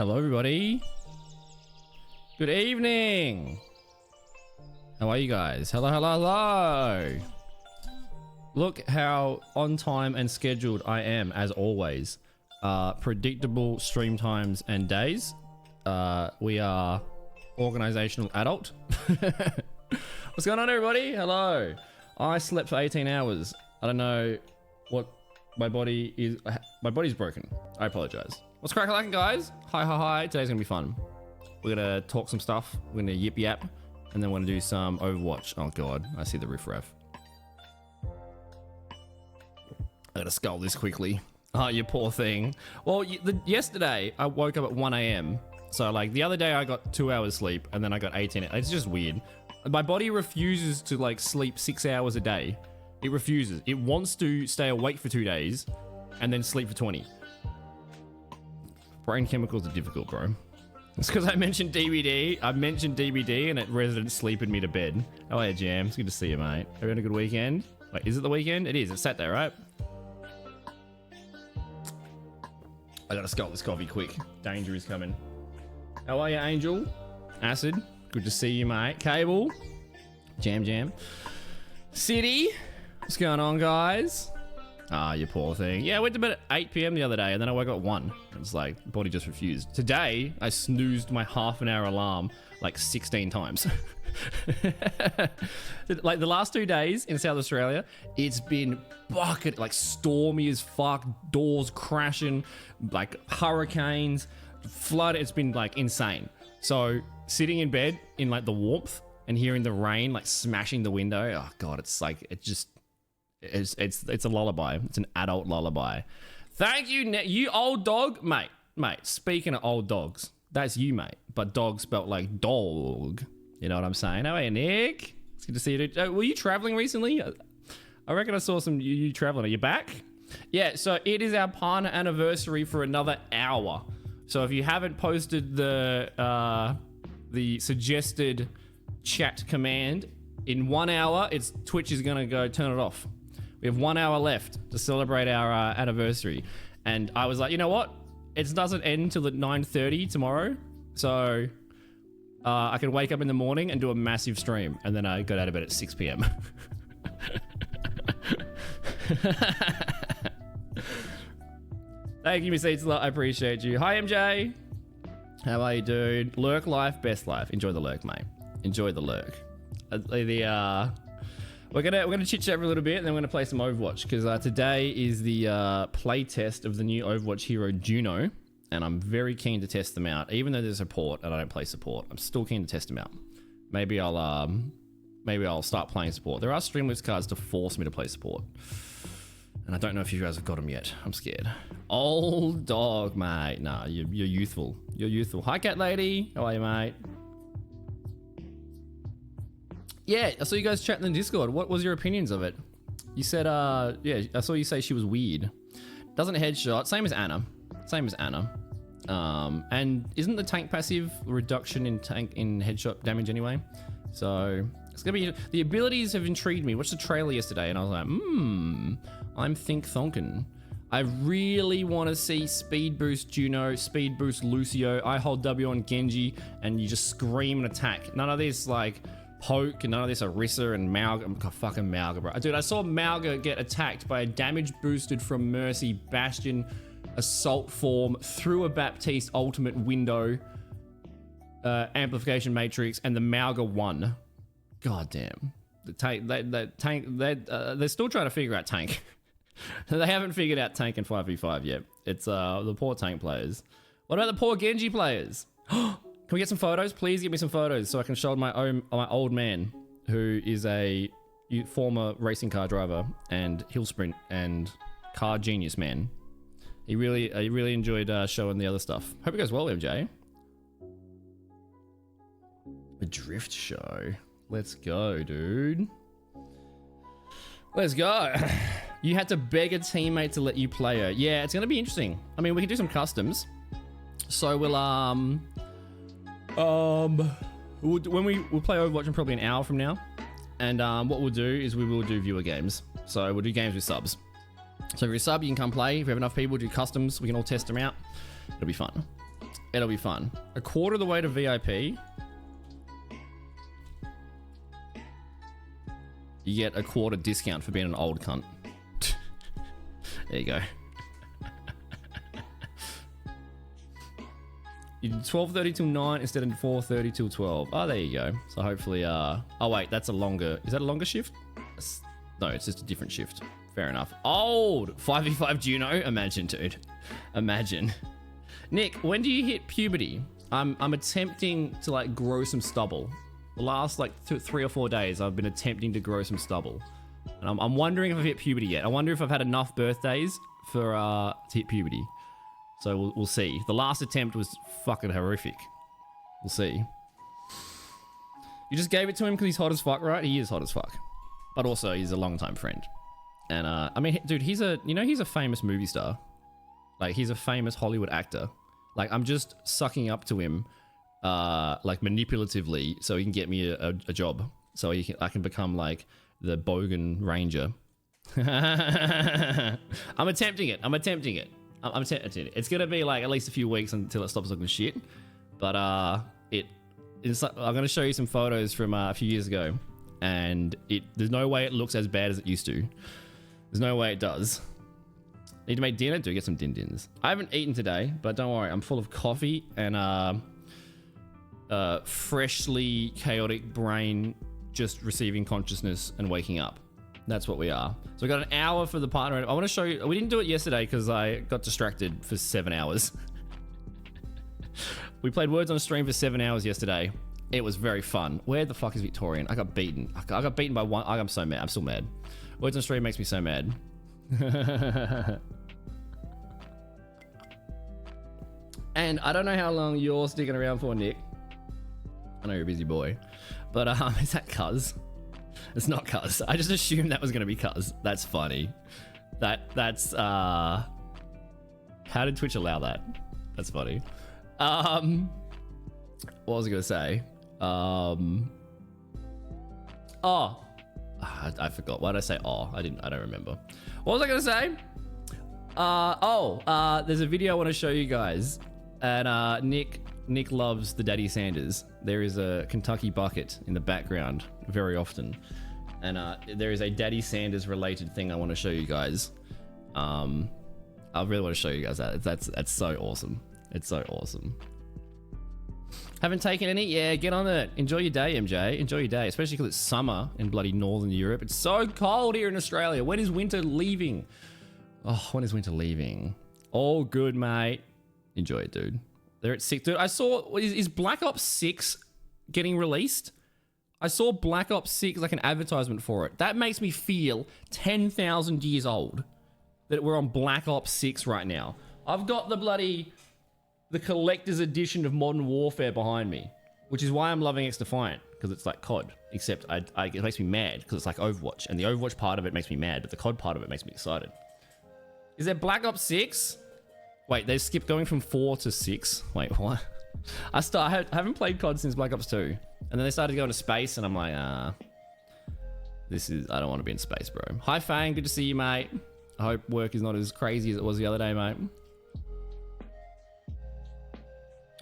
Hello, everybody. Good evening. How are you guys? Hello, hello, hello. Look how on time and scheduled I am, as always. Predictable stream times and days. We are organizational adult. What's going on, everybody? Hello. I slept for 18 hours. I don't know what my body is. My body's broken. I apologize. What's cracking, guys? Hi. Today's gonna be fun. We're gonna talk some stuff. We're gonna yip yap, and then we're gonna do some Overwatch. Oh god, I see the riffraff. I gotta skull this quickly. Oh, you poor thing. Well, yesterday I woke up at 1 a.m. So like the other day I got 2 hours sleep, and then I got 18. It's just weird. My body refuses to like sleep 6 hours a day. It refuses. It wants to stay awake for 2 days, and then sleep for 20. Brain chemicals are difficult, bro. It's because I mentioned DBD. I mentioned DBD, and it resident sleeping me to bed. Oh yeah, Jam. It's good to see you, mate. Have you had a good weekend? Wait, is it the weekend? It is. It's Saturday, right? I gotta sculpt this coffee quick. Danger is coming. How are you, Angel? Acid. Good to see you, mate. Cable. Jam. City. What's going on, guys? Ah, you poor thing. Yeah, I went to bed at 8 p.m. the other day, and then I woke up at 1. It's like, body just refused. Today, I snoozed my half-an-hour alarm like 16 times. Like the last 2 days in South Australia, it's been bucket, like stormy as fuck, doors crashing, like hurricanes, flood. It's been like insane. So sitting in bed in like the warmth and hearing the rain like smashing the window, oh god, it's like, it's a lullaby. It's an adult lullaby. Thank you, you old dog. Mate, speaking of old dogs, that's you, mate. But dog spelt like dog. You know what I'm saying? How are you, Nick? It's good to see you, dude. Were you traveling recently? I reckon I saw some you traveling. Are you back? Yeah, so it is our partner anniversary for another hour. So if you haven't posted the suggested chat command, in 1 hour, Twitch is gonna go turn it off. We have 1 hour left to celebrate our anniversary. And I was like, you know what? It doesn't end till at 9:30 tomorrow. So I can wake up in the morning and do a massive stream. And then I got out of bed at 6 p.m. Thank you, Miss Eats a lot. I appreciate you. Hi, MJ. How are you, dude? Lurk life, best life. Enjoy the lurk, mate. Enjoy the lurk. We're gonna chit chat for a little bit, and then we're gonna play some Overwatch because today is the play test of the new Overwatch Hero Juno, and I'm very keen to test them out. Even though there's support and I don't play support, I'm still keen to test them out. Maybe I'll start playing support. There are Streamlabs cards to force me to play support, and I don't know if you guys have got them yet. I'm scared. Old dog, mate. Nah, you're youthful. You're youthful. Hi, cat lady. How are you, mate? Yeah, I saw you guys chatting in the Discord. What was your opinions of it? You said, yeah, I saw you say she was weird. Doesn't headshot. Same as Anna. And isn't the tank passive reduction in headshot damage anyway? So it's gonna be, the abilities have intrigued me. Watched the trailer yesterday and I was like, I'm think thonkin'. I really want to see speed boost Juno, speed boost Lucio. I hold W on Genji and you just scream and attack. None of this like poke and none of this Orisa and Mauga. Fucking Mauga, bro. Dude, I saw Mauga get attacked by a damage boosted from Mercy Bastion assault form through a Baptiste ultimate window amplification matrix, and the Mauga won. God damn. The tank, that tank, they're still trying to figure out tank. They haven't figured out tank in 5v5 yet. It's the poor tank players. What about the poor Genji players? Can we get some photos? Please give me some photos so I can show my old man, who is a former racing car driver and hill sprint and car genius man. He really enjoyed showing the other stuff. Hope it goes well, MJ. A drift show. Let's go, dude. Let's go. You had to beg a teammate to let you play her. Yeah, it's gonna be interesting. I mean, we can do some customs. So we'll we'll play Overwatch in probably an hour from now, and what we'll do is we will do viewer games. So we'll do games with subs. So if you're a sub, you can come play. If we have enough people, do customs. We can all test them out. It'll be fun. It'll be fun. A quarter of the way to VIP. You get a quarter discount for being an old cunt. There you go. You did 12:30 till 9 instead of 4:30 till 12. Oh, there you go. So hopefully, oh wait, that's a longer, is that a longer shift? No, it's just a different shift. Fair enough. Old 5v5 Juno. Imagine, dude. Imagine. Nick, when do you hit puberty? I'm attempting to like grow some stubble. The last like 3 or 4 days, I've been attempting to grow some stubble. And I'm wondering if I've hit puberty yet. I wonder if I've had enough birthdays for to hit puberty. So we'll see. The last attempt was fucking horrific. We'll see. You just gave it to him because he's hot as fuck, right? He is hot as fuck. But also, he's a longtime friend. And I mean, dude, he's a famous movie star. Like, he's a famous Hollywood actor. Like, I'm just sucking up to him, like, manipulatively so he can get me a job. So I can become, like, the Bogan Ranger. I'm attempting it. I'm attempting it. It's gonna be like at least a few weeks until it stops looking shit, but it's like, I'm gonna show you some photos from a few years ago, and there's no way it looks as bad as it used to. There's no way it does. Need to make dinner? Do get some din-dins. I haven't eaten today, but don't worry, I'm full of coffee and freshly chaotic brain, just receiving consciousness and waking up. That's what we are. So we got an hour for the partner. I want to show you. We didn't do it yesterday because I got distracted for 7 hours. We played Words on a Stream for 7 hours yesterday. It was very fun. Where the fuck is Victorian? I got beaten. I got beaten by one. I'm so mad. I'm still mad. Words on a Stream makes me so mad. And I don't know how long you're sticking around for, Nick. I know you're a busy boy. But is that Cuz? It's not Cuz. I just assumed that was going to be Cuz. That's funny. That's how did Twitch allow that? That's funny. What was I going to say? I forgot. Why did I say I don't remember. What was I going to say? There's a video I want to show you guys. And Nick loves the Daddy Sanders. There is a Kentucky bucket in the background very often. And there is a Daddy Sanders related thing I want to show you guys. I really want to show you guys that. That's so awesome. It's so awesome. Haven't taken any? Yeah, get on it. Enjoy your day, MJ. Enjoy your day, especially because it's summer in bloody Northern Europe. It's so cold here in Australia. When is winter leaving? Oh, when is winter leaving? All good, mate. Enjoy it, dude. They're at 6. Dude, I saw... Is Black Ops 6 getting released? I saw Black Ops 6, like an advertisement for it. That makes me feel 10,000 years old. That we're on Black Ops 6 right now. I've got the collector's edition of Modern Warfare behind me. Which is why I'm loving X Defiant. Because it's like COD. Except it makes me mad. Because it's like Overwatch. And the Overwatch part of it makes me mad. But the COD part of it makes me excited. Is there Black Ops 6? Wait, they skipped going from 4 to 6. Wait, what? I haven't played COD since Black Ops 2. And then they started going to space, and I'm like, I don't want to be in space, bro. Hi, Fang. Good to see you, mate. I hope work is not as crazy as it was the other day, mate.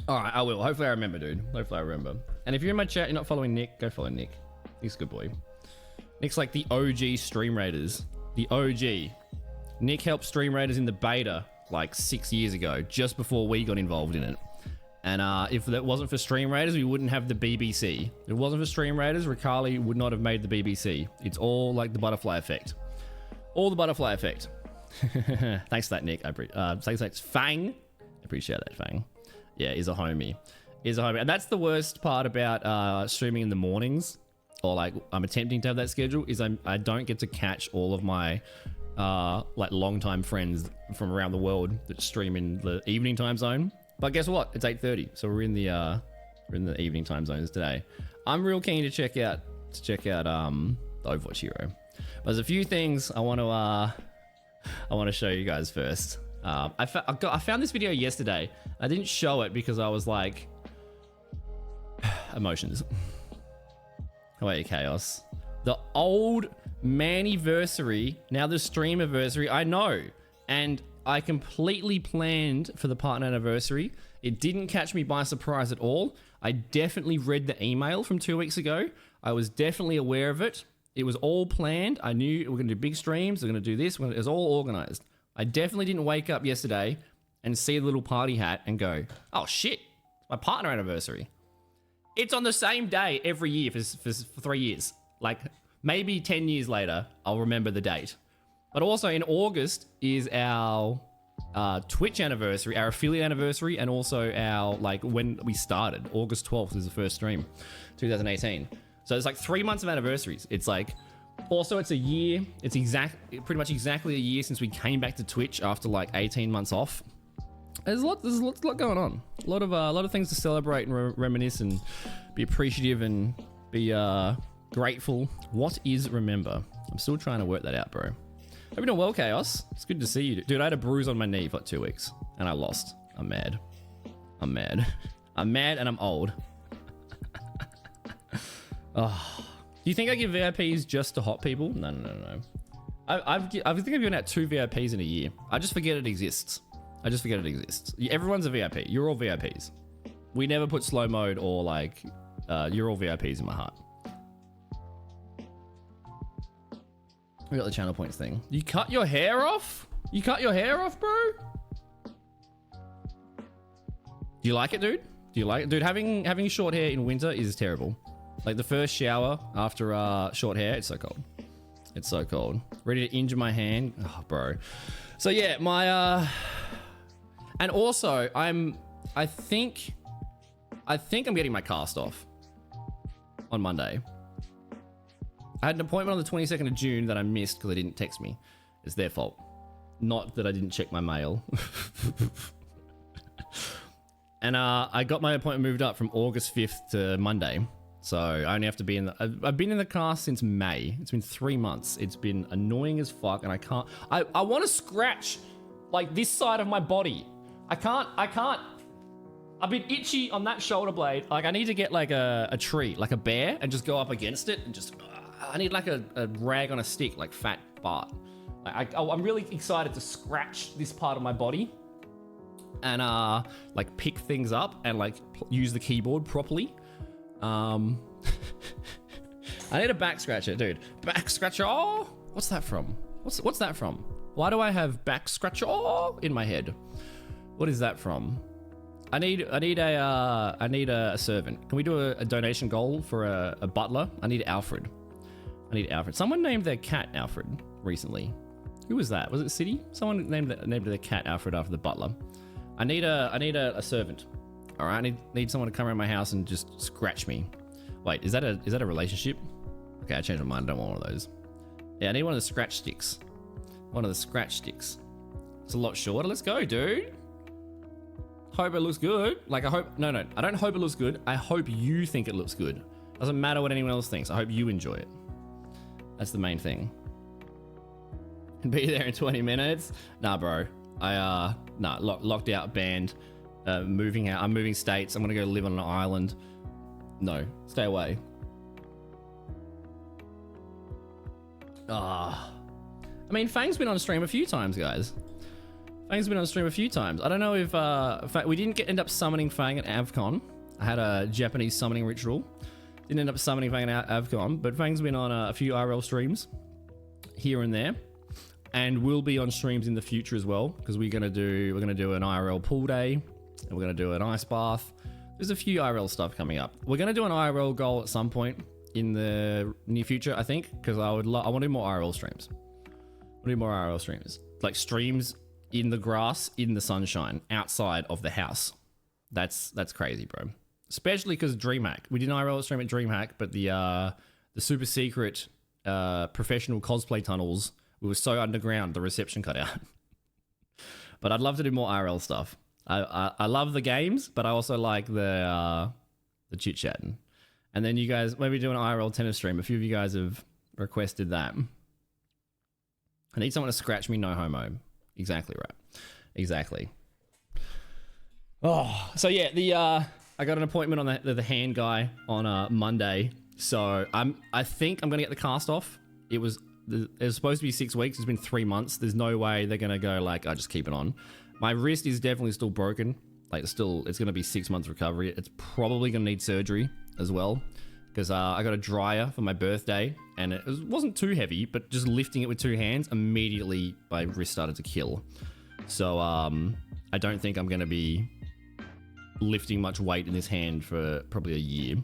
All right, I will. Hopefully I remember, dude. Hopefully I remember. And if you're in my chat, you're not following Nick, go follow Nick. Nick's a good boy. Nick's like the OG Stream Raiders. The OG. Nick helped Stream Raiders in the beta like 6 years ago, just before we got involved in it. And if that wasn't for Stream Raiders, we wouldn't have the BBC. If it wasn't for Stream Raiders, Ricali would not have made the BBC. It's all like the butterfly effect. All the butterfly effect. Thanks for that, Nick. Thanks, Fang. I appreciate that, Fang. Yeah, is a homie. And that's the worst part about streaming in the mornings, or like I'm attempting to have that schedule, is I don't get to catch all of my like longtime friends from around the world that stream in the evening time zone. But guess what? It's 8:30, so we're in the evening time zones today. I'm real keen to check out the Overwatch Hero. But there's a few things I want to show you guys first. I found this video yesterday. I didn't show it because I was like, emotions. How about you, Chaos? The old Maniversary, now the Streamiversary, I know. And I completely planned for the partner anniversary. It didn't catch me by surprise at all. I definitely read the email from 2 weeks ago. I was definitely aware of it. It was all planned. I knew we were going to do big streams. We're going to do this. It was all organized. I definitely didn't wake up yesterday and see the little party hat and go, oh shit, my partner anniversary. It's on the same day every year for 3 years. Like maybe 10 years later, I'll remember the date. But also in August is our Twitch anniversary, our affiliate anniversary, and also our, like, when we started. August 12th is the first stream, 2018. So it's like 3 months of anniversaries. It's like, also it's a year. It's pretty much exactly a year since we came back to Twitch after like 18 months off. There's a lot going on. A lot of things to celebrate and reminisce and be appreciative and be grateful. What is remember? I'm still trying to work that out, bro. Hope you're doing well, Chaos. It's good to see you. Dude, I had a bruise on my knee for like 2 weeks and I lost. I'm mad. I'm mad and I'm old. Oh. Do you think I give VIPs just to hot people? No. I think I've given out 2 VIPs in a year. I just forget it exists. Everyone's a VIP. You're all VIPs. We never put slow mode or like, you're all VIPs in my heart. We got the channel points thing. You cut your hair off? You cut your hair off, bro? Do you like it, dude? Do you like it? Dude, having short hair in winter is terrible. Like the first shower after short hair, it's so cold. It's so cold. Ready to injure my hand. Oh, bro. So yeah, my and also I think I'm getting my cast off on Monday. I had an appointment on the 22nd of June that I missed because they didn't text me. It's their fault. Not that I didn't check my mail. And I got my appointment moved up from August 5th to Monday. So I only have to be in the... I've been in the cast since May. It's been 3 months. It's been annoying as fuck and I can't... I want to scratch like this side of my body. I can't... I've been itchy on that shoulder blade. Like I need to get like a tree, like a bear, and just go up against it and just... I need like a rag on a stick, like Fat Bart. I'm really excited to scratch this part of my body and like pick things up and like use the keyboard properly. I need a back scratcher, dude. Back scratcher. Oh, what's that from? What's that from? Why do I have back scratcher in my head? What is that from? I need a servant. Can we do a donation goal for a butler? I need Alfred. Someone named their cat Alfred recently. Who was that? Was it City? Someone named their cat Alfred after the butler. I need a servant. All right, I need someone to come around my house and just scratch me. Wait, is that a relationship? Okay, I changed my mind. I don't want one of those. Yeah, I need one of the scratch sticks. It's a lot shorter. Let's go, dude. Hope it looks good. Like I hope. No, I don't hope it looks good. I hope you think it looks good. Doesn't matter what anyone else thinks. I hope you enjoy it. That's the main thing. Be there in 20 minutes. Nah, bro. Locked out, banned. Moving out. I'm moving states. I'm gonna go live on an island. No, stay away. I mean, Fang's been on stream a few times, guys. I don't know if in fact, we didn't end up summoning Fang at AvCon. I had a Japanese summoning ritual. Didn't end up summoning Fang at AvCon, but Fang's been on a few IRL streams here and there, and will be on streams in the future as well, because we're gonna do an IRL pool day, and we're gonna do an ice bath. There's a few IRL stuff coming up. We're gonna do an IRL goal at some point in the near future, I think, because I want to do more IRL streams. Like streams in the grass, in the sunshine, outside of the house. That's crazy, bro. Especially because DreamHack. We did an IRL stream at DreamHack, but the super secret professional cosplay tunnels, we were so underground, the reception cut out. But I'd love to do more IRL stuff. I love the games, but I also like the chit-chatting. And then you guys, maybe do an IRL tennis stream. A few of you guys have requested that. I need someone to scratch me, no homo. Exactly right. Exactly. Oh, so yeah, I got an appointment on the hand guy on Monday. So I think I'm gonna get the cast off. It was it's supposed to be 6 weeks. It's been 3 months. There's no way they're gonna go like, I just keep it on. My wrist is definitely still broken. Like it's gonna be 6 months recovery. It's probably gonna need surgery as well, because I got a dryer for my birthday, and it wasn't too heavy, but just lifting it with 2 hands, immediately my wrist started to kill. So I don't think I'm gonna be lifting much weight in this hand for probably a year.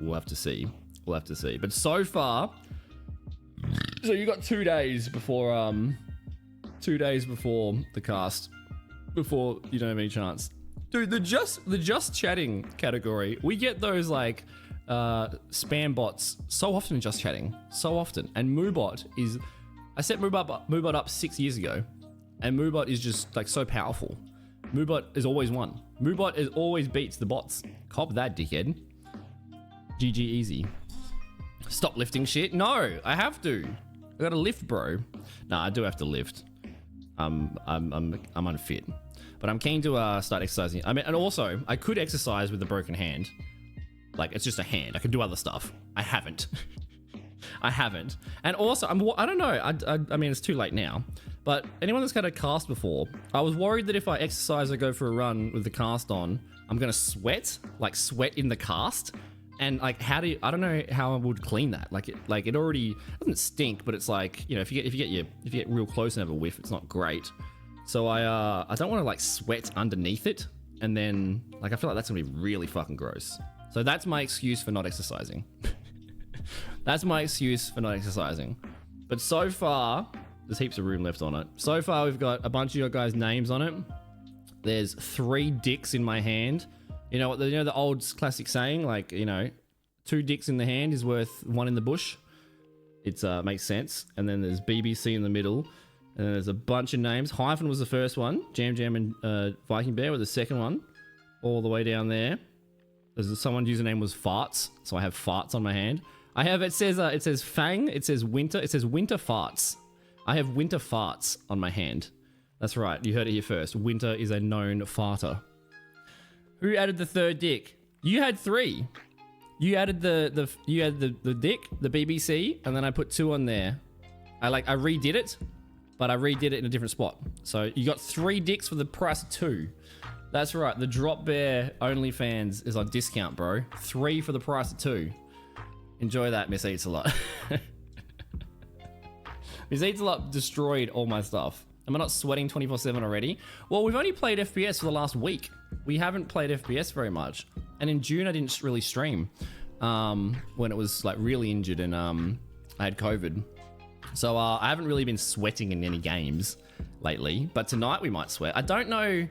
We'll have to see. We'll have to see. But so far, so you got 2 days before 2 days before the cast, before you don't have any chance. Dude, the just chatting category, we get those like spam bots so often in just chatting, so often. And Moobot is, I set Moobot up 6 years ago, and Moobot is just like so powerful. Moobot is always won. Moobot is always beats the bots. Cop that, dickhead. GG easy. Stop lifting shit. No, I have to. I gotta lift, bro. Nah, I do have to lift. I'm unfit, but I'm keen to start exercising. I mean, and also I could exercise with a broken hand. Like it's just a hand. I could do other stuff. I haven't. I haven't. And also, I don't know. I mean, it's too late now. But anyone that's had a cast before, I was worried that if I exercise or go for a run with the cast on, I'm gonna sweat, like sweat in the cast. And like, I don't know how I would clean that. Like it already doesn't stink, but it's like, you know, if you get real close and have a whiff, it's not great. So I don't want to like sweat underneath it, and then like I feel like that's gonna be really fucking gross. So that's my excuse for not exercising. That's my excuse for not exercising. But so far, there's heaps of room left on it. So far, we've got a bunch of your guys' names on it. There's 3 dicks in my hand. You know what? You know the old classic saying, like, you know, 2 dicks in the hand is worth 1 in the bush. It makes sense. And then there's BBC in the middle. And then there's a bunch of names. Hyphen was the first one. Jam Jam and Viking Bear were the second one. All the way down there. There's someone's username was Farts, so I have Farts on my hand. I have, it says Fang, it says Winter, it says Winter Farts. I have Winter Farts on my hand. That's right, you heard it here first. Winter is a known farter. Who added the 3rd dick? You had 3. You added the dick, the BBC, and then I put 2 on there. I redid it, but I redid it in a different spot. So you got 3 dicks for the price of 2. That's right, the Drop Bear OnlyFans is on discount, bro. 3 for the price of 2. Enjoy that, Miss Eats a Lot. Miss Eats a Lot destroyed all my stuff. Am I not sweating 24/7 already? Well, we've only played FPS for the last week. We haven't played FPS very much. And in June, I didn't really stream when it was like really injured and I had COVID. So I haven't really been sweating in any games lately. But tonight we might sweat. I don't know.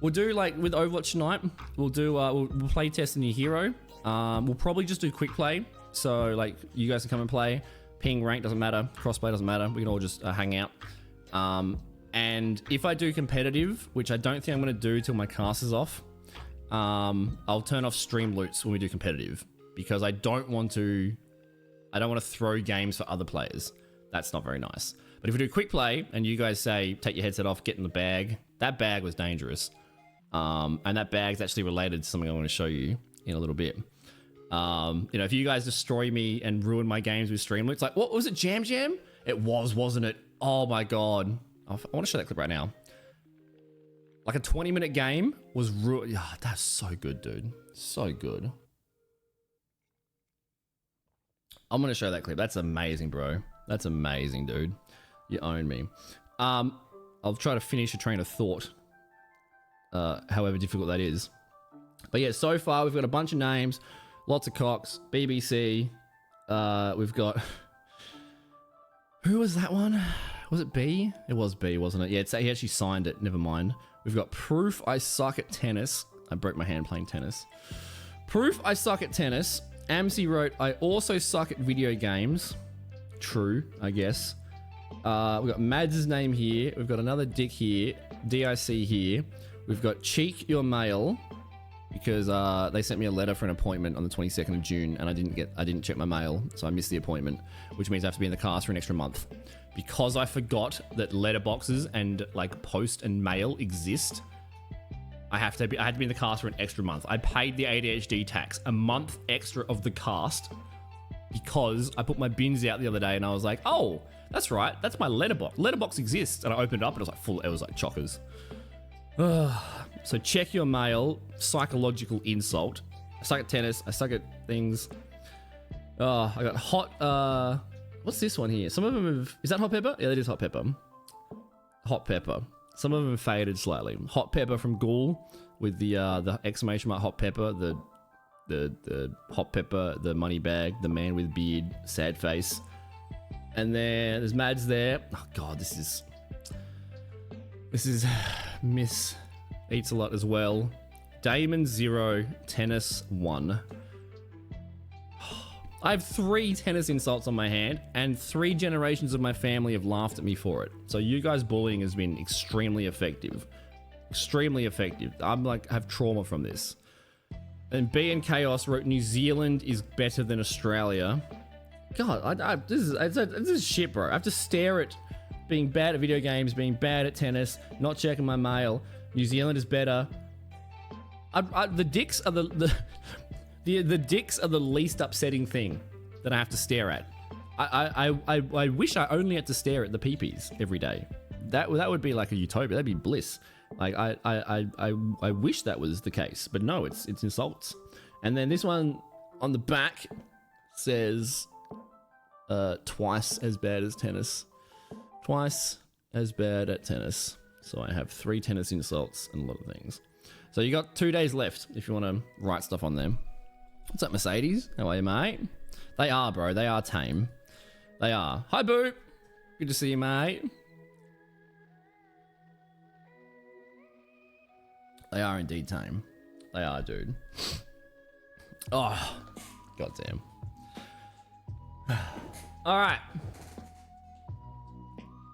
We'll do like with Overwatch tonight. We'll do we'll play test a new hero. We'll probably just do quick play. So like you guys can come and play. Ping, rank doesn't matter. Crossplay doesn't matter. We can all just hang out. And if I do competitive, which I don't think I'm going to do till my cast is off, I'll turn off stream loots when we do competitive, because I don't want to throw games for other players. That's not very nice. But if we do quick play and you guys say, take your headset off, get in the bag, that bag was dangerous. And that bag's actually related to something I want to show you in a little bit. You know, if you guys destroy me and ruin my games with stream loots, like, what was it, Jam Jam? It was, wasn't it? Oh my God. I want to show that clip right now. Like a 20-minute game was ruined. Oh, that's so good, dude. So good. I'm going to show that clip. That's amazing, bro. That's amazing, dude. You own me. I'll try to finish a train of thought, however difficult that is. But yeah, so far we've got a bunch of names, lots of cocks, BBC. We've got... Who was that one? Was it B? It was B, wasn't it? Yeah, he actually signed it. Never mind. We've got Proof I Suck at Tennis. I broke my hand playing tennis. Proof I Suck at Tennis. Amsi wrote, I also suck at video games. True, I guess. We've got Mads' name here. We've got another dick here. DIC here. We've got Cheek Your Mail, because they sent me a letter for an appointment on the 22nd of June, and I didn't check my mail, so I missed the appointment, which means I have to be in the cast for an extra month. Because I forgot that letterboxes and like post and mail exist, I had to be in the cast for an extra month. I paid the ADHD tax, a month extra of the cast, because I put my bins out the other day and I was like, oh, That's right. That's my letterbox. Letterbox exists, and I opened it up, and it was like full. It was like chockers. So check your mail. Psychological insult. I suck at tennis. I suck at things. I got hot. What's this one here? Some of them have. Is that hot pepper? Yeah, that is hot pepper. Hot pepper. Some of them have faded slightly. Hot pepper from Ghoul with the exclamation mark hot pepper. The hot pepper. The money bag. The man with beard. Sad face. And then there's Mads there. Oh god, this is Miss Eats a Lot as well. Damon 0, tennis 1. I have 3 tennis insults on my hand, and 3 generations of my family have laughed at me for it. So you guys bullying has been extremely effective. Extremely effective. I'm like, I have trauma from this. And B and Chaos wrote New Zealand is better than Australia. God, this is shit, bro. I have to stare at being bad at video games, being bad at tennis, not checking my mail. New Zealand is better. The dicks are the dicks are the least upsetting thing that I have to stare at. I wish I only had to stare at the peepees every day. That would be like a utopia. That'd be bliss. Like I wish that was the case, but no, it's insults. And then this one on the back says twice as bad as tennis. Twice as bad at tennis. So I have 3 tennis insults and a lot of things. So you got 2 days left if you want to write stuff on them. What's up, Mercedes? How are you, mate? They are, bro. They are tame. They are. Hi, Boo. Good to see you, mate. They are indeed tame. They are, dude. Oh, goddamn. All right.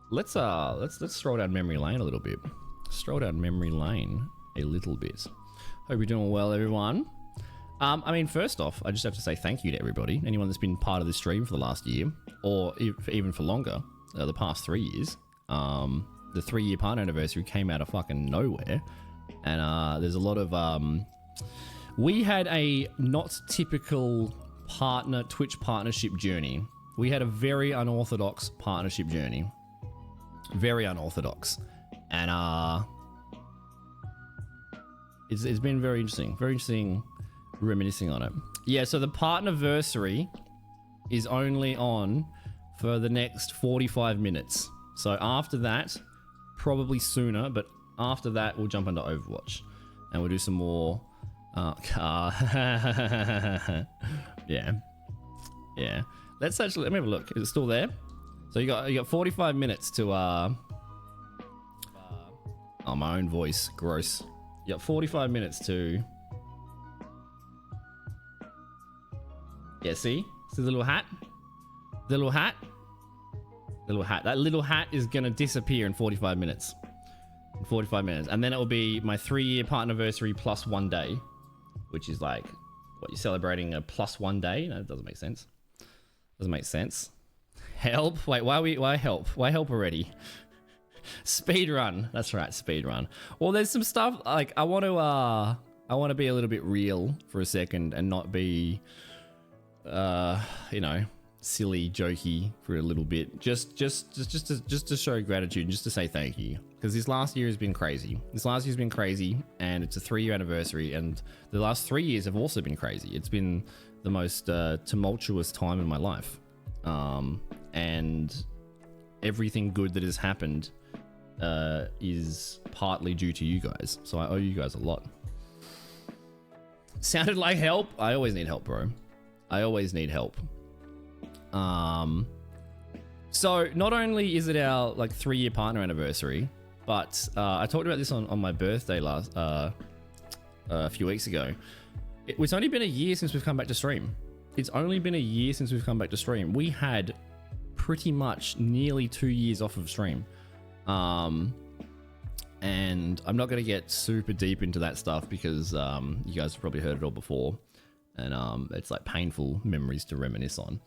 Let's stroll down memory lane a little bit. Stroll down memory lane a little bit. Hope you're doing well, everyone. I mean, first off, I just have to say thank you to everybody. Anyone that's been part of the stream for the last year, or even for longer, the past 3 years. The 3-year partner anniversary came out of fucking nowhere. And there's a lot of... we had a not typical Twitch partnership journey. We had a very unorthodox partnership journey. Very unorthodox. And it's been very interesting. Very interesting reminiscing on it. Yeah, so the partner-versary is only on for the next 45 minutes. So after that, probably sooner, but after that, we'll jump into Overwatch. And we'll do some more... yeah. Yeah. Let me have a look. Is it still there? So you got 45 minutes to... oh, my own voice. Gross. You got 45 minutes to... Yeah, see? See the little hat? The little hat? Little hat. That little hat is going to disappear in 45 minutes. In 45 minutes. And then it will be my 3-year partner-versary plus 1 day. Which is like... What, you're celebrating a plus 1 day? No, it doesn't make sense. Doesn't make sense. Help? Wait, why help? Why help already? Speed run. That's right, speed run. Well, there's some stuff like I want to be a little bit real for a second and not be you know, silly, jokey for a little bit. Just to show gratitude and just to say thank you. Because this last year has been crazy. This last year's been crazy, and it's a 3-year anniversary, and the last 3 years have also been crazy. It's been the most tumultuous time in my life. And everything good that has happened is partly due to you guys. So I owe you guys a lot. Sounded like help? I always need help, bro. I always need help. So not only is it our like 3-year partner anniversary, but I talked about this on my birthday a few weeks ago. It's only been a year since we've come back to stream. It's only been a year since we've come back to stream. We had pretty much nearly 2 years off of stream. And I'm not going to get super deep into that stuff because you guys have probably heard it all before. And it's like painful memories to reminisce on.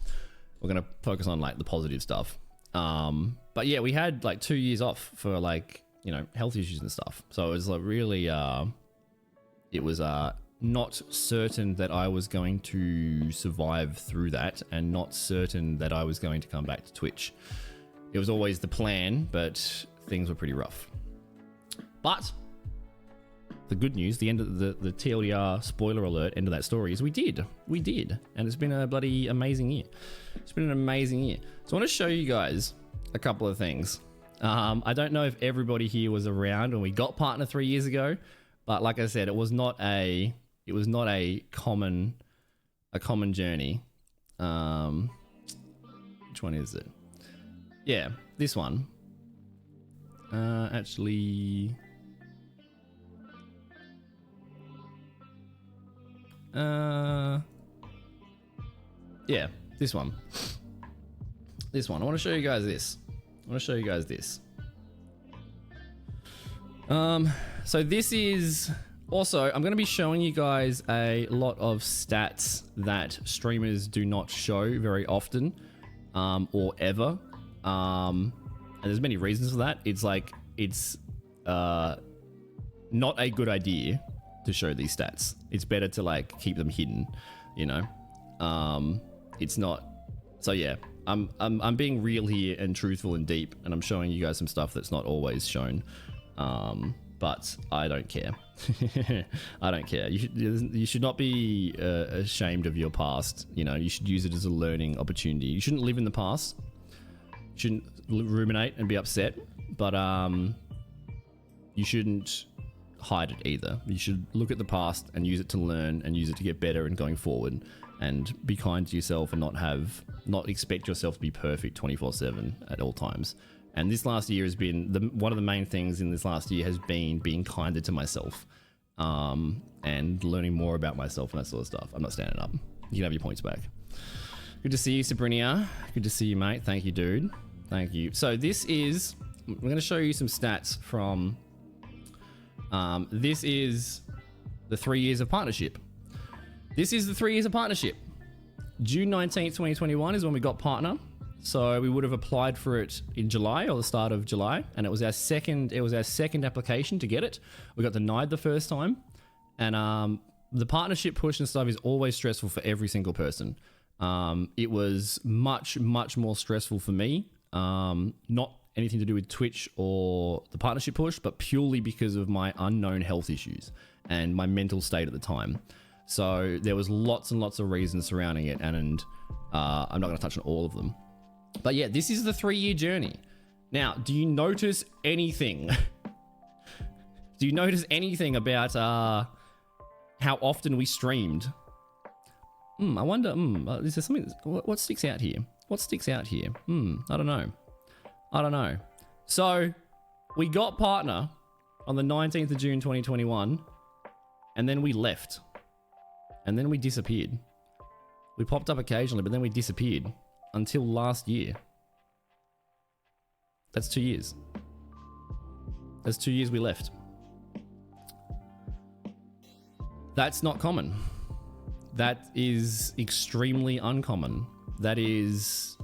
We're going to focus on like the positive stuff. But yeah, we had like 2 years off for like, you know, health issues and stuff. So it was like really, it was not certain that I was going to survive through that, and not certain that I was going to come back to Twitch it was always the plan, but things were pretty rough. But the good news, the end of the TLDR spoiler alert, end of that story, is we did, and it's been a bloody amazing year. It's been an amazing year. So I want to show you guys a couple of things. I don't know if everybody here was around when we got Partner 3 years ago, but like I said, it was not a common journey. Which one is it? Yeah, this one. Actually. Yeah, this one. I want to show you guys this. So this is also, I'm going to be showing you guys a lot of stats that streamers do not show very often, or ever. And there's many reasons for that. It's like, it's not a good idea to show these stats. It's better to like keep them hidden, you know. It's not. So yeah, I'm being real here and truthful and deep, and I'm showing you guys some stuff that's not always shown. But I don't care. I don't care. You should not be ashamed of your past. You know, you should use it as a learning opportunity. You shouldn't live in the past. You shouldn't ruminate and be upset. But you shouldn't hide it either. You should look at the past and use it to learn and use it to get better and going forward, and be kind to yourself and not expect yourself to be perfect 24/7 at all times. And this last year has been one of the main things in this last year has been being kinder to myself, and learning more about myself and that sort of stuff. I'm not standing up. You can have your points back. Good to see you, Sabrinia. Good to see you, mate. Thank you, dude. Thank you. So this is, I'm going to show you some stats from, this is the 3 years of partnership. June 19th, 2021 is when we got Partner. So we would have applied for it in July or the start of July, and it was our second application to get it. We got denied the first time, and the partnership push and stuff is always stressful for every single person. It was much more stressful for me. Not anything to do with Twitch or the partnership push, but purely because of my unknown health issues and my mental state at the time. So there was lots and lots of reasons surrounding it, and I'm not going to touch on all of them. But yeah, this is the 3-year journey. Now, do you notice anything? Do you notice anything about how often we streamed? I wonder, is there something, what sticks out here? I don't know. So, we got Partner on the 19th of June, 2021, and then we left. And then we disappeared. We popped up occasionally, but then we disappeared. Until last year. That's 2 years. That's 2 years we left. That's not common. That is extremely uncommon. That is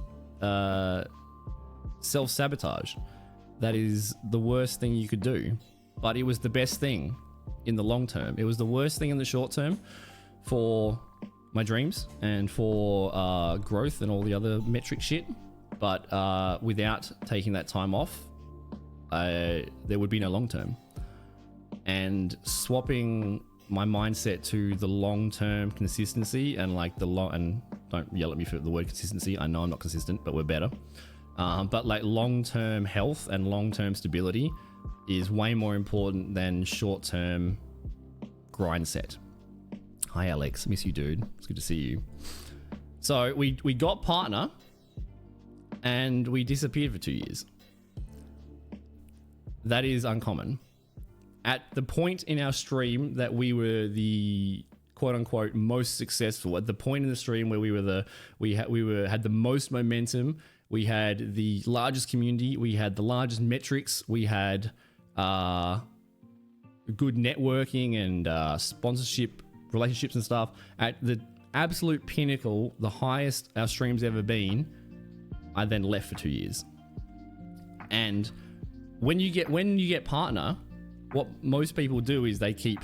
self-sabotage. That is the worst thing you could do. But it was the best thing in the long term. It was the worst thing in the short term for my dreams and for growth and all the other metric shit, but without taking that time off, there would be no long term. And swapping my mindset to the long term consistency and like and don't yell at me for the word consistency. I know I'm not consistent, but we're better. But like long term health and long term stability is way more important than short term grind set. Hi Alex, miss you, dude. It's good to see you. So we got Partner and we disappeared for 2 years. That is uncommon. At the point in our stream that we were the quote unquote most successful, at the point in the stream where we had the most momentum, we had the largest community, we had the largest metrics, we had good networking and sponsorship relationships and stuff, at the absolute pinnacle, the highest our stream's ever been, I then left for 2 years. And when you get Partner, what most people do is they keep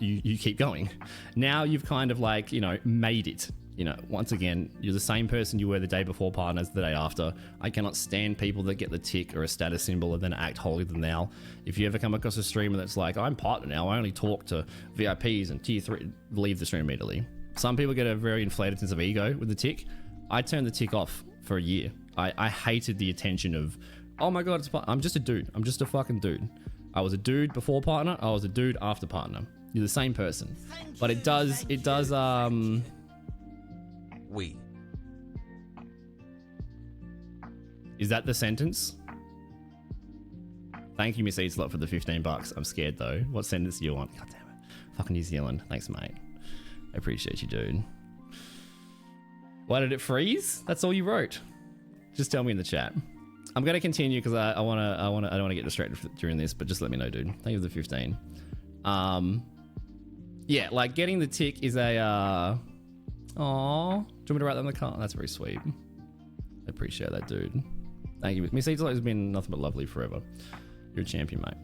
you keep going. Now you've kind of like, you know, made it. You know, once again, you're the same person you were the day before partners the day after. I cannot stand people that get the tick or a status symbol and then act holier than thou. If you ever come across a streamer that's like, I'm partner now, I only talk to VIPs and tier 3, leave the stream immediately. Some people get a very inflated sense of ego with the tick. I turned the tick off for a year. I hated the attention of, oh my God, I'm just a dude. I'm just a fucking dude. I was a dude before partner. I was a dude after partner. You're the same person. But it does, Is that the sentence? Thank you, Miss Eatslot, for the $15. I'm scared though. What sentence do you want? God damn it. Fucking New Zealand. Thanks, mate. I appreciate you, dude. Why did it freeze? That's all you wrote. Just tell me in the chat. I'm gonna continue because I don't want to get distracted during this, but just let me know, dude. Thank you for the 15. Yeah, like getting the tick is a aw. Do you want me to write that in the car? That's very sweet. I appreciate that, dude. Thank you. Miss Eatslot has been nothing but lovely forever. You're a champion, mate.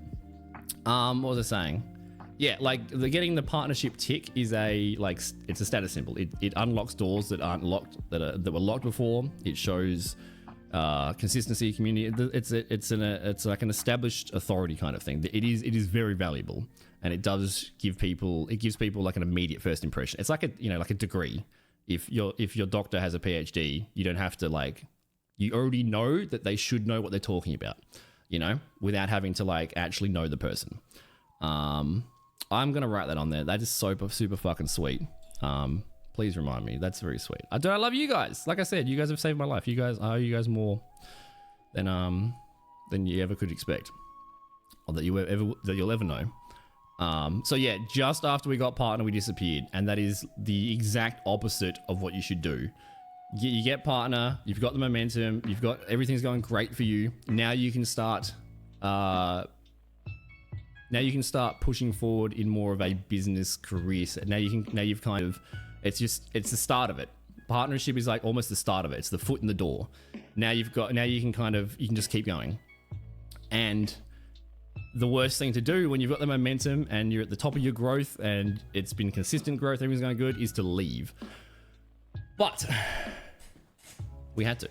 What was I saying? Yeah, like getting the partnership tick is it's a status symbol. It unlocks doors that aren't locked, that were locked before. It shows consistency, community. It's like an established authority kind of thing. It is very valuable, and it gives people like an immediate first impression. It's like a degree. If your doctor has a PhD, you don't have to you already know that they should know what they're talking about, without having to actually know the person. I'm gonna write that on there. That is super fucking sweet. Please remind me. That's very sweet. I love you guys. Like I said, you guys have saved my life. I owe you guys more than you ever could expect, or that you'll ever know. So yeah, just after we got partner, we disappeared, and that is the exact opposite of what you should do. You get partner, you've got the momentum, you've got everything's going great for you. Now you can start. Now you can start pushing forward in more of a business career. So now you've kind of, it's the start of it. Partnership is like almost the start of it. It's the foot in the door. Now you can just keep going. And the worst thing to do when you've got the momentum and you're at the top of your growth and it's been consistent growth, everything's going good, is to leave. But we had to.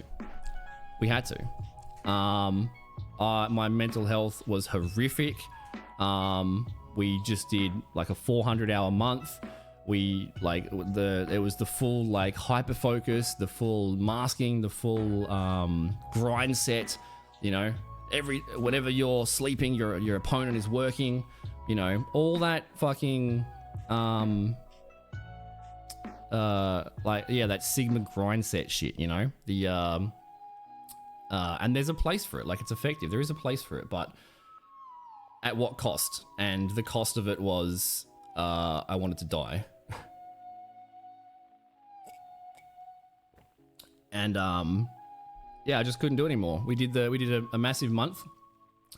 My mental health was horrific. We just did like a 400-hour month. It was the full hyper focus, the full masking, the full grind set. Whenever you're sleeping, your opponent is working. All that fucking that Sigma grind set shit. And there's a place for it. It's effective. There is a place for it, but at what cost? And the cost of it was I wanted to die. And I just couldn't do it anymore. We did a massive month,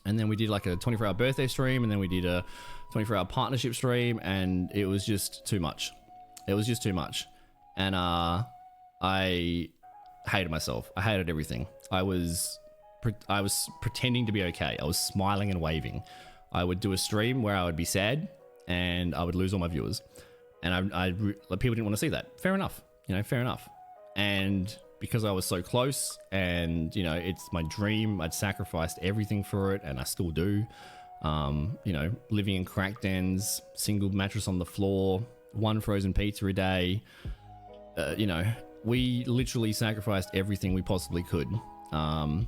and then we did like a 24-hour birthday stream, and then we did a 24-hour partnership stream, and it was just too much. And I hated myself. I hated everything. I was pretending to be okay. I was smiling and waving. I would do a stream where I would be sad and I would lose all my viewers, and people didn't want to see that. Fair enough, fair enough. And because I was so close, and it's my dream, I'd sacrificed everything for it, and I still do. Living in crack dens, single mattress on the floor, one frozen pizza a day. We literally sacrificed everything we possibly could and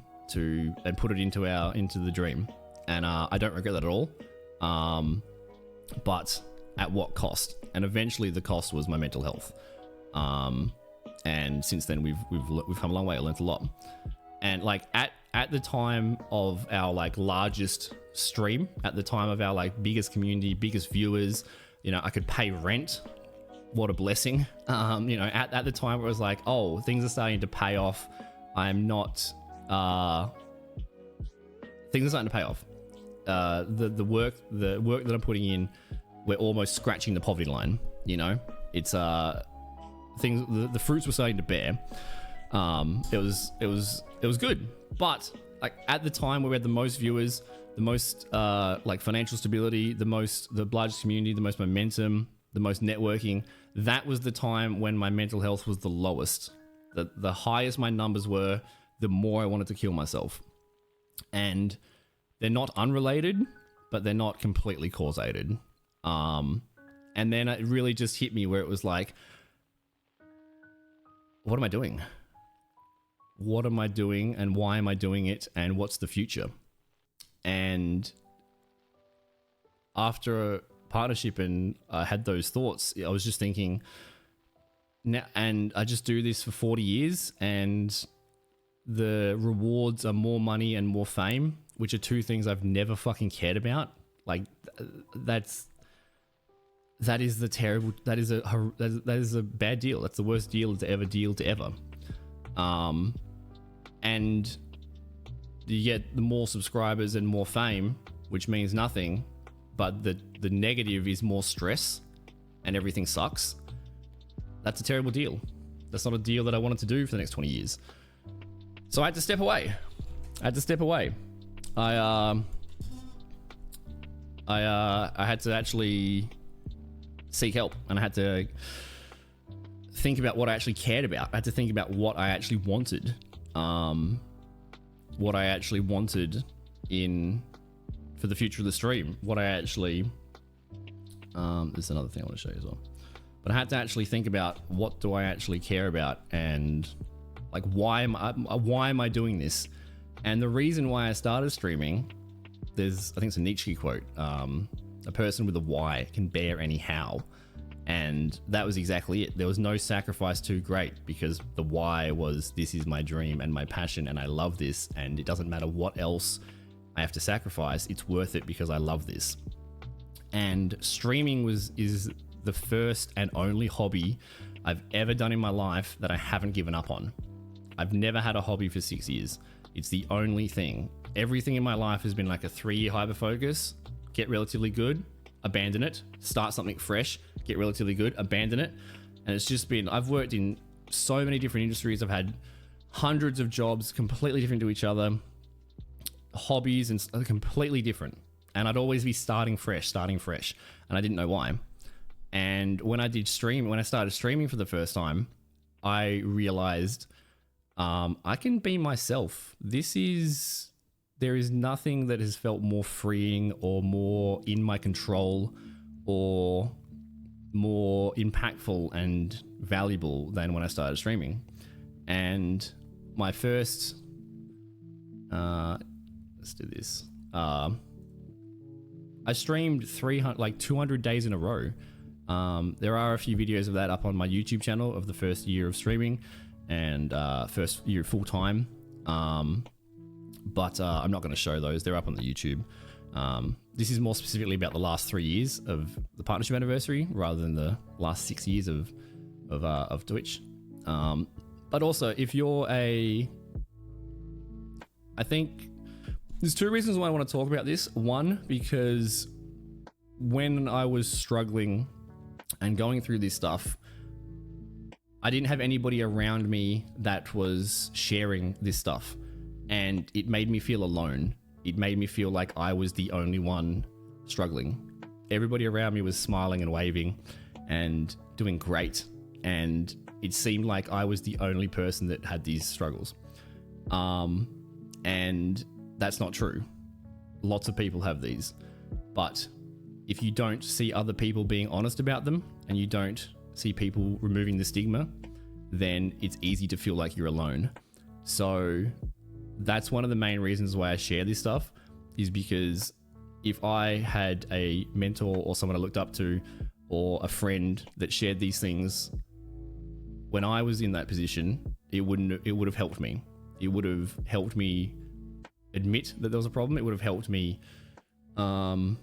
put it into the dream. And I don't regret that at all. But at what cost? And eventually the cost was my mental health. And since then we've come a long way. I learned a lot. And at the time of our largest stream, at the time of our biggest community, biggest viewers, I could pay rent. What a blessing. At the time where it was oh, things are starting to pay off. Things are starting to pay off. The work that I'm putting in, we're almost scratching the poverty line. It's things. The fruits were starting to bear. It was good, but at the time where we had the most viewers, the most financial stability, the largest community, the most momentum, the most networking, that was the time when my mental health was the lowest. The highest my numbers were, the more I wanted to kill myself. And they're not unrelated, but they're not completely causated. And then it really just hit me where it was like, what am I doing? What am I doing, and why am I doing it, and what's the future? And after a partnership and I had those thoughts, I was just thinking, and I just do this for 40 years and the rewards are more money and more fame, which are two things I've never fucking cared about. Like that is a bad deal. That's the worst deal to ever. And you get the more subscribers and more fame, which means nothing, but the negative is more stress and everything sucks. That's a terrible deal. That's not a deal that I wanted to do for the next 20 years. So I had to step away. I had to actually seek help, and I had to think about what I actually cared about. I had to think about what I actually wanted. What I actually wanted for the future of the stream. What I actually, there's another thing I want to show you as well. But I had to actually think about what do I actually care about, and like why am I doing this? And the reason why I started streaming, I think it's a Nietzsche quote, a person with a why can bear any how. And that was exactly it. There was no sacrifice too great, because the why was, this is my dream and my passion and I love this, and it doesn't matter what else I have to sacrifice, it's worth it because I love this. And streaming is the first and only hobby I've ever done in my life that I haven't given up on. I've never had a hobby for 6 years. It's the only thing. Everything in my life has been like a 3-year hyper focus, get relatively good, abandon it, start something fresh, get relatively good, abandon it. And it's just been, I've worked in so many different industries. I've had hundreds of jobs, completely different to each other, hobbies and completely different. And I'd always be starting fresh. And I didn't know why. And when I started streaming for the first time, I realized I can be myself. There is nothing that has felt more freeing or more in my control or more impactful and valuable than when I started streaming. And my first, let's do this. I streamed 200 days in a row. There are a few videos of that up on my YouTube channel of the first year of streaming and first year full time. But I'm not going to show those. They're up on the YouTube. This is more specifically about the last 3 years of the partnership anniversary rather than the last 6 years of Twitch. But also, if you're I think there's two reasons why I want to talk about this. One, because when I was struggling and going through this stuff, I didn't have anybody around me that was sharing this stuff. And it made me feel alone. It made me feel like I was the only one struggling. Everybody around me was smiling and waving and doing great. And it seemed like I was the only person that had these struggles. And that's not true. Lots of people have these. But if you don't see other people being honest about them, and you don't see people removing the stigma, then it's easy to feel like you're alone. So that's one of the main reasons why I share this stuff, is because if I had a mentor or someone I looked up to or a friend that shared these things when I was in that position, it would have helped me. It would have helped me admit that there was a problem. It would have helped me admit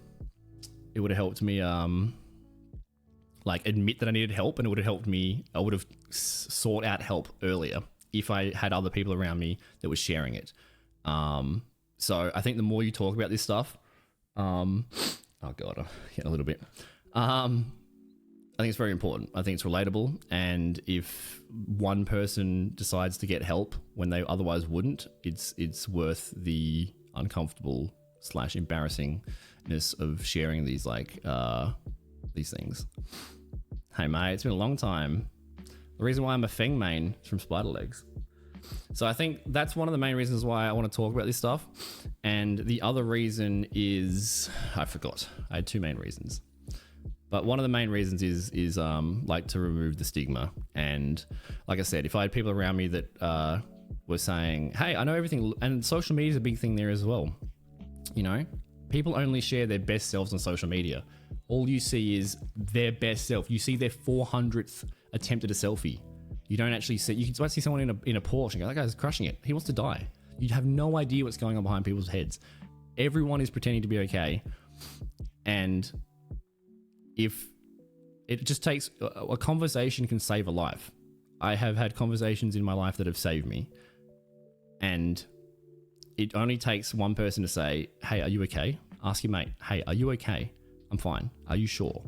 that I needed help, and it would have helped me. I would have sought out help earlier if I had other people around me that were sharing it. So I think the more you talk about this stuff, oh God, I'm getting a little bit. I think it's very important. I think it's relatable. And if one person decides to get help when they otherwise wouldn't, it's worth the uncomfortable / embarrassingness of sharing these these things. Hey mate, it's been a long time. The reason why I'm a Feng main is from Spider Legs. So I think that's one of the main reasons why I want to talk about this stuff. And the other reason is, I forgot. I had two main reasons. But one of the main reasons is like to remove the stigma. And like I said, if I had people around me that were saying, hey, I know everything, and social media is a big thing there as well. You know, people only share their best selves on social media. All you see is their best self. You see their 400th attempt at a selfie. You don't actually see, you might see someone in a Porsche and go, that guy's crushing it. He wants to die. You have no idea what's going on behind people's heads. Everyone is pretending to be okay. And if it just takes, a conversation can save a life. I have had conversations in my life that have saved me. And it only takes one person to say, hey, are you okay? Ask your mate, hey, are you okay? I'm fine. Are you sure?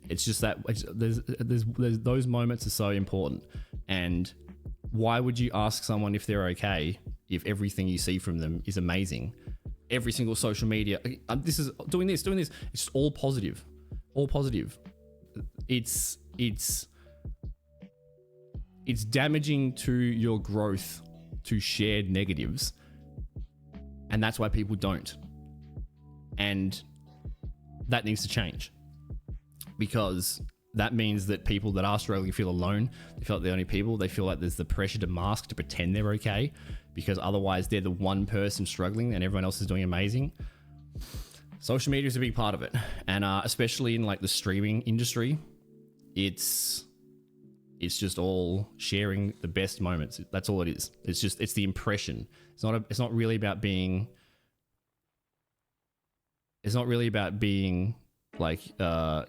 It's just that there's those moments are so important. And why would you ask someone if they're okay if everything you see from them is amazing? Every single social media, this is doing this. It's just all positive. It's damaging to your growth to share negatives. And that's why people don't. And that needs to change. Because that means that people that are struggling feel alone. They feel like they're the only people. They feel like there's the pressure to mask, to pretend they're okay, because otherwise they're the one person struggling and everyone else is doing amazing. Social media is a big part of it. And especially in like the streaming industry, it's just all sharing the best moments. That's all it is. It's the impression. It's not really about being like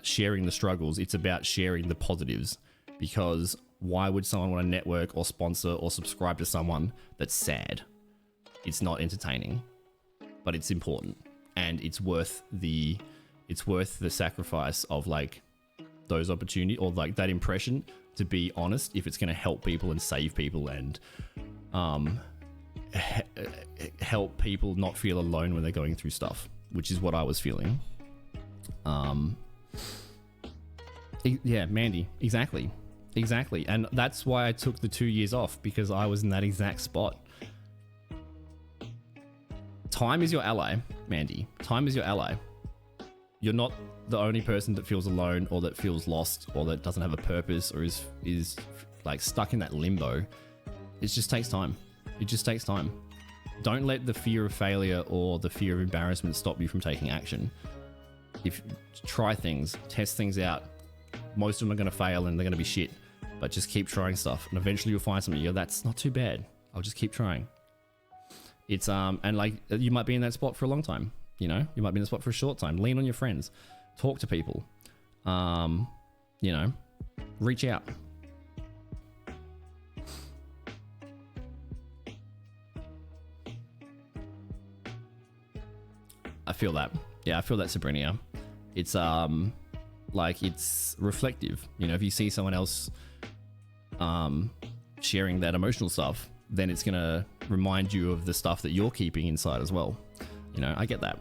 sharing the struggles. It's about sharing the positives, because why would someone want to network or sponsor or subscribe to someone that's sad? It's not entertaining, but it's important, and it's worth the sacrifice of like those opportunities or like that impression to be honest, if it's going to help people and save people and help people not feel alone when they're going through stuff, which is what I was feeling. Yeah, Mandy, exactly. And that's why I took the 2 years off, because I was in that exact spot. Time is your ally, Mandy. Time is your ally. You're not the only person that feels alone or that feels lost or that doesn't have a purpose or is like stuck in that limbo. It just takes time. Don't let the fear of failure or the fear of embarrassment stop you from taking action. Try things, test things out. Most of them are going to fail and they're going to be shit, but just keep trying stuff, and eventually you'll find something. That's not too bad. I'll just keep trying. It's and like you might be in that spot for a long time. You know, you might be in the spot for a short time. Lean on your friends, talk to people. You know, reach out. I feel that. Yeah, I feel that, Sabrina. It's like it's reflective. You know, if you see someone else sharing that emotional stuff, then it's gonna remind you of the stuff that you're keeping inside as well. You know, I get that.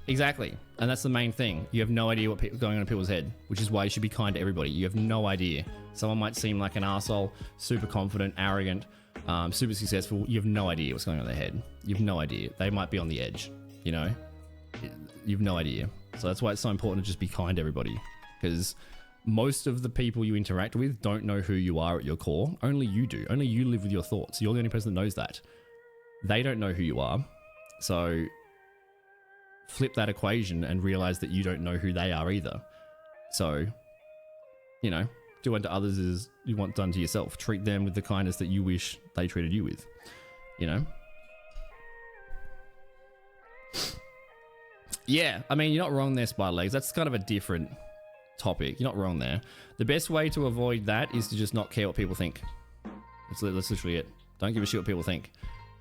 Exactly. And that's the main thing. You have no idea what's going on in people's head, which is why you should be kind to everybody. You have no idea. Someone might seem like an arsehole, super confident, arrogant, super successful. You have no idea what's going on in their head. You have no idea. They might be on the edge, you know? You have no idea. So that's why it's so important to just be kind to everybody, because most of the people you interact with don't know who you are at your core. Only you do. Only you live with your thoughts. You're the only person that knows that. They don't know who you are. So flip that equation and realize that you don't know who they are either. So, you know, do unto others as you want done to yourself. Treat them with the kindness that you wish they treated you with, you know? Yeah, I mean, you're not wrong there, Spider Legs. That's kind of a different topic. You're not wrong there. The best way to avoid that is to just not care what people think. That's literally it. Don't give a shit what people think.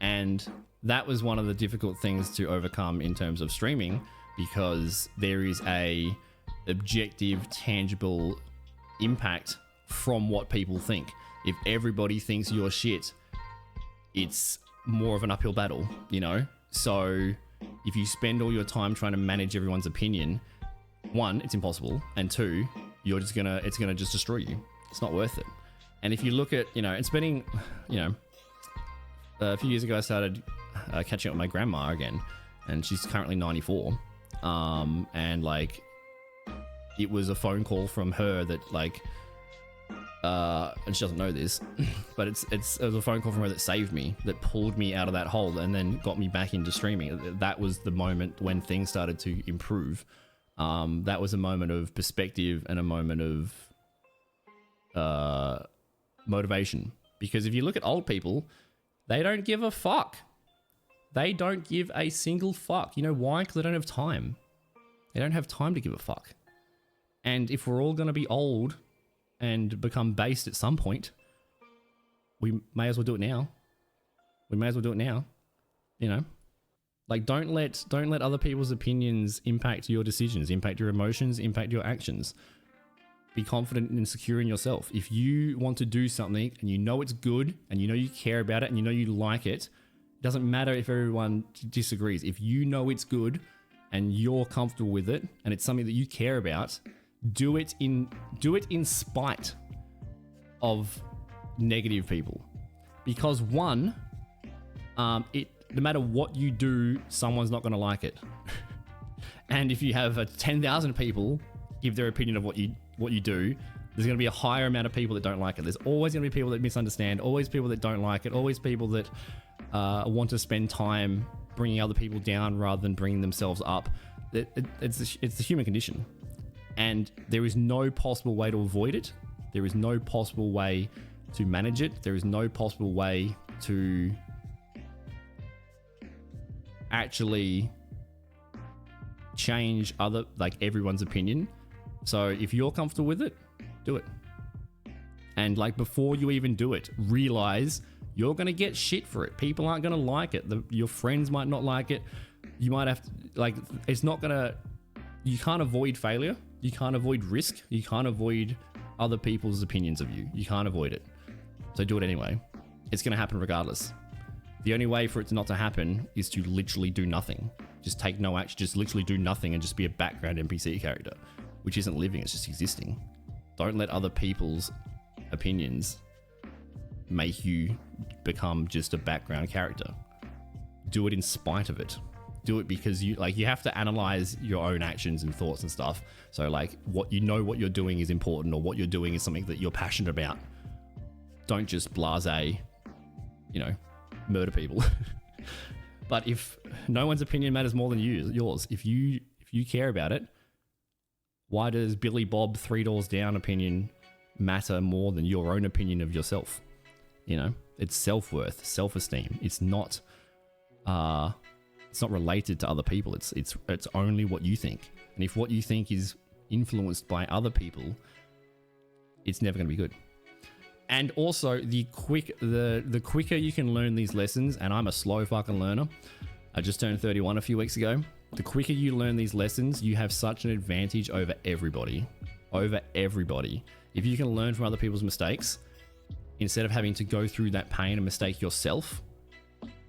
And that was one of the difficult things to overcome in terms of streaming, because there is a objective, tangible impact from what people think. If everybody thinks you're shit, it's more of an uphill battle, you know? So if you spend all your time trying to manage everyone's opinion, one, it's impossible, and two, it's gonna just destroy you. It's not worth it. And if you look at, it's been, a few years ago I started catching up with my grandma again, and she's currently 94. And like, it was a phone call from her that like, and she doesn't know this, but it was a phone call from her that saved me, that pulled me out of that hole and then got me back into streaming. That was the moment when things started to improve. That was a moment of perspective and a moment of motivation. Because if you look at old people, they don't give a fuck. They don't give a single fuck. You know why? Because they don't have time. They don't have time to give a fuck. And if we're all going to be old and become based at some point, we may as well do it now. We may as well do it now. Like, don't let other people's opinions impact your decisions, impact your emotions, impact your actions. Be confident and secure in yourself. If you want to do something and you know it's good and you know you care about it and you know you like it, it doesn't matter if everyone disagrees. If you know it's good and you're comfortable with it and it's something that you care about, do it in spite of negative people. Because one, no matter what you do, someone's not going to like it. And if you have 10,000 people give their opinion of what you do, there's going to be a higher amount of people that don't like it. There's always going to be people that misunderstand, always people that don't like it, always people that want to spend time bringing other people down rather than bringing themselves up. It's the human condition. And there is no possible way to avoid it. There is no possible way to manage it. There is no possible way to actually change everyone's opinion. So if you're comfortable with it, do it. And like, before you even do it, realize you're going to get shit for it. People aren't going to like it. Your friends might not like it. You might have to, you can't avoid failure. You can't avoid risk. You can't avoid other people's opinions of you. You can't avoid it. So do it anyway. It's going to happen regardless. The only way for it not to happen is to literally do nothing. Just take no action. Just literally do nothing and just be a background NPC character, which isn't living, it's just existing. Don't let other people's opinions make you become just a background character. Do it in spite of it. Do it because you have to analyze your own actions and thoughts and stuff. So like, what you're doing is important, or what you're doing is something that you're passionate about. Don't just blasé, murder people. But if no one's opinion matters more than yours, if you care about it, why does Billy Bob 3 doors down opinion matter more than your own opinion of yourself? It's self-worth, self-esteem. It's not related to other people. It's only what you think. And if what you think is influenced by other people, it's never going to be good. And also, the quicker you can learn these lessons, and I'm a slow fucking learner. I just turned 31 a few weeks ago. The quicker you learn these lessons, you have such an advantage over everybody. If you can learn from other people's mistakes, instead of having to go through that pain and mistake yourself,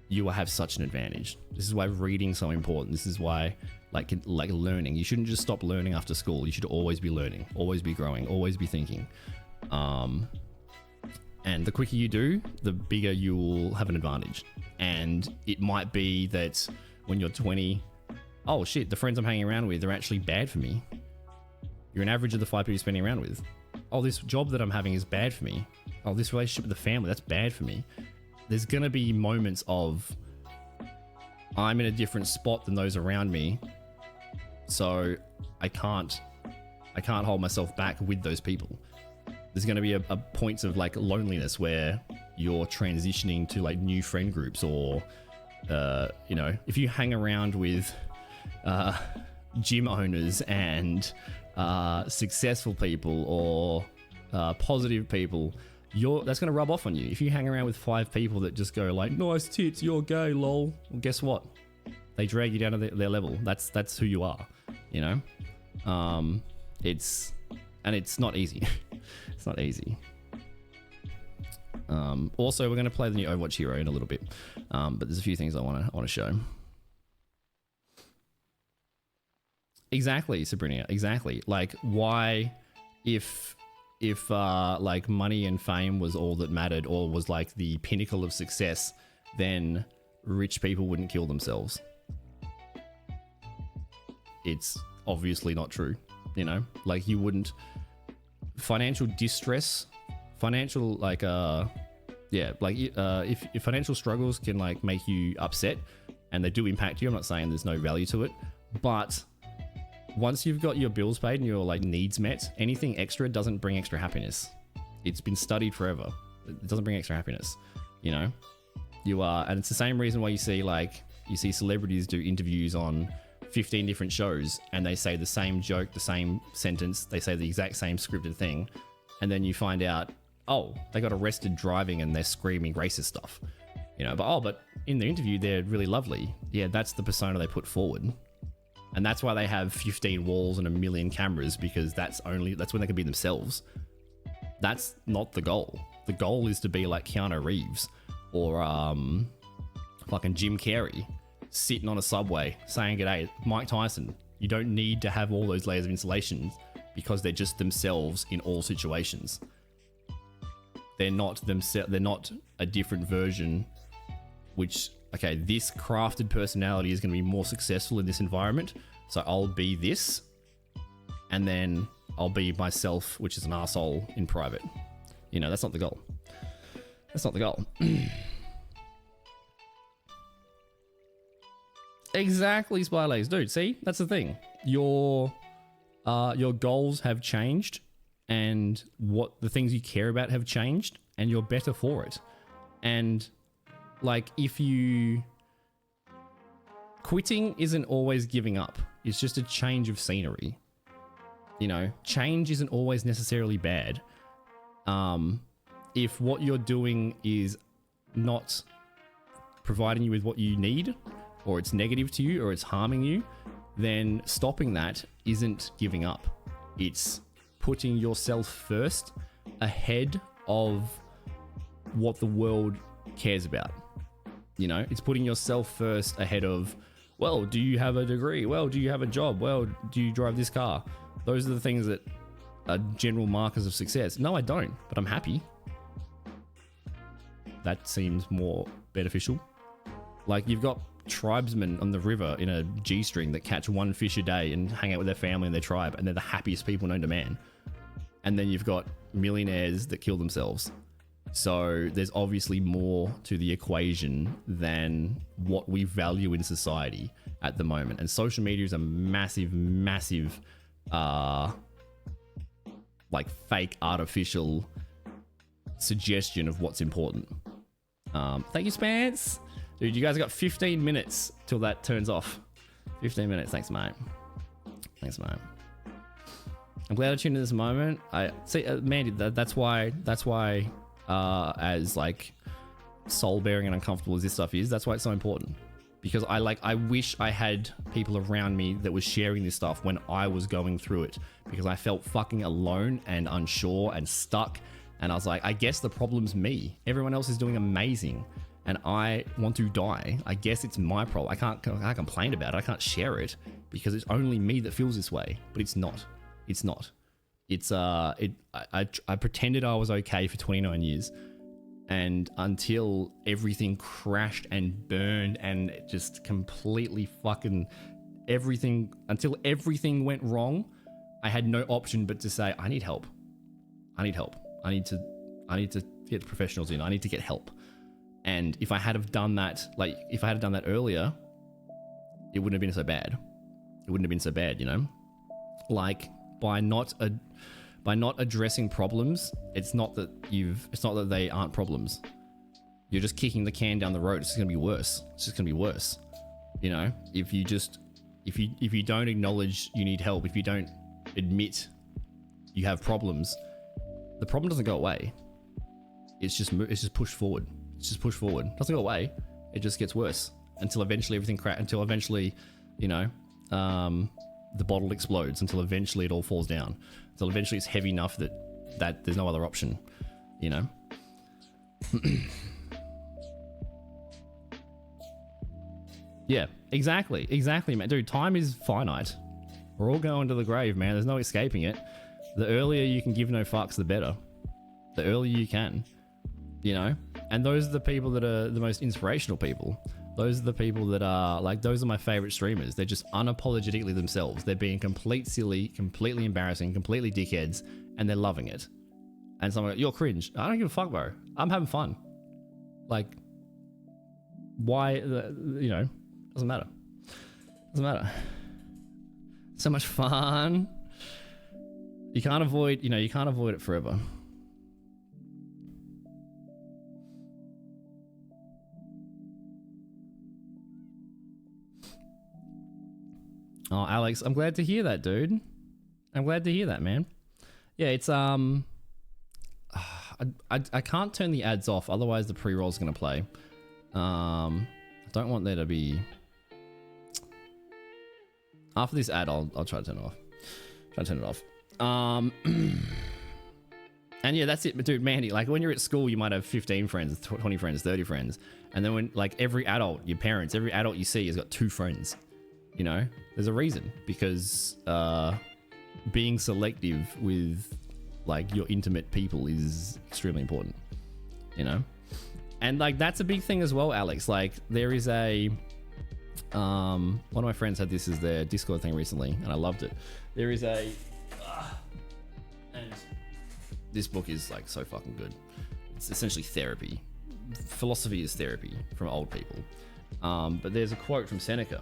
you will have such an advantage. This is why reading's so important. This is why, like learning. You shouldn't just stop learning after school. You should always be learning, always be growing, always be thinking. And the quicker you do, the bigger you will have an advantage. And it might be that when you're 20, oh shit, the friends I'm hanging around with are actually bad for me. You're an average of the 5 people you're spending around with. Oh, this job that I'm having is bad for me. Oh, this relationship with the family, that's bad for me. There's going to be moments of, I'm in a different spot than those around me, so I can't hold myself back with those people. There's going to be a points of like loneliness where you're transitioning to like new friend groups, or if you hang around with gym owners and successful people or positive people, that's going to rub off on you. If you hang around with 5 people that just go like, nice tits, you're gay, lol, well, guess what? They drag you down to their level. That's who you are, it's not easy. It's not easy. Also, we're going to play the new OW Hero in a little bit, but there's a few things I want to show. Exactly, Sabrina. Exactly. Like, why if like money and fame was all that mattered, or was like the pinnacle of success, then rich people wouldn't kill themselves. It's obviously not true, you know? Like, you wouldn't. Financial distress, financial like if financial struggles can like make you upset, and they do impact you, I'm not saying there's no value to it, but once you've got your bills paid and your like needs met, anything extra doesn't bring extra happiness. It's been studied forever. It doesn't bring extra happiness, you know? And it's the same reason why you see celebrities do interviews on 15 different shows, and they say the same joke, the same sentence, they say the exact same scripted thing, and then you find out, oh, they got arrested driving and they're screaming racist stuff, you know? But in the interview they're really lovely. Yeah, that's the persona they put forward, and that's why they have 15 walls and a million cameras, because that's when they can be themselves. That's not the goal. The goal is to be like Keanu Reeves or fucking Jim Carrey, sitting on a subway saying g'day. Mike Tyson. You don't need to have all those layers of insulation, because they're just themselves in all situations. They're not themselves. They're not a different version, which, okay, this crafted personality is going to be more successful in this environment, so I'll be this, and then I'll be myself, which is an asshole in private. You know, that's not the goal. That's not the goal. Exactly, Spylegs. Dude, see? That's the thing. Your goals have changed, and what the things you care about have changed, and you're better for it. And like, quitting isn't always giving up. It's just a change of scenery. You know, change isn't always necessarily bad. If what you're doing is not providing you with what you need, or it's negative to you, or it's harming you, then stopping that isn't giving up. It's putting yourself first ahead of what the world cares about. You know, it's putting yourself first ahead of, well, do you have a degree? Well, do you have a job? Well, do you drive this car? Those are the things that are general markers of success. No, I don't, but I'm happy. That seems more beneficial. Like, you've got tribesmen on the river in a G-string that catch one fish a day and hang out with their family and their tribe, and they're the happiest people known to man. And then you've got millionaires that kill themselves. So there's obviously more to the equation than what we value in society at the moment. And social media is a massive, massive, like, fake artificial suggestion of what's important. Thank you, Spence. Dude, you guys got 15 minutes till that turns off. 15 minutes. Thanks, mate. Thanks, mate. I'm glad I tuned in this moment. I see, Mandy. That's why. As like soul bearing and uncomfortable as this stuff is, that's why it's so important. Because I wish I had people around me that was sharing this stuff when I was going through it, because I felt fucking alone and unsure and stuck. And I was like, I guess the problem's me. Everyone else is doing amazing, and I want to die. I guess it's my problem. I can't complain about it. I can't share it because it's only me that feels this way. But it's not. It's not. It's I pretended I was okay for 29 years, and until everything crashed and burned and just completely fucking everything, until everything went wrong, I had no option but to say, I need help. I need help. I need to get professionals in. I need to get help. And if I had have done that, like if I had done that earlier, it wouldn't have been so bad. It wouldn't have been so bad, you know? Like, by not addressing problems, it's not that they aren't problems. You're just kicking the can down the road. It's just gonna be worse. It's just gonna be worse. You know, if you don't acknowledge you need help, if you don't admit you have problems, the problem doesn't go away. It's just pushed forward. It's just pushed forward. It doesn't go away. It just gets worse until eventually until eventually, you know, the bottle explodes, until eventually it all falls down. Until eventually it's heavy enough that there's no other option, you know? Yeah, exactly, man. Dude, time is finite. We're all going to the grave, man. There's no escaping it. The earlier you can give no fucks, the better. The earlier you can, you know? And those are the people that are the most inspirational people. Those are the people that are like, those are my favorite streamers. They're just unapologetically themselves. They're being complete silly, completely embarrassing, completely dickheads, and they're loving it. And someone, you're cringe. I don't give a fuck, bro. I'm having fun. Like, why, you know, doesn't matter. Doesn't matter. So much fun. You can't avoid, you know, you can't avoid it forever. Oh, Alex, I'm glad to hear that, dude. I'm glad to hear that, man. Yeah, it's I can't turn the ads off, otherwise the pre-roll's gonna play. I don't want there to be. After this ad, I'll try to turn it off. Try to turn it off. And yeah, that's it. But dude, Mandy, like when you're at school, you might have 15 friends, 20 friends, 30 friends, and then when like every adult, your parents, every adult you see has got 2 friends. You know, there's a reason, because being selective with like your intimate people is extremely important, you know? And like that's a big thing as well, Alex. Like there is a one of my friends had this as their Discord thing recently, and I loved it. There is a and this book is like so fucking good. It's essentially therapy. Philosophy is therapy from old people. But there's a quote from Seneca.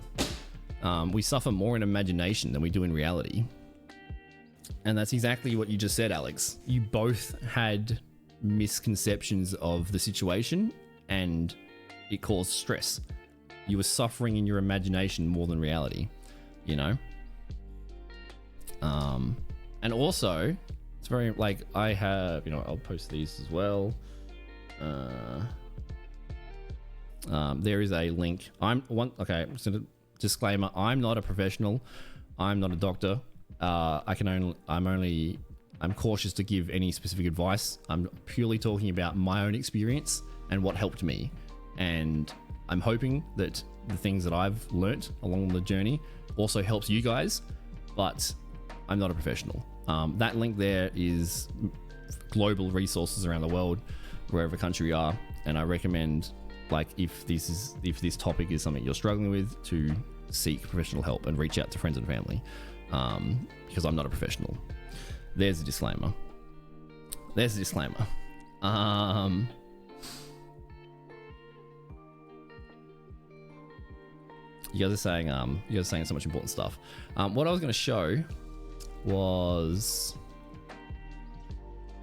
We suffer more in imagination than we do in reality. And that's exactly what you just said, Alex. You both had misconceptions of the situation and it caused stress. You were suffering in your imagination more than reality, you know? And also, it's very, like, I have, you know, I'll post these as well. There is a link. Okay, so disclaimer, I'm not a professional. I'm not a doctor. I'm cautious to give any specific advice. I'm purely talking about my own experience and what helped me. And I'm hoping that the things that I've learnt along the journey also helps you guys, but I'm not a professional. That link there is global resources around the world, wherever country you are. And I recommend, like, if this topic is something you're struggling with, to seek professional help and reach out to friends and family, because I'm not a professional. There's a disclaimer. You guys are saying so much important stuff. What I was going to show was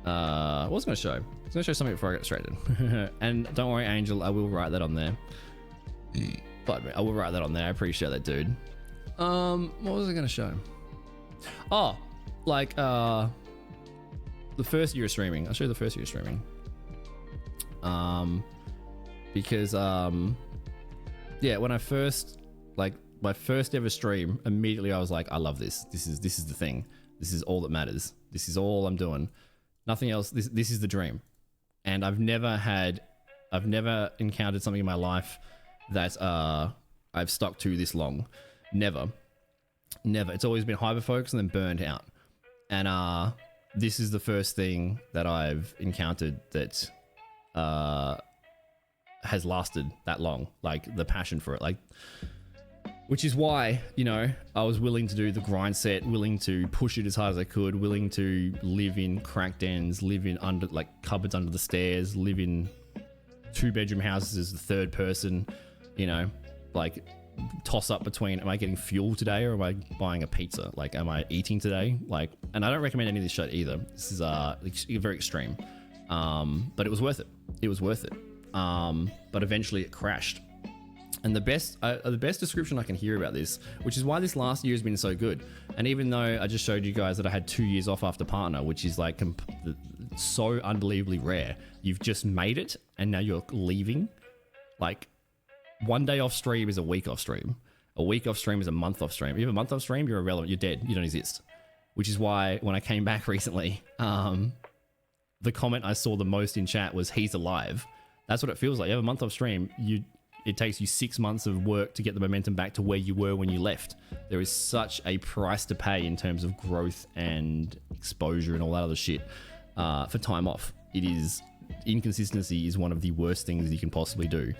I was going to show something before I get distracted. And don't worry, Angel, I will write that on there. But I will write that on there. I appreciate that, dude. What was I going to show? Oh, like the first year of streaming. I'll show you the first year of streaming. Because yeah, when I first, like, my first ever stream, immediately I was like, I love this. This is the thing. This is all that matters. This is all I'm doing. Nothing else. This is the dream. And I've never encountered something in my life that I've stuck to this long. Never. It's always been hyper focused and then burned out. And this is the first thing that I've encountered that has lasted that long. Like the passion for it, like, which is why, you know, I was willing to do the grind set, willing to push it as hard as I could, willing to live in crack dens, live in under, like, cupboards under the stairs, live in 2-bedroom houses as the third person, you know, like toss up between, am I getting fuel today or am I buying a pizza? Like, am I eating today? Like, and I don't recommend any of this shit either. This is very extreme. But it was worth it. But eventually it crashed. And the best description I can hear about this, which is why this last year has been so good. And even though I just showed you guys that I had 2 years off after partner, which is like so unbelievably rare. You've just made it and now you're leaving. Like, 1 day off stream is a week off stream. A week off stream is a month off stream. If you have a month off stream, you're irrelevant. You're dead. You don't exist. Which is why when I came back recently, the comment I saw the most in chat was, he's alive. That's what it feels like. You have a month off stream, it takes you 6 months of work to get the momentum back to where you were when you left. There is such a price to pay in terms of growth and exposure and all that other shit for time off. Inconsistency is one of the worst things you can possibly do,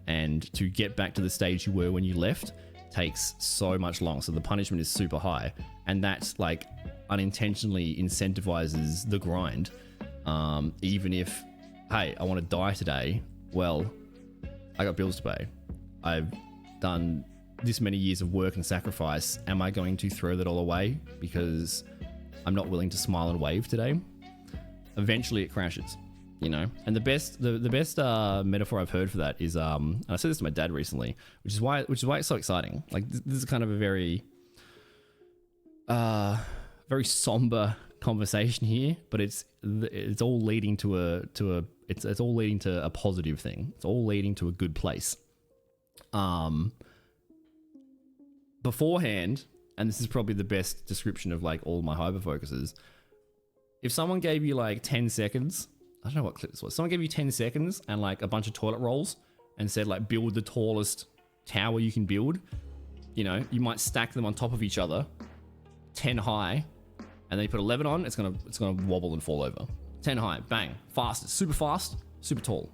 and to get back to the stage you were when you left takes so much longer. So the punishment is super high, and that's like unintentionally incentivizes the grind. Even if, hey, I want to die today, well, I got bills to pay, I've done this many years of work and sacrifice, am I going to throw that all away because I'm not willing to smile and wave today? Eventually it crashes, you know. And the best metaphor I've heard for that is and I said this to my dad recently, which is why it's so exciting. Like this is kind of a very very somber conversation here, but it's all leading to it's all leading to a positive thing. It's all leading to a good place. Beforehand, and this is probably the best description of like all my hyper focuses, if someone gave you like 10 seconds, I don't know what clip this was, someone gave you 10 seconds and like a bunch of toilet rolls and said like build the tallest tower you can build, you know, you might stack them on top of each other 10 high, and then you put 11 on, it's gonna wobble and fall over. 10 high, bang, fast, super tall,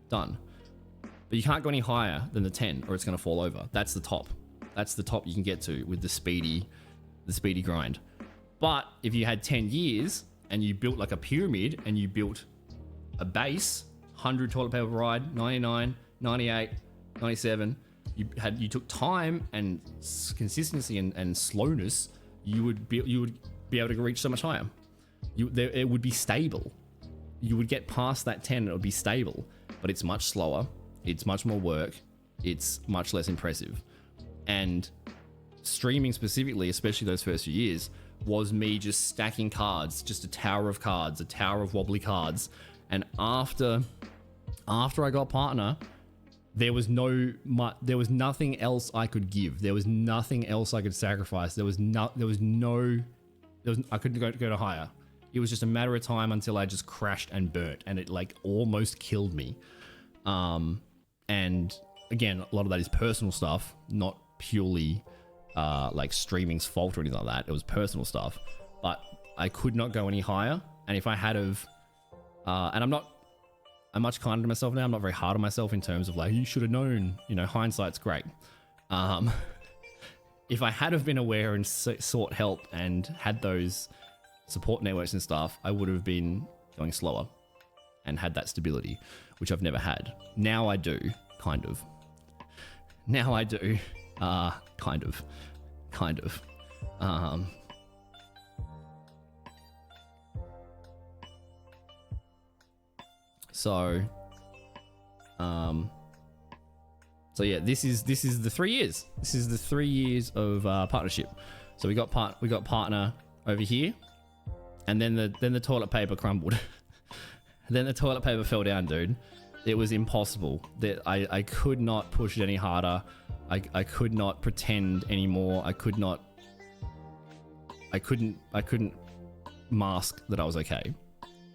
done. But you can't go any higher than the 10 or it's gonna fall over. That's the top. That's the top you can get to with the speedy grind. But if you had 10 years and you built like a pyramid and you built a base, 100 toilet paper ride, 99, 98, 97, you took time and consistency and slowness, you would be able to reach so much higher. It would be stable. You would get past that 10 and it would be stable, but it's much slower. It's much more work. It's much less impressive. And streaming specifically, especially those first few years, was me just stacking cards, just a tower of cards, a tower of wobbly cards. And after I got Partner, there was nothing else I could give. There was nothing else I could sacrifice. I couldn't go to higher. It was just a matter of time until I just crashed and burnt, and it like almost killed me. And again, a lot of that is personal stuff, not purely like streaming's fault or anything like that. It was personal stuff, but I could not go any higher. And if I had have, and I'm much kinder to myself now. I'm not very hard on myself in terms of like, you should have known, you know, hindsight's great. If I had have been aware and sought help and had those support networks and stuff, I would have been going slower and had that stability, which I've never had. Now I do, kind of. Now I do, kind of. So yeah, this is the 3 years. This is the 3 years of partnership. So we got partner over here, and then the toilet paper crumbled. Then the toilet paper fell down, dude. It was impossible. That I could not push it any harder. I could not pretend anymore. I couldn't mask that I was okay.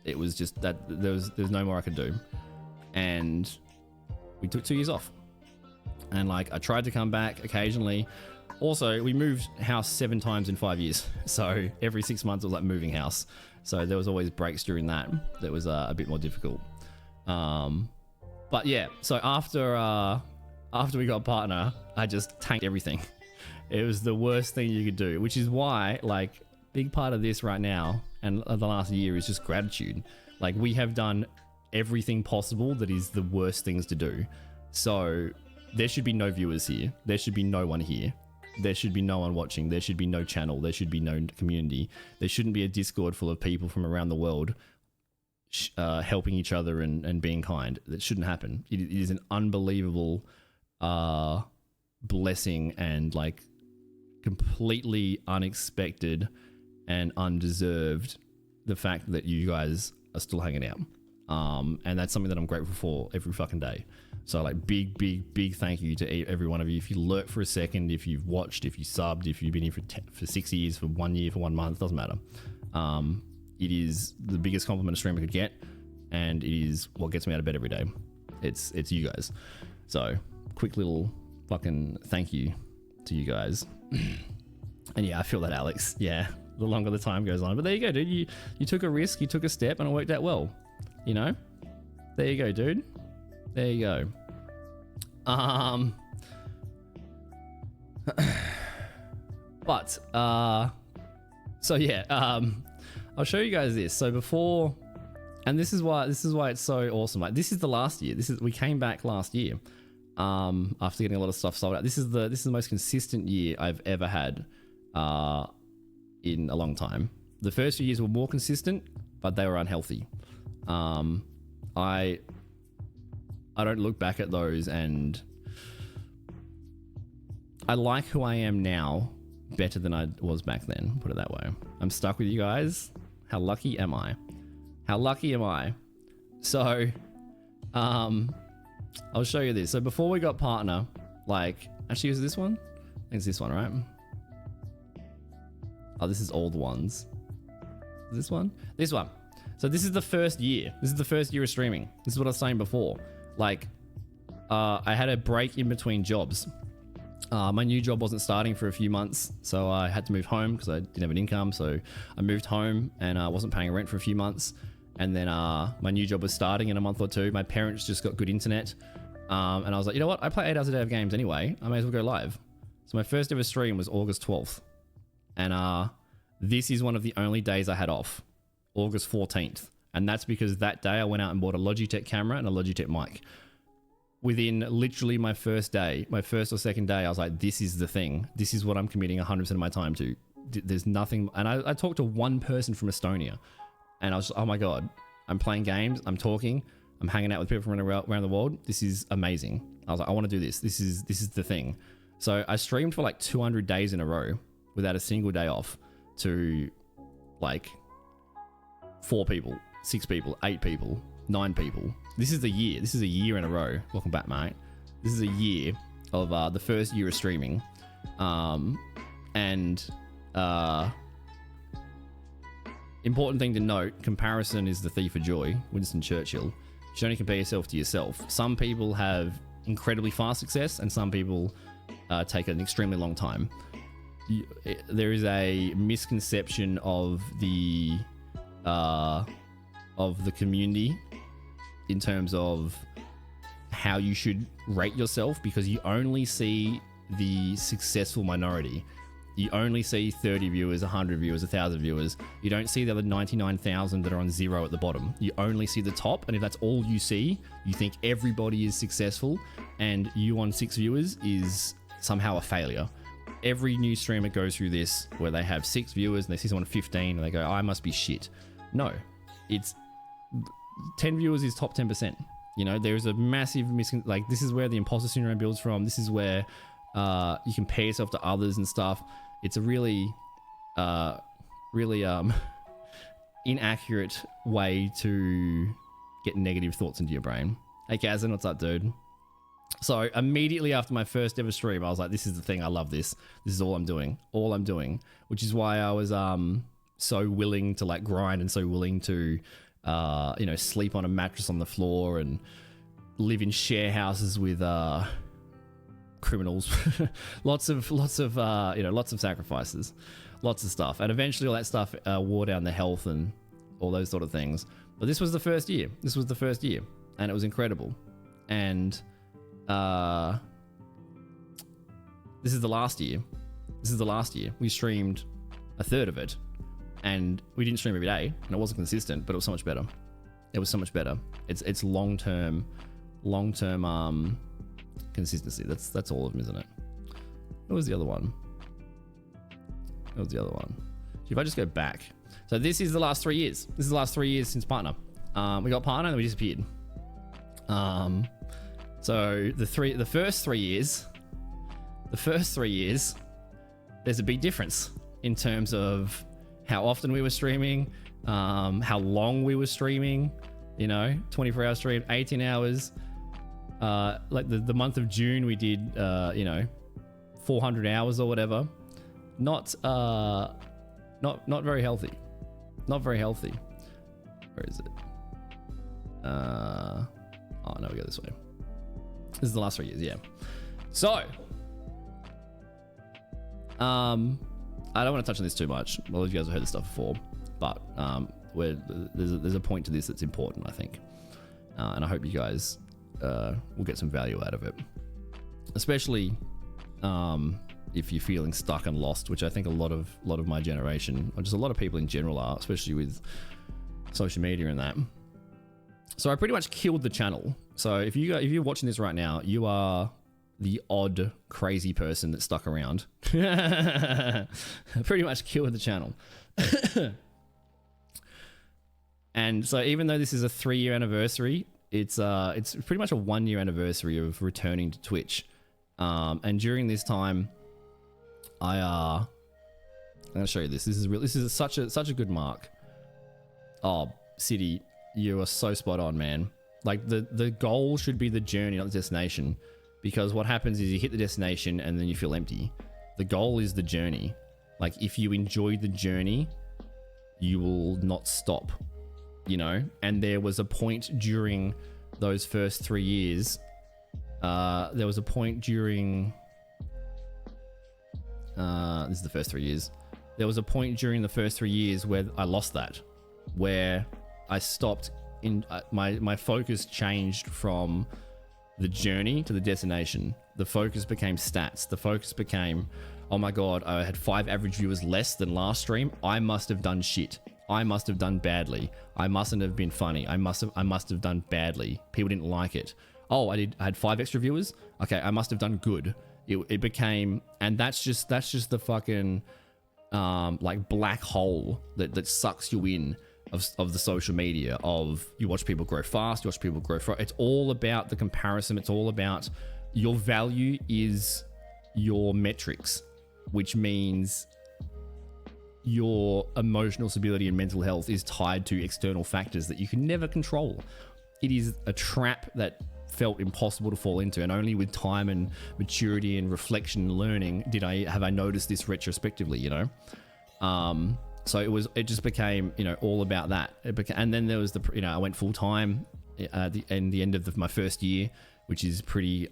It was just that there's no more I could do. And we took 2 years off. And like I tried to come back occasionally. Also, we moved house 7 times in 5 years. So every 6 months it was like moving house. So there was always breaks during that. That was a bit more difficult. But yeah, so after we got Partner, I just tanked everything. It was the worst thing you could do, which is why like big part of this right now and the last year is just gratitude. Like we have done everything possible that is the worst things to do. So there should be no viewers here. There should be no one here. There should be no one watching. There should be no channel. There should be no community. There shouldn't be a Discord full of people from around the world helping each other and being kind. That shouldn't happen. It is an unbelievable blessing and like completely unexpected and undeserved, the fact that you guys are still hanging out. And that's something that I'm grateful for every fucking day. So like big thank you to every one of you. If you lurk for a second, if you've watched, if you subbed, if you've been here for 6 years, for 1 year, for 1 month, doesn't matter. It is the biggest compliment a streamer could get, and it is what gets me out of bed every day. It's you guys. So quick little fucking thank you to you guys. And yeah, I feel that, Alex. Yeah, the longer the time goes on. But there you go, dude. You took a risk, you took a step, and it worked out well. You know? There you go, dude. There you go. But so yeah, I'll show you guys this. So before, and this is why it's so awesome. Like, this is the last year. We came back last year after getting a lot of stuff sold out. This is the most consistent year I've ever had in a long time. The first few years were more consistent, but they were unhealthy. I don't look back at those, and I like who I am now better than I was back then, put it that way. I'm stuck with you guys. How lucky am I? How lucky am I? So, I'll show you this. So before we got Partner, like, actually, is this one? I think it's this one, right? Oh, this is all the ones. Is this one? This one. So this is the first year. This is the first year of streaming. This is what I was saying before. Like, I had a break in between jobs. My new job wasn't starting for a few months, so I had to move home because I didn't have an income. So I moved home and I wasn't paying rent for a few months. And then my new job was starting in a month or two. My parents just got good internet. And I was like, you know what? I play 8 hours a day of games anyway. I may as well go live. So my first ever stream was August 12th. And this is one of the only days I had off, August 14th. And that's because that day I went out and bought a Logitech camera and a Logitech mic. Within literally my first day, my first or second day, I was like, this is the thing. This is what I'm committing 100% of my time to. There's nothing. And I talked to one person from Estonia, and I was just, oh my God, I'm playing games, I'm talking, I'm hanging out with people from around the world. This is amazing. I was like, I want to do this. This is the thing. So I streamed for like 200 days in a row without a single day off to like 4 people, 6 people, 8 people, 9 people. This is the year. This is a year in a row. Welcome back, mate. This is a year of the first year of streaming. Important thing to note, comparison is the thief of joy. Winston Churchill. You should only compare yourself to yourself. Some people have incredibly fast success, and some people take an extremely long time. There is a misconception of the community in terms of how you should rate yourself, because you only see the successful minority. You only see 30 viewers, 100 viewers, 1,000 viewers. You don't see the other 99,000 that are on 0 at the bottom. You only see the top, and if that's all you see, you think everybody is successful, and you on 6 viewers is somehow a failure. Every new streamer goes through this, where they have 6 viewers and they see someone 15 and they go, I must be shit. No, it's 10 viewers is top 10%. You know, there's a massive like, this is where the imposter syndrome builds from. This is where you compare yourself to others and stuff. It's a really inaccurate way to get negative thoughts into your brain. Hey Kazan, what's up, dude? So immediately after my first ever stream, I was like, this is the thing. I love this. This is all I'm doing. All I'm doing, which is why I was so willing to like grind and so willing to sleep on a mattress on the floor and live in share houses with criminals. lots of sacrifices, lots of stuff, and eventually all that stuff wore down the health and all those sort of things. But this was the first year. And it was incredible. And this is the last year. We streamed a third of it, and we didn't stream every day, and it wasn't consistent, but it was so much better. It's long-term consistency. That's all of them, isn't it? What was the other one? If I just go back, so this is the last 3 years. This is the last 3 years since Partner. We got Partner and then we disappeared. So the first 3 years, there's a big difference in terms of how often we were streaming, how long we were streaming. 24-hour stream, 18 hours. Like the month of June, we did 400 hours or whatever. Not very healthy. Not very healthy. Where is it? Oh no, we go this way. This is the last 3 years, yeah. So, I don't want to touch on this too much. A lot of you guys have heard this stuff before, but there's a point to this that's important, I think, and I hope you guys will get some value out of it, especially if you're feeling stuck and lost, which I think a lot of my generation, or just a lot of people in general are, especially with social media and that. So I pretty much killed the channel. So if you're watching this right now, you are the odd crazy person that stuck around. Pretty much killed the channel. And so even though this is a 3-year anniversary, it's pretty much a 1-year anniversary of returning to Twitch. And during this time, I'm gonna show you this. This is such a good mark. Oh, City, you are so spot on, man. Like the goal should be the journey, not the destination. Because what happens is you hit the destination and then you feel empty. The goal is the journey. Like if you enjoy the journey, you will not stop, you know? And there was a point during those first 3 years. There was a point during, this is the first 3 years. There was a point during the first 3 years where I lost that, where I stopped in, my focus changed from the journey to the destination. The focus became stats. The focus became, oh my God, I had 5 average viewers less than last stream. I must have done shit. I must have done badly. I mustn't have been funny. I must have done badly. People didn't like it. Oh, I had 5 extra viewers. Okay, I must have done good. It became, and that's just the fucking like black hole that sucks you in of the social media. Of you watch people grow fast, you watch people grow fast. It's all about the comparison. It's all about your value is your metrics, which means your emotional stability and mental health is tied to external factors that you can never control. It is a trap that felt impossible to fall into, and only with time and maturity and reflection and learning have I noticed this retrospectively, you know. So it just became, you know, all about that. And then there was I went full time at the end of my first year, which is pretty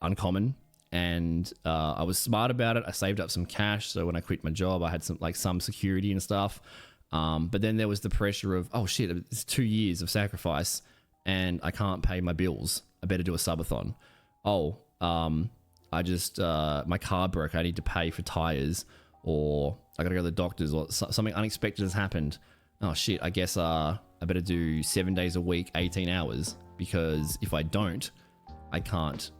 uncommon. And I was smart about it. I saved up some cash, so when I quit my job, I had some security and stuff. But then there was the pressure of, oh shit, it's 2 years of sacrifice, and I can't pay my bills. I better do a subathon. Oh, I just my car broke. I need to pay for tires, or I gotta go to the doctors, or something unexpected has happened. Oh shit, I guess I better do 7 days a week, 18 hours, because if I don't, I can't.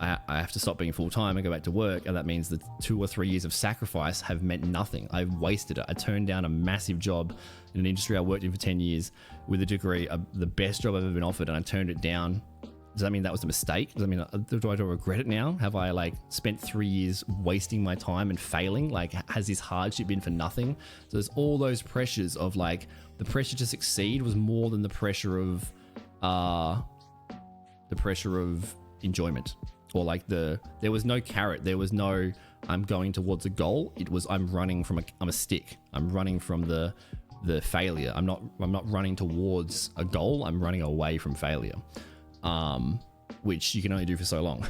I have to stop being full-time and go back to work, and that means that 2 or 3 years of sacrifice have meant nothing. I've wasted it. I turned down a massive job in an industry I worked in for 10 years with a degree, the best job I've ever been offered, and I turned it down. Does that mean that was a mistake? Does that mean, do I regret it now? Have I like spent 3 years wasting my time and failing? Like, has this hardship been for nothing? So there's all those pressures of like, the pressure to succeed was more than the pressure of enjoyment. Or like there was no carrot. There was no, I'm going towards a goal. It was, I'm running from I'm a stick. I'm running from the failure. I'm not running towards a goal. I'm running away from failure. Which you can only do for so long.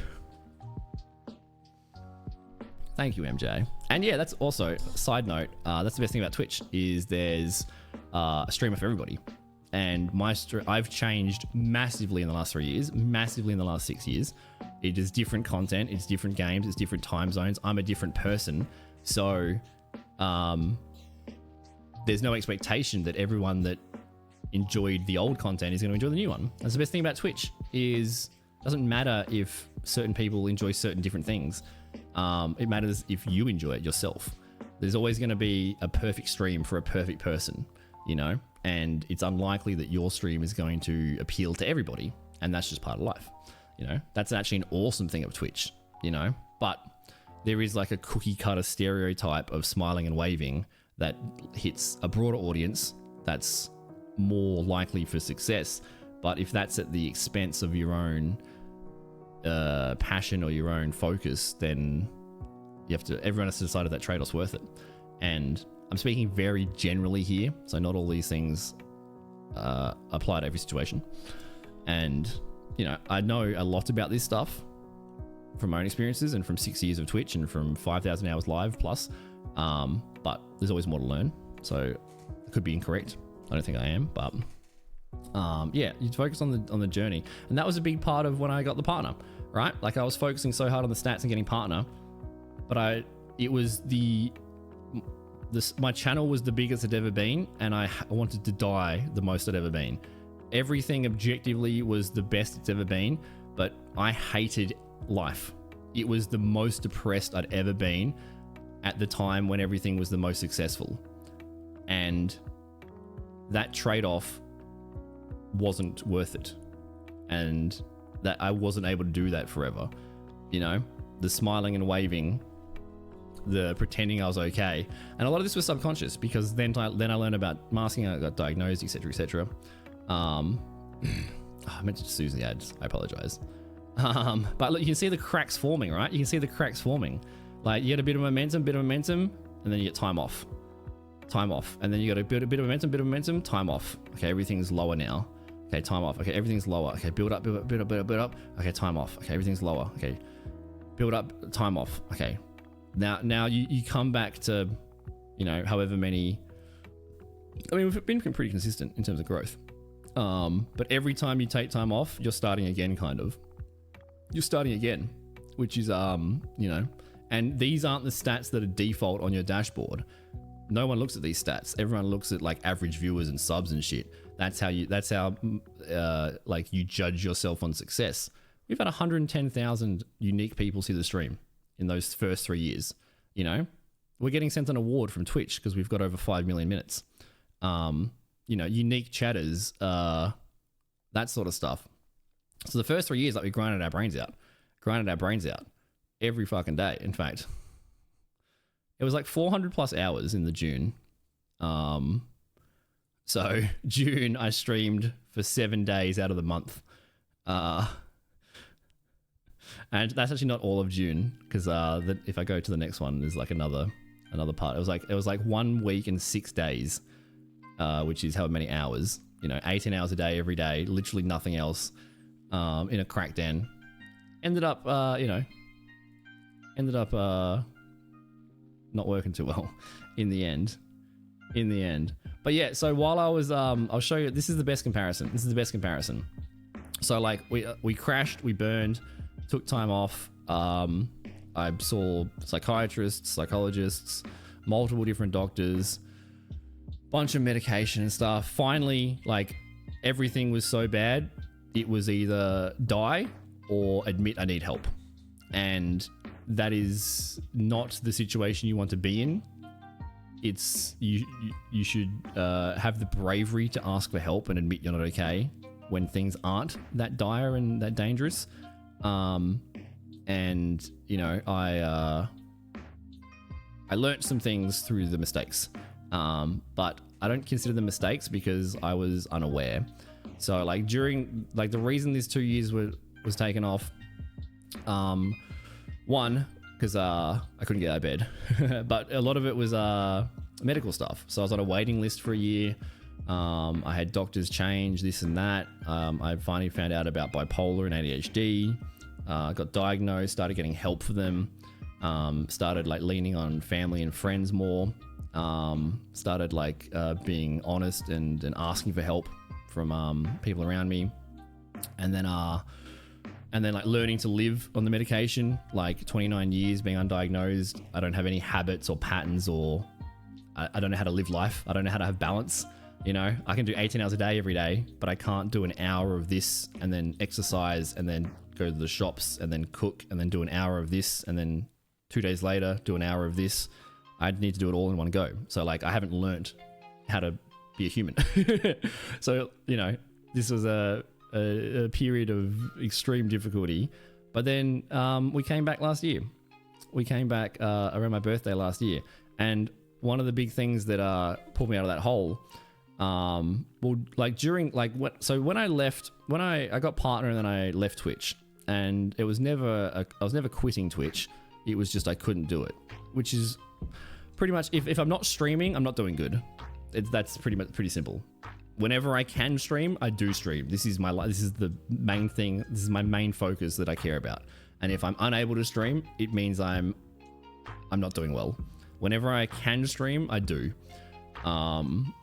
Thank you, MJ. And yeah, that's also, side note, that's the best thing about Twitch, is there's a streamer for everybody. And I've changed massively in the last 3 years, massively in the last 6 years. It is different content, it's different games, it's different time zones. I'm a different person. So there's no expectation that everyone that enjoyed the old content is going to enjoy the new one. That's the best thing about Twitch, is it doesn't matter if certain people enjoy certain different things. It matters if you enjoy it yourself. There's always going to be a perfect stream for a perfect person, you know, and it's unlikely that your stream is going to appeal to everybody, and that's just part of life, you know. That's actually an awesome thing of Twitch, you know, but there is like a cookie cutter stereotype of smiling and waving that hits a broader audience that's more likely for success. But if that's at the expense of your own passion or your own focus, then everyone has to decide if that trade-off's worth it. And I'm speaking very generally here, so not all these things apply to every situation. And, you know, I know a lot about this stuff from my own experiences and from 6 years of Twitch and from 5,000 hours live plus. But there's always more to learn. So I could be incorrect. I don't think I am, but yeah, you focus on the journey. And that was a big part of when I got the partner, right? Like I was focusing so hard on the stats and getting partner, but my channel was the biggest it's ever been, and I wanted to die the most I'd ever been. Everything objectively was the best it's ever been, but I hated life. It was the most depressed I'd ever been at the time when everything was the most successful. And that trade-off wasn't worth it. And that I wasn't able to do that forever. You know, the smiling and waving, the pretending I was okay. And a lot of this was subconscious, because then I learned about masking, I got diagnosed, etc., etc. I meant to just use the ads. I apologize. But look, you can see the cracks forming, right? You can see the cracks forming. Like you get a bit of momentum, and then you get time off. And then you got a bit of momentum, time off. Okay, everything's lower now. Okay, time off. Okay, everything's lower. Okay, build up. Okay, time off. Okay, everything's lower. Okay, build up, time off. Okay, now you come back to, you know, however many. I mean, we've been pretty consistent in terms of growth. But every time you take time off, you're starting again, kind of. You're starting again, which is, you know, and these aren't the stats that are default on your dashboard. No one looks at these stats. Everyone looks at like average viewers and subs and shit. That's how like you judge yourself on success. We've had 110,000 unique people see the stream in those first 3 years. You know, we're getting sent an award from Twitch because we've got over 5 million minutes. You know, unique chatters, that sort of stuff. So the first 3 years, like we grinded our brains out every fucking day. In fact, it was like 400 plus hours in the June. So June, I streamed for 7 days out of the month. And that's actually not all of June, because if I go to the next one, there's like another part. It was like 1 week and 6 days, which is how many hours, you know, 18 hours a day, every day, literally nothing else, in a crack den. Ended up not working too well in the end. But yeah, so while I was, I'll show you, this is the best comparison. So like we crashed, we burned, took time off. I saw psychiatrists, psychologists, multiple different doctors, bunch of medication and stuff. Finally, like everything was so bad, it was either die or admit I need help. And that is not the situation you want to be in. It's you should have the bravery to ask for help and admit you're not okay when things aren't that dire and that dangerous. And you know, I learnt some things through the mistakes, but I don't consider them mistakes because I was unaware. So like during like the reason these 2 years was taken off, one, because I couldn't get out of bed, but a lot of it was medical stuff. So I was on a waiting list for a year. I had doctors change this and that. I finally found out about bipolar and ADHD. Got diagnosed, started getting help for them. Started like leaning on family and friends more. Started like being honest and asking for help from people around me. And then like learning to live on the medication, like 29 years being undiagnosed. I don't have any habits or patterns, or I don't know how to live life. I don't know how to have balance. You know, I can do 18 hours a day every day, but I can't do an hour of this and then exercise and then go to the shops and then cook and then do an hour of this and then 2 days later do an hour of this. I need to do it all in one go. So like I haven't learned how to be a human. So, you know, this was a period of extreme difficulty. But then we came back last year. We came back around my birthday last year. And one of the big things that pulled me out of that hole, well, like during like what, so when I left, when I got partner and then I left Twitch, and it was never I was never quitting Twitch. It was just I couldn't do it, which is pretty much if I'm not streaming, I'm not doing good. That's pretty simple. Whenever I can stream, I do stream. This is the main thing. This is my main focus that I care about. And if I'm unable to stream, it means I'm not doing well. whenever I can stream, I do.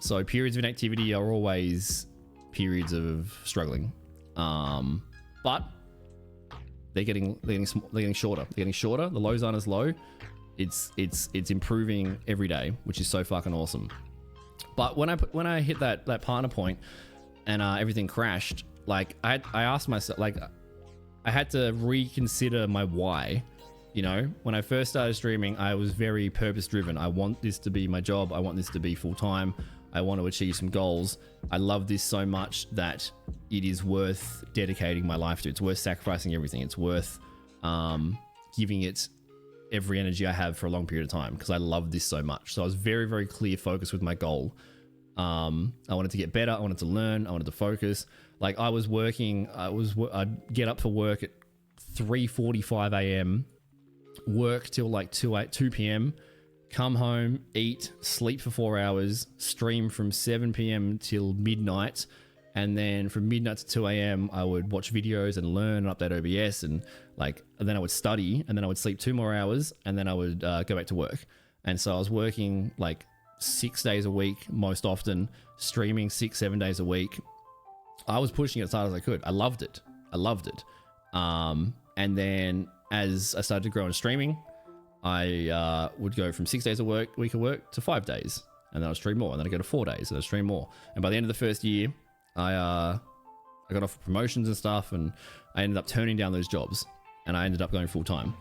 So periods of inactivity are always periods of struggling. But they're getting shorter. They're getting shorter. The lows aren't as low. It's improving every day, which is so fucking awesome. But when I hit that partner point and everything crashed, like I asked myself, like I had to reconsider my why. You know, when I first started streaming, I was very purpose driven. I want this to be my job. I want this to be full time. I want to achieve some goals. I love this so much that it is worth dedicating my life to. It's worth sacrificing everything. It's worth giving it every energy I have for a long period of time because I love this so much. So I was very, very clear focused with my goal. I wanted to get better. I wanted to learn. I wanted to focus. Like I was working, I'd get up for work at 3:45 a.m., work till like 2 p.m., come home, eat, sleep for 4 hours, stream from 7 p.m. till midnight. And then from midnight to 2 a.m., I would watch videos and learn and update OBS and then I would study and then I would sleep 2 more hours and then I would go back to work. And so I was working like 6 days a week, most often streaming 6-7 days a week. I was pushing it as hard as I could. I loved it. And then as I started to grow in streaming, I would go from 6 days a week of work to 5 days. And then I'd stream more. And then I'd go to 4 days and I'd stream more. And by the end of the first year, I got off promotions and stuff, and I ended up turning down those jobs, and I ended up going full time,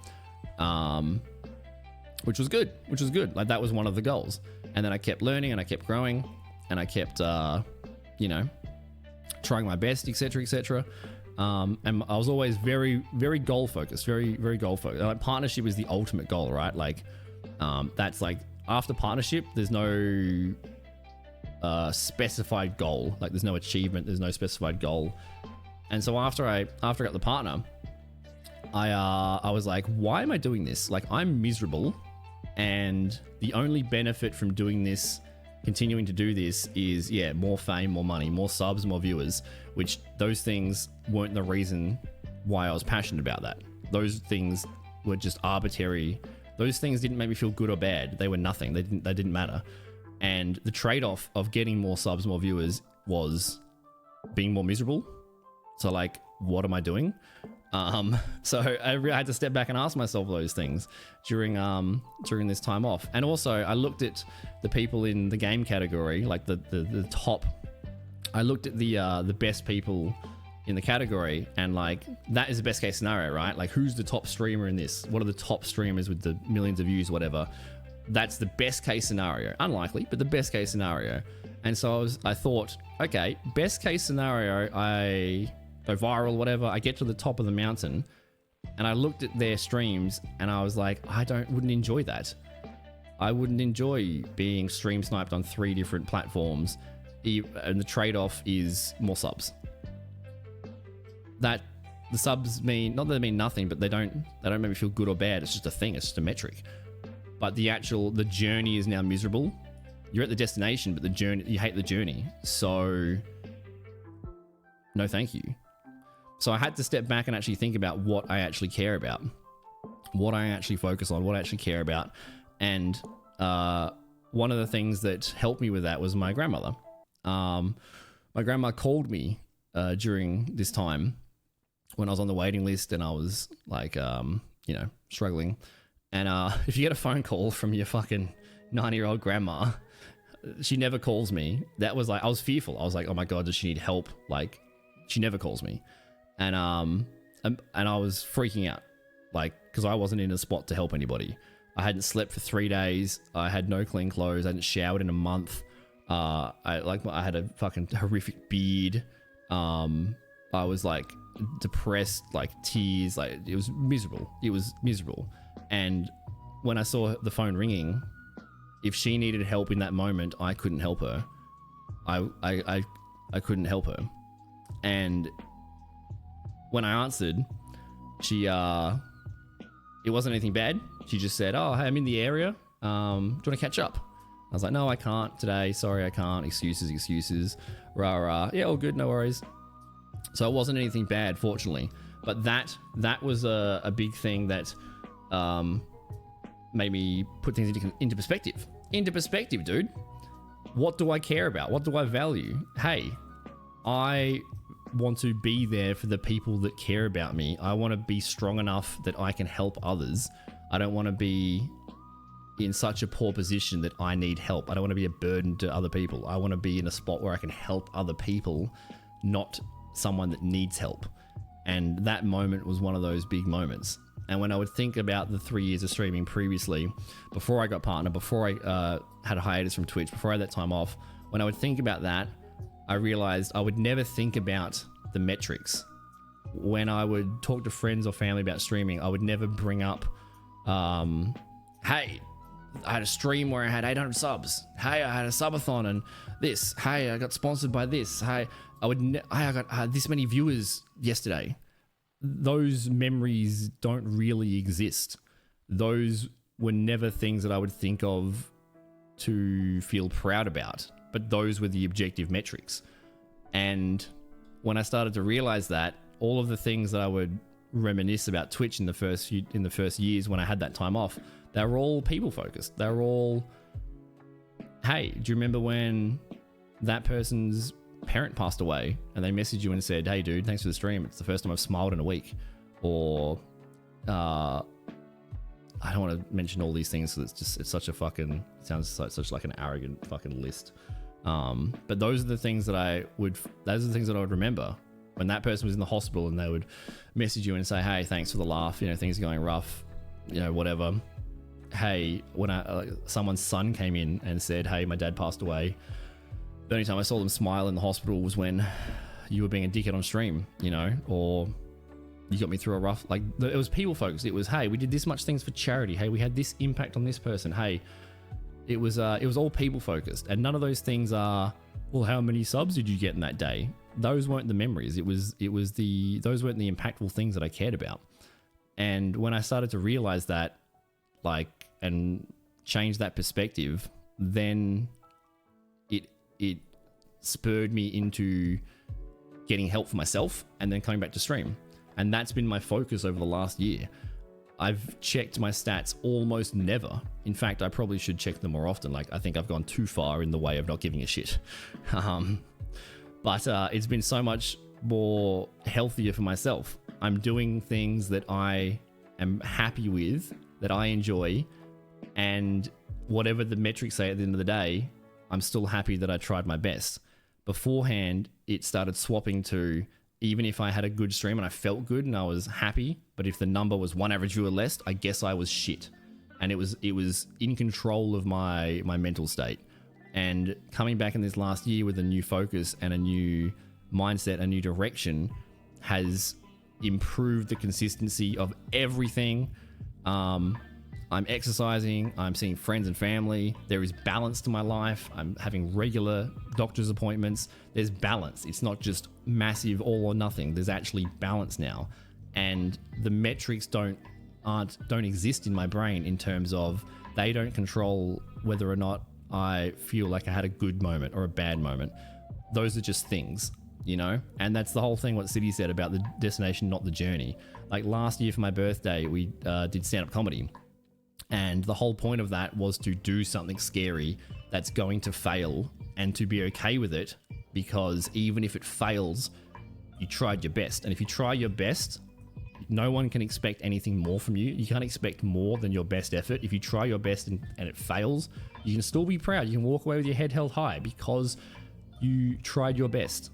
which was good. Like that was one of the goals. And then I kept learning, and I kept growing, and I kept, trying my best, etc., etc. And I was always very, very goal focused, very, very goal focused. Like partnership is the ultimate goal, right? Like, that's like after partnership, there's no specified goal. Like there's no achievement, there's no specified goal. And so after I got the partner, I was like, why am I doing this? Like I'm miserable, and the only benefit from doing this, continuing to do this, is more fame, more money, more subs, more viewers, which those things weren't the reason why I was passionate about that. Those things were just arbitrary. Those things didn't make me feel good or bad. They were nothing. They didn't matter. And the trade-off of getting more subs, more viewers was being more miserable. So like, what am I doing? So I had to step back and ask myself those things during this time off. And also I looked at the people in the game category, like the top. I looked at the best people in the category, and like that is the best case scenario, right? Like who's the top streamer in this? What are the top streamers with the millions of views, whatever? That's the best case scenario. Unlikely, but the best case scenario. And so I thought, okay, best case scenario, I go viral, whatever. I get to the top of the mountain, and I looked at their streams, and I was like, wouldn't enjoy that. I wouldn't enjoy being stream sniped on 3 different platforms, and the trade-off is more subs. That the subs mean, not that they mean nothing, but they don't make me feel good or bad. It's just a thing. It's just a metric. But the journey is now miserable. You're at the destination, but the journey, you hate the journey. So no, thank you. So I had to step back and actually think about what I actually care about, what I actually focus on, what I actually care about. And one of the things that helped me with that was my grandmother. My grandma called me during this time when I was on the waiting list, and I was like, struggling. And if you get a phone call from your fucking 90-year-old grandma, she never calls me. That was like, I was fearful. I was like, oh my God, does she need help? Like, she never calls me. And I was freaking out, like, because I wasn't in a spot to help anybody. I hadn't slept for 3 days. I had no clean clothes. I hadn't showered in a month. I had a fucking horrific beard. I was like depressed, like tears, like it was miserable. And when I saw the phone ringing, if she needed help in that moment, I couldn't help her. I couldn't help her. And when I answered, she, it wasn't anything bad. She just said, oh, hey, I'm in the area. Do you want to catch up? I was like, no, I can't today. Sorry, I can't. Excuses. Rah, rah. Yeah, all good. No worries. So it wasn't anything bad, fortunately. But that was a big thing that made me put things into perspective. Into perspective, dude. What do I care about? What do I value? Hey, I want to be there for the people that care about me. I want to be strong enough that I can help others. I don't want to be in such a poor position that I need help. I don't want to be a burden to other people. I want to be in a spot where I can help other people, not someone that needs help. And that moment was one of those big moments. And when I would think about the 3 years of streaming previously, before I got partner, before I had a hiatus from Twitch, before I had that time off, when I would think about that, I realized I would never think about the metrics. When I would talk to friends or family about streaming, I would never bring up, hey, I had a stream where I had 800 subs. Hey, I had a subathon and this. Hey, I got sponsored by this. Hey, I got this many viewers yesterday. Those memories don't really exist. Those were never things that I would think of to feel proud about, but those were the objective metrics. And when I started to realize that, all of the things that I would reminisce about Twitch in the first years when I had that time off, they were all people focused. They were all, hey, do you remember when that person's parent passed away and they messaged you and said, hey dude, thanks for the stream, it's the first time I've smiled in a week? Or I don't want to mention all these things because it's such a fucking, it sounds such like an arrogant fucking list, but those are the things that I would remember when that person was in the hospital and they would message you and say, hey, thanks for the laugh, you know, things are going rough, you know, whatever. Hey, when someone's son came in and said, hey, my dad passed away, the only time I saw them smile in the hospital was when you were being a dickhead on stream, you know, or you got me through a rough, like, it was people focused. It was, hey, we did this much things for charity. Hey, we had this impact on this person. Hey, it was all people focused. And none of those things are, well, how many subs did you get in that day? Those weren't the memories. those weren't the impactful things that I cared about. And when I started to realize that, like, and change that perspective, then it spurred me into getting help for myself and then coming back to stream. And that's been my focus over the last year. I've checked my stats almost never. In fact, I probably should check them more often. Like, I think I've gone too far in the way of not giving a shit. But it's been so much more healthier for myself. I'm doing things that I am happy with, that I enjoy, and whatever the metrics say at the end of the day, I'm still happy that I tried my best. Beforehand, it started swapping to, even if I had a good stream and I felt good and I was happy, but if the number was one average viewer less, I guess I was shit. And it was in control of my mental state. And coming back in this last year with a new focus and a new mindset, a new direction, has improved the consistency of everything. I'm exercising, I'm seeing friends and family, there is balance to my life, I'm having regular doctor's appointments, there's balance. It's not just massive all or nothing, there's actually balance now. And the metrics don't exist in my brain in terms of, they don't control whether or not I feel like I had a good moment or a bad moment. Those are just things, you know? And that's the whole thing what City said about the destination, not the journey. Like last year for my birthday, we did stand-up comedy. And the whole point of that was to do something scary that's going to fail and to be okay with it, because even if it fails, you tried your best. And if you try your best, no one can expect anything more from you. You can't expect more than your best effort. If you try your best and it fails, you can still be proud. You can walk away with your head held high because you tried your best.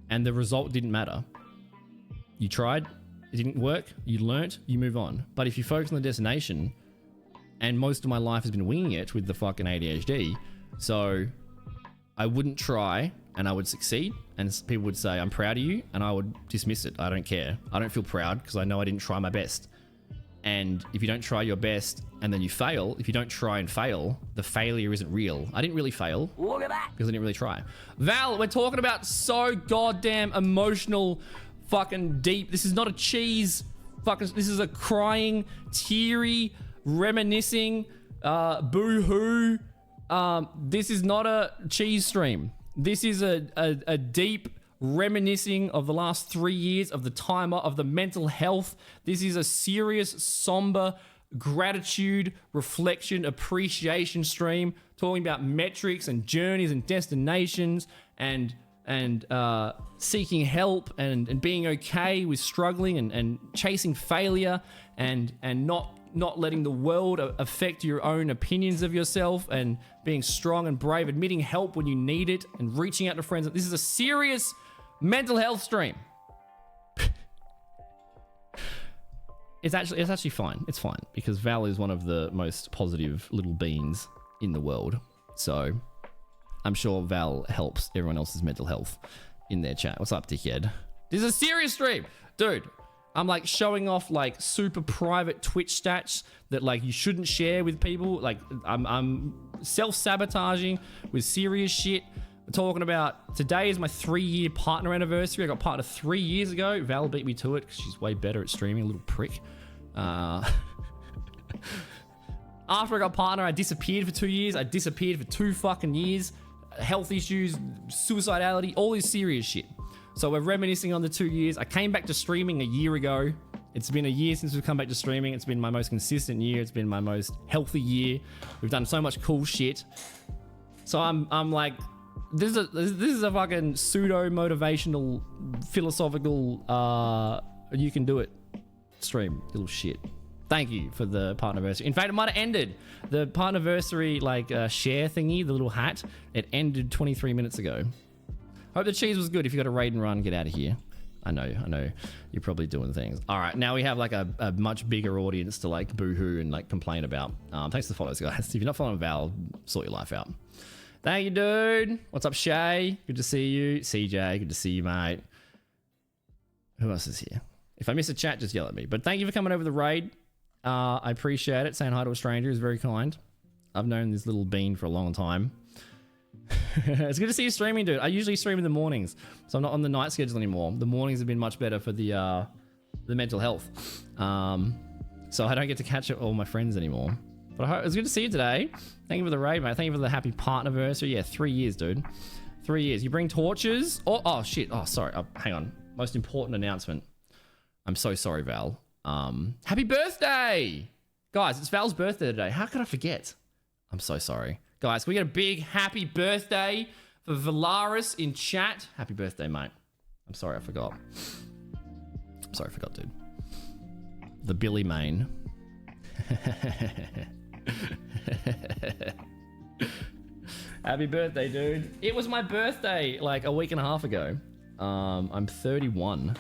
And the result didn't matter. You tried, it didn't work, you learnt, you move on. But if you focus on the destination, and most of my life has been winging it with the fucking ADHD, so I wouldn't try and I would succeed, and people would say, I'm proud of you, and I would dismiss it. I don't care. I don't feel proud because I know I didn't try my best. And if you don't try your best and then you fail, if you don't try and fail, the failure isn't real. I didn't really fail. Look at that. Because I didn't really try. Val, we're talking about so goddamn emotional, fucking deep. This is not a cheese fucking, this is a crying, teary, reminiscing, boo-hoo. This is not a cheese stream. This is a deep reminiscing of the last 3 years, of the time, of the mental health. This is a serious, somber, gratitude, reflection, appreciation stream, talking about metrics and journeys and destinations and seeking help and being okay with struggling and chasing failure and not letting the world affect your own opinions of yourself and being strong and brave, admitting help when you need it and reaching out to friends. This is a serious mental health stream. It's actually fine. It's fine because Val is one of the most positive little beings in the world. So I'm sure Val helps everyone else's mental health in their chat. What's up, dickhead? This is a serious stream, dude. I'm like showing off like super private Twitch stats that like you shouldn't share with people. Like I'm self-sabotaging with serious shit. We're talking about today is my 3-year partner anniversary. I got partner 3 years ago. Val beat me to it because she's way better at streaming, a little prick. After I got partner, I disappeared for 2 years. I disappeared for 2 fucking years. Health issues, suicidality, all this serious shit. So we're reminiscing on the 2 years. I came back to streaming a year ago. It's been a year since we've come back to streaming. It's been my most consistent year. It's been my most healthy year. We've done so much cool shit. So I'm like, this is a fucking pseudo motivational, philosophical, you can do it stream, little shit. Thank you for the partner-versary. In fact, it might have ended. The partner-versary like share thingy, the little hat, it ended 23 minutes ago. Hope the cheese was good. If you got a raid and run, get out of here. I know you're probably doing things. All right, now we have like a much bigger audience to like boohoo and like complain about. Thanks for the follows, guys. If you're not following Val, sort your life out. Thank you, dude. What's up, Shay? Good to see you. CJ, good to see you, mate. Who else is here? If I miss a chat, just yell at me. But thank you for coming over the raid. I appreciate it. Saying hi to a stranger is very kind. I've known this little bean for a long time. It's good to see you streaming, dude. I usually stream in the mornings, so I'm not on the night schedule anymore. The mornings have been much better for the mental health. So I don't get to catch up with all my friends anymore. But I hope it's good to see you today. Thank you for the raid, mate. Thank you for the happy partner-versary. Yeah, 3 years, dude. 3 years. You bring torches? Oh shit. Oh, sorry. Hang on. Most important announcement. I'm so sorry, Val. Happy birthday! Guys, it's Val's birthday today. How could I forget? I'm so sorry. Guys, can we get a big happy birthday for Valaris in chat? Happy birthday, mate. I'm sorry I forgot. I'm sorry I forgot, dude. The Billy Main. Happy birthday, dude. It was my birthday like a week and a half ago. I'm 31.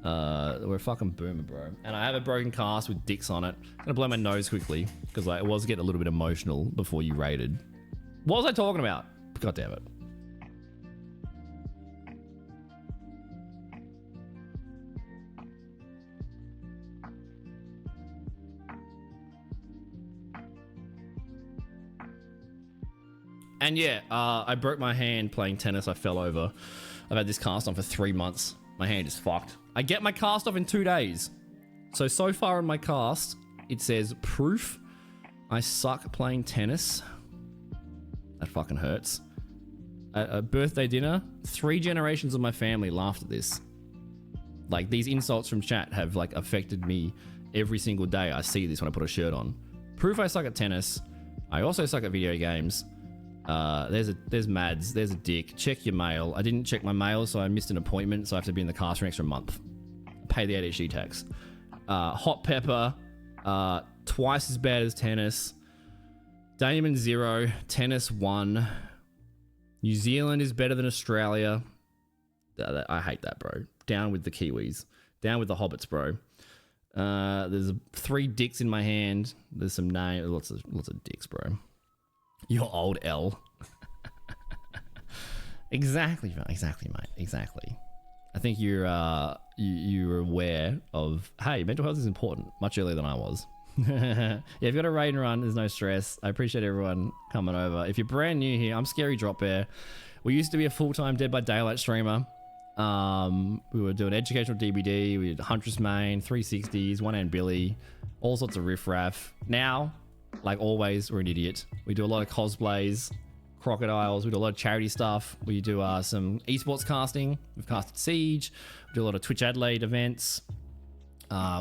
We're a fucking boomer, bro. And I have a broken cast with dicks on it. I'm gonna blow my nose quickly because like, I was getting a little bit emotional before you raided. What was I talking about? God damn it. And yeah, I broke my hand playing tennis. I fell over. I've had this cast on for 3 months. My hand is fucked. I get my cast off in 2 days. So far in my cast, it says proof I suck playing tennis. That fucking hurts. A birthday dinner, 3 generations of my family laughed at this. Like, these insults from chat have like affected me every single day. I see this when I put a shirt on. Proof I suck at tennis. I also suck at video games. There's Mads, there's a dick. Check your mail. I didn't check my mail, so I missed an appointment, so I have to be in the cast for an extra month. Pay the ADHD tax. Hot pepper, twice as bad as tennis. Damon 0, tennis 1. New Zealand is better than Australia. I hate that, bro. Down with the Kiwis. Down with the Hobbits, bro. There's 3 dicks in my hand. There's some names, lots of dicks, bro. Your old L. Exactly, mate. Exactly. I think you're aware of, hey, mental health is important much earlier than I was. Yeah, if you've got a raid and run, there's no stress. I appreciate everyone coming over. If you're brand new here, I'm Scary Drop Bear. We used to be a full-time Dead by Daylight streamer. We were doing educational DBD. We did Huntress Main, 360s, One Hand Billy, all sorts of riffraff. Now, like always, we're an idiot. We do a lot of cosplays, crocodiles. We do a lot of charity stuff. We do some esports casting. We've casted Siege. We do a lot of Twitch Adelaide events.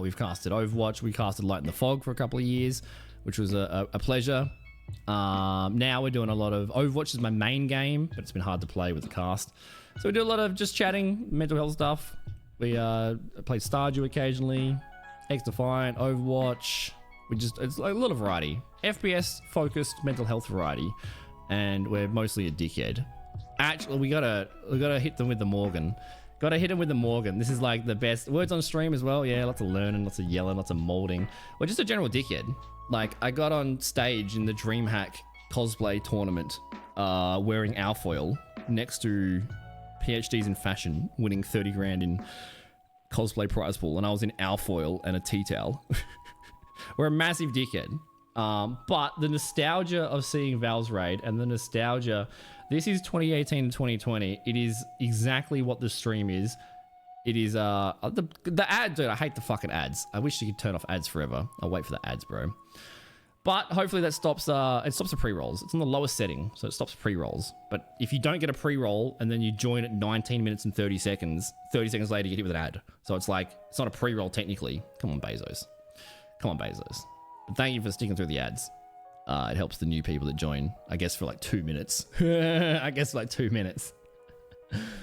We've casted Overwatch. We casted Light in the Fog for a couple of years, which was a pleasure. Now we're doing a lot of Overwatch is my main game, but it's been hard to play with the cast. So we do a lot of just chatting, mental health stuff. We play Stardew occasionally, X Defiant, Overwatch. It's like a lot of variety. FPS focused mental health variety, and we're mostly a dickhead. Actually, we gotta hit them with the Morgan. Gotta hit him with the Morgan. This is like the best. Words on stream as well. Yeah, lots of learning, lots of yelling, lots of molding. We're just a general dickhead. Like, I got on stage in the DreamHack cosplay tournament wearing Alfoil next to PhDs in fashion, winning 30 grand in cosplay prize pool, and I was in Alfoil and a tea towel. We're a massive dickhead. But the nostalgia of seeing Val's raid and the nostalgia, this is 2018 and 2020. It is exactly what the stream is. It is the ad, dude. I hate the fucking ads. I wish you could turn off ads forever. I'll wait for the ads, bro. But hopefully that stops. It stops the pre-rolls. It's on the lowest setting, so it stops pre-rolls. But if you don't get a pre-roll and then you join at 19 minutes and 30 seconds, 30 seconds later you get hit with an ad. So it's like it's not a pre-roll technically. Come on, Bezos. Come on, Bezos. But thank you for sticking through the ads. It helps the new people that join. I guess for like 2 minutes. I guess for like 2 minutes.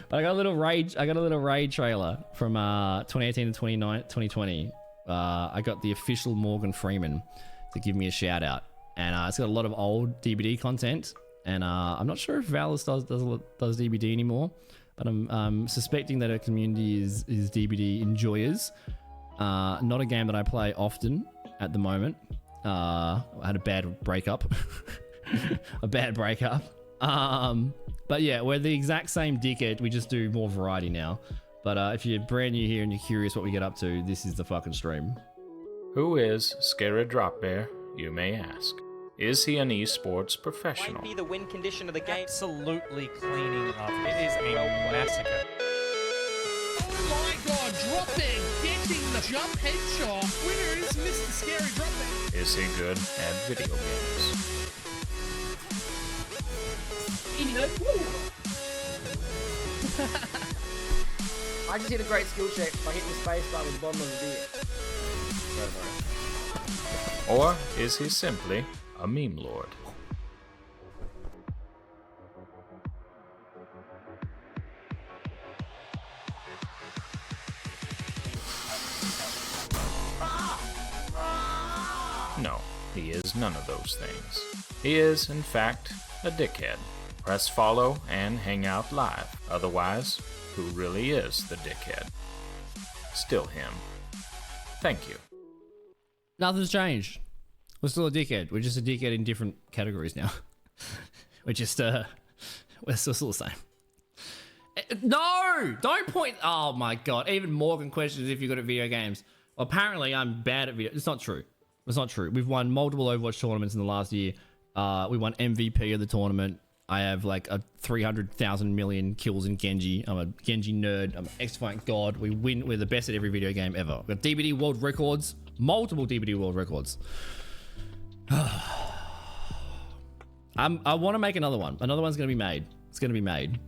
But I got a little raid trailer from 2018 to 2020. I got the official Morgan Freeman to give me a shout out, and it's got a lot of old DBD content. And I'm not sure if Valis does DBD anymore, but I'm suspecting that her community is DBD enjoyers. Not a game that I play often at the moment. I had a bad breakup. But yeah, we're the exact same dickhead. We just do more variety now. But if you're brand new here and you're curious what we get up to, this is the fucking stream. Who is Scarred Dropbear, you may ask? Is he an esports professional? Might be the win condition of the game. Absolutely cleaning up. It is a massacre. Oh my god, Dropbear getting the jump headshot. Winner is Mr. Scary Dropbear. Is he good at video games? I just hit a great skill check by hitting the space bar with the bottom of the beer. Or is he simply a meme lord? No, he is none of those things. He is, in fact, a dickhead. Press follow and hang out live. Otherwise, who really is the dickhead? Still him. Thank you. Nothing's changed. We're still a dickhead. We're just a dickhead in different categories now. we're still the same. No! Don't point. Oh my god. Even Morgan questions if you're good at video games. Well, apparently I'm bad at video. It's not true. It's not true. We've won multiple Overwatch tournaments in the last year. We won MVP of the tournament. I have like a 300,000 million kills in Genji. I'm a Genji nerd. I'm an X-Fight god. We're the best at every video game ever. We've got DBD world records. Multiple DBD world records. I want to make another one. Another one's going to be made. It's going to be made.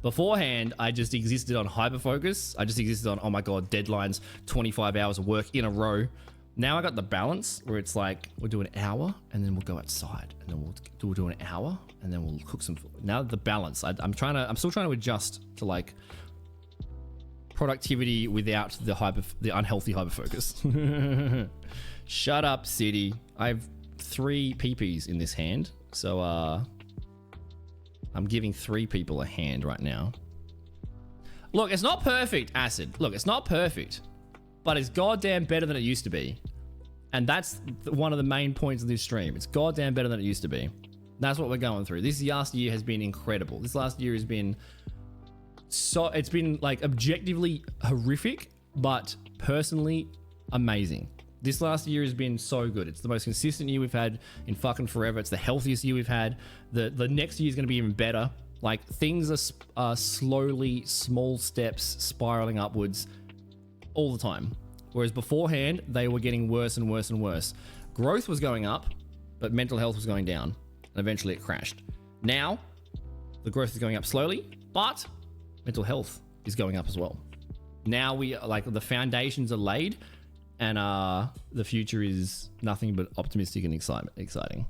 Beforehand, I just existed on hyperfocus. I just existed on, oh my god, deadlines, 25 hours of work in a row. Now I got the balance where it's like we'll do an hour and then we'll go outside and then we'll do an hour and then we'll cook some food. Now the balance, I'm still trying to adjust to like productivity without the unhealthy hyperfocus. Shut up, city. I have 3 PPs in this hand, so I'm giving 3 people a hand right now. Look, it's not perfect, Acid. Look, it's not perfect, but it's goddamn better than it used to be. And that's one of the main points of this stream. It's goddamn better than it used to be. That's what we're going through. This last year has been incredible. This last year has been it's been like objectively horrific, but personally amazing. This last year has been so good. It's the most consistent year we've had in fucking forever. It's the healthiest year we've had. The next year is going to be even better. Like, things are slowly, small steps spiraling upwards all the time. Whereas beforehand, they were getting worse and worse and worse. Growth was going up, but mental health was going down. And eventually it crashed. Now, the growth is going up slowly, but mental health is going up as well. Now we like the foundations are laid, and the future is nothing but optimistic and exciting.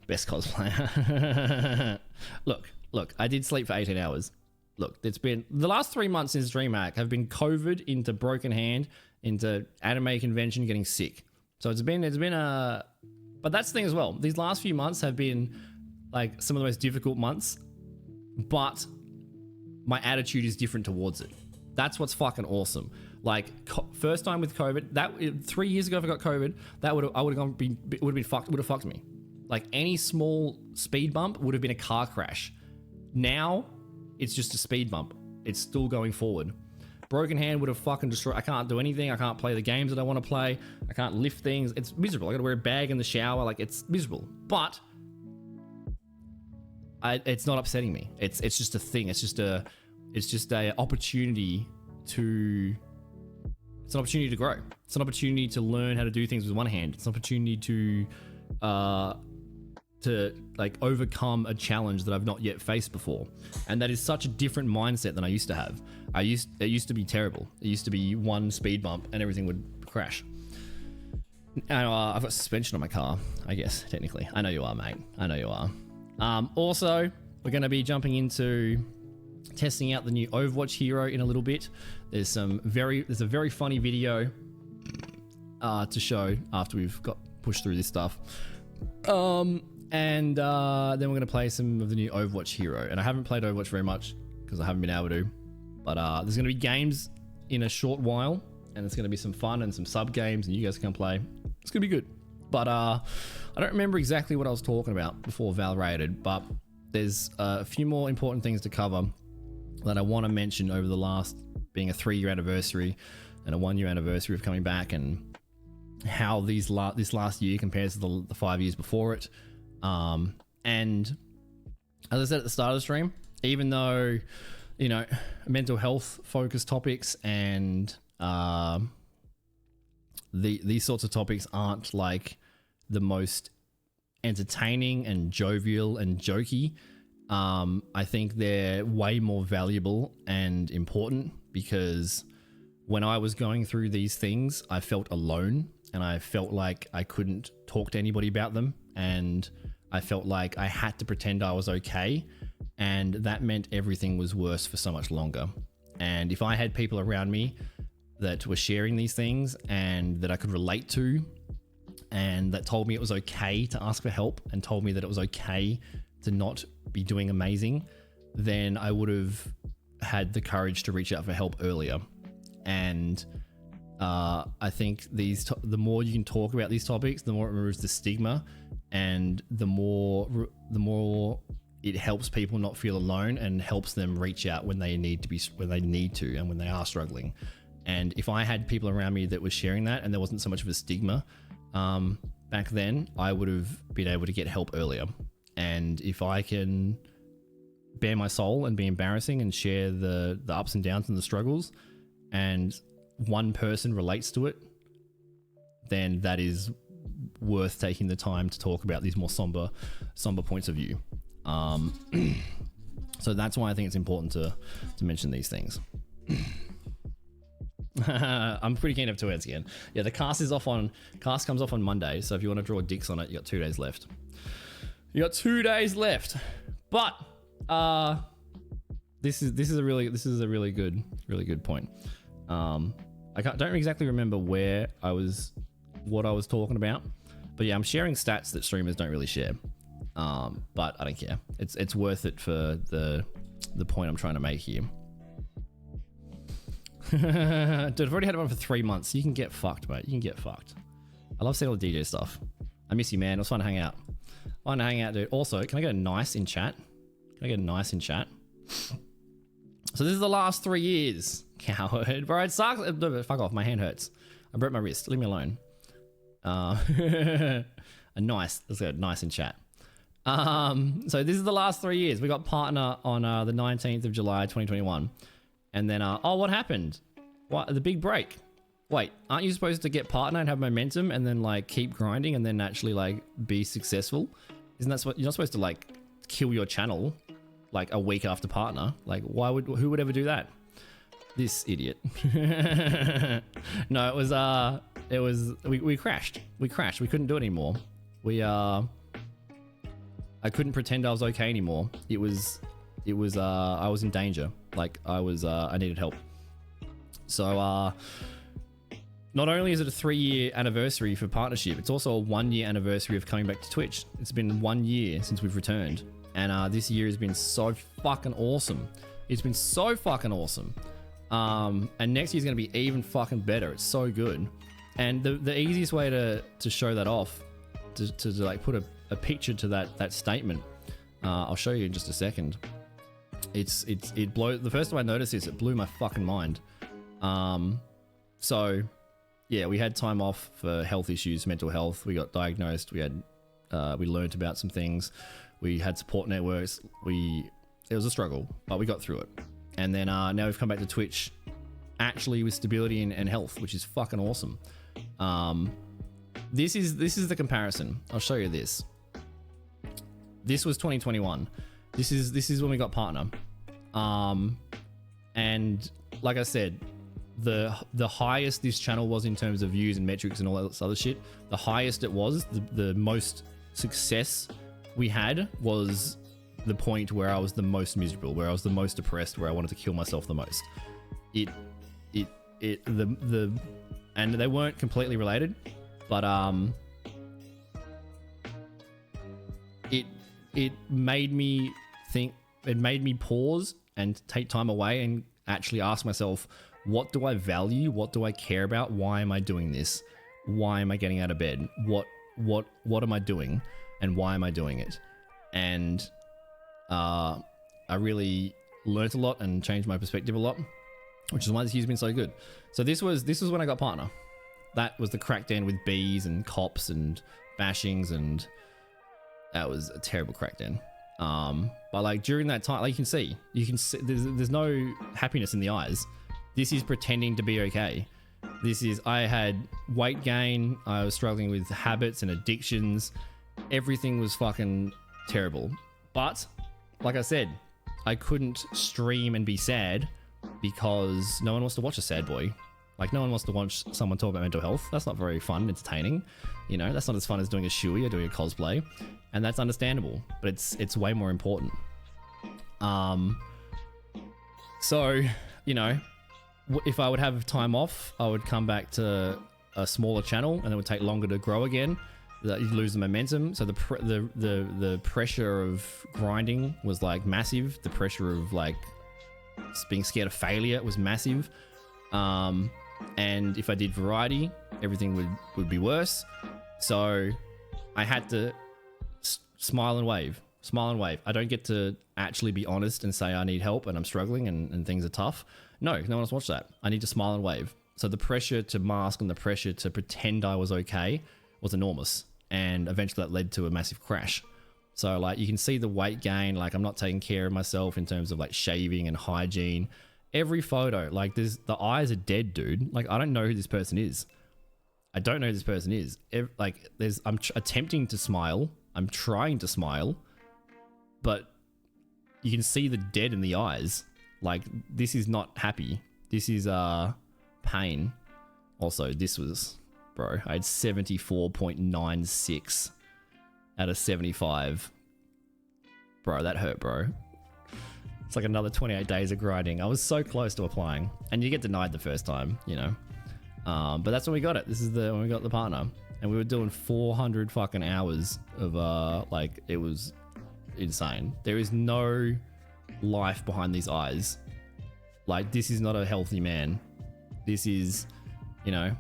Best cosplayer. Look, I did sleep for 18 hours. Look, it's been the last 3 months since DreamHack have been COVID into broken hand, into anime convention, getting sick. So it's been but that's the thing as well. These last few months have been like some of the most difficult months, but my attitude is different towards it. That's what's fucking awesome. Like first time with COVID, that 3 years ago if I got COVID, would have fucked me. Like any small speed bump would have been a car crash. Now it's just a speed bump. It's still going forward. Broken hand would have fucking destroyed. I can't do anything. I can't play the games that I want to play. I can't lift things. It's miserable. I gotta wear a bag in the shower. Like it's miserable. But it's not upsetting me. It's just a thing. It's just a opportunity to. It's an opportunity to grow. It's an opportunity to learn how to do things with one hand. It's an opportunity to like overcome a challenge that I've not yet faced before, and that is such a different mindset than I used to have. It used to be terrible. It used to be one speed bump and everything would crash. And I've got suspension on my car, I guess technically. I know you are, mate. I know you are. Also, we're going to be jumping into testing out the new Overwatch Hero in a little bit. There's a very funny video to show after we've got pushed through this stuff. And then we're going to play some of the new Overwatch Hero. And I haven't played Overwatch very much because I haven't been able to. But there's going to be games in a short while. And it's going to be some fun and some sub games. And you guys can play. It's going to be good. But I don't remember exactly what I was talking about before Val raided. But there's a few more important things to cover that I want to mention over the last, being a 3-year anniversary and a 1-year anniversary of coming back, and how this last year compares to the 5 years before it. And as I said at the start of the stream, even though, you know, mental health focused topics and these sorts of topics aren't like the most entertaining and jovial and jokey, I think they're way more valuable and important, because when I was going through these things, I felt alone and I felt like I couldn't talk to anybody about them, and I felt like I had to pretend I was okay, and that meant everything was worse for so much longer. And if I had people around me that were sharing these things and that I could relate to, and that told me it was okay to ask for help and told me that it was okay to not be doing amazing, then I would have had the courage to reach out for help earlier. And I think the more you can talk about these topics, the more it removes the stigma, and the more it helps people not feel alone and helps them reach out when they need to and when they are struggling. And if I had people around me that were sharing that and there wasn't so much of a stigma back then, I would have been able to get help earlier. And if I can bare my soul and be embarrassing and share the ups and downs and the struggles, and one person relates to it, then that is worth taking the time to talk about these more somber points of view. So that's why I think it's important to mention these things. I'm pretty keen to have 2 heads again. Yeah, the cast comes off on Monday, so if you want to draw dicks on it, you got 2 days left. But this is a really good point. I don't exactly remember what I was talking about, but yeah, I'm sharing stats that streamers don't really share. But I don't care. It's worth it for the point I'm trying to make here. Dude, I've already had one for 3 months. You can get fucked, mate. You can get fucked. I love seeing all the DJ stuff. I miss you, man. It was fun to hang out. Dude. Also, can I get a nice in chat? So this is the last 3 years. Coward. Bro, it sucks. Fuck off. My hand hurts. I broke my wrist. Leave me alone. A nice. Let's go. Nice in chat. So this is the last 3 years. We got partner on the 19th of July, 2021. And then, what happened? What, the big break? Wait, aren't you supposed to get partner and have momentum and then like keep grinding and then actually like be successful? Isn't that what you're not supposed to like kill your channel like a week after partner? Like who would ever do that? This idiot. No, we crashed. We couldn't do it anymore. I couldn't pretend I was okay anymore. I was in danger. Like I needed help. So not only is it a 3-year anniversary for partnership, it's also a 1-year anniversary of coming back to Twitch. It's been 1 year since we've returned, and this year has been so fucking awesome. It's been so fucking awesome. And next year's gonna be even fucking better. It's so good. And the easiest way to show that off, to like put a picture to that statement, I'll show you in just a second. The first time I noticed this, it blew my fucking mind. So yeah, we had time off for health issues, mental health. We got diagnosed. We learned about some things. We had support networks. It was a struggle, but we got through it. And then now we've come back to Twitch, actually with stability and health, which is fucking awesome. This is the comparison. I'll show you this. This was 2021. This is when we got partner. And like I said, the highest this channel was in terms of views and metrics and all that other shit, the highest it was, the most success we had was the point where I was the most miserable, where I was the most depressed, where I wanted to kill myself the most. And they weren't completely related, but it made me think. It made me pause and take time away and actually ask myself, what do I value? What do I care about? Why am I doing this? Why am I getting out of bed? What am I doing? And why am I doing it? And I really learnt a lot and changed my perspective a lot, which is why this year's been so good. So this was when I got partner. That was the crackdown with bees and cops and bashings, and that was a terrible crackdown. But like during that time, like you can see there's no happiness in the eyes. This is pretending to be okay. I had weight gain. I was struggling with habits and addictions. Everything was fucking terrible. But like I said, I couldn't stream and be sad because no one wants to watch a sad boy. Like no one wants to watch someone talk about mental health. That's not very fun, entertaining. You know, that's not as fun as doing a shoey or doing a cosplay. And that's understandable, but it's way more important. So, you know, if I would have time off, I would come back to a smaller channel and it would take longer to grow again. You'd lose the momentum. So the pressure of grinding was like massive. The pressure of like being scared of failure was massive. And if I did variety, everything would be worse. So I had to smile and wave. I don't get to actually be honest and say I need help and I'm struggling and things are tough. No one wants to watch that. I need to smile and wave. So the pressure to mask and the pressure to pretend I was okay was enormous. And eventually that led to a massive crash. So like you can see the weight gain, like I'm not taking care of myself in terms of like shaving and hygiene. Every photo, like the eyes are dead, dude. Like I don't know who this person is. I'm attempting to smile. I'm trying to smile, but you can see the dead in the eyes. Like this is not happy. This is pain. Also, this was, bro, I had 74.96 out of 75. Bro, that hurt, bro. It's like another 28 days of grinding. I was so close to applying, and you get denied the first time, you know. But that's when we got it. This is when we got the partner, and we were doing 400 fucking hours of like it was insane. There is no life behind these eyes. Like this is not a healthy man. This is, you know,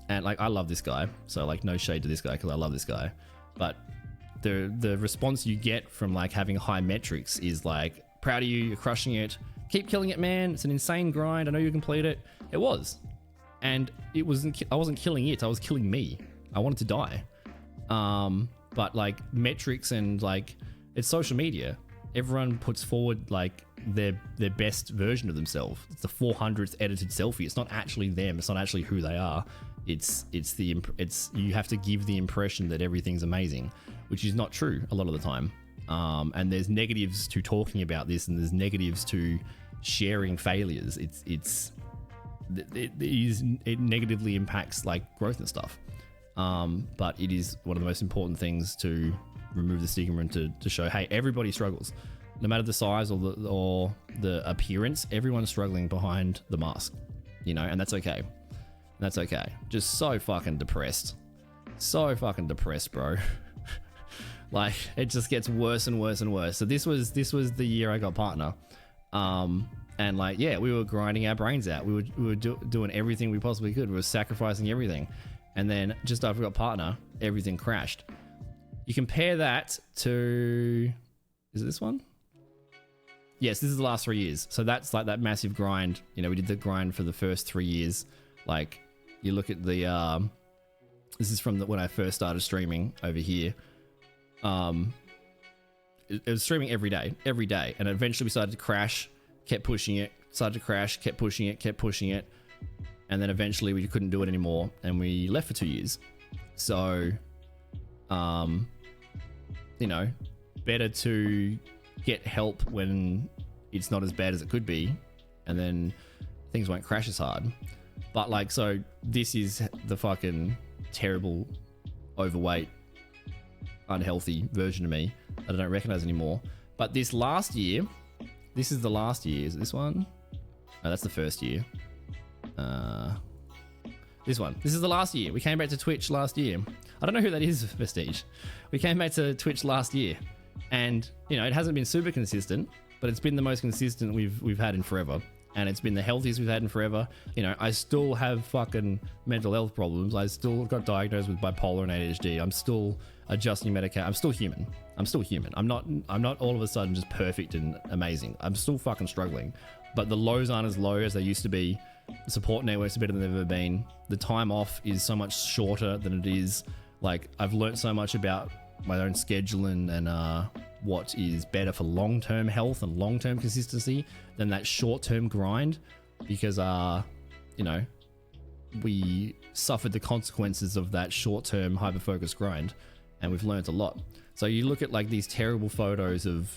and like I love this guy, so like no shade to this guy because I love this guy, but the response you get from like having high metrics is like, proud of you, you're crushing it, keep killing it, man, it's an insane grind, I know you complete it. It was, and I wasn't killing it, I was killing me. I wanted to die. But like metrics and like it's social media, everyone puts forward like their best version of themselves. It's the 400th edited selfie. It's not actually them, it's not actually who they are. It's you have to give the impression that everything's amazing, which is not true a lot of the time. And there's negatives to talking about this, and there's negatives to sharing failures. it negatively impacts like growth and stuff. But it is one of the most important things to remove the stigma and to show, hey, everybody struggles, no matter the size or the appearance. Everyone's struggling behind the mask, you know, and that's okay. That's okay. Just so fucking depressed, bro. Like, it just gets worse and worse and worse. So this was the year I got partner. And like, yeah, we were grinding our brains out. We were doing everything we possibly could. We were sacrificing everything. And then just after we got partner, everything crashed. You compare that to, is it this one? Yes, this is the last 3 years. So that's like that massive grind. You know, we did the grind for the first 3 years. Like, you look at the, this is from when I first started streaming over here. It was streaming every day. And eventually we started to crash, kept pushing it, started to crash, kept pushing it. And then eventually we couldn't do it anymore. And we left for 2 years. So, you know, better to get help when it's not as bad as it could be. And then things won't crash as hard. But like, so this is the fucking terrible, overweight, unhealthy version of me that I don't recognize anymore. But this last year, this is the last year. Is it this one? Oh, that's the first year. This one. This is the last year. We came back to Twitch last year. I don't know who that is, Vestige. We came back to Twitch last year. And, you know, it hasn't been super consistent, but it's been the most consistent we've had in forever. And it's been the healthiest we've had in forever. You know, I still have fucking mental health problems. I still got diagnosed with bipolar and ADHD. I'm still adjusting medication. I'm still human. I'm not all of a sudden just perfect and amazing. I'm still fucking struggling. But the lows aren't as low as they used to be. The support networks are better than they've ever been. The time off is so much shorter than it is. Like, I've learned so much about my own scheduling and what is better for long-term health and long-term consistency than that short-term grind, because you know, we suffered the consequences of that short-term hyper-focused grind, and we've learned a lot. So you look at like these terrible photos of,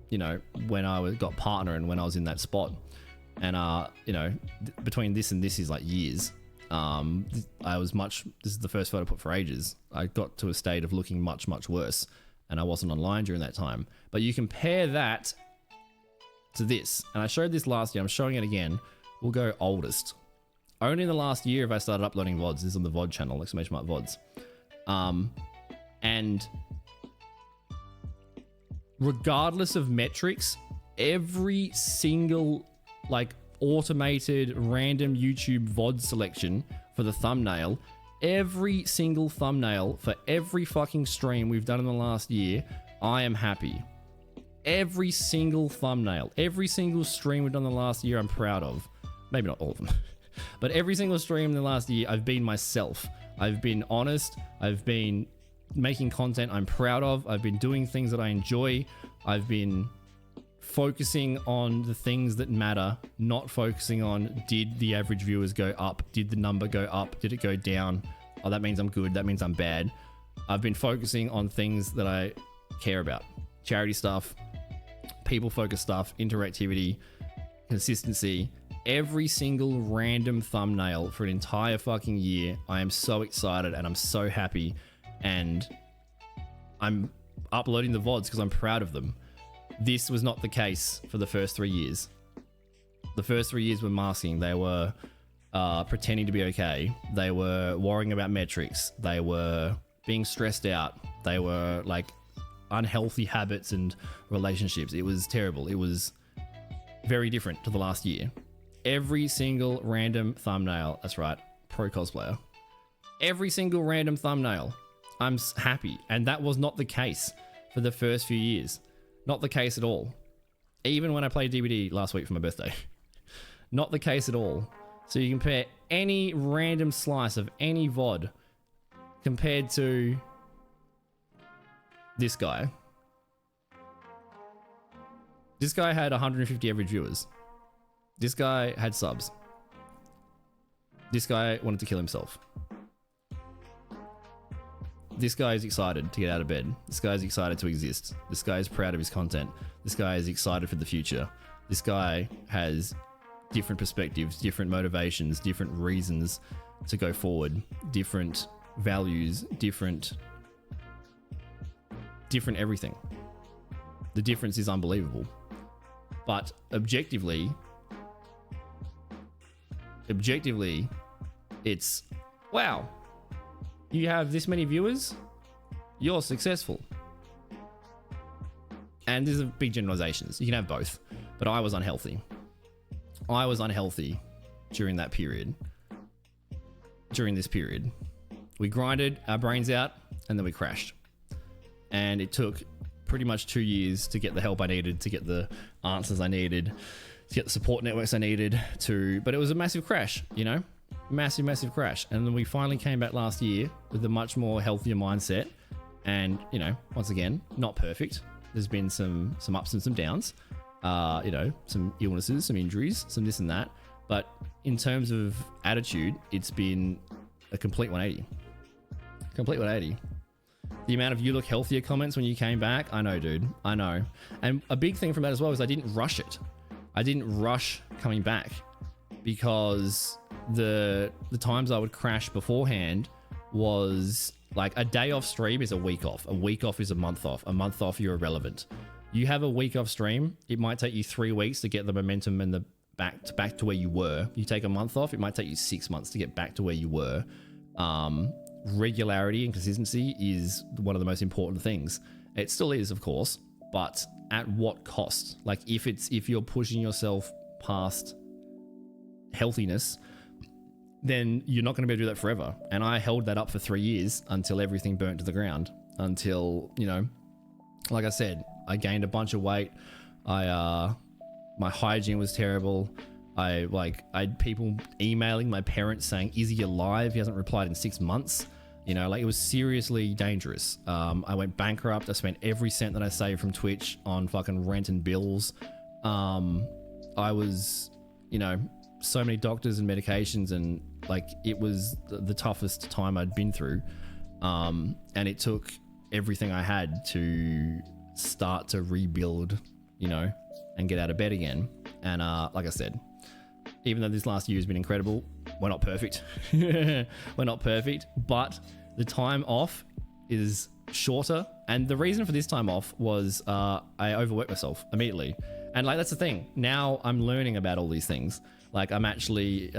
you know, when I got partner and when I was in that spot, and you know, between this and this is like years. This is the first photo I put for ages. I got to a state of looking much, much worse, and I wasn't online during that time. But you compare that to this, and I showed this last year, I'm showing it again. We'll go oldest. Only in the last year have I started uploading VODs. This is on the VOD channel, exclamation mark VODs. And regardless of metrics, every single like automated random YouTube VOD selection for the thumbnail, every single thumbnail for every fucking stream we've done in the last year, I am happy. Every single thumbnail, every single stream we've done in the last year, I'm proud of. Maybe not all of them, but every single stream in the last year, I've been myself. I've been honest. I've been making content I'm proud of. I've been doing things that I enjoy. I've been focusing on the things that matter, not focusing on, did the average viewers go up? Did the number go up? Did it go down? Oh, that means I'm good. That means I'm bad. I've been focusing on things that I care about. Charity stuff, people-focused stuff, interactivity, consistency. Every single random thumbnail for an entire fucking year, I am so excited and I'm so happy, and I'm uploading the VODs because I'm proud of them. This was not the case for the first 3 years. The first 3 years were masking. They were pretending to be okay. They were worrying about metrics. They were being stressed out. They were like unhealthy habits and relationships. It was terrible. It was very different to the last year. Every single random thumbnail, that's right, pro cosplayer. Every single random thumbnail, I'm happy. And that was not the case for the first few years. Not the case at all. Even when I played DBD last week for my birthday. Not the case at all. So you compare any random slice of any VOD compared to this guy. This guy had 150 average viewers. This guy had subs. This guy wanted to kill himself. This guy is excited to get out of bed. This guy is excited to exist. This guy is proud of his content. This guy is excited for the future. This guy has different perspectives, different motivations, different reasons to go forward, different values, different everything. The difference is unbelievable. But objectively, it's, wow, you have this many viewers, you're successful. And these are big generalizations. You can have both. But I was unhealthy. I was unhealthy during that period. During this period. We grinded our brains out and then we crashed. And it took pretty much 2 years to get the help I needed, to get the answers I needed, to get the support networks I needed to, but it was a massive crash, you know? Massive crash. And then we finally came back last year with a much more healthier mindset. And, you know, once again, not perfect. There's been some ups and some downs, you know, some illnesses, some injuries, some this and that. But in terms of attitude, it's been a complete 180. Complete 180. The amount of "you look healthier" comments when you came back, I know, dude. I know. And a big thing from that as well is I didn't rush it. I didn't rush coming back because the times I would crash beforehand was like a day off stream is a week off. A week off is a month off. A month off, you're irrelevant. You have a week off stream, it might take you 3 weeks to get the momentum and the back to where you were. You take a month off, it might take you 6 months to get back to where you were. Regularity and consistency is one of the most important things. It still is, of course, but at what cost? Like if you're pushing yourself past healthiness, then you're not going to be able to do that forever. And I held that up for 3 years until everything burnt to the ground. Until, you know, like I said, I gained a bunch of weight. My hygiene was terrible. I had people emailing my parents saying, "Is he alive? He hasn't replied in 6 months." You know, like it was seriously dangerous. I went bankrupt. I spent every cent that I saved from Twitch on fucking rent and bills. I was, you know, so many doctors and medications, and like it was the toughest time I'd been through. And it took everything I had to start to rebuild, you know, and get out of bed again. And like I said, even though this last year has been incredible, we're not perfect. We're not perfect, but the time off is shorter. And the reason for this time off was I overworked myself immediately. And like, that's the thing. Now I'm learning about all these things. Like I'm actually, what's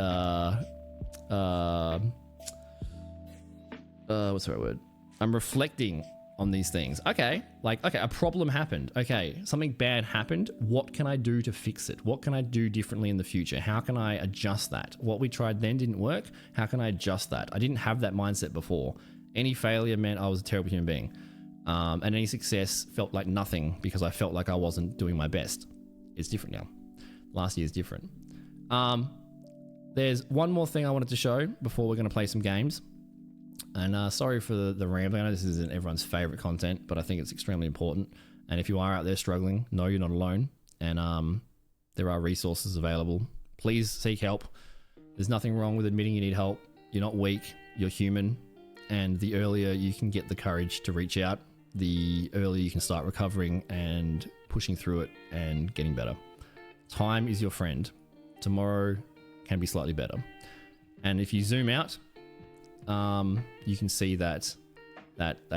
the right word? I'm reflecting on these things. Okay, a problem happened. Okay, something bad happened. What can I do to fix it? What can I do differently in the future? How can I adjust that? What we tried then didn't work. How can I adjust that? I didn't have that mindset before. Any failure meant I was a terrible human being. And any success felt like nothing because I felt like I wasn't doing my best. It's different now. Last year is different. There's one more thing I wanted to show before we're going to play some games. And sorry for the rambling. I know this isn't everyone's favorite content, but I think it's extremely important. And if you are out there struggling, know you're not alone. And there are resources available. Please seek help. There's nothing wrong with admitting you need help. You're not weak. You're human. And the earlier you can get the courage to reach out, the earlier you can start recovering and pushing through it and getting better. Time is your friend. Tomorrow can be slightly better. And if you zoom out, you can see that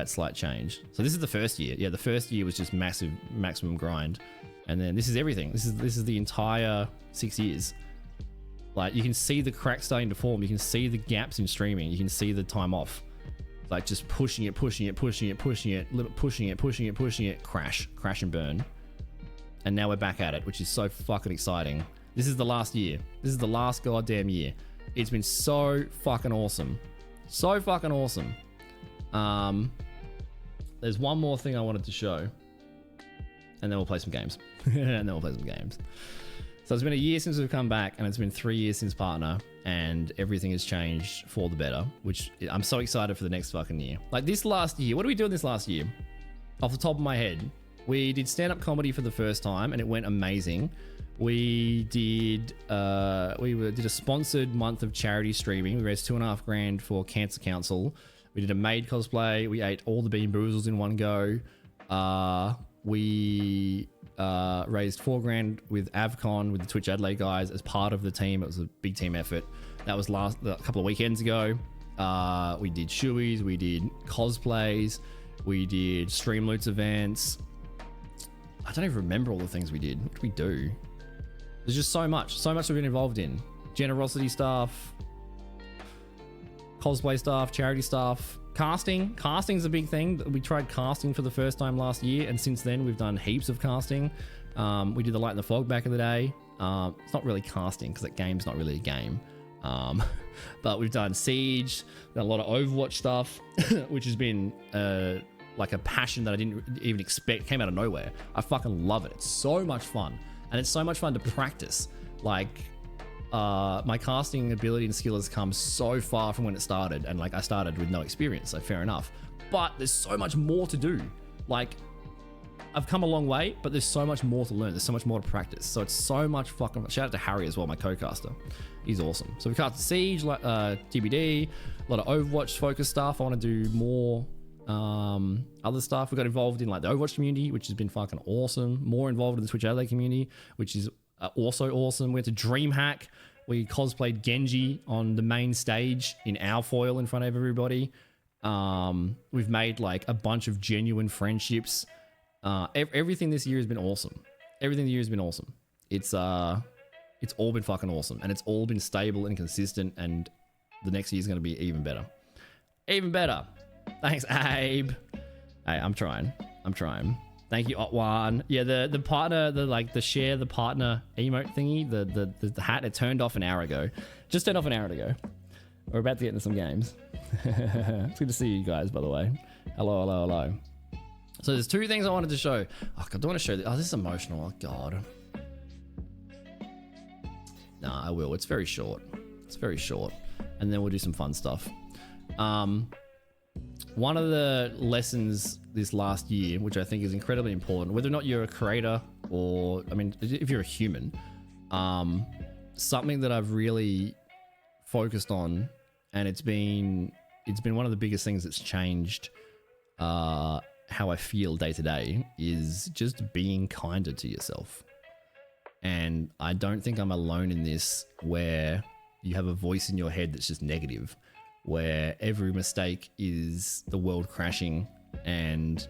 slight change. So this is the first year. Yeah, the first year was just massive, maximum grind. And then this is everything. This is the entire 6 years. Like you can see the cracks starting to form. You can see the gaps in streaming. You can see the time off. Like just pushing it, crash and burn. And now we're back at it, which is so fucking exciting. This is the last year. This is the last goddamn year. It's been so fucking awesome. So fucking awesome. There's one more thing I wanted to show. And then we'll play some games. So it's been a year since we've come back, and it's been 3 years since Partner, and everything has changed for the better, which I'm so excited for the next fucking year. Like this last year, what did we do this last year? Off the top of my head, we did stand-up comedy for the first time, and it went amazing. We did a sponsored month of charity streaming. We raised $2.5 grand for Cancer Council. We did a maid cosplay. We ate all the Bean Boozles in one go. We raised $4,000 with Avcon, with the Twitch Adelaide guys as part of the team. It was a big team effort. That was a couple of weekends ago. We did shoeies, we did cosplays, we did stream loots events. I don't even remember all the things we did. What did we do? There's just so much we've been involved in. Generosity stuff, cosplay stuff, charity stuff, casting. Casting's a big thing. We tried casting for the first time last year, and since then we've done heaps of casting. We did the Light in the Fog back in the day. It's not really casting because that game's not really a game. But we've done Siege, done a lot of Overwatch stuff, which has been like a passion that I didn't even expect. Came out of nowhere. I fucking love it. It's so much fun, and it's so much fun to practice. Like my casting ability and skill has come so far from when it started, and like I started with no experience, so fair enough. But there's so much more to do. Like I've come a long way, but there's so much more to learn. There's so much more to practice. So it's so much fucking. Shout out to Harry as well, my co-caster. He's awesome. So we casted Siege, like TBD, a lot of Overwatch focused stuff. I want to do more other stuff. We got involved in like the Overwatch community, which has been fucking awesome. More involved in the Twitch Adelaide community, which is also awesome. We went to DreamHack. We cosplayed Genji on the main stage in our foil in front of everybody. We've made like a bunch of genuine friendships. Everything this year has been awesome. Everything this year has been awesome. It's all been fucking awesome, and it's all been stable and consistent, and the next year is going to be even better. Even better. Thanks, Abe. Hey, I'm trying. Thank you, Otwan. Yeah, the partner, the share the partner emote thingy, the hat, it turned off an hour ago. Just turned off an hour ago. We're about to get into some games. It's good to see you guys, by the way. Hello. So there's two things I wanted to show. Oh, God, I don't want to show this. Oh, this is emotional. Oh, God. Nah, I will. It's very short. And then we'll do some fun stuff. One of the lessons this last year, which I think is incredibly important, whether or not you're a creator or, I mean, if you're a human, something that I've really focused on, and it's been one of the biggest things that's changed how I feel day to day, is just being kinder to yourself. And I don't think I'm alone in this, where you have a voice in your head that's just negative, where every mistake is the world crashing, and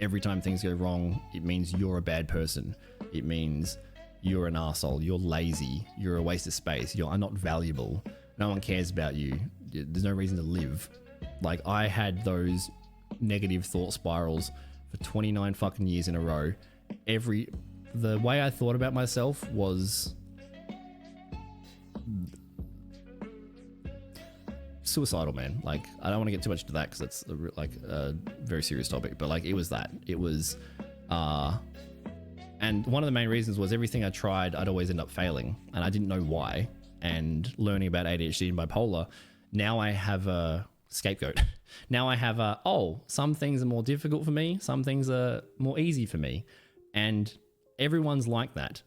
every time things go wrong, it means you're a bad person. It means you're an arsehole, you're lazy, you're a waste of space, you're not valuable, no one cares about you, there's no reason to live. Like, I had those negative thought spirals for 29 fucking years in a row. The way I thought about myself was suicidal, man. Like, I don't want to get too much into that because it's like a very serious topic, but like, it was and one of the main reasons was everything I tried, I'd always end up failing, and I didn't know why. And learning about ADHD and bipolar, now I have a scapegoat. Now I have some things are more difficult for me, some things are more easy for me, and everyone's like that.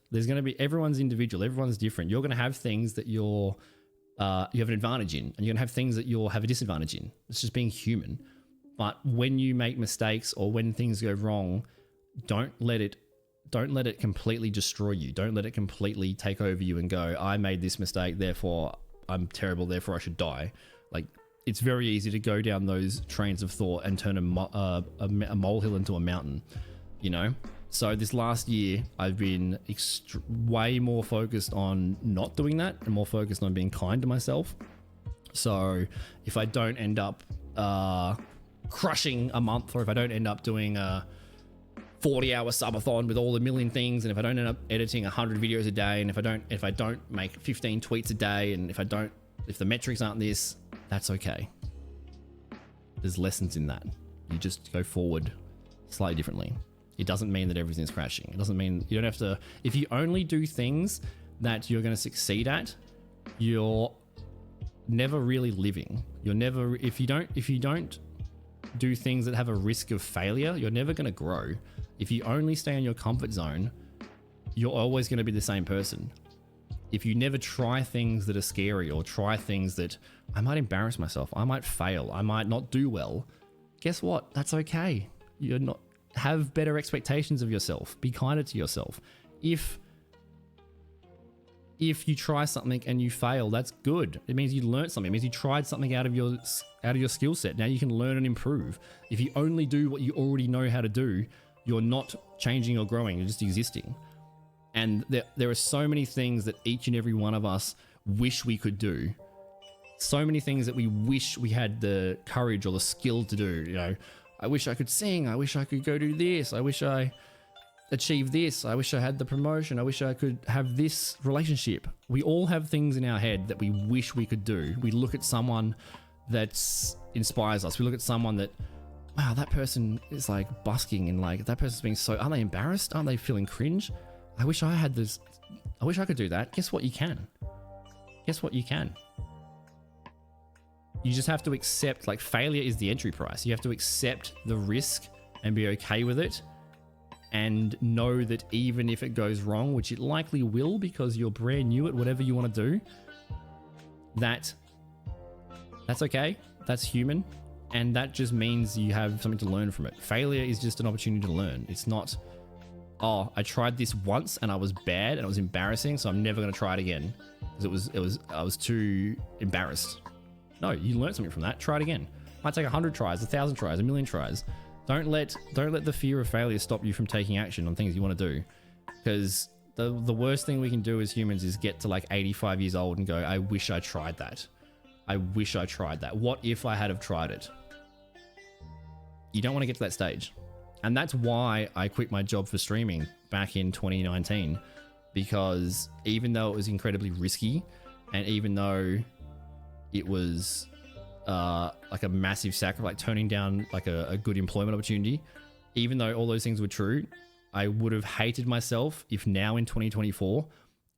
Everyone's individual, everyone's different. You're going to have things that you have an advantage in, and you're going to have things that you'll have a disadvantage in. It's just being human. But when you make mistakes or when things go wrong, don't let it completely destroy you. Don't let it completely take over you and go, I made this mistake, therefore I'm terrible, therefore I should die. Like, it's very easy to go down those trains of thought and turn a molehill into a mountain, you know? So this last year, I've been way more focused on not doing that and more focused on being kind to myself. So if I don't end up crushing a month, or if I don't end up doing a 40-hour subathon with all the million things, and if I don't end up editing 100 videos a day, and if I don't make 15 tweets a day, and if the metrics aren't this, that's okay. There's lessons in that. You just go forward slightly differently. It doesn't mean that everything's crashing. It doesn't mean you don't have to. If you only do things that you're going to succeed at, you're never really living. If you don't do things that have a risk of failure, you're never going to grow. If you only stay in your comfort zone, you're always going to be the same person. If you never try things that are scary, or try things that I might embarrass myself, I might fail, I might not do well, guess what? That's okay. have better expectations of yourself. Be kinder to yourself. If you try something and you fail, that's good. It means you learned something. It means you tried something out of your skill set. Now you can learn and improve. If you only do what you already know how to do, you're not changing or growing. You're just existing. And there are so many things that each and every one of us wish we could do. So many things that we wish we had the courage or the skill to do. You know, I wish I could sing. I wish I could go do this. I wish I achieved this. I wish I had the promotion. I wish I could have this relationship. We all have things in our head that we wish we could do. We look at someone that inspires us. We look at someone that, wow, that person is like busking and like that person's being so, aren't they embarrassed? Aren't they feeling cringe? I wish I had this. I wish I could do that. Guess what? You can. Guess what? You can. You just have to accept, like, failure is the entry price. You have to accept the risk and be okay with it, and know that even if it goes wrong, which it likely will because you're brand new at whatever you want to do, that's okay. That's human. And that just means you have something to learn from it. Failure is just an opportunity to learn. It's not, oh, I tried this once and I was bad and it was embarrassing, so I'm never going to try it again because I was too embarrassed. No, you learn something from that. Try it again. Might take 100 tries, 1,000 tries, 1,000,000 tries. Don't let the fear of failure stop you from taking action on things you want to do. Because the worst thing we can do as humans is get to like 85 years old and go, I wish I tried that. I wish I tried that. What if I had have tried it? You don't want to get to that stage. And that's why I quit my job for streaming back in 2019. Because even though it was incredibly risky, and even though it was like a massive sacrifice, like turning down like a good employment opportunity, even though all those things were true, I would have hated myself if now in 2024,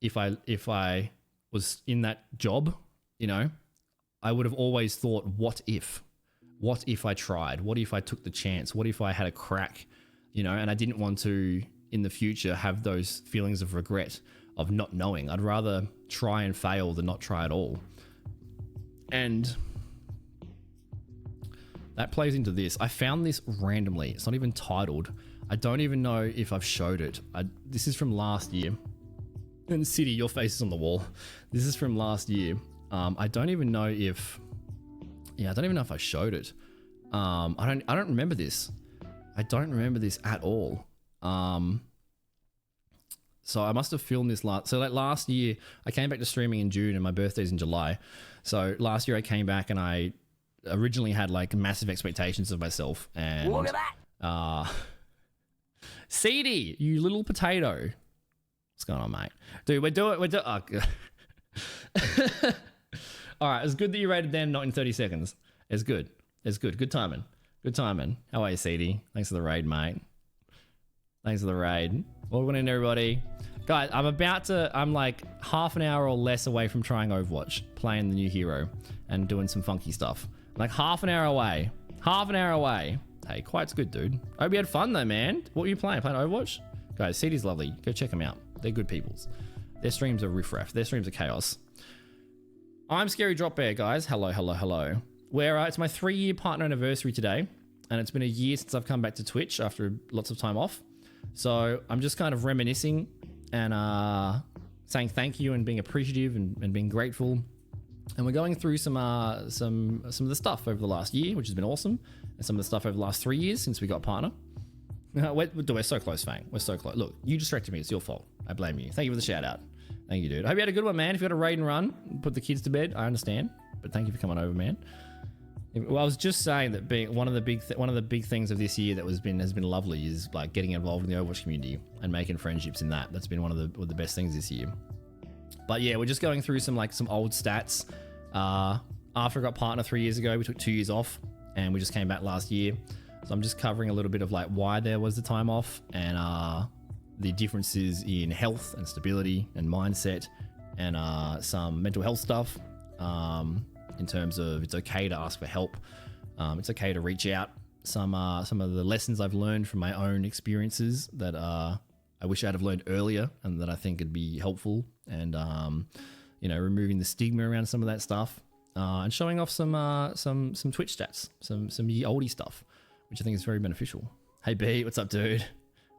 if I was in that job, you know, I would have always thought, what if I tried? What if I took the chance? What if I had a crack? You know, and I didn't want to in the future have those feelings of regret of not knowing. I'd rather try and fail than not try at all. And that plays into this. I found this randomly. It's not even titled. I don't even know if I've showed it. This is from last year. And City, your face is on the wall. This is from last year. I don't even know if... Yeah, I don't even know if I showed it. I don't remember this. I don't remember this at all. So I must have filmed this last year. I came back to streaming in June and my birthday's in July. So last year I came back and I originally had like massive expectations of myself. And look at that. CD, you little potato. What's going on, mate? Dude, we're doing. Oh, all right, it's good that you rated them not in 30 seconds. It's good. It's good. Good timing. Good timing. How are you, CD? Thanks for the raid, mate. Thanks for the raid. Welcome in, everybody. Guys, I'm like half an hour or less away from trying Overwatch, playing the new hero and doing some funky stuff. Like half an hour away. Half an hour away. Hey, quite's good, dude. I hope you had fun though, man. What were you playing? Playing Overwatch? Guys, CD's lovely. Go check them out. They're good peoples. Their streams are riffraff. Their streams are chaos. I'm Scary Drop Bear, guys. Hello, hello, hello. It's my 3-year partner anniversary today, and it's been a year since I've come back to Twitch after lots of time off. So I'm just kind of reminiscing and saying thank you and being appreciative and being grateful. And we're going through some of the stuff over the last year, which has been awesome, and some of the stuff over the last 3 years since we got a partner. We're so close, Fang. We're so close. Look, you distracted me. It's your fault. I blame you. Thank you for the shout out. Thank you, dude. I hope you had a good one, man. If you got a raid and run, put the kids to bed, I understand. But thank you for coming over, man. Well, I was just saying that being one of the big things of this year that has been lovely is like getting involved in the Overwatch community and making friendships in that. That's been one of the best things this year. But yeah, we're just going through some old stats. After I got partner 3 years ago, we took 2 years off and we just came back last year. So I'm just covering a little bit of like why there was the time off and the differences in health and stability and mindset and some mental health stuff. In terms of it's okay to ask for help, it's okay to reach out. Some of the lessons I've learned from my own experiences that I wish I'd have learned earlier and that I think would be helpful, and removing the stigma around some of that stuff, and showing off some Twitch stats, some ye oldie stuff, which I think is very beneficial. Hey B, what's up, dude?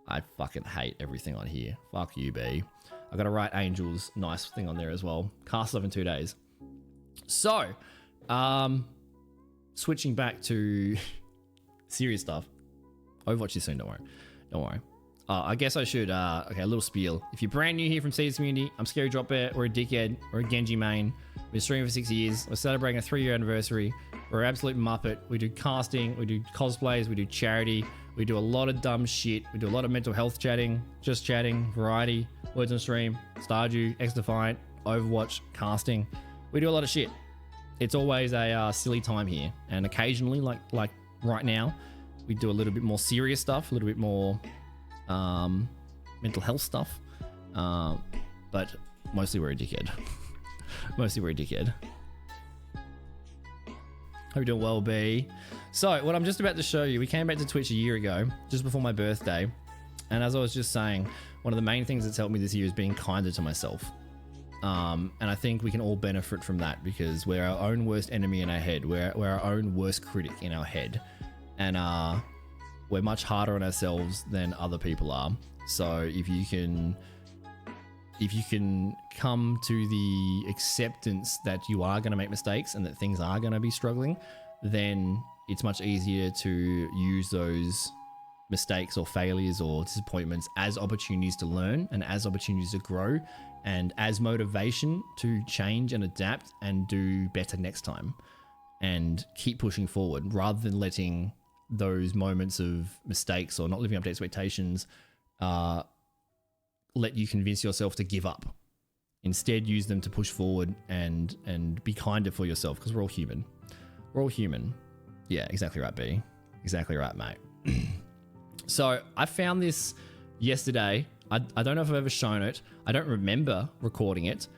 I fucking hate everything on here. Fuck you, B. I got to write Angel's nice thing on there as well. Cast off in 2 days. So, switching back to serious stuff. Overwatch is soon, don't worry. Don't worry. I guess I should, okay, a little spiel. If you're brand new here from Seeds Community, I'm Scary Drop Bear, or a dickhead, or a Genji main. We've been streaming for 6 years. We're celebrating a 3-year anniversary. We're absolute muppet. We do casting, we do cosplays, we do charity, we do a lot of dumb shit. We do a lot of mental health chatting, just chatting, variety, words on stream, Stardew, X-Defiant, Overwatch, casting. We do a lot of shit. It's always a silly time here. And occasionally, like right now, we do a little bit more serious stuff, a little bit more mental health stuff. But mostly we're a dickhead. Mostly we're a dickhead. Hope you're doing well, B. So, what I'm just about to show you, we came back to Twitch a year ago, just before my birthday. And as I was just saying, one of the main things that's helped me this year is being kinder to myself. And I think we can all benefit from that because we're our own worst enemy in our head. We're our own worst critic in our head. And we're much harder on ourselves than other people are. So if you can come to the acceptance that you are going to make mistakes and that things are going to be struggling, then it's much easier to use those mistakes or failures or disappointments as opportunities to learn and as opportunities to grow and as motivation to change and adapt and do better next time and keep pushing forward rather than letting those moments of mistakes or not living up to expectations let you convince yourself to give up. Instead, use them to push forward and be kinder for yourself because we're all human. We're all human. Yeah, exactly right, B. Exactly right, mate. So I found this yesterday. I don't know if I've ever shown it. I don't remember recording it.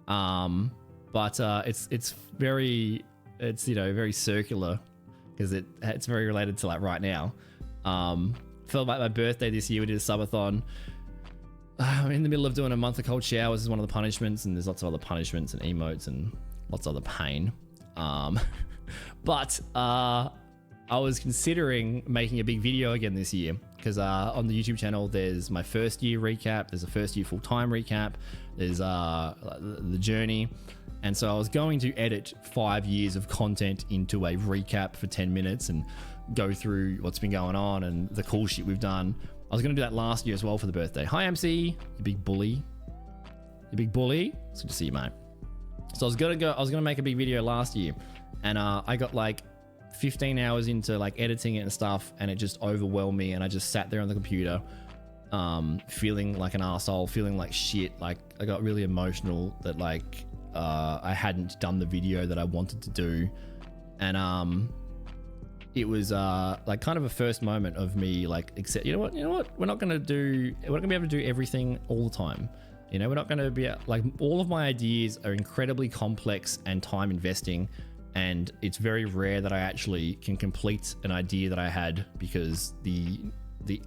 But it's very circular because it's very related to like right now. Felt like my birthday this year. We did a subathon. I'm in the middle of doing a month of cold showers is one of the punishments, and there's lots of other punishments and emotes and lots of other pain. But I was considering making a big video again this year because on the YouTube channel there's my first year recap, there's a first year full-time recap, there's the journey, and so I was going to edit 5 years of content into a recap for 10 minutes and go through what's been going on and the cool shit we've done. I was going to do that last year as well for the birthday. Hi, MC, you big bully. You big bully. It's good to see you, mate. So I was going to make a big video last year, and I got like 15 hours into like editing it and stuff, and it just overwhelmed me, and I just sat there on the computer feeling like an asshole, feeling like shit. Like I got really emotional that like I hadn't done the video that I wanted to do, and it was like kind of a first moment of me like accept, you know what, we're not gonna be able to do everything all the time. You know, we're not gonna be like, all of my ideas are incredibly complex and time investing, and it's very rare that I actually can complete an idea that I had because the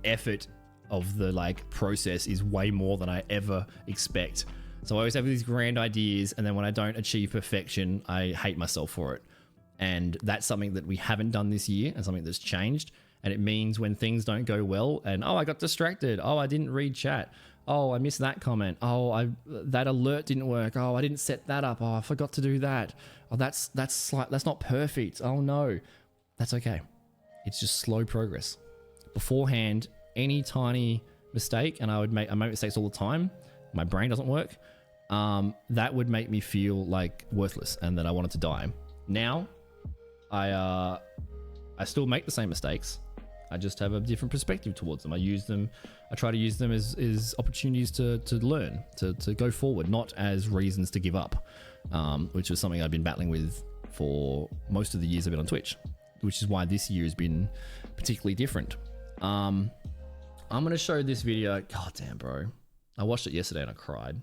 effort of the like process is way more than I ever expect. So I always have these grand ideas, and then when I don't achieve perfection, I hate myself for it. And that's something that we haven't done this year and something that's changed. And it means when things don't go well and, oh, I got distracted. Oh, I didn't read chat. Oh, I missed that comment. Oh, that alert didn't work. Oh, I didn't set that up. Oh, I forgot to do that. Oh, that's not perfect. Oh no, that's okay. It's just slow progress. Beforehand, any tiny mistake, and I make mistakes all the time. My brain doesn't work. That would make me feel like worthless and that I wanted to die. Now, I still make the same mistakes. I just have a different perspective towards them. I try to use them as opportunities to learn, to go forward, not as reasons to give up, which is something I've been battling with for most of the years I've been on Twitch, which is why this year has been particularly different. I'm going to show this video. God damn, bro. I watched it yesterday and I cried.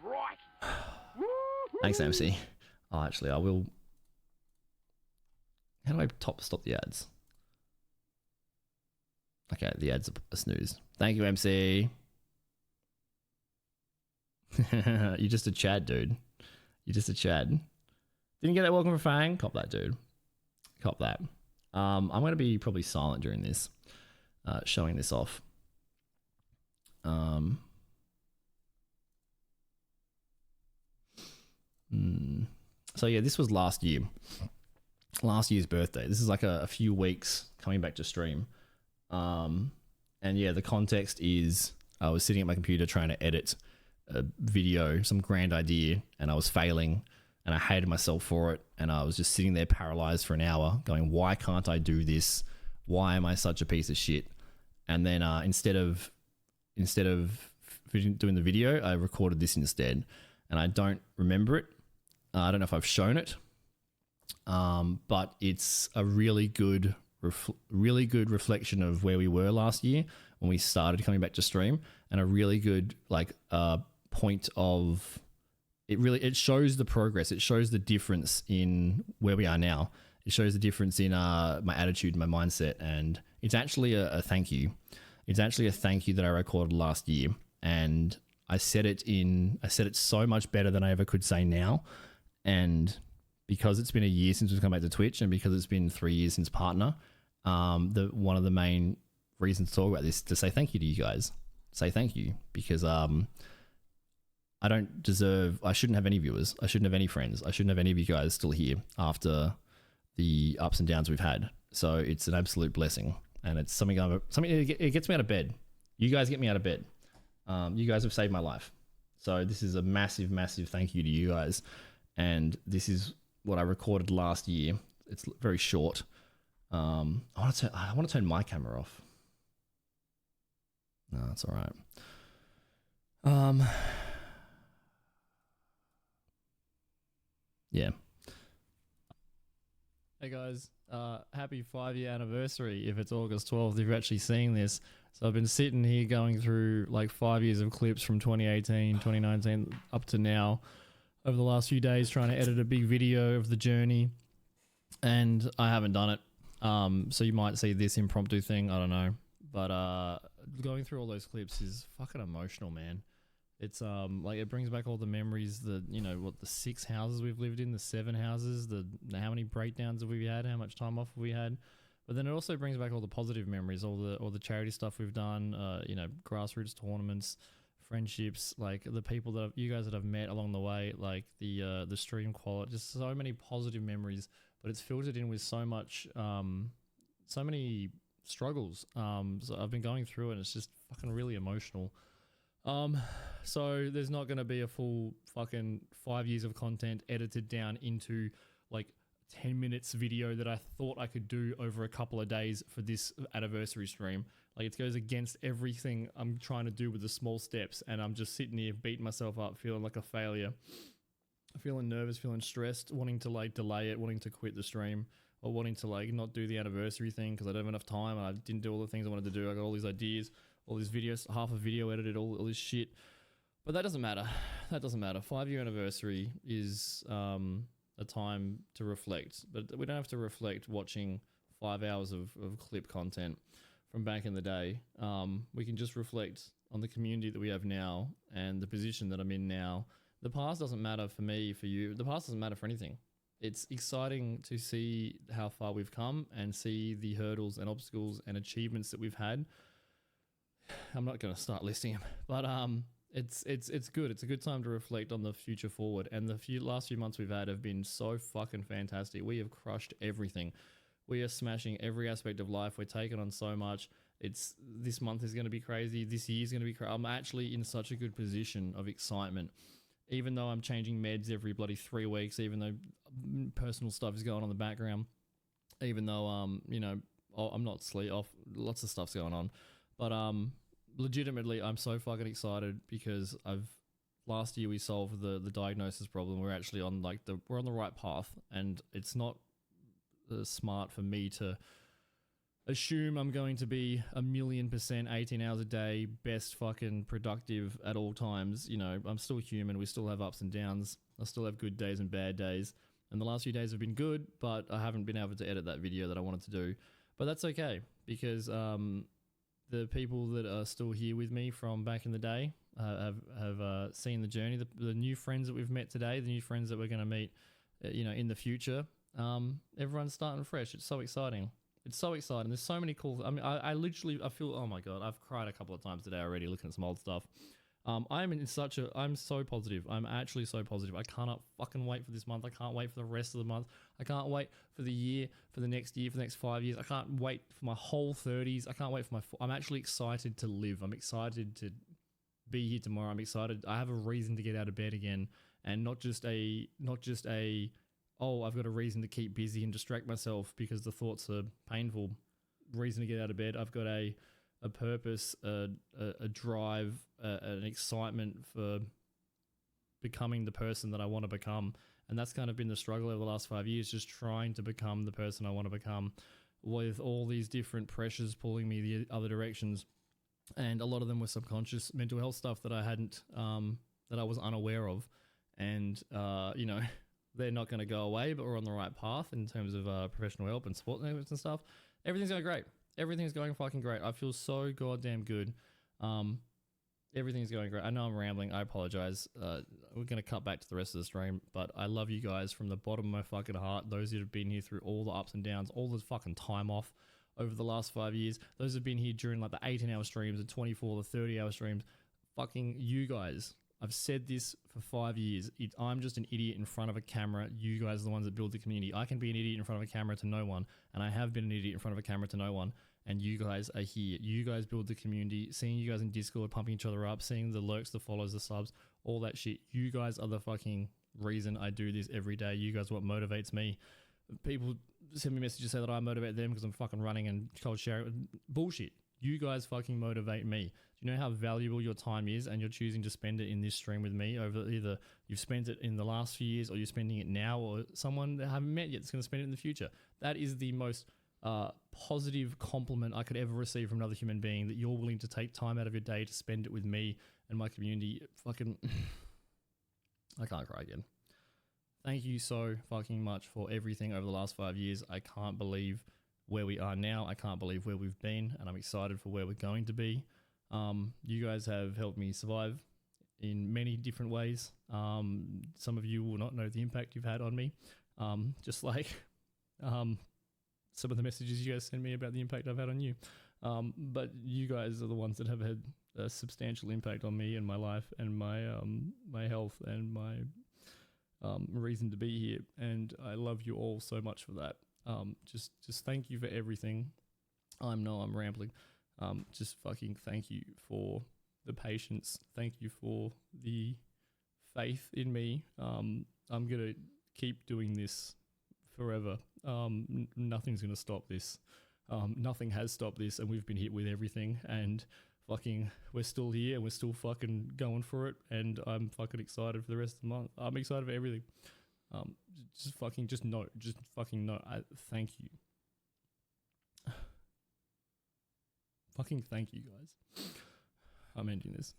Right. Thanks, MC. Oh, actually, I will. How do I stop the ads? Okay, the ads are a snooze. Thank you, MC. You're just a Chad, dude. You're just a Chad. Didn't get that welcome for Fang? Cop that, dude. Cop that. I'm going to be probably silent during this. showing this off. So yeah, this was last year's birthday. This is like a few weeks coming back to stream. And yeah, the context is I was sitting at my computer trying to edit a video, some grand idea, and I was failing and I hated myself for it. And I was just sitting there paralyzed for an hour going, why can't I do this? Why am I such a piece of shit? And then instead of doing the video, I recorded this instead. And I don't remember it. I don't know if I've shown it. But it's a really good reflection of where we were last year when we started coming back to stream, and a really good point of it. Really, it shows the progress. It shows the difference in where we are now. It shows the difference in my attitude, my mindset, and it's actually a thank you. It's actually a thank you that I recorded last year, and I said it so much better than I ever could say now, and because it's been a year since we've come back to Twitch, and because it's been 3 years since Partner, one of the main reasons to talk about this, to say thank you to you guys. Say thank you, because I shouldn't have any viewers. I shouldn't have any friends. I shouldn't have any of you guys still here after the ups and downs we've had. So it's an absolute blessing, and it's something it gets me out of bed. You guys get me out of bed. You guys have saved my life. So this is a massive, massive thank you to you guys. And this is what I recorded last year. It's very short. I want to turn my camera off. No, it's all right. Yeah. Hey guys, happy 5-year anniversary. If it's August 12th, if you're actually seeing this. So I've been sitting here going through like 5 years of clips from 2018, 2019 up to now over the last few days, trying to edit a big video of the journey, and I haven't done it. So you might see this impromptu thing, I don't know. But going through all those clips is fucking emotional, man. It's like it brings back all the memories, the 6 houses we've lived in, the 7 houses, how many breakdowns have we had, how much time off have we had. But then it also brings back all the positive memories, all the charity stuff we've done, grassroots tournaments, friendships, like the people that you guys that I've met along the way, like the stream quality, just so many positive memories. But it's filtered in with so many struggles. So I've been going through it, and it's just fucking really emotional. So there's not going to be a full fucking 5 years of content edited down into like 10 minutes video that I thought I could do over a couple of days for this anniversary stream. Like it goes against everything I'm trying to do with the small steps, and I'm just sitting here beating myself up, feeling like a failure, feeling nervous, feeling stressed, wanting to like delay it, wanting to quit the stream, or wanting to like not do the anniversary thing because I don't have enough time and I didn't do all the things I wanted to do. I got all these ideas, all these videos, half a video edited, all this shit. But that doesn't matter. That doesn't matter. 5-year anniversary is a time to reflect, but we don't have to reflect watching 5 hours of clip content from back in the day. We can just reflect on the community that we have now and the position that I'm in now. The past doesn't matter for me, for you. The past doesn't matter for anything. It's exciting to see how far we've come and see the hurdles and obstacles and achievements that we've had. I'm not going to start listing them, but it's good. It's a good time to reflect on the future forward. And the last few months we've had have been so fucking fantastic. We have crushed everything. We are smashing every aspect of life. We're taking on so much. This month is going to be crazy. This year is going to be crazy. I'm actually in such a good position of excitement, even though I'm changing meds every bloody 3 weeks, even though personal stuff is going on in the background, even though I'm not sleep off. Lots of stuff's going on, but legitimately, I'm so fucking excited because last year we solved the diagnosis problem. We're actually on we're on the right path, and it's not smart for me to assume I'm going to be 1,000,000%, 18 hours a day, best fucking productive at all times. I'm still human. We still have ups and downs. I still have good days and bad days. And the last few days have been good, but I haven't been able to edit that video that I wanted to do. But that's okay, because the people that are still here with me from back in the day have seen the journey. The new friends that we've met today, the new friends that we're going to meet, in the future. Everyone's starting fresh. It's so exciting. It's so exciting. There's so many cool. I mean, I literally, I feel. Oh my god, I've cried a couple of times today already looking at some old stuff. I'm so positive. I'm actually so positive. I cannot fucking wait for this month. I can't wait for the rest of the month. I can't wait for the year, for the next year, for the next 5 years. I can't wait for my whole 30s. I can't wait for I'm actually excited to live. I'm excited to be here tomorrow. I'm excited. I have a reason to get out of bed again, and not just a oh, I've got a reason to keep busy and distract myself because the thoughts are painful. Reason to get out of bed. I've got a purpose, a drive, an excitement for becoming the person that I want to become. And that's kind of been the struggle over the last 5 years, just trying to become the person I want to become with all these different pressures pulling me the other directions. And a lot of them were subconscious mental health stuff that I hadn't, that I was unaware of. And, you know, they're not going to go away, but we're on the right path in terms of professional help and support networks and stuff. Everything's going great. Everything's going fucking great. I feel so goddamn good. Everything's going great. I know I'm rambling. I apologize. We're going to cut back to the rest of the stream, but I love you guys from the bottom of my fucking heart. Those that have been here through all the ups and downs, all the fucking time off over the last 5 years. Those that have been here during like the 18-hour streams, the 24, the 30-hour streams. Fucking you guys. I've said this for 5 years. I'm just an idiot in front of a camera. You guys are the ones that build the community. I can be an idiot in front of a camera to no one, and I have been an idiot in front of a camera to no one, and you guys are here. You guys build the community. Seeing you guys in Discord pumping each other up, seeing the lurks, the follows, the subs, all that shit. You guys are the fucking reason I do this every day. You guys are what motivates me. People send me messages say that I motivate them because I'm fucking running and cold sharing. Bullshit. You guys fucking motivate me. Do you know how valuable your time is, and you're choosing to spend it in this stream with me over either you've spent it in the last few years or you're spending it now, or someone that I haven't met yet that's going to spend it in the future. That is the most positive compliment I could ever receive from another human being, that you're willing to take time out of your day to spend it with me and my community. Fucking I can't cry again. Thank you so fucking much for everything over the last 5 years. I can't believe where we are now. I can't believe where we've been, and I'm excited for where we're going to be. You guys have helped me survive in many different ways. Some of you will not know the impact you've had on me. Just like some of the messages you guys send me about the impact I've had on you. But you guys are the ones that have had a substantial impact on me and my life and my my health and my reason to be here. And I love you all so much for that. Just thank you for everything. I know I'm rambling. Just fucking thank you for the patience. Thank you for the faith in me. I'm going to keep doing this forever. Nothing's going to stop this. Nothing has stopped this, and we've been hit with everything, and fucking we're still here and we're still fucking going for it, and I'm fucking excited for the rest of the month. I'm excited for everything. Just fucking know. Thank you. Fucking thank you, guys. I'm ending this.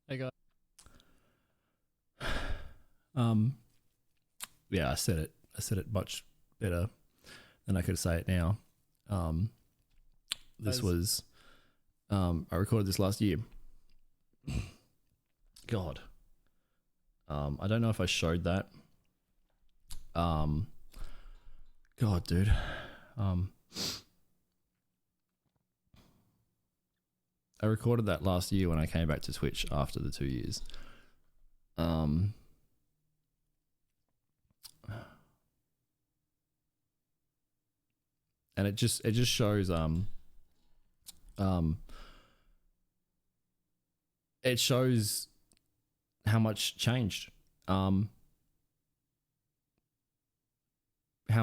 Hey, guys. Yeah, I said it. I said it much better than I could say it now. This was, I recorded this last year. God. I don't know if I showed that. God, dude. I recorded that last year when I came back to Twitch after the 2 years. And it just shows it shows how much changed. How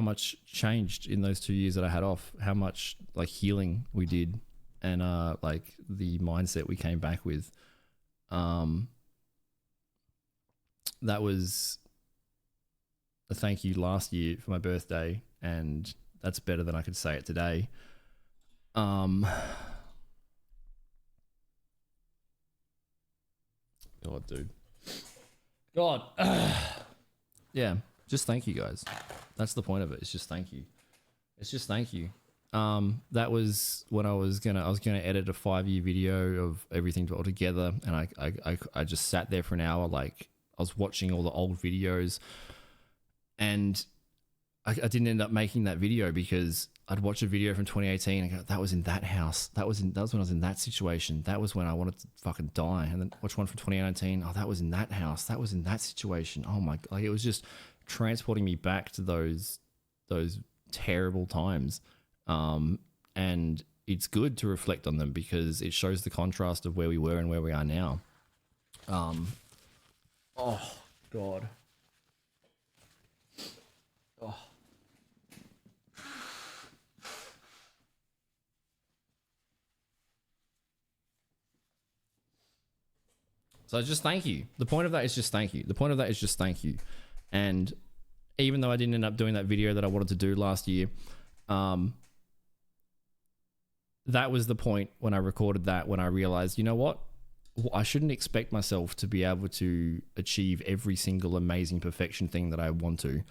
much changed in those 2 years that I had off, how much like healing we did, and like the mindset we came back with. That was a thank you last year for my birthday, and that's better than I could say it today. God, dude. God. Yeah, just thank you guys. That's the point of it. It's just thank you. It's just thank you. That was when I was gonna edit a 5-year video of everything all together, and I just sat there for an hour, like I was watching all the old videos, and I didn't end up making that video because I'd watch a video from 2018 and go, that was in that house. That was when I was in that situation. That was when I wanted to fucking die. And then watch one from 2019. Oh, that was in that house. That was in that situation. Oh my God. Like, it was just transporting me back to those terrible times. And it's good to reflect on them because it shows the contrast of where we were and where we are now. Oh God. Oh. So just thank you. The point of that is just thank you. The point of that is just thank you. And even though I didn't end up doing that video that I wanted to do last year, that was the point when I recorded that, when I realized, you know what? I shouldn't expect myself to be able to achieve every single amazing perfection thing that I want to.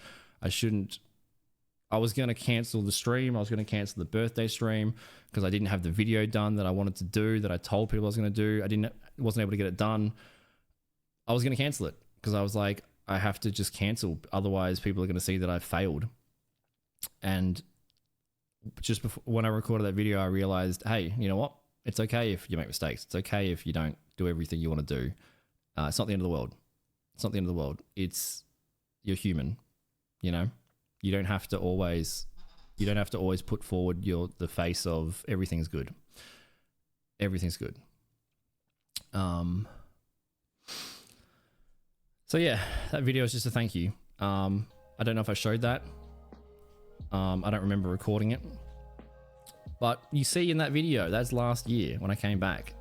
I was going to cancel the stream. I was going to cancel the birthday stream because I didn't have the video done that I wanted to do, that I told people I was going to do. Wasn't able to get it done. I was going to cancel it because I was like, I have to just cancel. Otherwise, people are going to see that I failed. And just before, when I recorded that video, I realized, hey, you know what? It's okay if you make mistakes. It's okay if you don't do everything you want to do. It's not the end of the world. It's not the end of the world. You're human, you know? You don't have to always put forward the face of everything's good. Everything's good. So yeah, that video is just a thank you. I don't know if I showed that. I don't remember recording it. But you see in that video, that's last year when I came back.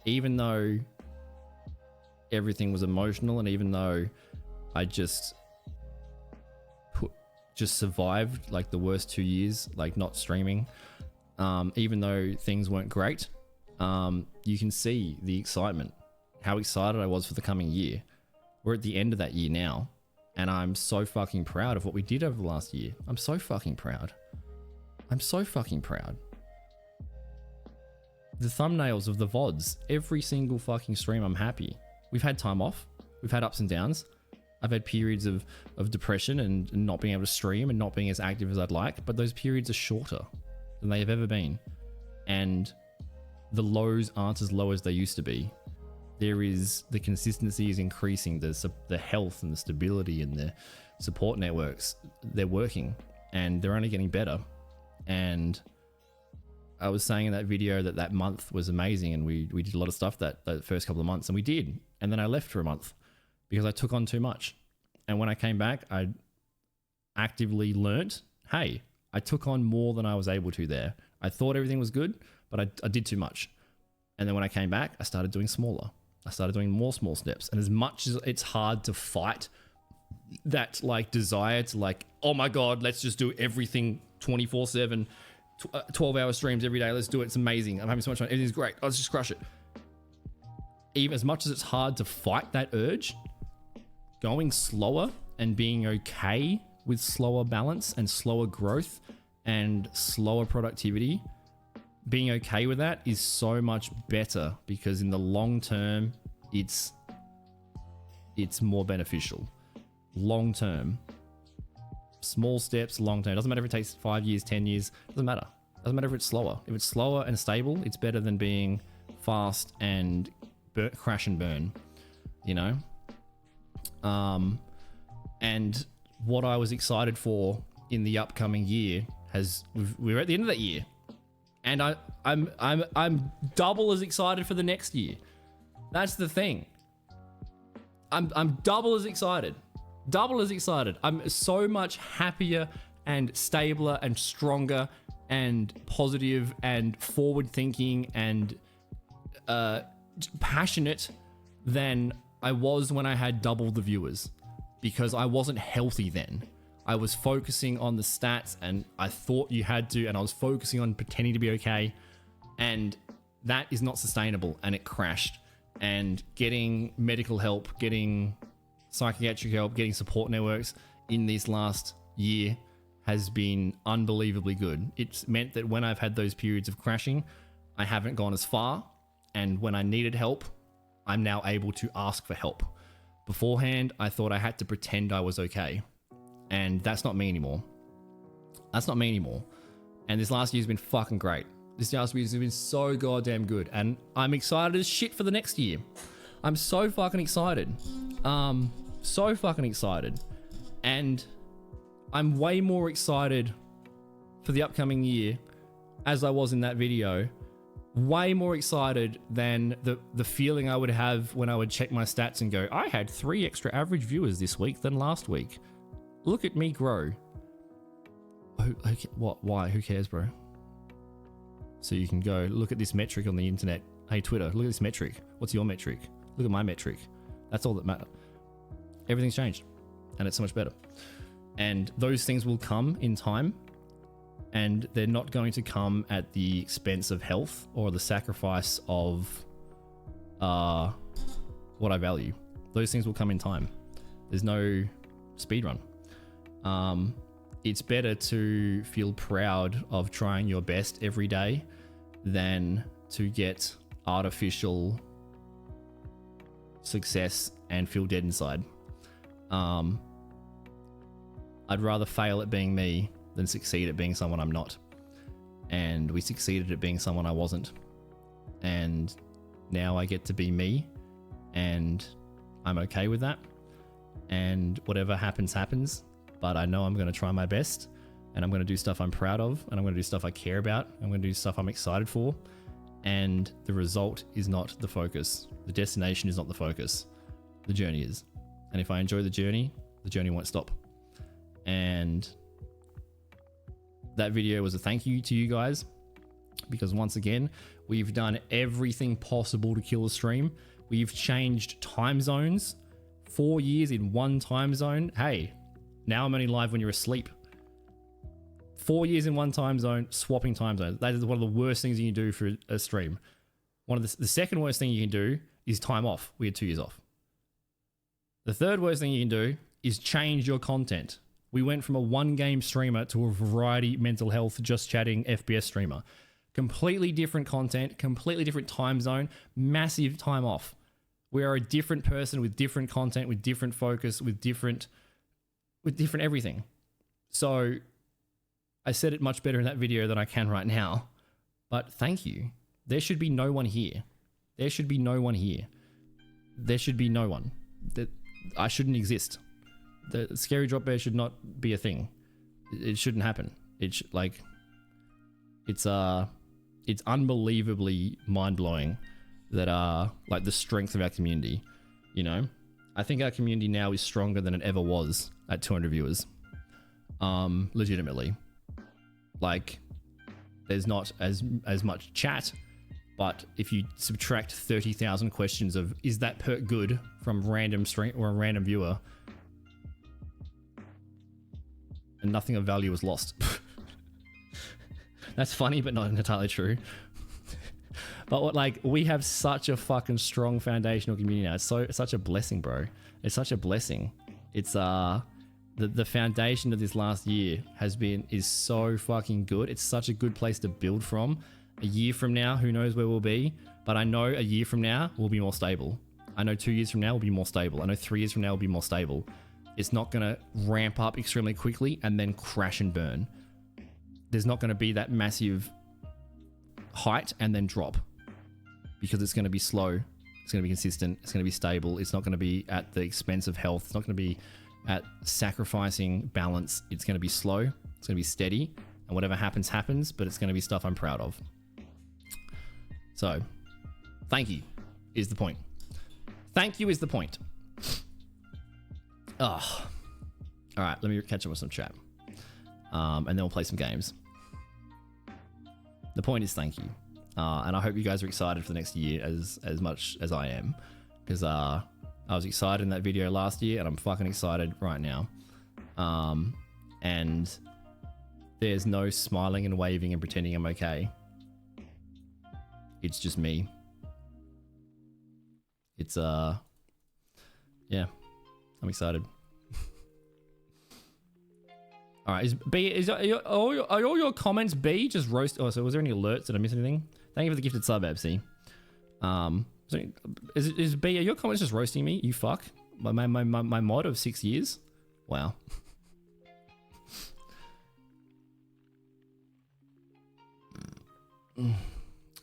Even though everything was emotional and even though I just survived like the worst 2 years, like not streaming, even though things weren't great, you can see the excitement, how excited I was for the coming year. We're at the end of that year now, and I'm so fucking proud of what we did over the last year. I'm so fucking proud. I'm so fucking proud. The thumbnails of the VODs, every single fucking stream, I'm happy. We've had time off. We've had ups and downs. I've had periods of depression and not being able to stream and not being as active as I'd like, but those periods are shorter than they have ever been. And the lows aren't as low as they used to be. The consistency is increasing. The health and the stability and the support networks, they're working and they're only getting better. And I was saying in that video that month was amazing and we did a lot of stuff that first couple of months, and we did. And then I left for a month because I took on too much. And when I came back, I actively learnt, hey, I took on more than I was able to there. I thought everything was good, but I did too much. And then when I came back, I started doing smaller. I started doing more small steps. And as much as it's hard to fight that like desire to like, oh my God, let's just do everything 24/7, 12-hour streams every day. Let's do it. It's amazing. I'm having so much fun. Everything's great. Let's just crush it. Even as much as it's hard to fight that urge, going slower and being okay with slower balance and slower growth and slower productivity, being okay with that is so much better because in the long term, it's more beneficial. Long term, small steps, long term. Doesn't matter if it takes 5 years, 10 years. Doesn't matter. Doesn't matter if it's slower. If it's slower and stable, it's better than being fast and crash and burn, you know? And what I was excited for in the upcoming year we're at the end of that year. And I'm double as excited for the next year. That's the thing. I'm double as excited. Double as excited. I'm so much happier and stabler and stronger and positive and forward thinking and passionate than I was when I had double the viewers, because I wasn't healthy then. I was focusing on the stats and I thought you had to, and I was focusing on pretending to be okay, and that is not sustainable, and it crashed. And getting medical help, getting psychiatric help, getting support networks in this last year has been unbelievably good. It's meant that when I've had those periods of crashing, I haven't gone as far, and when I needed help, I'm now able to ask for help. Beforehand, I thought I had to pretend I was okay. And that's not me anymore. That's not me anymore. And this last year's been fucking great. This last year's been so goddamn good. And I'm excited as shit for the next year. I'm so fucking excited. So fucking excited. And I'm way more excited for the upcoming year, as I was in that video. Way more excited than the feeling I would have when I would check my stats and go, I had 3 extra average viewers this week than last week. Look at me grow. Okay, what? Why? Who cares, bro? So you can go look at this metric on the internet. Hey, Twitter, look at this metric. What's your metric? Look at my metric. That's all that matters. Everything's changed, and it's so much better. And those things will come in time, and they're not going to come at the expense of health or the sacrifice of what I value. Those things will come in time. There's no speed run. It's better to feel proud of trying your best every day than to get artificial success and feel dead inside. I'd rather fail at being me than succeed at being someone I'm not. And we succeeded at being someone I wasn't. And now I get to be me, and I'm okay with that. And whatever happens, happens. But I know I'm going to try my best, and I'm going to do stuff I'm proud of, and I'm going to do stuff I care about. I'm going to do stuff I'm excited for. And the result is not the focus. The destination is not the focus. The journey is. And if I enjoy the journey won't stop. And that video was a thank you to you guys, because once again, we've done everything possible to kill a stream. We've changed time zones, 4 years in one time zone. Hey, now I'm only live when you're asleep. 4 years in one time zone, swapping time zones. That is one of the worst things you can do for a stream. One of the second worst thing you can do is time off. We had 2 years off. The third worst thing you can do is change your content. We went from a 1-game streamer to a variety, mental health, just chatting FPS streamer. Completely different content, completely different time zone, massive time off. We are a different person with different content, with different focus, with different everything. So I said it much better in that video than I can right now, but thank you. There should be no one here. There should be no one here. There should be no one. That I shouldn't exist. The scary drop bear should not be a thing. It shouldn't happen. It's unbelievably mind-blowing that like the strength of our community, you know? I think our community now is stronger than it ever was at 200 viewers. Legitimately. Like, there's not as much chat, but if you subtract 30,000 questions of is that perk good from random stream or a random viewer, and nothing of value was lost. That's funny, but not entirely true. But what, like, we have such a fucking strong foundational community now. It's such a blessing, bro. It's such a blessing. It's the foundation of this last year is so fucking good. It's such a good place to build from. A year from now, who knows where we'll be, but I know a year from now we'll be more stable. I know 2 years from now we'll be more stable. I know 3 years from now we'll be more stable. It's not going to ramp up extremely quickly and then crash and burn. There's not going to be that massive height and then drop, because it's going to be slow. It's going to be consistent. It's going to be stable. It's not going to be at the expense of health. It's not going to be at sacrificing balance. It's going to be slow. It's going to be steady, and whatever happens, happens, but it's going to be stuff I'm proud of. So, thank you is the point. Thank you is the point. Oh. All right, let me catch up with some chat. And then we'll play some games. The point is thank you. And I hope you guys are excited for the next year as much as I am. Because I was excited in that video last year, and I'm fucking excited right now. And there's no smiling and waving and pretending I'm okay. It's just me. It's yeah, I'm excited. All right, are all your comments B just roast? Oh, so was there any alerts? Did I miss anything? Thank you for the gifted sub, Epsy. Is B? Are your comments just roasting me? You fuck. My mod of 6 years. Wow.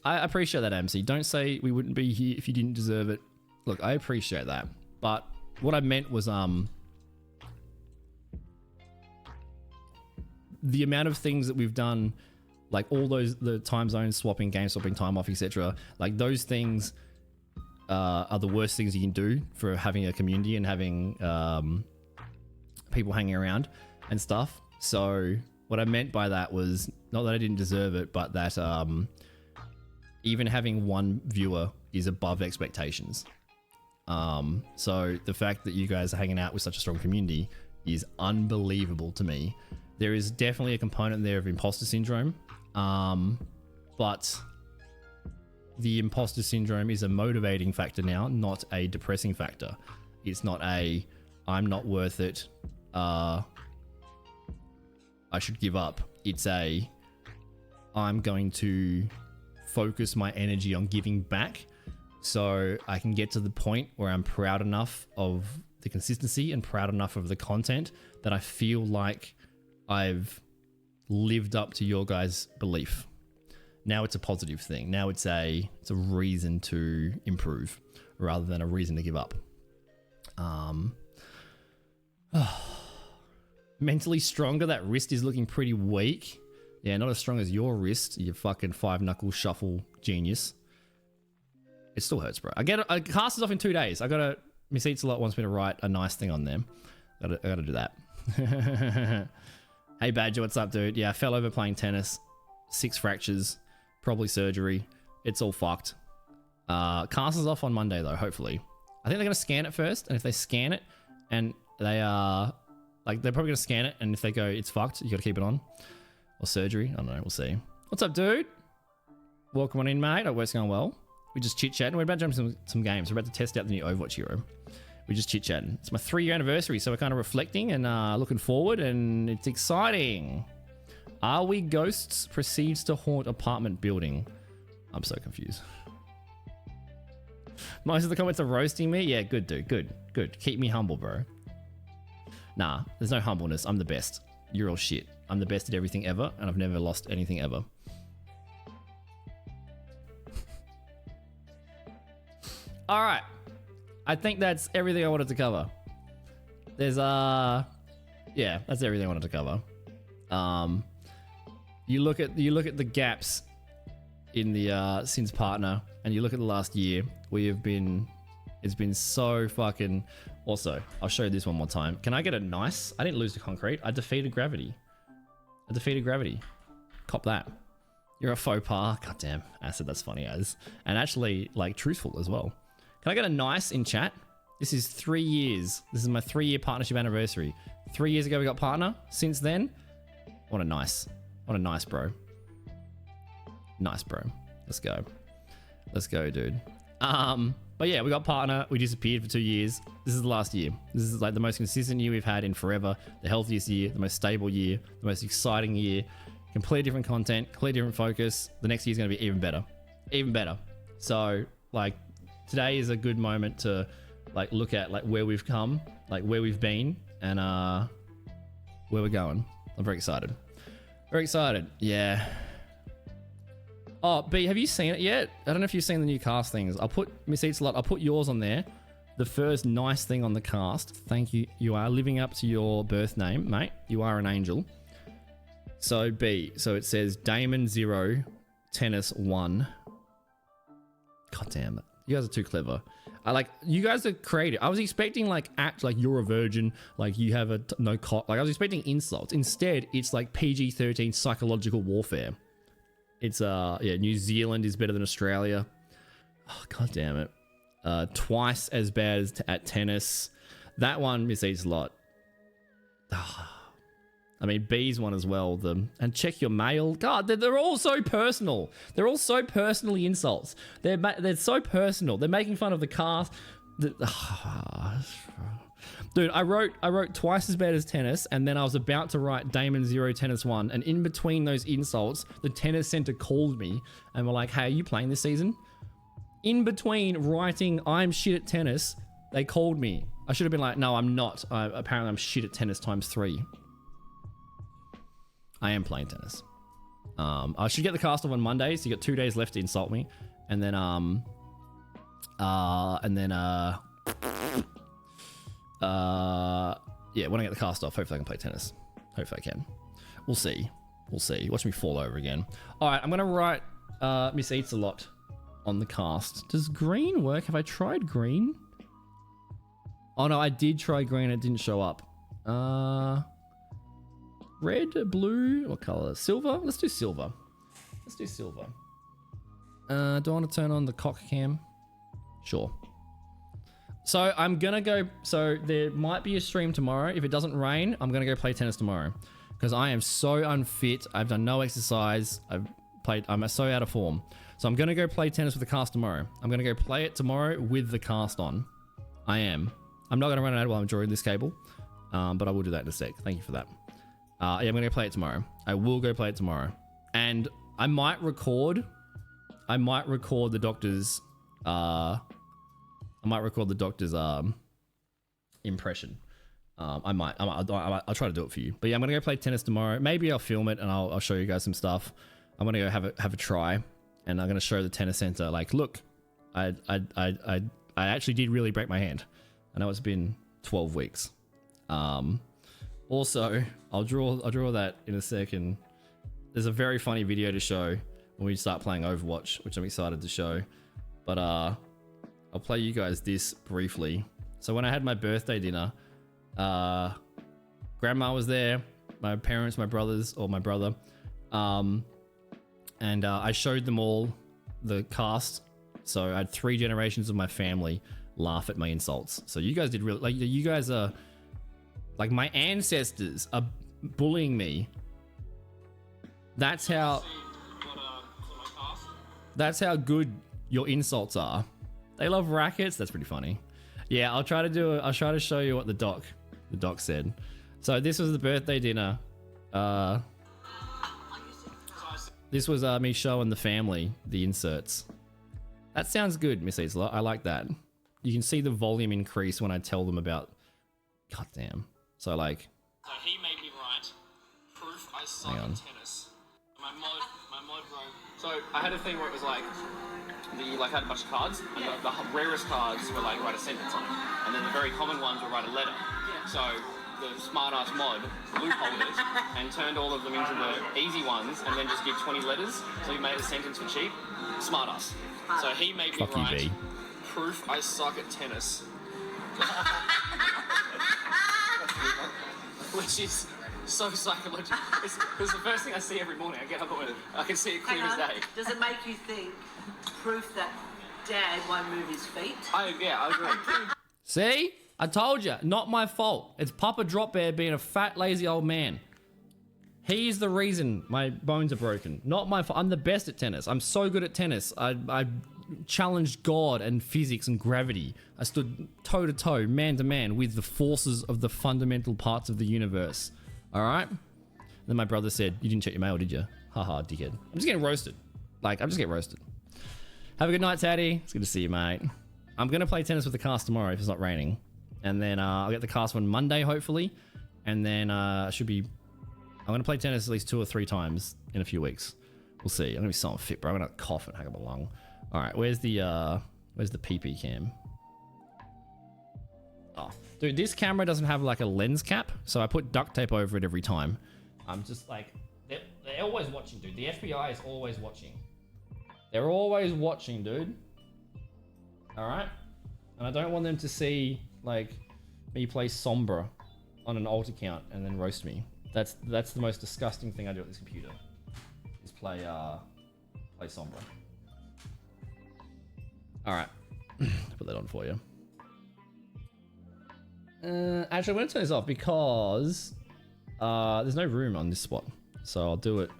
I appreciate that, MC. Don't say we wouldn't be here if you didn't deserve it. Look, I appreciate that. But what I meant was the amount of things that we've done, like all those, the time zone swapping, game swapping, time off, etc. Like those things are the worst things you can do for having a community and having people hanging around and stuff. So what I meant by that was not that I didn't deserve it, but that even having one viewer is above expectations. So the fact that you guys are hanging out with such a strong community is unbelievable to me. There is definitely a component there of imposter syndrome, but the imposter syndrome is a motivating factor now, not a depressing factor. It's not a, I'm not worth it, I should give up. It's a, I'm going to focus my energy on giving back so I can get to the point where I'm proud enough of the consistency and proud enough of the content that I feel like I've lived up to your guys' belief. Now it's a positive thing. Now it's a reason to improve rather than a reason to give up. Mentally stronger. That wrist is looking pretty weak. Yeah, not as strong as your wrist, you fucking 5-knuckle shuffle genius. It still hurts, bro. I cast it off in 2 days. Miss Eats a Lot wants me to write a nice thing on them. I gotta do that. Hey Badger, what's up, dude? Yeah, I fell over playing tennis. 6 fractures, probably surgery. It's all fucked. Cast is off on Monday though, hopefully. I think they're gonna scan it first, and if they scan it and they are like, they're probably gonna scan it, and if they go it's fucked, you gotta keep it on. Or surgery, I don't know, we'll see. What's up, dude? Welcome on in, mate. Hope work's going well. We just chit-chatting. We're about to jump some games. We're about to test out the new OW Hero. We're just chit-chatting. It's my 3-year anniversary, so we're kind of reflecting and looking forward, and it's exciting. Are we ghosts proceeds to haunt apartment building? I'm so confused. Most of the comments are roasting me. Yeah, good, dude. Good. Keep me humble, bro. Nah, there's no humbleness. I'm the best. You're all shit. I'm the best at everything ever, and I've never lost anything ever. All right. I think that's everything I wanted to cover. There's yeah, that's everything I wanted to cover. You look at the gaps in the since partner, and you look at the last year. It's been so fucking. Also, I'll show you this one more time. Can I get a nice? I didn't lose the concrete. I defeated gravity. Cop that. You're a faux pas. Goddamn, Acid. That's funny as, and actually like truthful as well. Can I get a nice in chat? This is 3 years. This is my 3-year partnership anniversary. 3 years ago we got partner. Since then, what a nice bro. Nice bro. Let's go, dude. But yeah, we got partner. We disappeared for 2 years. This is the last year. This is like the most consistent year we've had in forever. The healthiest year, the most stable year, the most exciting year. Completely different content, completely different focus. The next year is going to be even better. So like today is a good moment to like look at like where we've come, like where we've been, and where we're going. I'm very excited. Yeah. Oh, B, have you seen it yet? I don't know if you've seen the new cast things. I'll put Miss Eats a Lot. I'll put yours on there. The first nice thing on the cast. Thank you. You are living up to your birth name, mate. You are an angel. So B. So it says Damon 0, Tennis 1. God damn it. You guys are too clever. You guys are creative. I was expecting like act like you're a virgin, like you have no cock. Like I was expecting insults. Instead, it's like PG-13 psychological warfare. It's yeah, New Zealand is better than Australia. Oh, god damn it. Twice as bad as at tennis. That one Miss Eats a Lot. I mean, B's one as well. And check your mail. God, they're all so personal. They're all so personally insults. They're so personal. They're making fun of the cast. Dude, I wrote twice as bad as tennis, and then I was about to write Damon 0, Tennis 1, and in between those insults, the tennis center called me and were like, hey, are you playing this season? In between writing I'm shit at tennis, they called me. I should have been like, no, I'm not. Apparently I'm shit at tennis times 3. I am playing tennis. I should get the cast off on Monday, so you got 2 days left to insult me, and then yeah, when I get the cast off, hopefully I can play tennis. Hopefully I can. We'll see. We'll see. Watch me fall over again. All right, I'm gonna write Miss Eats a Lot on the cast. Does green work? Have I tried green? Oh no, I did try green. It didn't show up. Red, blue, what color? Silver? Let's do silver. Let's do silver. Do I want to turn on the cock cam? Sure. So I'm gonna go, so there might be a stream tomorrow. If it doesn't rain, I'm gonna go play tennis tomorrow. Because I am so unfit. I've done no exercise. I'm so out of form. So I'm gonna go play tennis with the cast tomorrow. I'm gonna go play it tomorrow with the cast on. I am. I'm not gonna run it out while I'm drawing this cable. But I will do that in a sec. Thank you for that. Yeah, I'm gonna go play it tomorrow. I will go play it tomorrow. And I might record the doctor's impression. I'll try to do it for you. But yeah, I'm gonna go play tennis tomorrow. Maybe I'll film it and I'll show you guys some stuff. I'm gonna go have a try, and I'm gonna show the tennis center. Like, look, I actually did really break my hand. I know it's been 12 weeks. Also, I'll draw that in a second. There's a very funny video to show when we start playing Overwatch, which I'm excited to show. But I'll play you guys this briefly. So when I had my birthday dinner, grandma was there, my parents, my brothers, or my brother, and I showed them all the cast. So I had 3 generations of my family laugh at my insults. So you guys did really, like, you guys are, like, my ancestors are bullying me. That's how good your insults are. They love rackets. That's pretty funny. Yeah, I'll try to show you what the doc said. So this was the birthday dinner. This was me showing the family the inserts. That sounds good, Miss Easlot. I like that. You can see the volume increase when I tell them about. God damn. So like. So he made me write proof I suck at tennis. My mod wrote. So I had a thing where it was like, had a bunch of cards, and the rarest cards were like write a sentence on it, and then the very common ones were write a letter. So the smart ass mod loopholed it and turned all of them into the easy ones, and then just give 20 letters. So he made a sentence for cheap. Smart ass. So he made me write proof I suck at tennis. Which is so psychological. It's the first thing I see every morning. I get up and I can see it clear as day. Does it make you think proof that Dad won't move his feet? I agree. See? I told you. Not my fault. It's Papa Drop Bear being a fat, lazy old man. He's the reason my bones are broken. Not my fault. I'm the best at tennis. I'm so good at tennis. I challenged God and physics and gravity. I stood toe to toe, man to man with the forces of the fundamental parts of the universe. All right? Then my brother said, "You didn't check your mail, did you?" Haha, dickhead. I'm just getting roasted. I'm just getting roasted. Have a good night, Taddy. It's good to see you, mate. I'm going to play tennis with the cast tomorrow if it's not raining. And then I'll get the cast on Monday, hopefully. And then I'm going to play tennis at least 2 or 3 times in a few weeks. We'll see. I'm going to be so unfit, bro. I'm going to cough and hang up a lung. All right, where's the PP cam? Oh, dude, this camera doesn't have like a lens cap, so I put duct tape over it every time. I'm just like, they're always watching, dude. The FBI is always watching. They're always watching, dude. All right, and I don't want them to see like me play Sombra on an alt account and then roast me. That's the most disgusting thing I do at this computer. Is play Sombra. All right, put that on for you. Actually, I'm going to turn this off because there's no room on this spot, so I'll do it.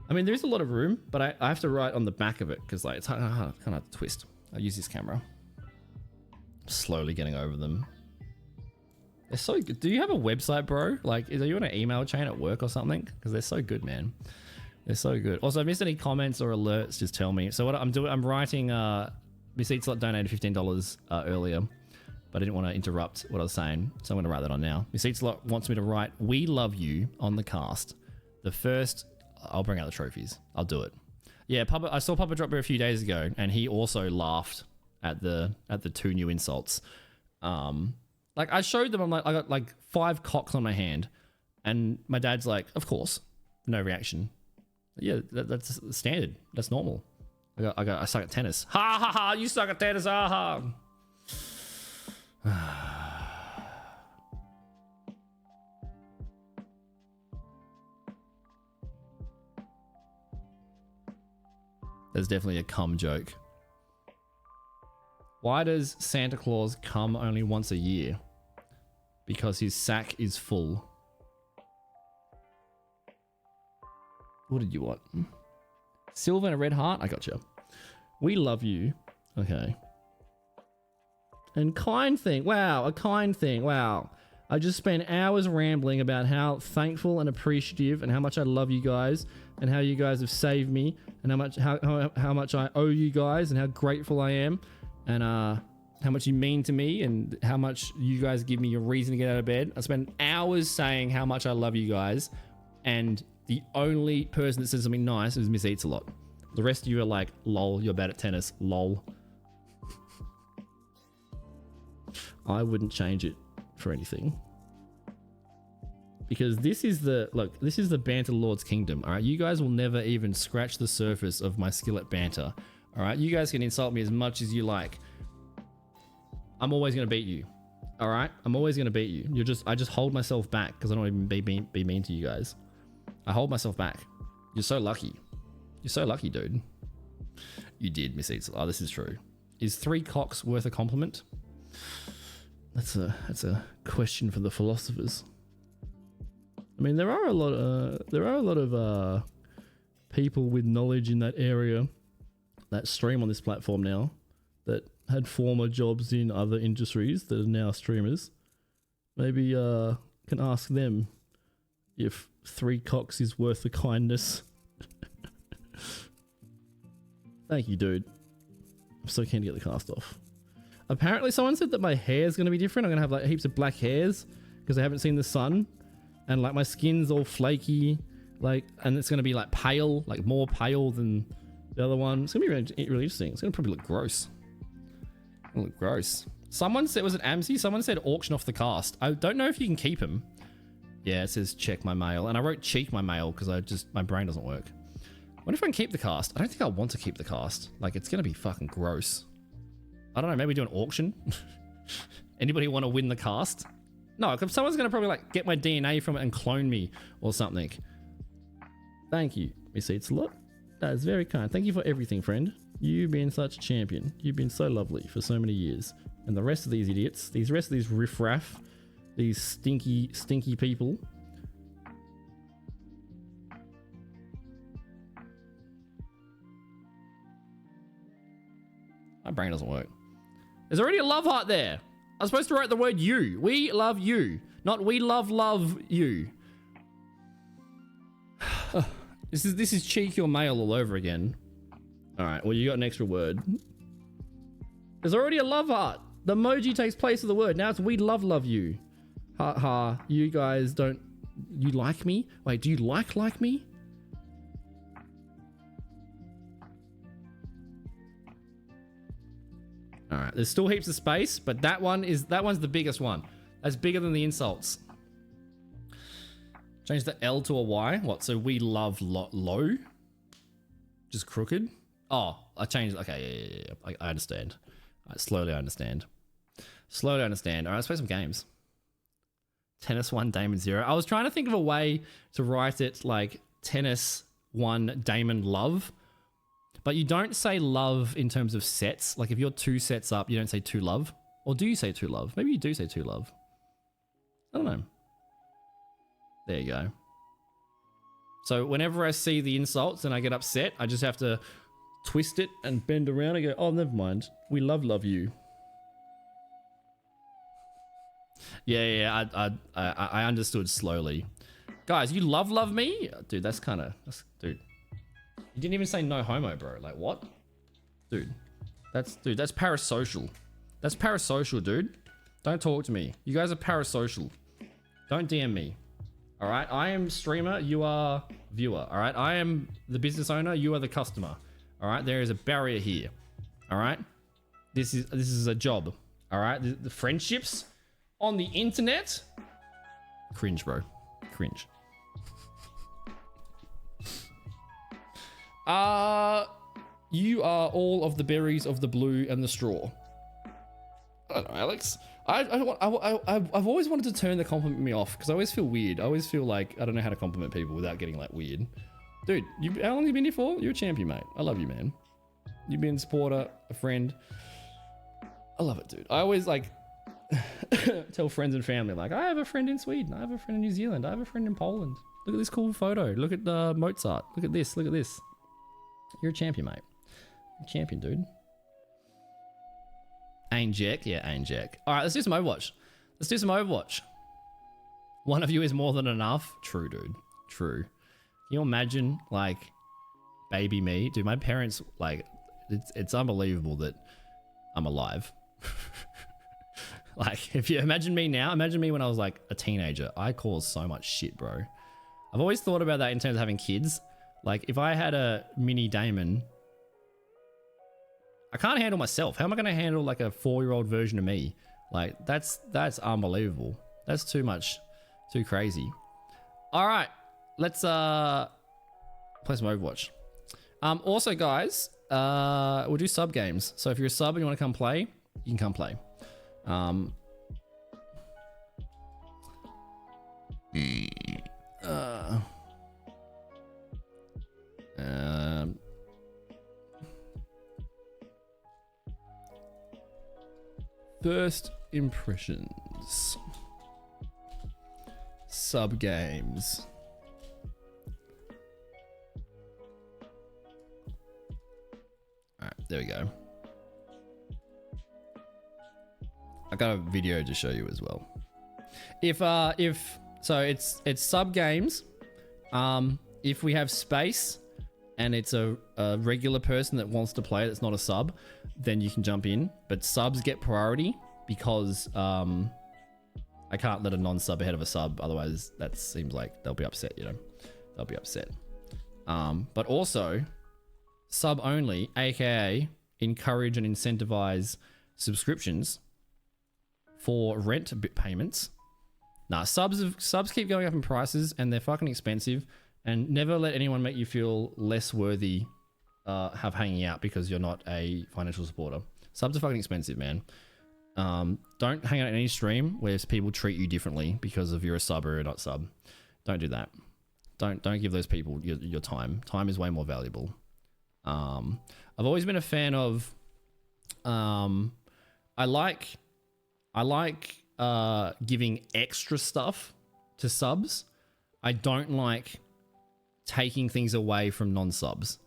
I mean, there is a lot of room, but I have to write on the back of it because like it's kind of hard to twist. I'll use this camera. Slowly getting over them. They're so good. Do you have a website, bro? Like, are you on an email chain at work or something? Because they're so good, man. They're so good. Also, if I missed any comments or alerts, just tell me. So what I'm doing, I'm writing, Miss Eatslot donated $15 earlier, but I didn't want to interrupt what I was saying, so I'm going to write that on now. Miss Eatslot wants me to write, "We love you" on the cast. The first I'll bring out the trophies. I'll do it. Yeah, Papa. I saw Papa Drop Bear a few days ago, and he also laughed at the 2 new insults. Like I showed them, I'm like, I got like 5 cocks on my hand, and my dad's like, of course, no reaction. Yeah, that's standard. That's normal. I suck at tennis. Ha ha ha! You suck at tennis. Ha ha. There's definitely a cum joke. Why does Santa Claus come only once a year? Because his sack is full. What did you want? Silver and a red heart? I gotcha. We love you. Okay. And kind thing. Wow, a kind thing. Wow. I just spent hours rambling about how thankful and appreciative and how much I love you guys and how you guys have saved me and how much I owe you guys and how grateful I am and how much you mean to me and how much you guys give me a reason to get out of bed. I spent hours saying how much I love you guys, and the only person that says something nice is Miss Eats a Lot. The rest of you are like, lol, you're bad at tennis, lol. I wouldn't change it for anything. Because this is the Banter Lord's kingdom, all right? You guys will never even scratch the surface of my skill at banter, all right? You guys can insult me as much as you like. I'm always going to beat you, all right? I'm always going to beat you. I just hold myself back because I don't even be mean to you guys. I hold myself back. You're so lucky. You're so lucky, dude. You did, Miss Eats. Oh, this is true. Is 3 cocks worth a compliment? That's a question for the philosophers. I mean, there are a lot of people with knowledge in that area that stream on this platform now that had former jobs in other industries that are now streamers. Maybe can ask them if 3 cocks is worth the kindness. Thank you, dude. I'm so keen to get the cast off. Apparently someone said that my hair is going to be different. I'm going to have like heaps of black hairs because I haven't seen the sun. And like my skin's all flaky. Like, and it's going to be like pale, like more pale than the other one. It's going to be really interesting. It's going to probably look gross. It'll look gross. Someone said, was it Amsi? Someone said auction off the cast. I don't know if you can keep him. Yeah, it says check my mail. And I wrote cheek my mail because my brain doesn't work. What if I can keep the cast? I don't think I want to keep the cast. Like, it's going to be fucking gross. I don't know, maybe do an auction? Anybody want to win the cast? No, because someone's going to probably like get my DNA from it and clone me or something. Thank you, Miss Eats a Lot. That is very kind. Thank you for everything, friend. You've been such a champion. You've been so lovely for so many years. And the rest of these idiots, the rest of these riffraff, these stinky, stinky people. My brain doesn't work. There's already a love heart there. I was supposed to write the word you. We love you. Not we love you. This is cheek your mail all over again. Alright, well you got an extra word. There's already a love heart. The emoji takes place of the word. Now it's we love you. Ha ha. You guys don't... You like me? Wait, do you like me? All right, there's still heaps of space, but that one's the biggest one. That's bigger than the insults. Change the L to a Y. What? So we love low? Just crooked? Oh, I changed. Okay, yeah. I understand. Slowly I understand. All right, let's play some games. Tennis 1, Damon 0. I was trying to think of a way to write it like Tennis 1, Damon Love. But you don't say love in terms of sets. Like if you're 2 sets up, you don't say 2 love. Or do you say 2 love? Maybe you do say 2 love. I don't know. There you go. So whenever I see the insults and I get upset, I just have to twist it and bend around and go, oh, never mind. We love you. Yeah, I understood slowly. Guys, you love me? Dude, that's dude. You didn't even say no homo, bro. Like, what? Dude, that's parasocial. That's parasocial, dude. Don't talk to me. You guys are parasocial. Don't DM me. All right, I am streamer, you are viewer. All right, I am the business owner, you are the customer. All right, there is a barrier here. All right, this is a job. All right, the friendships on the internet, cringe, bro, cringe. You are all of the berries of the blue and the straw. I don't know, Alex. I've always wanted to turn the compliment me off because I always feel weird. I always feel like I don't know how to compliment people without getting like weird. Dude, how long have you been here for? You're a champion, mate. I love you, man. You've been a supporter, a friend. I love it, dude. I always like tell friends and family like, I have a friend in Sweden. I have a friend in New Zealand. I have a friend in Poland. Look at this cool photo. Look at Mozart. Look at this. Look at this. You're a champion, mate. You're a champion, dude. Ain Jack, yeah, Ain Jack. All right, let's do some Overwatch. Let's do some Overwatch. One of you is more than enough. True, dude. True. Can you imagine, like, baby me? Dude, my parents, like, it's unbelievable that I'm alive. Like, if you imagine me now, imagine me when I was, like, a teenager. I caused so much shit, bro. I've always thought about that in terms of having kids. Like, if I had a mini Damon, I can't handle myself. How am I going to handle like a 4-year-old version of me? Like that's unbelievable. That's too much, too crazy. All right, let's play some Overwatch. Also, guys, we'll do sub games. So if you're a sub and you want to come play, you can come play. First impressions. Sub games. Alright, there we go. I got a video to show you as well. If so it's sub games. If we have space and it's a regular person that wants to play that's not a sub, then you can jump in. But subs get priority because I can't let a non-sub ahead of a sub. Otherwise, that seems like they'll be upset, you know. They'll be upset. But also, sub only, aka encourage and incentivize subscriptions for rent payments. Nah, subs keep going up in prices and they're fucking expensive. And never let anyone make you feel less worthy have hanging out because you're not a financial supporter. Subs are fucking expensive, man. Don't hang out in any stream where people treat you differently because of you're a sub or you're not sub. Don't do that. Don't give those people your time. Time is way more valuable. I've always been a fan of I like giving extra stuff to subs. I don't like taking things away from non-subs.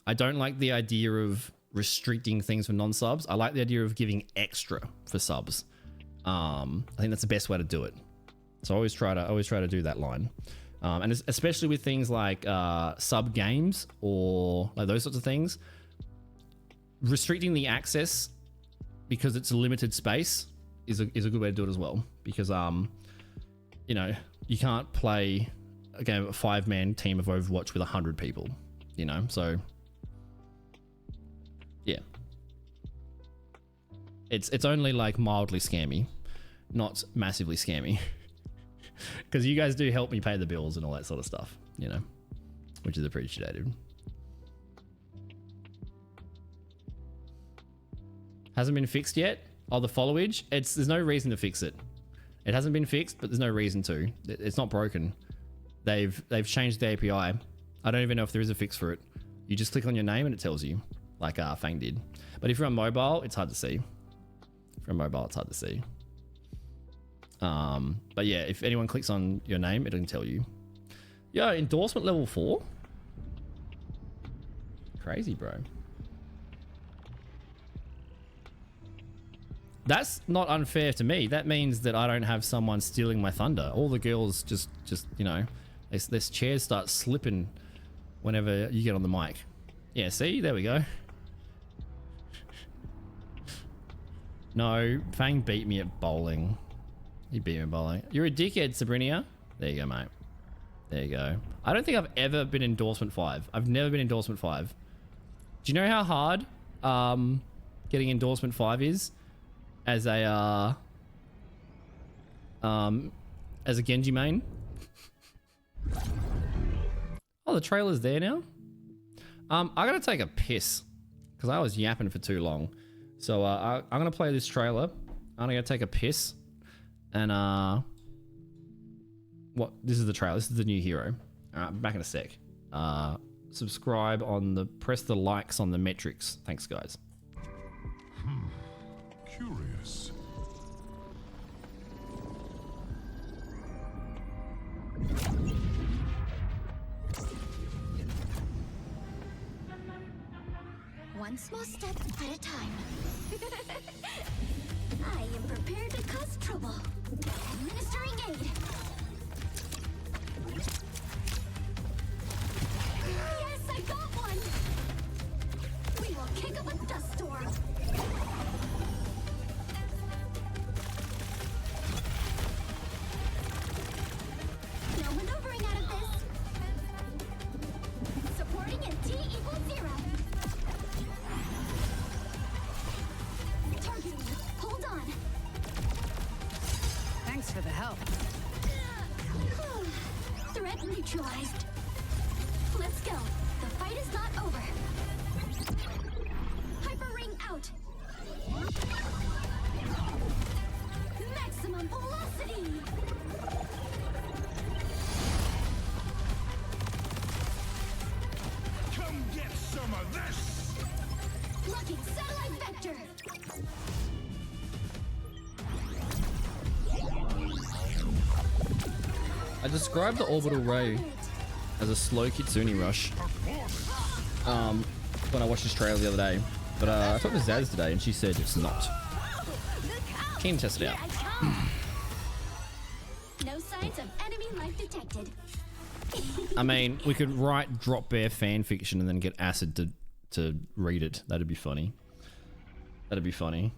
I don't like the idea of restricting things for non-subs. I like the idea of giving extra for subs. I think that's the best way to do it. So I always try to do that line. And especially with things like sub games or like those sorts of things, restricting the access because it's a limited space is a good way to do it as well. Because you know, you can't play a game of a 5-man team of Overwatch with 100 people, you know, so yeah. It's only like mildly scammy, not massively scammy. Because you guys do help me pay the bills and all that sort of stuff, you know, which is appreciated. Hasn't been fixed yet? Oh, the followage? There's no reason to fix it. It hasn't been fixed, but there's no reason to. It's not broken. They've changed the API. I don't even know if there is a fix for it. You just click on your name and it tells you, like Fang did. But if you're on mobile, it's hard to see. If you're on mobile, it's hard to see. But yeah, if anyone clicks on your name, it'll tell you. Yo, endorsement level 4? Crazy, bro. That's not unfair to me. That means that I don't have someone stealing my thunder. All the girls just you know, this chairs start slipping whenever you get on the mic. Yeah, see? There we go. No, Fang beat me at bowling. He beat me at bowling. You're a dickhead, Sabrina. There you go, mate. There you go. I don't think I've ever been endorsement 5. I've never been endorsement 5. Do you know how hard getting endorsement 5 is as a Genji main? Oh, the trailer's there now. I gotta take a piss because I was yapping for too long. So I'm gonna play this trailer. I'm gonna take a piss, and what? This is the trailer. This is the new hero. All right, back in a sec. Subscribe on the, press the likes on the metrics. Thanks, guys. Curious. One small step at a time. I am prepared to cause trouble. Administering aid. Yes, I got one! We will kick up a dust storm. No maneuvering out of this. Supporting in T=0. Targeting. Hold on. Thanks for the help. Threat neutralized. Let's go. The fight is not over. Hyper ring out. Maximum velocity. Come get some of this! Locking satellite vector. I described the orbital ray as a slow Kitsune rush when I watched this trailer the other day, but I talked to Zaz today and she said it's not. Keen to test it out. No signs of enemy life detected. I mean, we could write drop bear fan fiction and then get Acid to read it. That'd be funny. That'd be funny.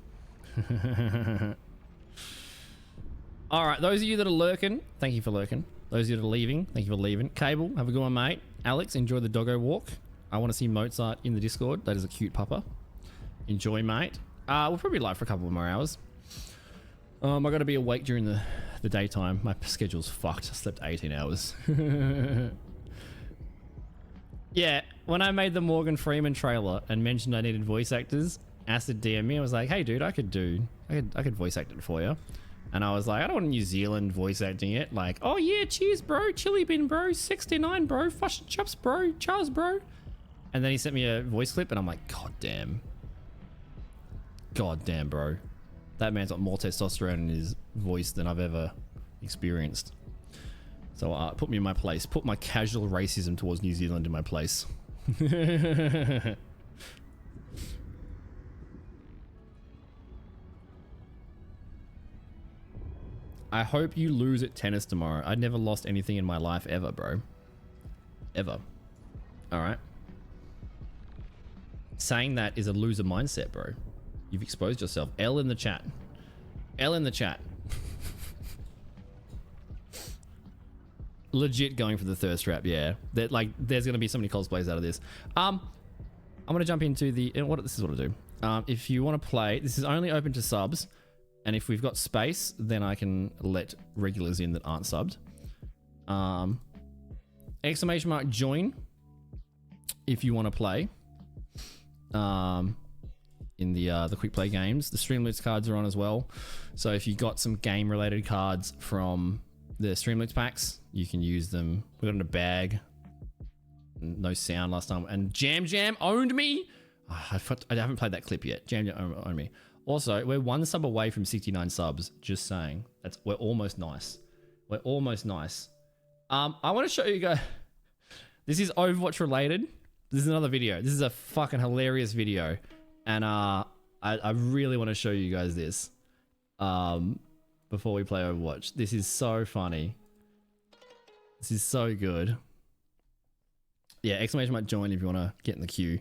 All right, those of you that are lurking, thank you for lurking. Those of you that are leaving, thank you for leaving. Cable, have a good one, mate. Alex, enjoy the doggo walk. I want to see Mozart in the Discord. That is a cute pupper. Enjoy, mate. We'll probably be live for a couple more hours. I got to be awake during the daytime. My schedule's fucked. I slept 18 hours. Yeah, when I made the Morgan Freeman trailer and mentioned I needed voice actors, Acid DM me. I was like, hey, dude, I could voice act it for you. And I was like, I don't want New Zealand voice acting it. Like, oh yeah, cheers, bro. Chili bin, bro. 69, bro. Fish and chips, bro. Charles, bro. And then he sent me a voice clip, and I'm like, God damn. God damn, bro. That man's got more testosterone in his voice than I've ever experienced. So put me in my place. Put my casual racism towards New Zealand in my place. I hope you lose at tennis tomorrow. I'd never lost anything in my life ever, bro. Ever. All right. Saying that is a loser mindset, bro. You've exposed yourself. L in the chat. L in the chat. Legit going for the thirst trap, yeah. Like, there's gonna be so many cosplays out of this. I'm gonna jump into the. This is what I do. If you want to play, this is only open to subs. And if we've got space, then I can let regulars in that aren't subbed. Exclamation mark join if you want to play. In the quick play games, the Streamloots cards are on as well. So if you got some game related cards from the Streamloots packs, you can use them. We got in a bag. No sound last time. And Jam Jam owned me. I haven't played that clip yet. Jam Jam owned me. Also, we're one sub away from 69 subs. Just saying. We're almost nice. We're almost nice. I want to show you guys. This is Overwatch related. This is another video. This is a fucking hilarious video. And I really want to show you guys this before we play Overwatch. This is so funny. This is so good. Yeah, exclamation mark join if you want to get in the queue.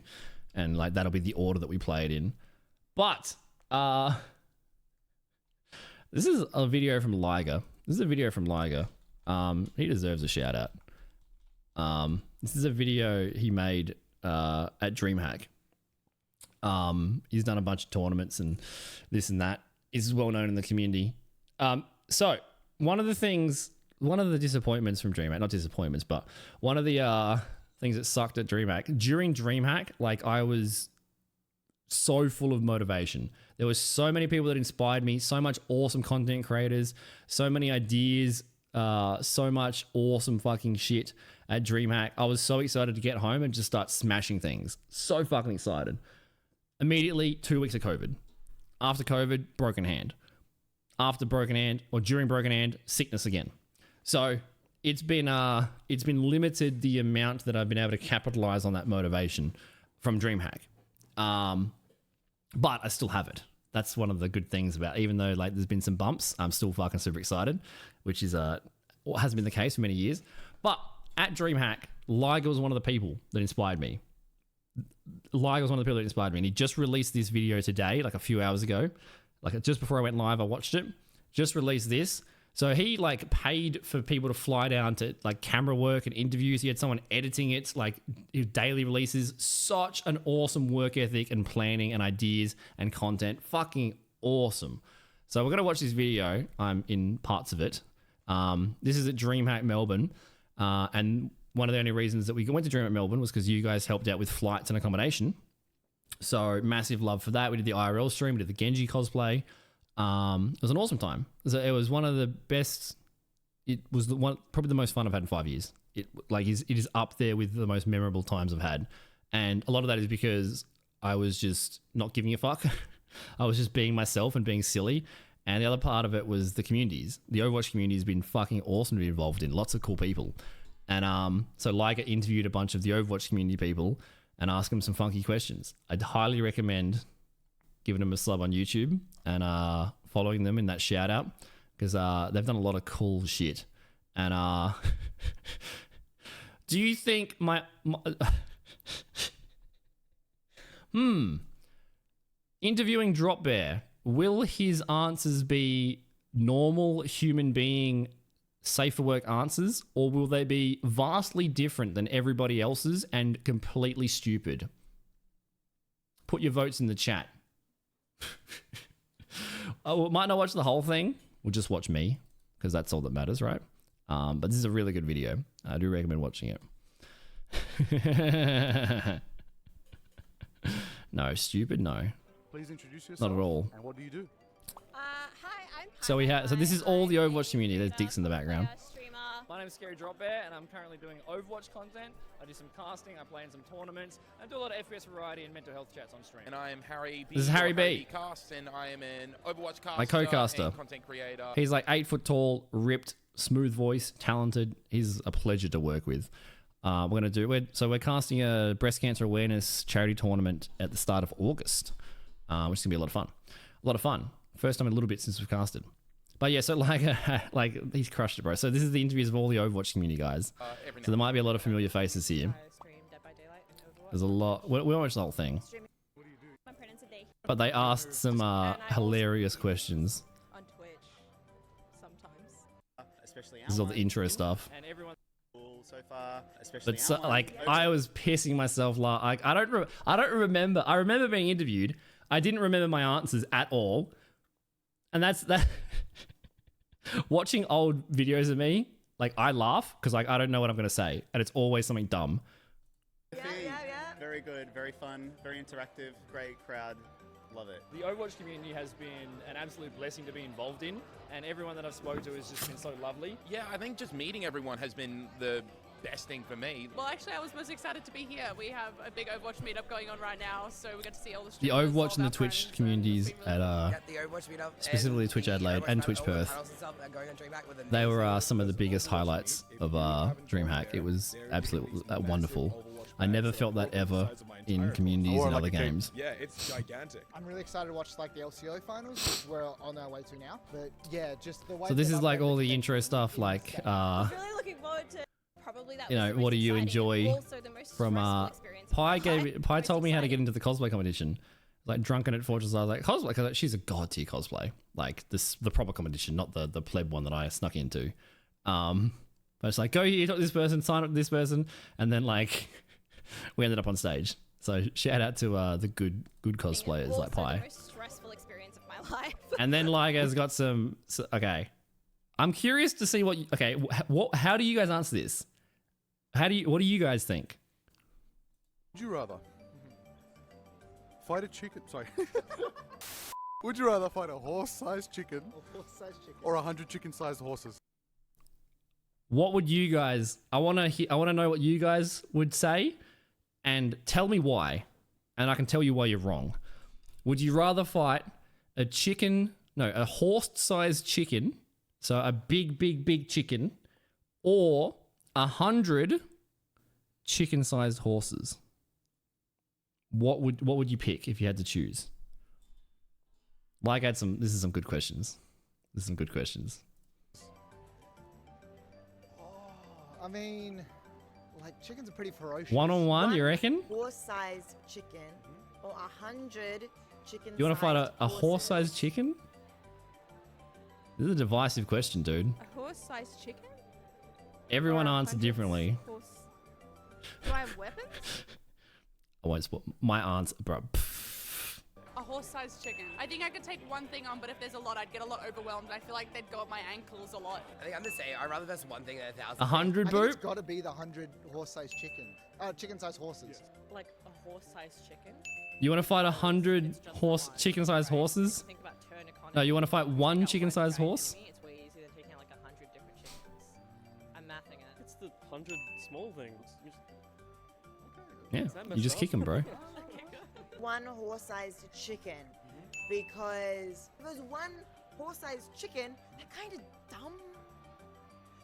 And like that'll be the order that we play it in. But this is a video from Liger. This is a video from Liger. He deserves a shout out. This is a video he made at DreamHack. He's done a bunch of tournaments and this and that. He's well known in the community. So one of the disappointments from DreamHack, not disappointments, but one of the things that sucked at DreamHack, during DreamHack, like I was so full of motivation. There was so many people that inspired me, so much awesome content creators, so many ideas, so much awesome fucking shit at DreamHack. I was so excited to get home and just start smashing things. So fucking excited. Immediately, 2 weeks of COVID. After COVID, broken hand. After broken hand, or during broken hand, sickness again. So it's been limited the amount that I've been able to capitalize on that motivation from DreamHack. But I still have it. That's one of the good things about, even though like there's been some bumps, I'm still fucking super excited, which is hasn't been the case for many years. But at DreamHack, Liger was one of the people that inspired me. And he just released this video today, like a few hours ago, like just before I went live. I watched it. Just released this. So he like paid for people to fly down to like camera work and interviews. He had someone editing it, like his daily releases. Such an awesome work ethic and planning and ideas and content. Fucking awesome. So we're going to watch this video. I'm in parts of it. This is at DreamHack Melbourne. And one of the only reasons that we went to DreamHack Melbourne was because you guys helped out with flights and accommodation. So massive love for that. We did the IRL stream. We did the Genji cosplay. It was an awesome time. It was one of the best. It was probably the most fun I've had in 5 years. It is up there with the most memorable times I've had, and a lot of that is because I was just not giving a fuck. I was just being myself and being silly. And the other part of it was the communities. The Overwatch community has been fucking awesome to be involved in. Lots of cool people, and so Liger interviewed a bunch of the Overwatch community people and asked them some funky questions. I'd highly recommend giving them a sub on YouTube and following them in that shout out, because they've done a lot of cool shit. And do you think interviewing Drop Bear, will his answers be normal human being safe for work answers, or will they be vastly different than everybody else's and completely stupid? Put your votes in the chat. We might not watch the whole thing. We'll just watch me, because that's all that matters, right? But this is a really good video. I do recommend watching it. No, stupid, no. Please introduce yourself. Not at all. And what do you do? Hi, I'm So this is all the Overwatch community. There's dicks in the background. My name's Scary Drop Bear, and I'm currently doing Overwatch content. I do some casting, I play in some tournaments, I do a lot of FPS variety and mental health chats on stream. And I am Harry B. This is Harry B. Cast, and I am an Overwatch caster, My co-caster. and content creator. He's like 8 foot tall, ripped, smooth voice, talented. He's a pleasure to work with. We're casting a breast cancer awareness charity tournament at the start of August, which is gonna be a lot of fun. A lot of fun. First time in a little bit since we've casted. But yeah, so like he's crushed it, bro. So this is the interviews of all the Overwatch community guys. So there might be a lot of familiar faces here. There's a lot. We won't watch the whole thing. But they asked some hilarious questions. On Twitch, sometimes. This is all the intro stuff. And everyone so far, especially But so, I was pissing myself. Like I don't remember. I remember being interviewed. I didn't remember my answers at all. And that's that. Watching old videos of me, like I laugh because like I don't know what I'm gonna say, and it's always something dumb. Yeah. Very good, very fun, very interactive, great crowd. Love it. The Overwatch community has been an absolute blessing to be involved in, and everyone that I've spoken to has just been so lovely. Yeah, I think just meeting everyone has been the best thing for me. Well, actually, I was most excited to be here. We have a big Overwatch meetup going on right now, so we get to see all the The streamers, Overwatch all and the our Twitch friends, communities at the Overwatch meetup, specifically Twitch Adelaide and Twitch Perth. They were some of the biggest highlights of DreamHack. It was absolutely wonderful. I never felt that ever in communities and other games. Yeah, it's gigantic. I'm really excited to watch like the LCO finals, which we're on our way to now. But yeah, just the way. So this is like all the intro stuff, like really looking forward to probably that. you know, what do you enjoy from Pi told me how to get into the cosplay competition. Like Drunken at Fortress, I was like cosplay, because she's a god tier cosplay, like the proper competition, not the pleb one that I snuck into. But it's like, go here, talk to this person, sign up to this person, and then like we ended up on stage. So shout out to the good cosplayers like Pi. The most stressful experience of my life. And then Liger's got some. Okay, I'm curious to see what. Okay, what? How do you guys answer this? What do you guys think? Would you rather fight a chicken? Sorry. Would you rather fight a horse-sized chicken, or 100 chicken-sized horses? What would you guys? I want to know what you guys would say, and tell me why, and I can tell you why you're wrong. Would you rather fight a horse-sized chicken, so a big chicken, or 100 chicken-sized horses? What would you pick if you had to choose? Like, this is some good questions. I mean, like, chickens are pretty ferocious. One-on-one, you reckon? Horse-sized chicken or 100 chicken. You want to fight a horse-sized chicken? This is a divisive question, dude. A horse-sized chicken? Everyone answered differently. Do I have weapons? I won't spoil my answer, bro. A horse-sized chicken. I think I could take one thing on, but if there's a lot, I'd get a lot overwhelmed. I feel like they'd go at my ankles a lot. I think I'm the same. I'd rather there's one thing than 1,000. 100, I bro? think it's got to be the 100 horse-sized chicken-sized horses. Like a horse-sized chicken? You want to fight 100 chicken-sized horses? Think about turn economy. No, you want to fight one chicken-sized horse? It's way easier than taking out like 100 different chickens. I'm mathing it. It's the 100 small things. Yeah, you just kick them, bro. One horse-sized chicken, because if it was one horse-sized chicken, they're kind of dumb.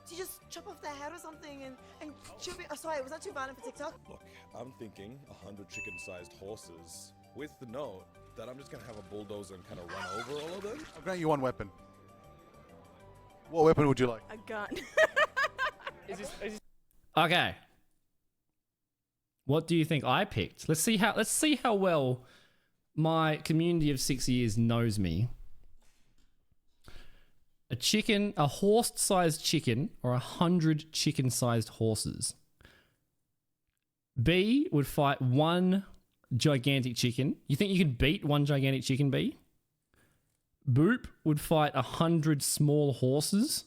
So you just chop off their head or something and chop it. Oh, sorry, was that too violent for TikTok? Look, I'm thinking 100 chicken-sized horses with the note that I'm just gonna have a bulldozer and kind of run over all of them. I'll grant you one weapon. What weapon would you like? A gun. Okay. What do you think I picked? Let's see how well my community of 6 years knows me. A horse-sized chicken, or 100 chicken-sized horses. B would fight one gigantic chicken. You think you could beat one gigantic chicken, B? Boop would fight 100 small horses.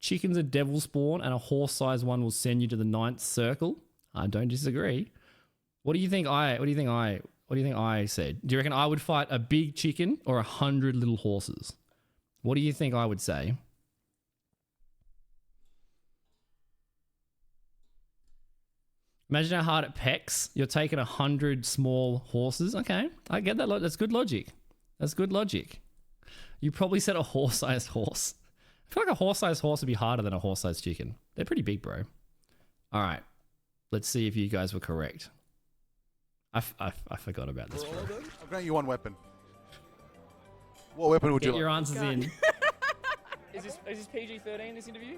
Chicken's a devil spawn, and a horse-sized one will send you to the 9th circle. I don't disagree. What do you think I said? Do you reckon I would fight a big chicken or 100 little horses? What do you think I would say? Imagine how hard it pecks. You're taking 100 small horses. Okay, I get that. That's good logic. You probably said a horse-sized horse. I feel like a horse-sized horse would be harder than a horse-sized chicken. They're pretty big, bro. All right. Let's see if you guys were correct. I forgot about this, bro. I'll grant you one weapon. What weapon would you Get like? your answers in. Is this PG-13, this interview?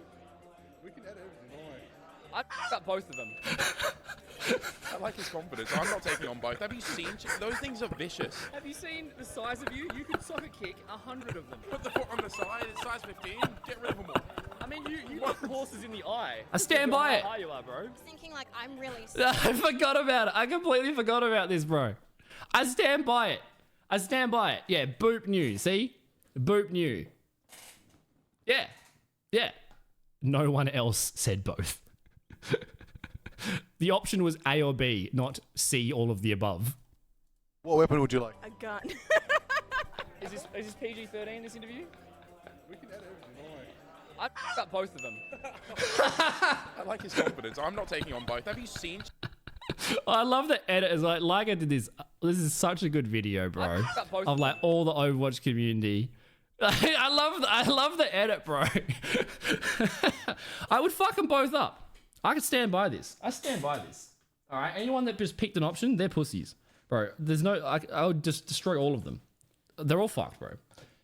We can edit everything, don't worry. I got both of them. I like his confidence. I'm not taking on both. Have you seen those things are vicious? Have you seen the size of you? You could soccer kick 100 of them. Put the foot on the side. It's size 15. Get rid of them all. I mean, you got horses in the eye. I stand by it. How high you are, bro. I was thinking like I'm really I forgot about it. I completely forgot about this, bro. I stand by it. Yeah, Boop knew. See? Boop knew. Yeah. No one else said both. The option was A or B, not C, all of the above. What weapon would you like? A gun. Is this PG-13, this interview? We can edit everything, don't worry. I got both of them. I like his confidence. I'm not taking on both. Have you seen? I love the editors. Like I did this. This is such a good video, bro. Of like all the Overwatch community. I love the edit, bro. I would fuck them both up. I could stand by this. I stand by this. All right. Anyone that just picked an option, they're pussies, bro. There's no. I would just destroy all of them. They're all fucked, bro.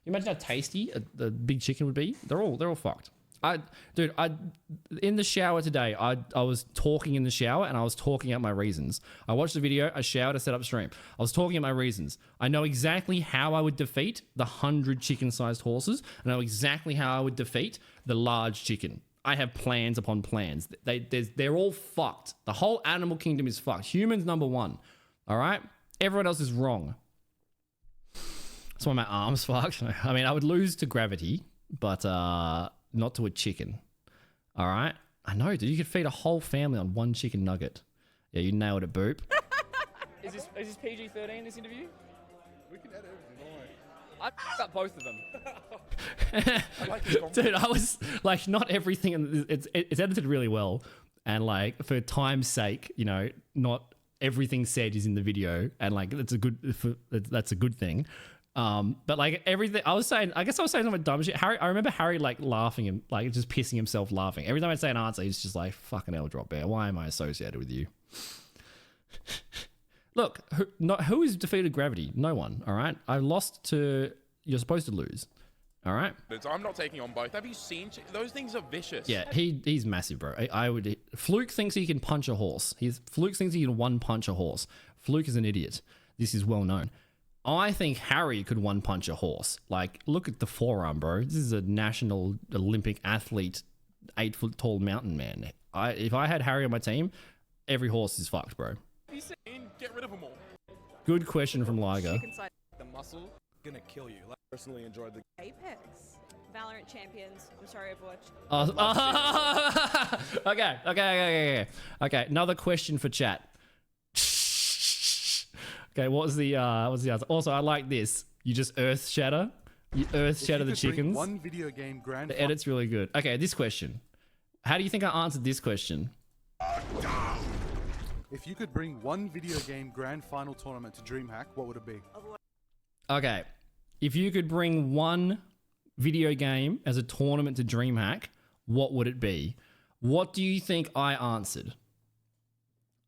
You imagine how tasty the big chicken would be. They're all fucked. In the shower today, I was talking in the shower and I was talking out my reasons. I watched the video, I showered, I set up stream. I was talking out my reasons. I know exactly how I would defeat the 100 chicken-sized horses. I know exactly how I would defeat the large chicken. I have plans upon plans. They're all fucked. The whole animal kingdom is fucked. Humans number one. All right? Everyone else is wrong. That's why my arm's fucked. I mean, I would lose to gravity, but not to a chicken. All right? I know, dude. You could feed a whole family on one chicken nugget. Yeah, you nailed it, Boop. Is this PG-13, this interview? We can edit everything, don't worry. I got both of them. I like his confidence. Dude, I was like, not everything, and it's edited really well, and like for time's sake, you know, not everything said is in the video, and like that's a good thing. But like everything, I guess I was saying some dumb shit. Harry, I remember Harry like laughing and like just pissing himself laughing every time I'd say an answer. He's just like, "Fucking hell, Drop Bear, why am I associated with you?" Look, who has defeated gravity? No one. All right, I lost to. You're supposed to lose. All right. I'm not taking on both. Have you seen those things are vicious? Yeah, he's massive, bro. I would. Fluke thinks he can punch a horse. Fluke thinks he can one punch a horse. Fluke is an idiot. This is well known. I think Harry could one punch a horse. Like, look at the forearm, bro. This is a national Olympic athlete, 8 foot tall mountain man. If I had Harry on my team, every horse is fucked, bro. Have you seen? Get rid of them all. Good question from Liger. The muscle. Gonna kill you. I personally enjoyed the Apex. Valorant champions. I'm sorry, Overwatch. Okay. Another question for chat. Okay, what's the answer? Also, I like this. You just earth shatter. You earth shatter the chickens. One video game grand. The edit's really good. Okay, this question. How do you think I answered this question? If you could bring one video game grand final tournament to DreamHack, what would it be? Okay, if you could bring one video game as a tournament to DreamHack, what would it be? What do you think I answered?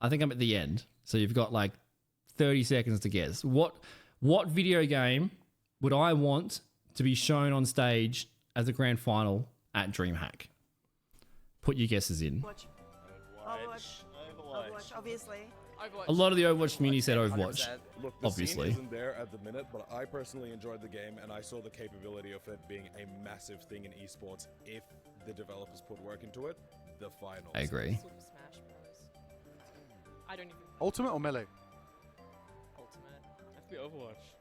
I think I'm at the end, so you've got like 30 seconds to guess. What video game would I want to be shown on stage as a grand final at DreamHack? Put your guesses in. Overwatch, obviously. A lot of the Overwatch community said Overwatch, 100%. Look, the obviously. scene isn't there at the minute, but I personally enjoyed the game, and I saw the capability of it being a massive thing in esports if the developers put work into it. The finals. I agree. Smash Bros. I don't even. Ultimate or melee? Ultimate. Have to be Overwatch.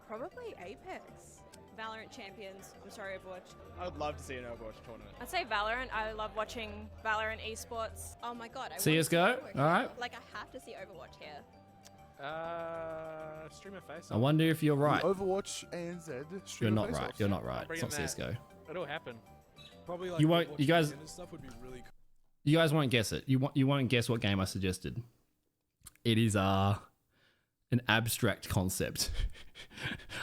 Probably Apex. Valorant champions. I'm sorry, Overwatch. I would love to see an Overwatch tournament. I'd say Valorant. I love watching Valorant esports. Oh my god. CS:GO? All right. Like, I have to see Overwatch here. Streamer face. I wonder if you're right. Overwatch ANZ. You're not right. You're not right. It's not CS:GO. It'll happen. Probably like You won't. You guys. and stuff would be really cool. You guys won't guess it. You won't guess what game I suggested. It is an abstract concept.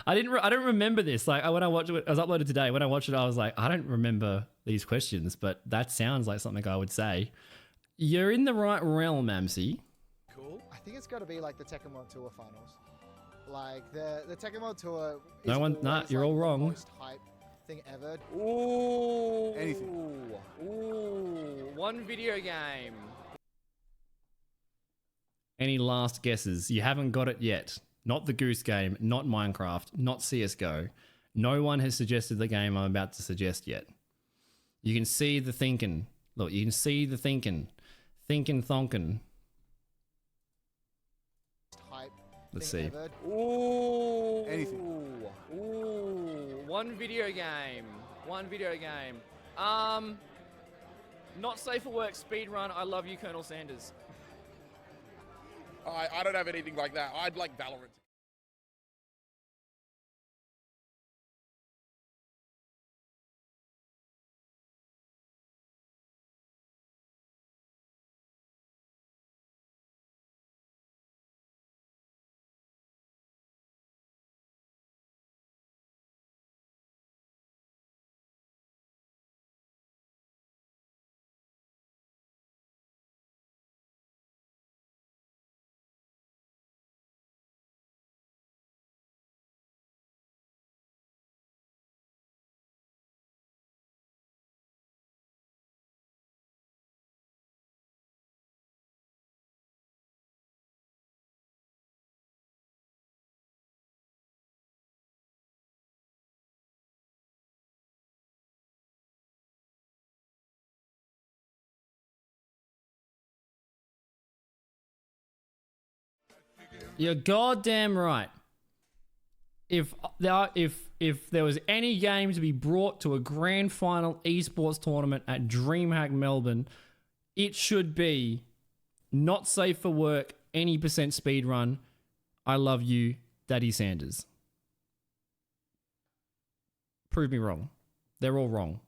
I don't remember this. Like when I watched it, I was uploaded today. When I watched it, I was like, I don't remember these questions, but that sounds like something I would say. You're in the right realm, Amsi. Cool. I think it's got to be like the Tekken World Tour finals. Like the Tekken World Tour. You're all wrong. The most hype thing ever. Ooh. Anything. Ooh. One video game. Any last guesses? You haven't got it yet. Not the Goose Game, not Minecraft, not CS:GO. No one has suggested the game I'm about to suggest yet. You can see the thinking. Look, you can see the thinking. Thinking thonkin. Hype. Let's see. Ooh. Anything. Ooh. One video game. Not safe for work. Speedrun. I love you, Colonel Sanders. I don't have anything like that. I'd like Valorant. You're goddamn right. If there was any game to be brought to a grand final esports tournament at DreamHack Melbourne, it should be not safe for work, any percent speedrun. I love you, Daddy Sanders. Prove me wrong. They're all wrong.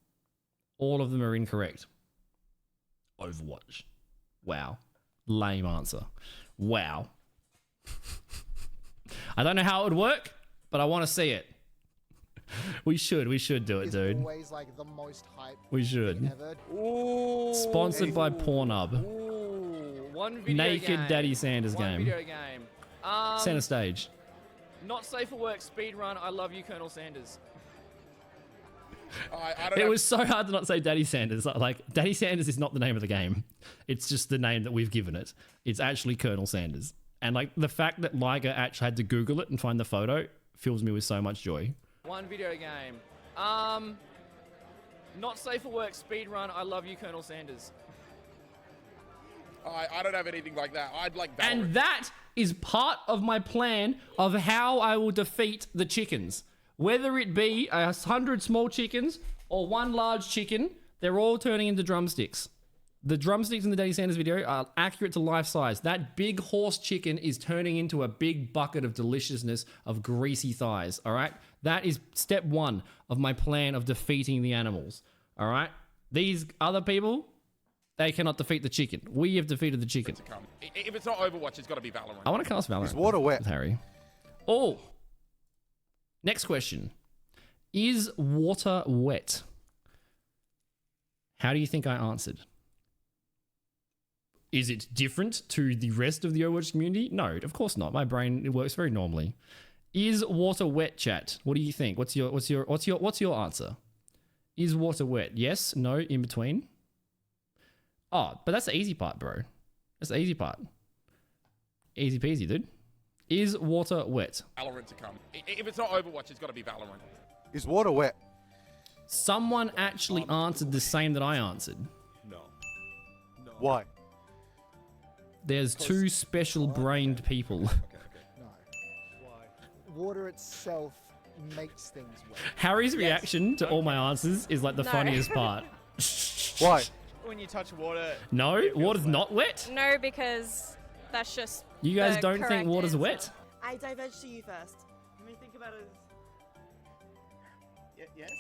All of them are incorrect. Overwatch. Wow. Lame answer. Wow. I don't know how it would work, but I want to see it. We should do it, It's dude. always like the most hype. We should. thing ever. Ooh. Sponsored by Pornhub. Ooh. One video Naked game. Daddy Sanders One game. video game. Center stage. Not safe for work. Speedrun. I love you, Colonel Sanders. It was so hard to not say Daddy Sanders. Like, Daddy Sanders is not the name of the game. It's just the name that we've given it. It's actually Colonel Sanders. And like the fact that Liger actually had to Google it and find the photo fills me with so much joy. One video game. Not safe for work. Speedrun. I love you, Colonel Sanders. I don't have anything like that. I'd like Valorant. And that is part of my plan of how I will defeat the chickens. Whether it be 100 small chickens or one large chicken, they're all turning into drumsticks. The drumsticks in the Daddy Sanders video are accurate to life size. That big horse chicken is turning into a big bucket of deliciousness of greasy thighs, all right? That is step one of my plan of defeating the animals, all right? These other people, they cannot defeat the chicken. We have defeated the chicken. If it's not Overwatch, it's got to be Valorant. I want to cast Valorant. Is water wet? With Harry. Oh. Next question. Is water wet? How do you think I answered? Is it different to the rest of the Overwatch community? No, of course not. My brain, it works very normally. Is water wet, chat? What do you think? What's your answer? Is water wet? Yes, no, in between. Oh, but that's the easy part, bro. That's the easy part. Easy peasy, dude. Is water wet? Valorant to come. If it's not Overwatch, it's got to be Valorant. Is water wet? Someone actually answered the same that I answered. No. Why? There's two special-brained people. Water itself makes things wet. Harry's reaction to all my answers is like the funniest part. Why? When you touch water. No, water's not wet. No, because that's just. You guys the don't think correct water's answer. wet? I diverge to you first. Let me think about it. Yes?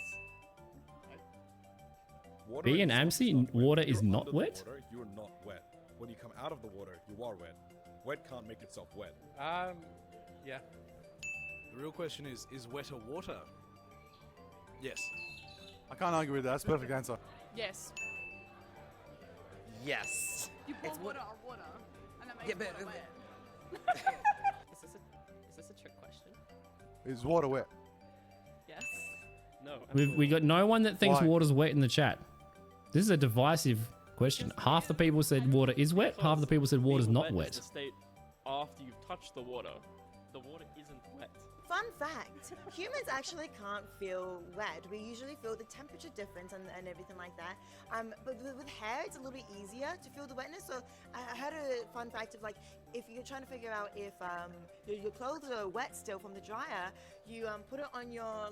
Water B and is AMC, not wet. water If is you're not under the wet? water, you are not wet. When you come out of the water, you are wet. Wet can't make itself wet. Yeah. The real question is wetter water? Yes. I can't argue with that. That's a perfect answer. Yes. Yes. You pour It's water on water, and that makes Yeah, but- water wet. Is this a trick question? Is water wet? Yes. No. We got no one that thinks Why? water's wet in the chat. This is a divisive question. Half the people said water is wet, half the people said water's not Is wet. the state after you've touched the water. The water isn't wet. Fun fact, humans actually can't feel wet. We usually feel the temperature difference and everything like that. But with hair, it's a little bit easier to feel the wetness. So I heard a fun fact of like, if you're trying to figure out if your clothes are wet still from the dryer, you put it on your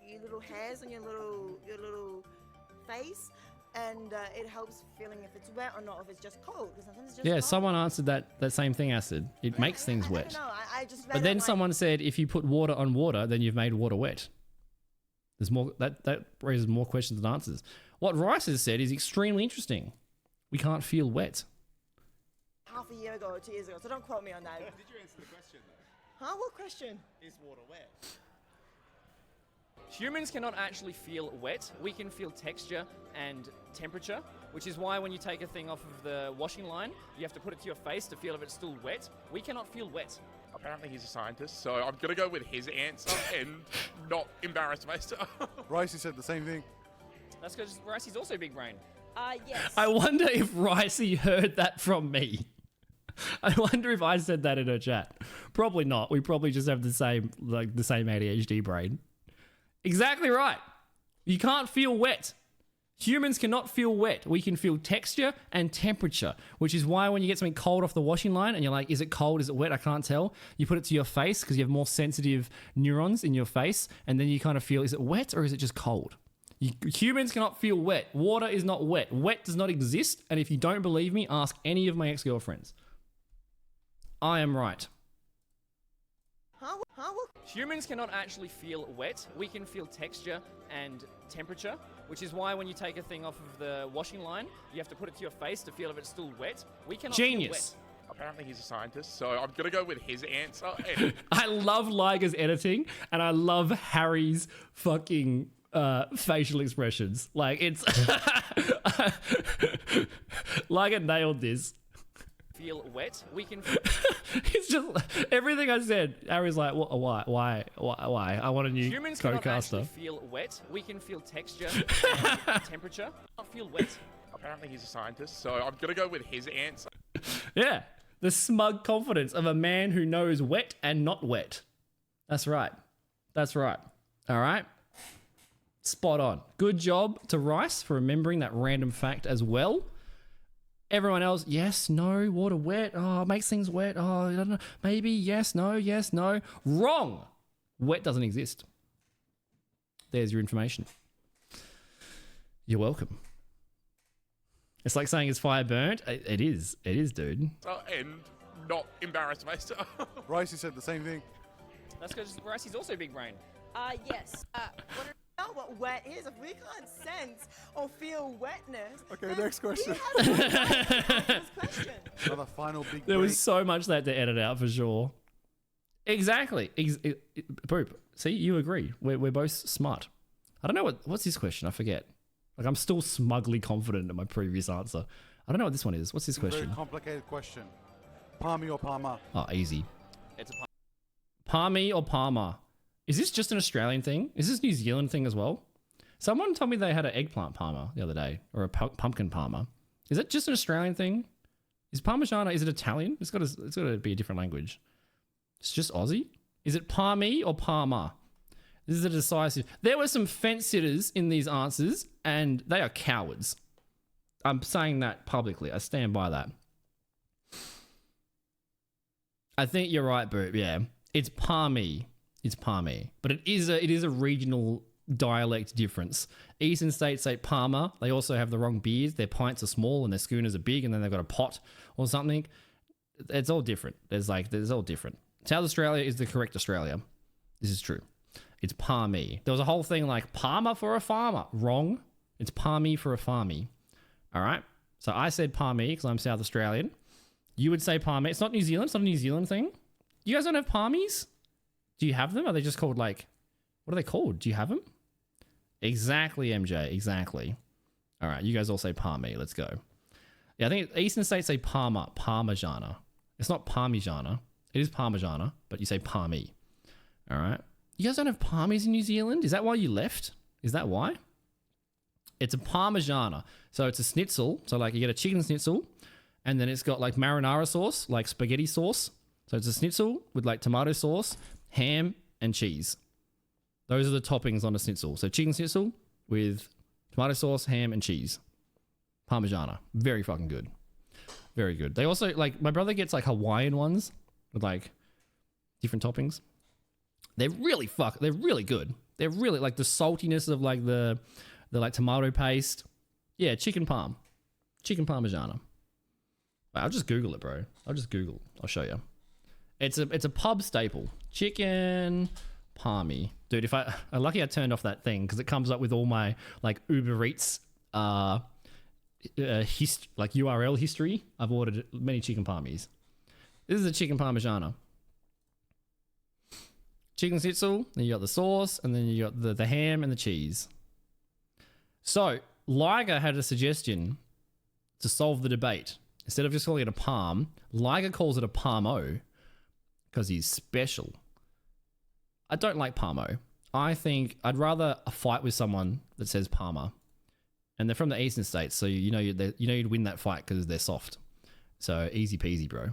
your little hairs on your little face, and it helps feeling if it's wet or not, if it's just cold. Because sometimes it's just Yeah, cold. someone answered that same thing, Acid. It makes things I wet. don't know. I just read But then it, like, someone said if you put water on water, then you've made water wet. There's more that raises more questions than answers. What Rice has said is extremely interesting. We can't feel wet. half a year ago or 2 years ago, so don't quote me on that. Did you answer the question though? Huh? What question? Is water wet? Humans cannot actually feel wet. We can feel texture and temperature, which is why when you take a thing off of the washing line, you have to put it to your face to feel if it's still wet. We cannot feel wet. Apparently he's a scientist, so I'm going to go with his answer and not embarrass myself. Ricey said the same thing. That's because Ricey's also big brain. Yes. I wonder if Ricey heard that from me. I wonder if I said that in her chat. Probably not. We probably just have the same ADHD brain. Exactly right. You can't feel wet. Humans cannot feel wet. We can feel texture and temperature, which is why when you get something cold off the washing line and you're like, is it cold? Is it wet? I can't tell. You put it to your face because you have more sensitive neurons in your face. And then you kind of feel, is it wet or is it just cold? Humans cannot feel wet. Water is not wet. Wet does not exist. And if you don't believe me, ask any of my ex-girlfriends. I am right. Humans cannot actually feel wet. We can feel texture and temperature, which is why when you take a thing off of the washing line, you have to put it to your face to feel if it's still wet. We cannot feel wet. Apparently he's a scientist, so I'm gonna go with his answer. And I love Liger's editing, and I love Harry's fucking facial expressions. Like, it's... Liger nailed this. Feel wet. We can. It's just everything I said. Harry's like, why? I want a new Humans cannot co-caster. actually feel wet. We can feel texture and temperature. Not feel wet. apparently he's a scientist, so I'm gonna go with his answer. Yeah, the smug confidence of a man who knows wet and not wet. That's right. That's right. All right. Spot on. Good job to Rice for remembering that random fact as well. Everyone else, yes, no, water wet. Oh, it makes things wet. Oh, I don't know. Maybe, yes, no. Wrong. Wet doesn't exist. There's your information. You're welcome. It's like saying, is fire burnt? It is. It is, dude. And not embarrass myself. Ricey said the same thing. That's because Ricey's also big brain. Yes. What know what wet is? If we can't sense or feel wetness. Okay, next question. Another final big There break. was so much that to edit out for sure. Exactly. Poop. See, you agree. We're both smart. I don't know what's this question. I forget. Like, I'm still smugly confident in my previous answer. I don't know what this one is. What's this question? Very complicated question. Palmy or Palmer? Oh, easy. It's a Palmy or Palmer? Is this just an Australian thing? Is this New Zealand thing as well? Someone told me they had an eggplant Palmer the other day, or a pumpkin Palmer. Is that just an Australian thing? Is Parmigiana, is it Italian? It's got to be a different language. It's just Aussie? Is it Palmy or Palmer? This is a decisive... There were some fence sitters in these answers, and they are cowards. I'm saying that publicly. I stand by that. I think you're right, Bert. Yeah. It's Palmy. It's Palmy. But it is a regional dialect difference. Eastern states say Palmer. They also have the wrong beers. Their pints are small and their schooners are big, and then they've got a pot or something. It's all different. There's all different. South Australia is the correct Australia. This is true. It's Palmy. There was a whole thing like Palmer for a farmer. Wrong. It's Palmy for a farmy. All right. So I said Palmy because I'm South Australian. You would say Palmy. It's not New Zealand. It's not a New Zealand thing. You guys don't have Palmies? Do you have them? Are they just called like, what are they called? Do you have them? Exactly, MJ. Exactly. All right. You guys all say Palmy. Let's go. Yeah, I think Eastern states say Palmer. Parmigiana. It's not Parmigiana. It is Parmigiana, but you say Palmy. All right. You guys don't have Palmies in New Zealand? Is that why you left? Is that why? It's a Parmigiana. So it's a schnitzel. So like you get a chicken schnitzel and then it's got like marinara sauce, like spaghetti sauce. So it's a schnitzel with like tomato sauce, ham and cheese. Those are the toppings on a schnitzel. So chicken schnitzel with tomato sauce, ham and cheese. Parmigiana. Very fucking good. Very good. They also like, my brother gets like Hawaiian ones with like different toppings. They're really good. They're really like the saltiness of like the like tomato paste. Yeah, chicken Parmigiana. I'll just Google it, bro. I'll show you. It's a pub staple. Chicken Palmy. Dude, if I'm lucky I turned off that thing because it comes up with all my like Uber Eats like URL history. I've ordered many chicken Palmies. This is a chicken Parmigiana. Chicken schnitzel, then you got the sauce, and then you got the ham and the cheese. So, Liger had a suggestion to solve the debate. Instead of just calling it a palm, Liger calls it a palmo because he's special. I don't like palmo. I think I'd rather a fight with someone that says palmer. And they're from the eastern states, so you know you'd win that fight because they're soft. So, easy peasy, bro.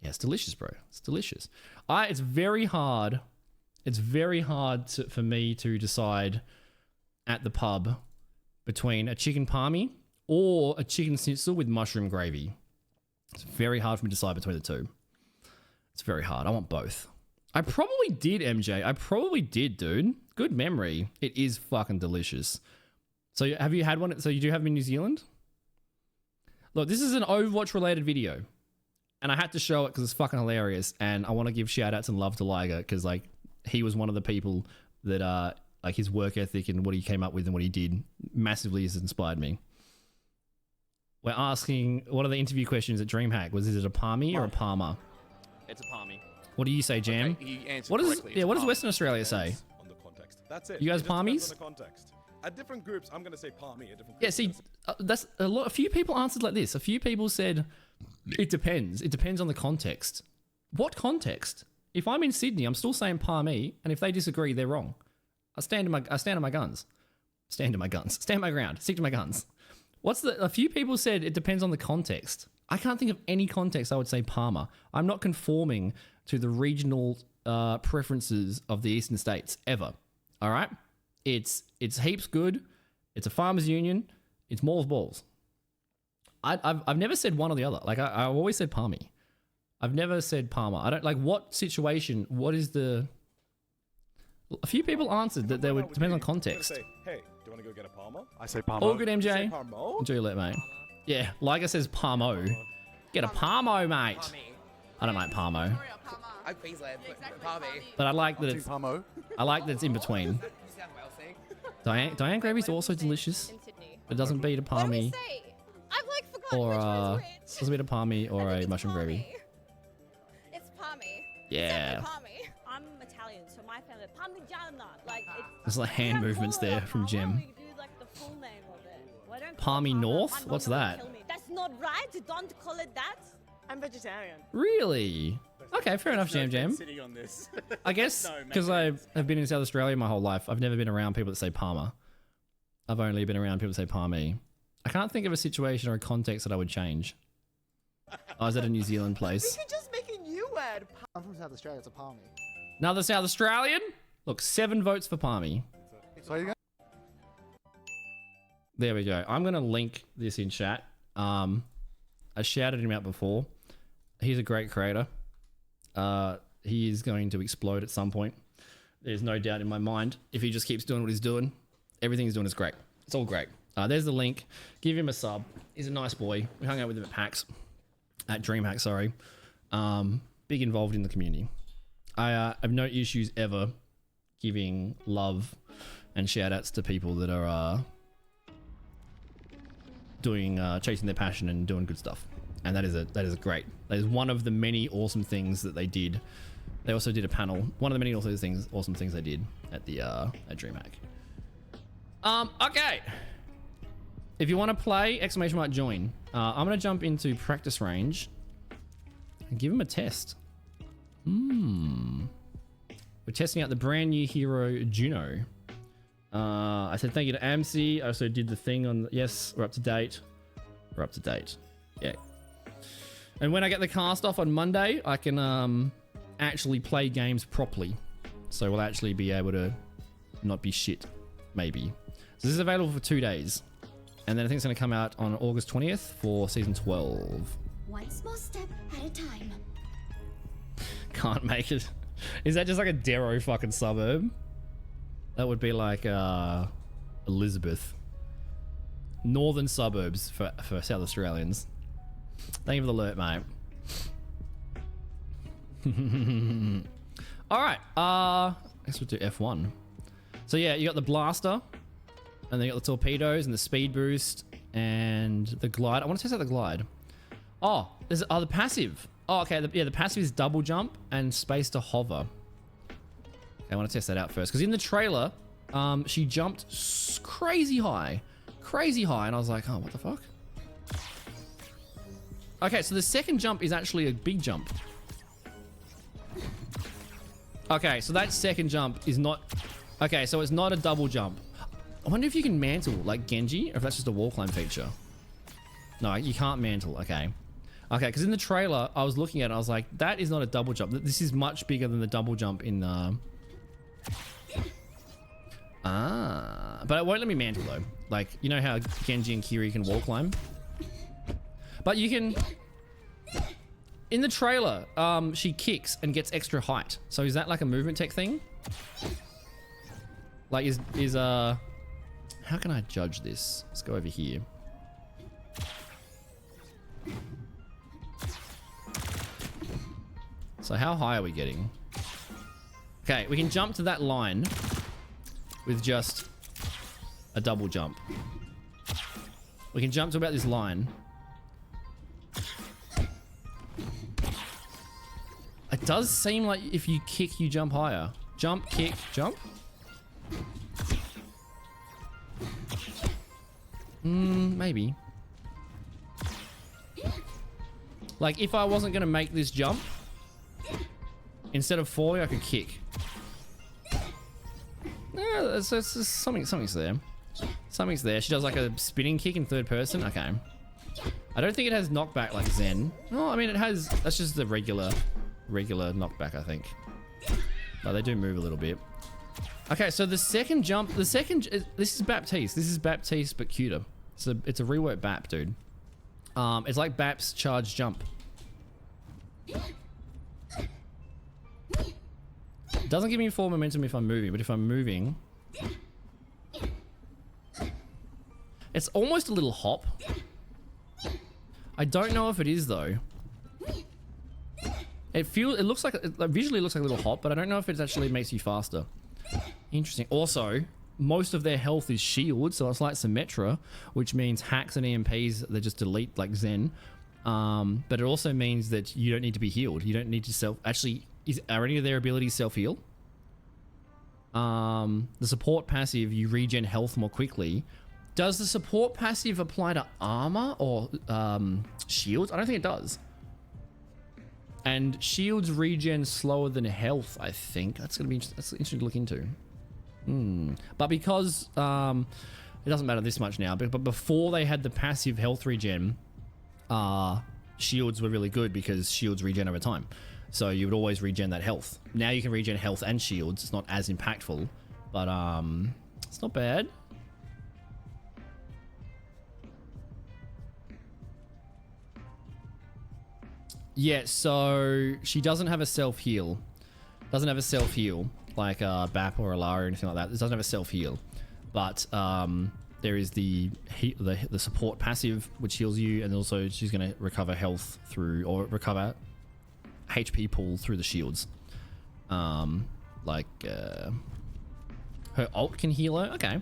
Yeah, it's delicious, bro. It's delicious. It's very hard... It's very hard for me to decide at the pub between a chicken palmy or a chicken schnitzel with mushroom gravy. It's very hard for me to decide between the two. It's very hard. I want both. I probably did, MJ. I probably did, dude. Good memory. It is fucking delicious. So have you had one? So you do have them in New Zealand? Look, this is an Overwatch related video. And I had to show it because it's fucking hilarious. And I want to give shout outs and love to Liger because like he was one of the people that like his work ethic and what he came up with and what he did massively has inspired me. We're asking, what are the interview questions at DreamHack? Is it a palmy or a palmer? It's a palmy. What do you say, Jam? Okay, he answered what does correctly. It's what does palmy. Western Australia say? On the context. That's it. You guys It just depends palmies? on the context. At different groups, I'm going to say palmy. At different Yeah, groups, see, that's a lot. A few people answered like this. A few people said, "It depends. It depends on the context." What context? If I'm in Sydney, I'm still saying palmy, and if they disagree, they're wrong. I stand on my guns. Stand to my guns. Stand my ground. Stick to my guns. A few people said it depends on the context. I can't think of any context I would say palmer. I'm not conforming to the regional preferences of the eastern states ever. All right, it's heaps good. It's a farmers union. It's Mall's balls. I've never said one or the other. Like I've always said palmy. I've never said palmer. I don't like what situation. What is the? A few people answered that there would depend on context. Say, hey, do you want to go get a palmer? I say palmer. All good, You say MJ. palmo? Enjoy your lit, mate. Yeah, Liger says palmo. Get a palmo, mate. I don't like palmo, I'm Queensland, but Palmy. but I like that Team it's. palmo. I like that it's in between. You sound Welsing. Diane gravy's also delicious, but it doesn't beat a palmy I've like forgotten or which one's which. doesn't beat a palmy or a mushroom gravy. It's palmy. Yeah, Palmy. I'm Italian, so my family Parmigiana. Like there's like hand movements there from Jim. we do like the full name of it. Why don't Palmy Palmer? North? My mom What's will that? kill me. That's not right. Don't call it that. I'm vegetarian. Really? Okay, fair enough, Jam Jam. Sitting on this. I guess No, makes because I have been in South Australia my whole life, I've never been around people that say palmer. I've only been around people that say palmy. I can't think of a situation or a context that I would change. I was at a New Zealand We place. could just make a new word. I'm from South Australia. It's a palmy. Another South Australian? Look, 7 votes for palmy. So you go. There we go. I'm going to link this in chat. I shouted him out before. He's a great creator. He is going to explode at some point. There's no doubt in my mind. If he just keeps doing what he's doing, everything he's doing is great. It's all great. There's the link. Give him a sub. He's a nice boy. We hung out with him at PAX. At DreamHack, sorry. Big involved in the community. I have no issues ever giving love and shout outs to people that are doing chasing their passion and doing good stuff. And that is great. That is one of the many awesome things that they did. They also did a panel. One of the many awesome things they did at the at DreamHack. Okay. If you want to play, exclamation mark join. I'm gonna jump into practice range and give him a test. We're testing out the brand new Hero Juno. I said thank you to AMC. I also did the thing on. Yes, we're up to date. We're up to date. Yeah. And when I get the cast off on Monday, I can actually play games properly. So we'll actually be able to not be shit, maybe. So this is available for 2 days. And then I think it's going to come out on August 20th for Season 12. One small step at a time. Can't make it. Is that just like a Darrow fucking suburb? That would be like Elizabeth. Northern suburbs for South Australians. Thank you for the alert, mate. Alright, I guess we'll do F1. So yeah, you got the blaster, and then you got the torpedoes and the speed boost and the glide. I want to test out the glide. Oh, there's the passive. Oh, okay, the passive is double jump and space to hover. Okay, I want to test that out first, because in the trailer, she jumped crazy high, and I was like, oh, what the fuck? Okay, so the second jump is actually a big jump. Okay, so that second jump is not... Okay, so it's not a double jump. I wonder if you can mantle, like Genji, or if that's just a wall climb feature. No, you can't mantle, okay. Okay, because in the trailer, I was looking at it, I was like, that is not a double jump. This is much bigger than the double jump in... But it won't let me mantle though. Like, you know how Genji and Kiri can wall climb? But you can... In the trailer, she kicks and gets extra height. So is that like a movement tech thing? Like how can I judge this? Let's go over here. So how high are we getting? Okay, we can jump to that line with just a double jump. We can jump to about this line. It does seem like if you kick, you jump higher. Jump, kick, jump. Maybe. Like if I wasn't going to make this jump, instead of falling, I could kick. Yeah, it's something's there. Something's there. She does like a spinning kick in third person. Okay. I don't think it has knockback like Zen. No, I mean it has. That's just the regular knockback, I think. But they do move a little bit. Okay, so the second jump, this is Baptiste. This is Baptiste but cuter. It's a reworked Bap, dude. It's like Bap's charge jump. It doesn't give me full momentum if I'm moving, but if I'm moving... It's almost a little hop. I don't know if it is though. It looks like, visually it looks like a little hop, but I don't know if it actually makes you faster. Interesting. Also, most of their health is shield, so it's like Symmetra, which means hacks and EMPs, they just delete like Zen. But it also means that you don't need to be healed. You don't need to actually, are any of their abilities self-heal? The support passive, you regen health more quickly. Does the support passive apply to armor or shields? I don't think it does. And shields regen slower than health, I think. That's interesting to look into. But because it doesn't matter this much now, but before they had the passive health regen, shields were really good because shields regen over time. So you would always regen that health. Now you can regen health and shields. It's not as impactful, but it's not bad. Yeah, so she doesn't have a self-heal. Doesn't have a self-heal like Bap or Alara or anything like that. It doesn't have a self-heal. But there is the support passive, which heals you, and also she's going to recover health through, or recover HP pool through the shields. Her ult can heal her? Okay.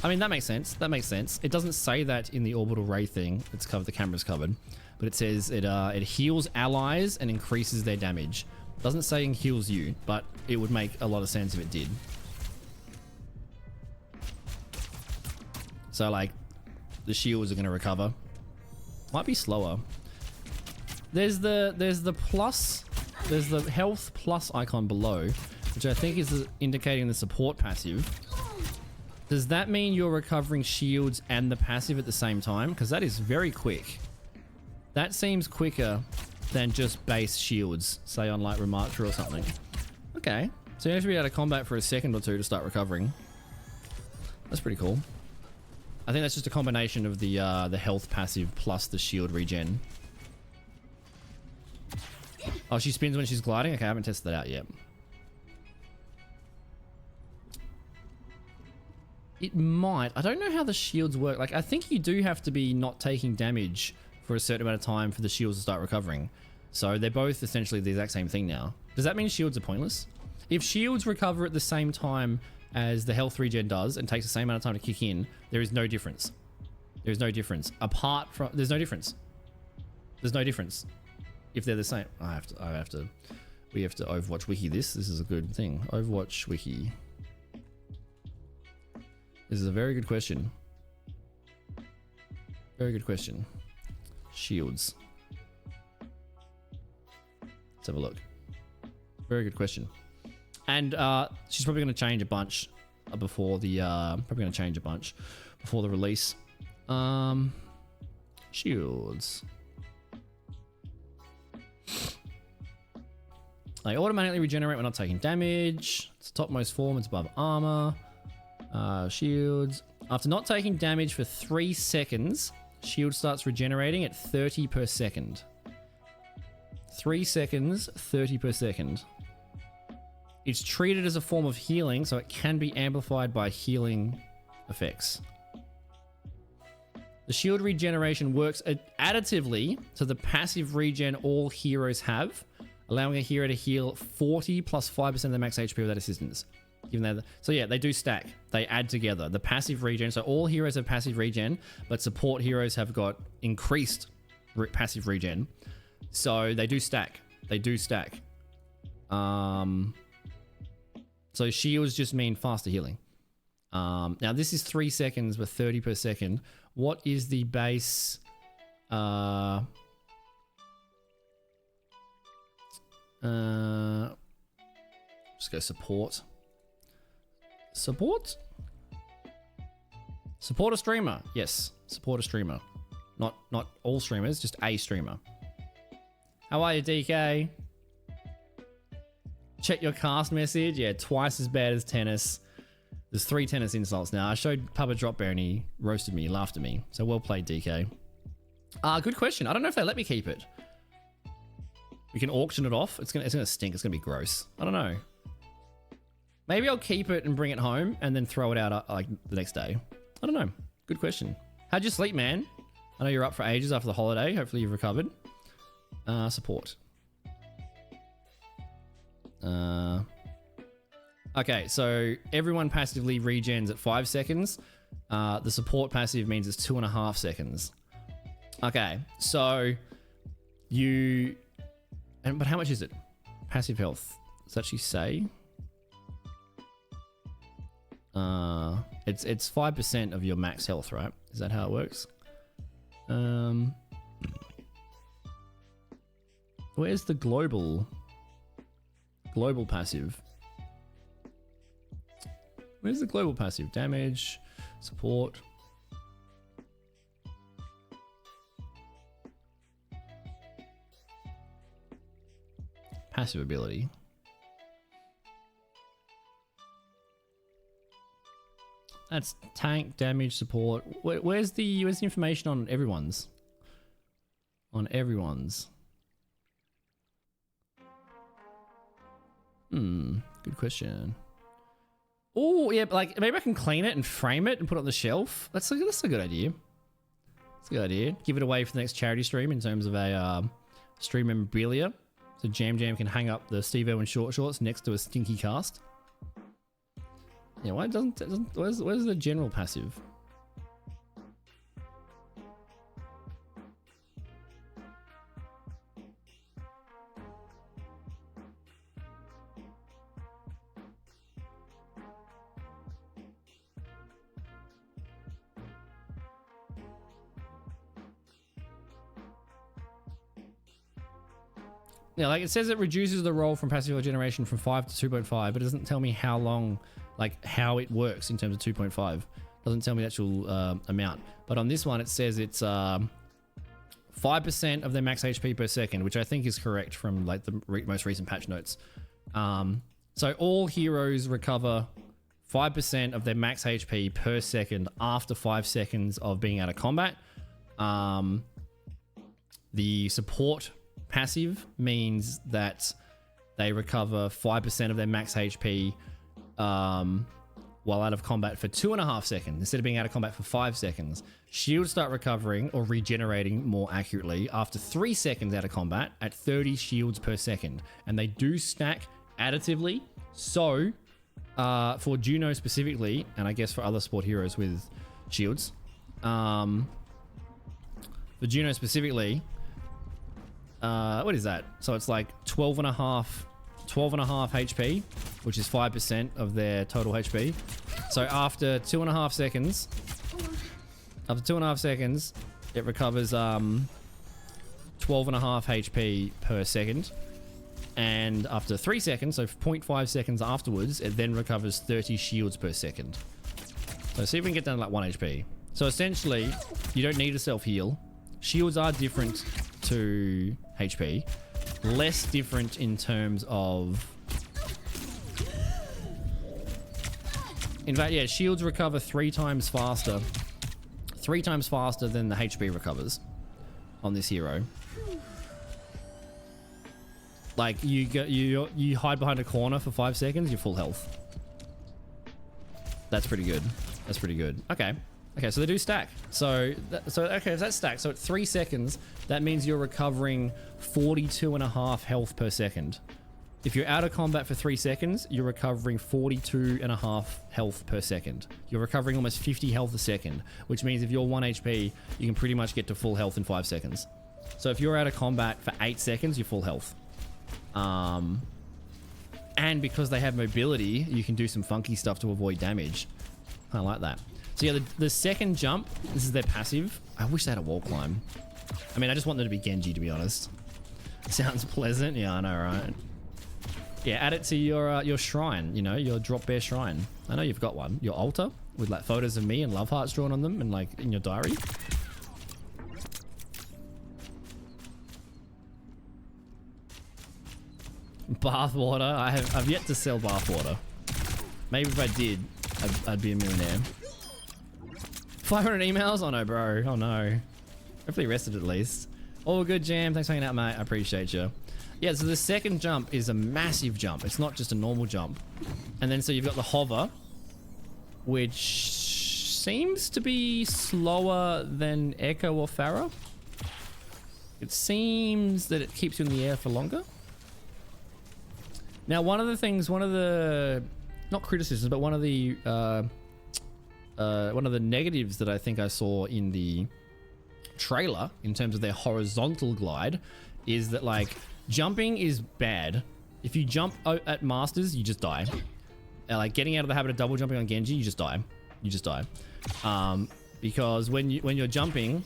I mean, that makes sense. That makes sense. It doesn't say that in the orbital ray thing. It's covered, the camera's covered. But it says it heals allies and increases their damage. Doesn't say it heals you, but it would make a lot of sense if it did. So like, the shields are going to recover. Might be slower. There's the plus, there's the health plus icon below, which I think is indicating the support passive. Does that mean you're recovering shields and the passive at the same time? Because that is very quick. That seems quicker than just base shields, say on like Ramatra or something. Okay, so you have to be out of combat for a second or two to start recovering. That's pretty cool. I think that's just a combination of the health passive plus the shield regen. Oh, she spins when she's gliding? Okay, I haven't tested that out yet. It might. I don't know how the shields work. Like, I think you do have to be not taking damage for a certain amount of time for the shields to start recovering. So they're both essentially the exact same thing now. Does that mean shields are pointless? If shields recover at the same time as the health regen does and takes the same amount of time to kick in, there is no difference. There is no difference. Apart from... There's no difference. There's no difference. If they're the same... We have to Overwatch Wiki this. This is a good thing. Overwatch Wiki. This is a very good question. Very good question. Shields. Let's have a look. Very good question. And she's probably going to change a bunch before the release. Shields. They automatically regenerate when not taking damage. It's topmost form. It's above armor. Shields. After not taking damage for 3 seconds, shield starts regenerating at 30 per second. 3 seconds, 30 per second. It's treated as a form of healing, so it can be amplified by healing effects. The shield regeneration works additively to the passive regen all heroes have, allowing a hero to heal 40 plus 5% of their max HP without assistance. So yeah, they do stack. They add together. The passive regen, so all heroes have passive regen, but support heroes have got increased passive regen. So they do stack. They do stack. So shields just mean faster healing. Now this is 3 seconds with 30 per second. What is the base? Just go support. Support? Support a streamer. Yes, support a streamer. Not all streamers, just a streamer. How are you, DK? Check your cast message. Yeah, twice as bad as tennis. There's 3 tennis insults now. I showed Papa Drop Bear and he roasted me, laughed at me. So well played, DK. Good question. I don't know if they let me keep it. We can auction it off. It's gonna stink. It's gonna be gross. I don't know. Maybe I'll keep it and bring it home and then throw it out like the next day. I don't know. Good question. How'd you sleep, man? I know you're up for ages after the holiday. Hopefully you've recovered. Support. Okay, so everyone passively regens at 5 seconds. The support passive means it's 2.5 seconds. Okay, so but how much is it? Passive health. Does that actually say? It's 5% of your max health, right? Is that how it works? Where's the global passive? Where's the global passive? Damage, support. Passive ability. That's tank, damage, support. Where's the information on everyone's? On everyone's. Good question. Oh, yeah, but like maybe I can clean it and frame it and put it on the shelf. That's a good idea. That's a good idea. Give it away for the next charity stream in terms of a stream memorabilia. So Jam can hang up the Steve Irwin short shorts next to a stinky cast. Yeah, why doesn't where's the general passive? Yeah, like it says it reduces the roll from passive regeneration from 5 to 2.5, but it doesn't tell me how long, like how it works in terms of 2.5. Doesn't tell me the actual amount. But on this one, it says it's 5% of their max HP per second, which I think is correct from like the most recent patch notes. So all heroes recover 5% of their max HP per second after 5 seconds of being out of combat. The support passive means that they recover 5% of their max HP while out of combat for 2.5 seconds instead of being out of combat for 5 seconds. Shields start recovering or regenerating more accurately after 3 seconds out of combat at 30 shields per second, and they do stack additively. So for Juno specifically, and I guess for other sport heroes with shields, for Juno specifically, what is that? So it's like 12.5 HP, which is 5% of their total HP. So after 2.5 seconds, it recovers 12.5 HP per second. And after 3 seconds, so 0.5 seconds afterwards, it then recovers 30 shields per second. So see if we can get down to like 1 HP. So essentially, you don't need a self-heal. Shields are different to HP. Less different in terms of In fact, yeah, shields recover 3 times faster. 3 times faster than the HP recovers on this hero. Like you hide behind a corner for 5 seconds, you're full health. That's pretty good. That's pretty good. Okay. Okay, so they do stack. So okay, if that's stacked, so at 3 seconds, that means you're recovering 42.5 health per second. If you're out of combat for 3 seconds, you're recovering 42.5 health per second. You're recovering almost 50 health a second, which means if you're 1 HP, you can pretty much get to full health in 5 seconds. So if you're out of combat for 8 seconds, you're full health. And because they have mobility, you can do some funky stuff to avoid damage. I like that. So yeah, the second jump, this is their passive. I wish they had a wall climb. I mean, I just want them to be Genji, to be honest. Sounds pleasant. Yeah, I know, right? Yeah, add it to your shrine, you know, your drop bear shrine. I know you've got one. Your altar with like photos of me and love hearts drawn on them and like in your diary. Bath water. I've yet to sell bath water. Maybe if I did, I'd be a millionaire. 500 emails? Oh no, bro. Oh no. Hopefully rested at least. All good, Jam. Thanks for hanging out, mate. I appreciate you. Yeah, so the second jump is a massive jump. It's not just a normal jump. And then so you've got the hover, which seems to be slower than Echo or Farah. It seems that it keeps you in the air for longer. Now, one of the not criticisms, but one of the negatives that I think I saw in the trailer in terms of their horizontal glide is that like jumping is bad. If you jump at masters, you just die. Like getting out of the habit of double jumping on Genji, you just die. You just die. Because when you're jumping,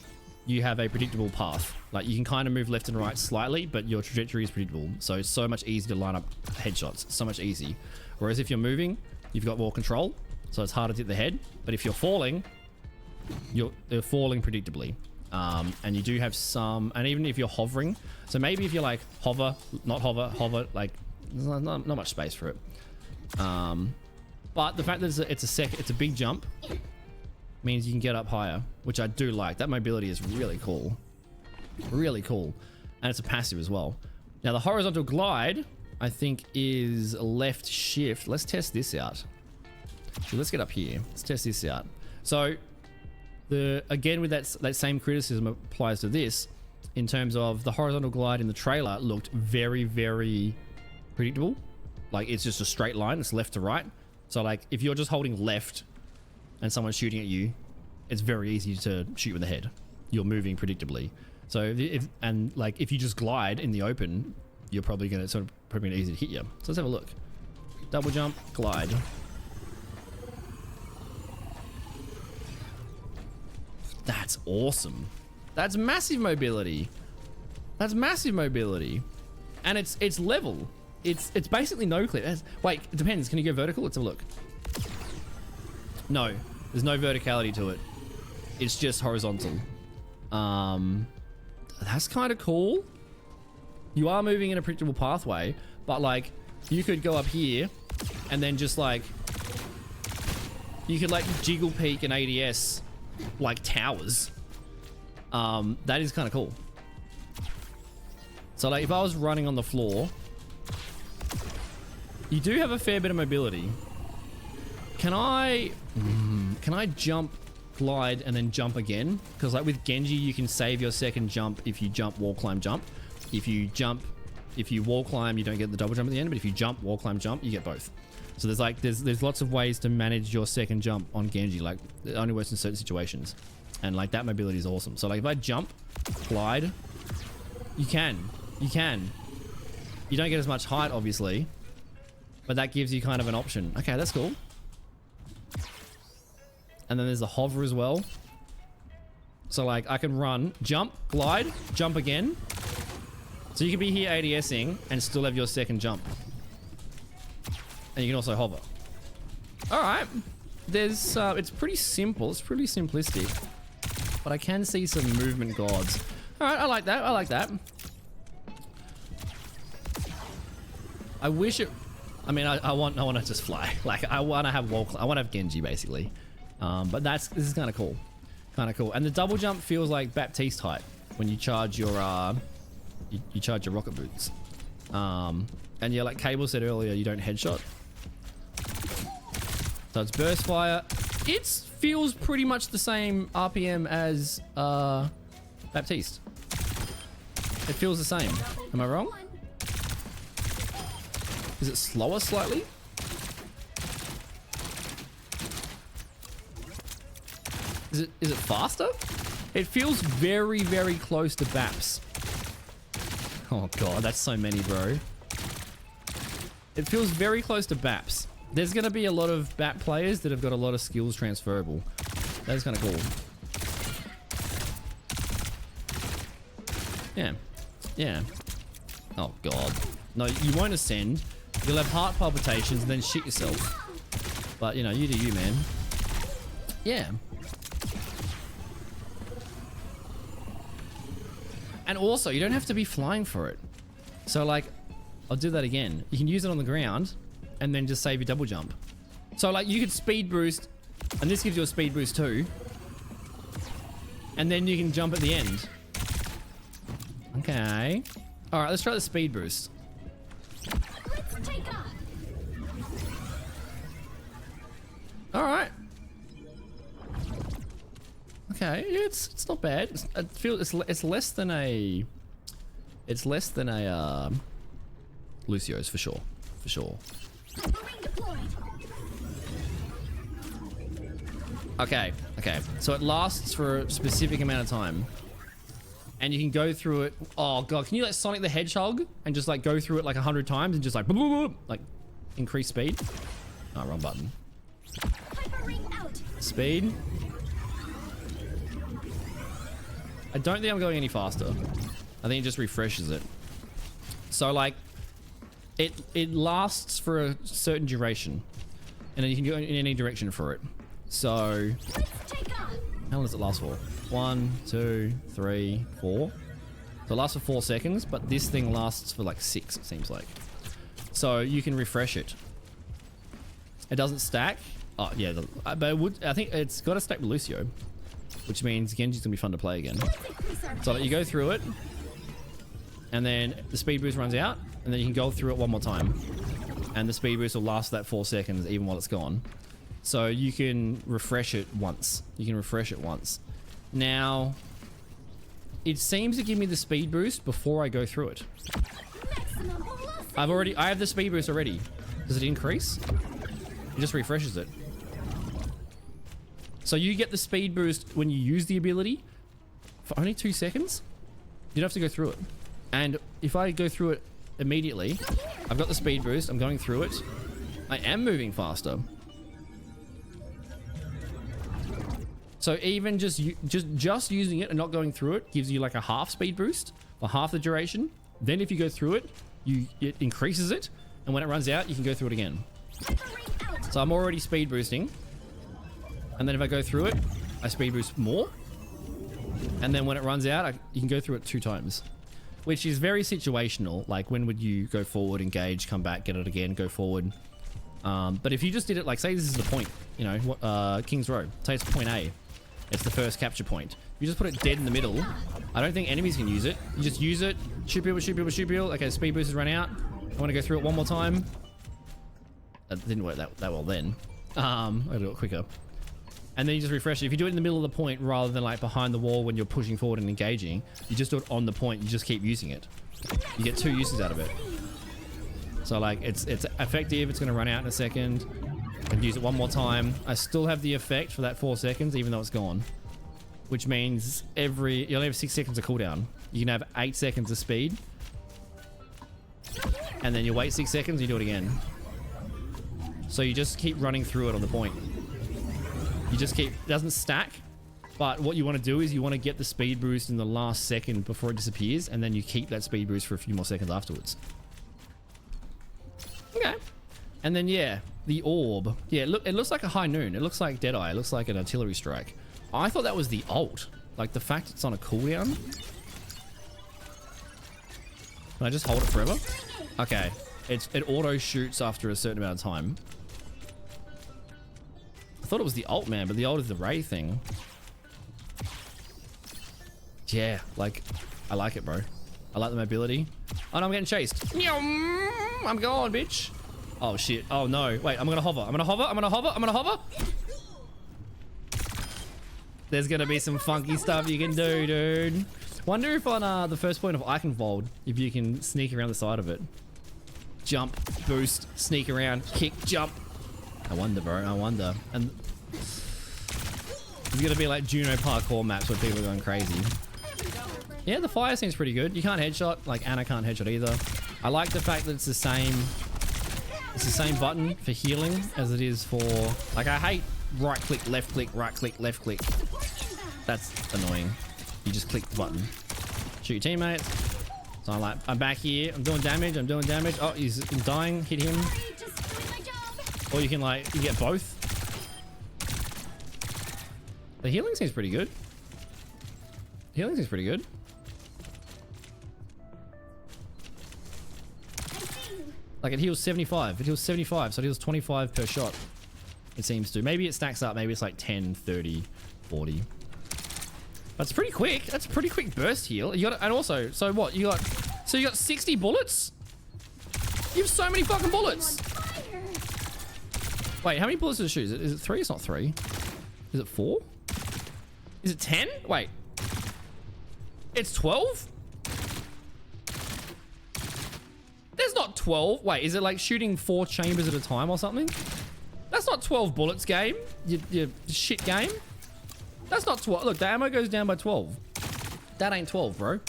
you have a predictable path. Like you can kind of move left and right slightly, but your trajectory is predictable. So it's so much easier to line up headshots. So much easy. Whereas if you're moving, you've got more control. So it's harder to hit the head. But if you're falling, you're falling predictably. And you do have some, and even if you're hovering, so maybe if you're like hover, not hover, hover, like there's not much space for it. But the fact that it's a big jump means you can get up higher, which I do like. That mobility is really cool. Really cool. And it's a passive as well. Now the horizontal glide, I think, is left shift. Let's test this out. Actually, let's get up here. Let's test this out. So again with that same criticism applies to this in terms of the horizontal glide in the trailer looked very, very predictable. Like it's just a straight line. It's left to right. So like if you're just holding left and someone's shooting at you, it's very easy to shoot in the head. You're moving predictably. So if you just glide in the open, you're probably going to probably easy to hit you. So let's have a look. Double jump, glide. That's awesome. That's massive mobility. That's massive mobility. And it's level. It's basically no clip. Wait, it depends. Can you go vertical? Let's have a look. No, there's no verticality to it. It's just horizontal. That's kind of cool. You are moving in a predictable pathway, but like you could go up here and then just like you could like jiggle peek and ADS like towers. That is kind of cool. So like if I was running on the floor, you do have a fair bit of mobility. Can I jump, glide, and then jump again? Because like with Genji, you can save your second jump if you jump, wall climb, jump. If you wall climb, you don't get the double jump at the end, but if you jump, wall climb, jump, you get both. So there's lots of ways to manage your second jump on Genji. Like it only works in certain situations, and like that mobility is awesome. So like if I jump, glide, you can. You don't get as much height, obviously, but that gives you kind of an option. Okay, that's cool. And then there's the hover as well. So like I can run, jump, glide, jump again. So you can be here ADSing and still have your second jump. And you can also hover. All right. There's, it's pretty simple. It's pretty simplistic. But I can see some movement gods. All right, I like that. I like that. I wish it I mean, I want to just fly. Like, I want to have I want to have Genji, basically. But this is kind of cool. Kind of cool. And the double jump feels like Baptiste height when you charge your, you charge your rocket boots. And yeah, like Cable said earlier, you don't headshot. So it's burst fire. It feels pretty much the same RPM as Baptiste. It feels the same. Am I wrong? Is it slower slightly? Is it faster? It feels very, very close to Baps. Oh god, that's so many, bro. It feels very close to Baps. There's going to be a lot of BAP players that have got a lot of skills transferable. That's kind of cool. Yeah. Yeah. Oh, God. No, you won't ascend. You'll have heart palpitations and then shit yourself. But, you know, you do you, man. Yeah. And also, you don't have to be flying for it. So, like, I'll do that again. You can use it on the ground and then just save your double jump. So, like, you could speed boost, and this gives you a speed boost too. And then you can jump at the end. Okay. All right, let's try the speed boost. Let's take off. All right. Okay, it's not bad. I feel it's less than a Lucio's for sure. For sure. Okay, okay. So it lasts for a specific amount of time. And you can go through it. Oh god, can you like Sonic the Hedgehog and just like go through it like 100 times and just like increase speed? Oh, wrong button. Speed. I don't think I'm going any faster. I think it just refreshes it. So like it lasts for a certain duration. And then you can go in any direction for it. So how long does it last for? 1, 2, 3, 4. So it lasts for 4 seconds, but this thing lasts for like 6, it seems like. So you can refresh it. It doesn't stack. Oh yeah, but it would. I think it's got to stack with Lucio, which means Genji's gonna be fun to play again. So you go through it, and then the speed boost runs out, and then you can go through it one more time, and the speed boost will last that 4 seconds even while it's gone. So you can refresh it once. You can refresh it once. Now, it seems to give me the speed boost before I go through it. I have the speed boost already. Does it increase? It just refreshes it. So you get the speed boost when you use the ability for only 2 seconds. You don't have to go through it. And if I go through it immediately, I've got the speed boost, I'm going through it. I am moving faster. So even just using it and not going through it gives you like a half speed boost for half the duration. Then if you go through it, it increases it. And when it runs out, you can go through it again. So I'm already speed boosting. And then if I go through it, I speed boost more. And then when it runs out, you can go through it 2 times. Which is very situational. Like when would you go forward, engage, come back, get it again, go forward. But if you just did it, like say this is the point, you know, King's Row. Say it's point A. It's the first capture point. You just put it dead in the middle. I don't think enemies can use it. You just use it, shoot people, shoot people, shoot people. Okay, speed boost has run out. I want to go through it one more time. That didn't work that well then. I'll do it quicker. And then you just refresh it. If you do it in the middle of the point rather than like behind the wall when you're pushing forward and engaging, you just do it on the point. You just keep using it. You get 2 uses out of it. So like it's effective. It's going to run out in a second. I can use it one more time. I still have the effect for that 4 seconds, even though it's gone. Which means you only have 6 seconds of cooldown. You can have 8 seconds of speed. And then you wait 6 seconds and you do it again. So you just keep running through it on the point. You just keep, it doesn't stack, but what you want to do is you want to get the speed boost in the last second before it disappears, and then you keep that speed boost for a few more seconds afterwards. Okay. And then, yeah, the orb. Yeah, look, it looks like a high noon. It looks like Deadeye. It looks like an artillery strike. I thought that was the ult. Like the fact it's on a cooldown. Can I just hold it forever? Okay. It auto shoots after a certain amount of time. I thought it was the ult, man, but the ult is the ray thing. Yeah, like, I like it, bro. I like the mobility. Oh no, I'm getting chased. I'm gone, bitch. Oh shit. Oh no. Wait, I'm gonna hover. I'm gonna hover. I'm gonna hover. I'm gonna hover. There's gonna be some funky stuff you can do, dude. Wonder if on the first point of Eichenwald, if you can sneak around the side of it. Jump, boost, sneak around, kick, jump. I wonder, bro. I wonder. And there's gonna be like Juno parkour maps where people are going crazy. Yeah, the fire seems pretty good. You can't headshot. Like Anna can't headshot either. I like the fact that it's the same. It's the same button for healing as it is for. Like I hate right click, left click, right click, left click. That's annoying. You just click the button. Shoot your teammates. So I'm like, I'm back here. I'm doing damage. I'm doing damage. Oh, he's dying. Hit him. Or you can like, you get both. The healing seems pretty good. Healing seems pretty good. Like it heals 75. It heals 75, so it heals 25 per shot. It seems to. Maybe it stacks up. Maybe it's like 10, 30, 40. That's pretty quick. That's a pretty quick burst heal. You got, and also, so what? You got 60 bullets? You have so many fucking bullets. Wait, how many bullets does it shoot? Is it 3? It's not 3. Is it 4? Is it 10? Wait. It's 12? There's not 12. Wait, is it like shooting 4 chambers at a time or something? That's not 12 bullets, game. You shit game. That's not 12. Look, the ammo goes down by 12. That ain't 12, bro.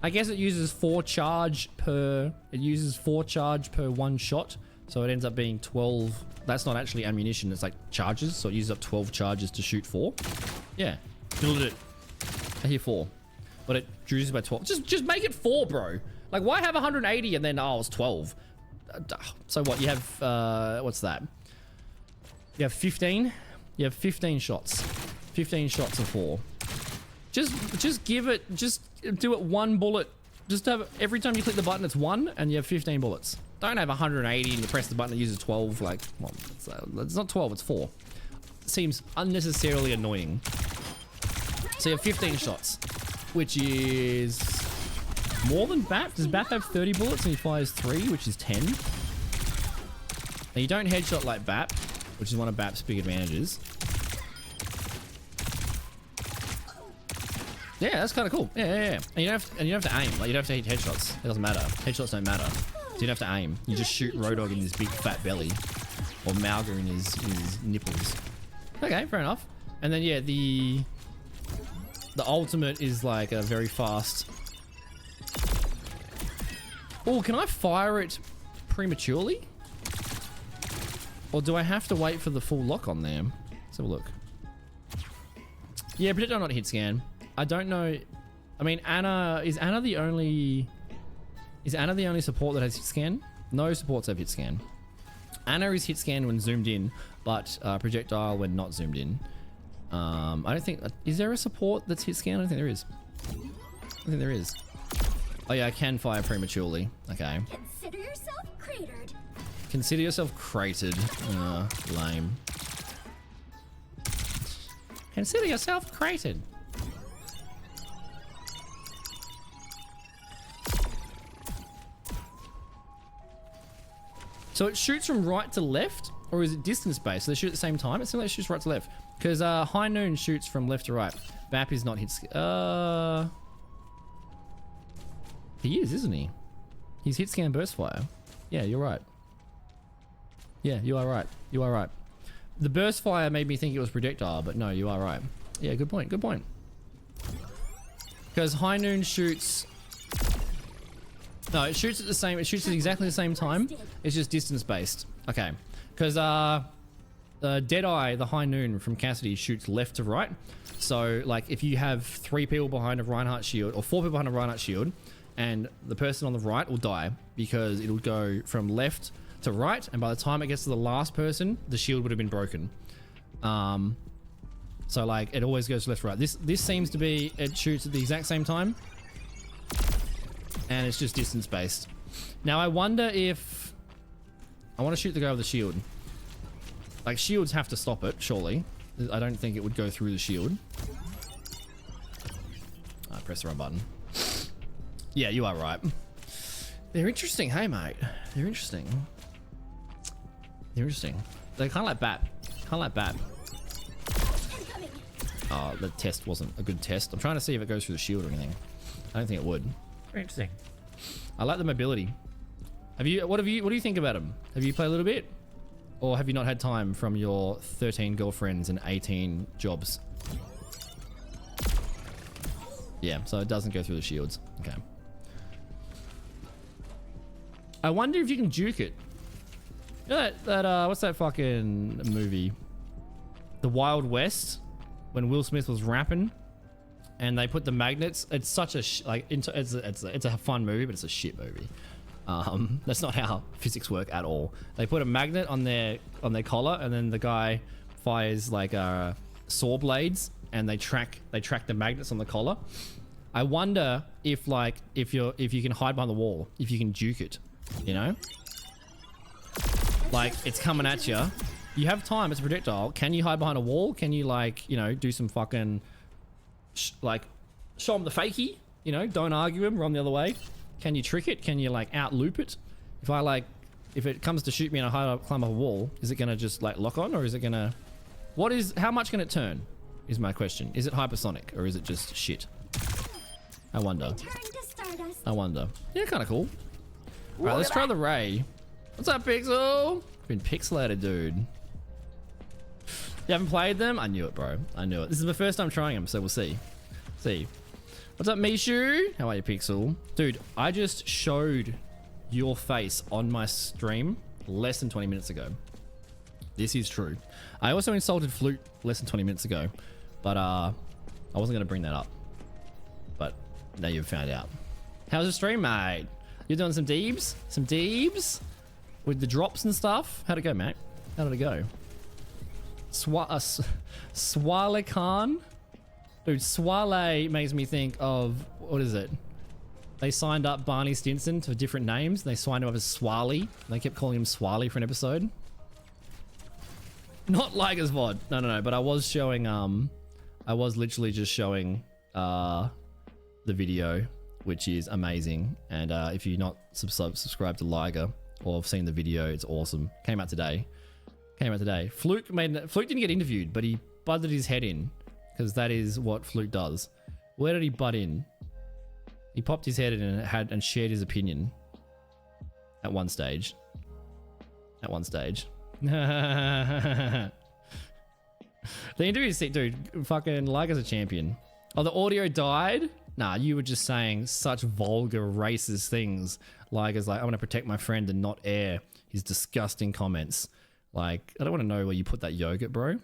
I guess it uses 4 charge per... It uses 4 charge per 1 shot. So it ends up being 12. That's not actually ammunition. It's like charges. So it uses up 12 charges to shoot 4. Yeah. Build it. I hear 4. But it reduces by 12. Just make it 4, bro. Like, why have 180 and then, oh, it's 12? So what? You have, what's that? You have 15? You have 15 shots. 15 shots of 4. Just give it, just do it 1 bullet. Just have, every time you click the button, it's 1 and you have 15 bullets. Don't have 180 and you press the button, it uses 12. Like, well, it's not 12, it's 4. It seems unnecessarily annoying. So you have 15 shots, which is more than BAP. Does BAP have 30 bullets and he fires 3, which is 10? And you don't headshot like BAP, which is one of BAP's big advantages. Yeah, that's kind of cool. Yeah. And you don't have to aim. Like, you don't have to hit headshots. It doesn't matter. Headshots don't matter. So you don't have to aim. You just shoot Roadhog in his big fat belly, or Malga in his nipples. Okay, fair enough. And then yeah, the ultimate is like a very fast. Oh, can I fire it prematurely? Or do I have to wait for the full lock on there? Let's have a look. Yeah, projectile not hit scan. I don't know. I mean, is Anna the only support that has hit scan? No supports have hit scan. Anna is hit scan when zoomed in, but projectile when not zoomed in. I don't think, is there a support that's hit scan? I don't think there is. I think there is. Oh yeah, I can fire prematurely. Okay. Consider yourself cratered. Consider yourself crated. Lame. Consider yourself crated. So it shoots from right to left, or is it distance based? So they shoot at the same time? It seems like it shoots right to left. Because High Noon shoots from left to right. BAP is not hit. He is, isn't he? He's hit scan burst fire. Yeah, you're right. Yeah, you are right. You are right. The burst fire made me think it was projectile, but no, you are right. Yeah, good point. Good point. Because High Noon shoots. No, it shoots at the same. It shoots at exactly the same time. It's just distance based. Okay. Because Deadeye, the High Noon from Cassidy, shoots left to right. So like if you have 3 people behind a Reinhardt shield or 4 people behind a Reinhardt shield, and the person on the right will die because it'll go from left to right, and by the time it gets to the last person, the shield would have been broken. So like it always goes left to right. This seems to be, it shoots at the exact same time. and it's just distance based. Now I wonder if I want to shoot the guy with the shield. Like shields have to stop it, surely. I don't think it would go through the shield. I pressed the wrong button. Yeah, you are right. They're interesting, hey mate. They're interesting. They're interesting. They're kind of like bat. Kind of like bat. Oh, the test wasn't a good test. I'm trying to see if it goes through the shield or anything. I don't think it would. Very interesting. I like the mobility. What do you think about them? Have you played a little bit? Or have you not had time from your 13 girlfriends and 18 jobs? Yeah, so it doesn't go through the shields. Okay. I wonder if you can juke it. You know that what's that fucking movie? The Wild West, when Will Smith was rapping, and they put the magnets. It's such a it's a fun movie, but it's a shit movie. That's not how physics work at all. They put a magnet on their collar, and then the guy fires like saw blades, and they track the magnets on the collar. I wonder if you can hide behind the wall, if you can juke it, you know? Like it's coming at you. You have time. It's a projectile. Can you hide behind a wall? Can you do some fucking show them the fakie? You know, don't argue him. Run the other way. Can you trick it? Can you out loop it? If it comes to shoot me and I climb up a wall, is it gonna just lock on, or is it gonna? How much can it turn? Is my question. Is it hypersonic or is it just shit? I wonder. Yeah, kind of cool. All right, let's try the Ray. What's up, Pixel? Been pixelated, dude. You haven't played them? I knew it, bro. I knew it. This is my first time trying them, so we'll see. What's up, Mishu? How are you, Pixel? Dude, I just showed your face on my stream less than 20 minutes ago. This is true. I also insulted Flute less than 20 minutes ago, but I wasn't going to bring that up. But now you've found out. How's the stream, mate? You're doing some deebs? Some deebs? With the drops and stuff? How'd it go, mate? How did it go? Swale Khan? Dude, Swale makes me think of, what is it? They signed up Barney Stinson to different names. They signed him up as Swally. They kept calling him Swally for an episode. Not Liger's VOD. No. But I was showing, I was literally just showing the video, which is amazing. And if you're not subscribed to Liger or have seen the video, it's awesome. Came out today. Fluke didn't get interviewed, but he butted his head in, because that is what Fluke does. Where did he butt in? He popped his head in and shared his opinion at one stage. The interview is sick, dude. Fucking Liger's a champion. Oh, the audio died? Nah, you were just saying such vulgar, racist things. Liger's like, I want to protect my friend and not air his disgusting comments. Like, I don't want to know where you put that yogurt, bro.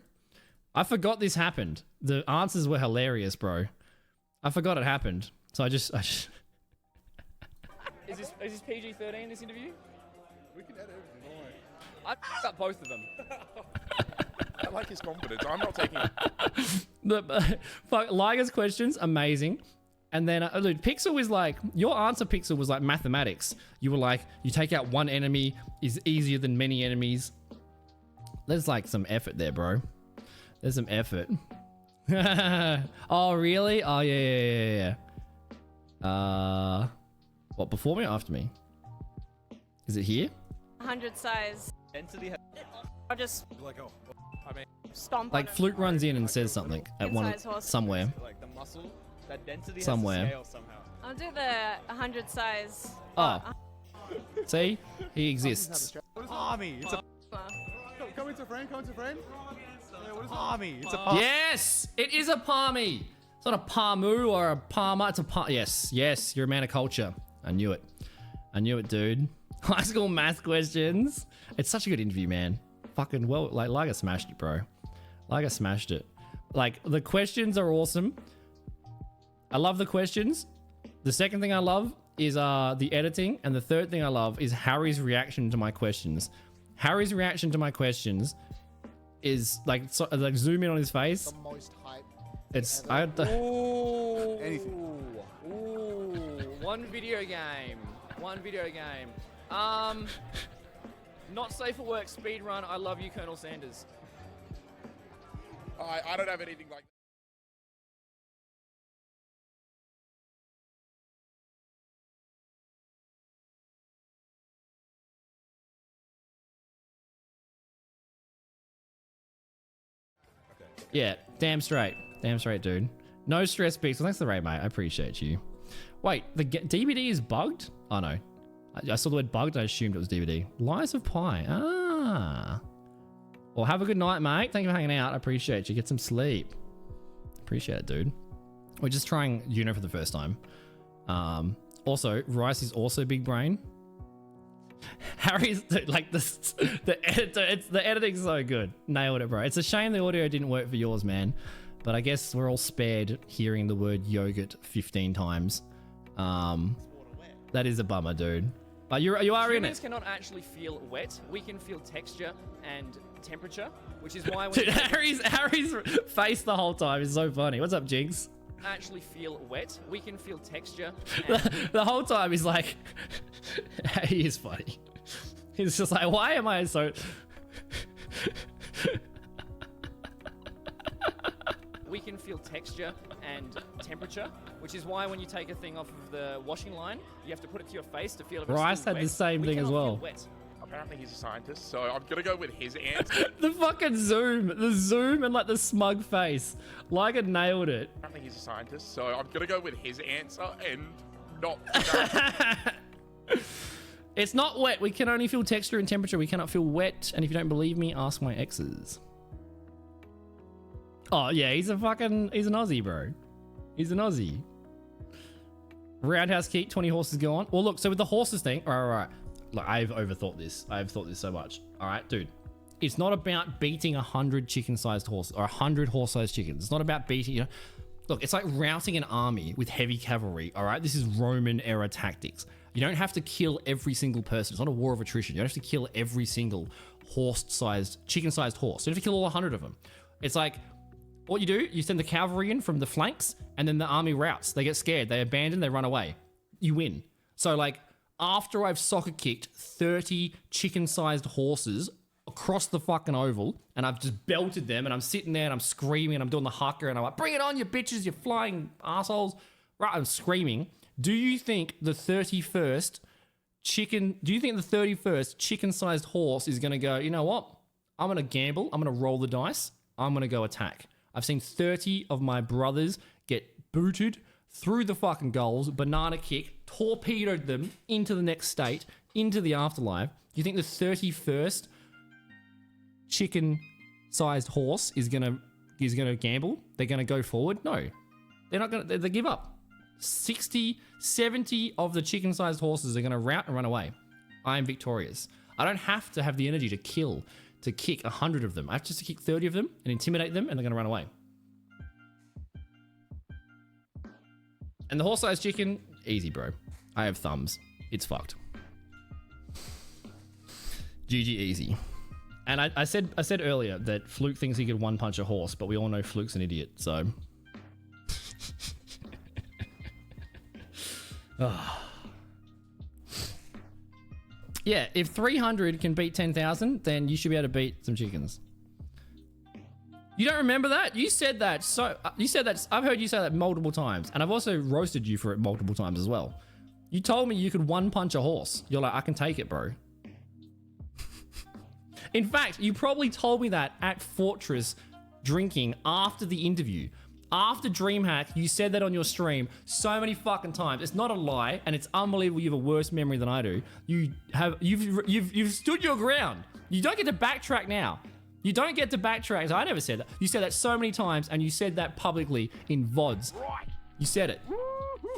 I forgot this happened. The answers were hilarious, bro. I forgot it happened. So I just... Is this PG-13, this interview? We can edit everything, don't worry. I f***ed up both of them. I like his confidence. I'm not taking it. Liger's questions, amazing. And then, dude, Pixel was like, your answer, Pixel, was like mathematics. You were like, you take out one enemy is easier than many enemies. There's like some effort there, bro. There's some effort. Oh, really? Oh, yeah. What, before me or after me? Is it here? 100 size. Density. I'll just stomp. Like Fluke runs in and says something at somewhere. Like the muscle, that density somewhere. has to scale somehow. I'll do the 100 size. Oh. See? He exists. Army. It's a... Come into frame. Yeah, what is Army. It's a palm. Yes! It is a palmy. It's not a palmu or a palma. It's a palm. Yes, you're a man of culture. I knew it, dude. High school math questions. It's such a good interview, man. Fucking well, like Liger smashed it, bro. Liger smashed it. Like, the questions are awesome. I love the questions. The second thing I love is the editing. And the third thing I love is Harry's reaction to my questions. Harry's reaction to my questions is like zoom in on his face. The most hype. It's ever. anything. Ooh, One video game. Not safe for work, speedrun. I love you, Colonel Sanders. I don't have anything like that. Yeah, damn straight, dude. No stress, Pixel. Thanks for the raid, mate. I appreciate you. Wait, the DVD is bugged? Oh no, I saw the word bugged. I assumed it was DVD. Lies of Pi. Ah. Well, have a good night, mate. Thank you for hanging out. I appreciate you. Get some sleep. Appreciate it, dude. We're just trying Juno for the first time. Also, Rice is also big brain. Harry's like the editor. The editing's so good. Nailed it, bro. It's a shame the audio didn't work for yours, man. But I guess we're all spared hearing the word yogurt 15 times. That is a bummer, dude. But you are in Humans it. cannot actually feel wet. We can feel texture and temperature, which is why when Dude, Harry's face the whole time is so funny. What's up, Jinx? actually feel wet. We can feel texture. The whole time he's like, he is funny. He's just like, why am I so... We can feel texture and temperature, which is why when you take a thing off of the washing line, you have to put it to your face to feel if it's Rice still had wet. the same We thing as cannot well. feel wet. Apparently he's a scientist, so I'm gonna go with his answer. The fucking zoom and like the smug face. Like it nailed it. Apparently he's a scientist, so I'm gonna go with his answer and not. It's not wet. We can only feel texture and temperature. We cannot feel wet. And if you don't believe me, ask my exes. Oh yeah, he's an Aussie, bro. He's an Aussie. Roundhouse kick, 20 horses go on. Well, look, so with the horses thing, all right. Like, I've overthought this. I've thought this so much. All right, dude. It's not about beating 100 chicken-sized horses or 100 horse-sized chickens. It's not about beating, you know. Look, it's like routing an army with heavy cavalry, all right? This is Roman-era tactics. You don't have to kill every single person. It's not a war of attrition. You don't have to kill every single chicken-sized horse. You don't have to kill all 100 of them. It's like, what you do, you send the cavalry in from the flanks, and then the army routes. They get scared. They abandon. They run away. You win. So, like, after I've soccer kicked 30 chicken-sized horses across the fucking oval, and I've just belted them, and I'm sitting there, and I'm screaming, and I'm doing the hucker, and I'm like, bring it on, you bitches, you flying assholes. Right, I'm screaming. Do you think the 31st chicken-sized horse is going to go, you know what? I'm going to gamble. I'm going to roll the dice. I'm going to go attack. I've seen 30 of my brothers get booted through the fucking goals, banana kick, torpedoed them into the next state, into the afterlife. Do you think the 31st chicken-sized horse is gonna gamble? They're gonna go forward? No, they're not gonna. They give up. 60, 70 of the chicken-sized horses are gonna rout and run away. I am victorious. I don't have to have the energy to kick 100 of them. I have just to kick 30 of them and intimidate them, and they're gonna run away. And the horse-sized chicken, easy, bro. I have thumbs. It's fucked. GG easy. And I said earlier that Fluke thinks he could one-punch a horse, but we all know Fluke's an idiot, so... Yeah, if 300 can beat 10,000, then you should be able to beat some chickens. You don't remember that? You said that. I've heard you say that multiple times, and I've also roasted you for it multiple times as well. You told me you could one-punch a horse. You're like, I can take it, bro. In fact, you probably told me that at Fortress drinking after the interview. After DreamHack, you said that on your stream so many fucking times. It's not a lie, and it's unbelievable. You have a worse memory than I do. You've stood your ground. You don't get to backtrack now. You don't get to backtrack. I never said that. You said that so many times, and you said that publicly in VODs. You said it.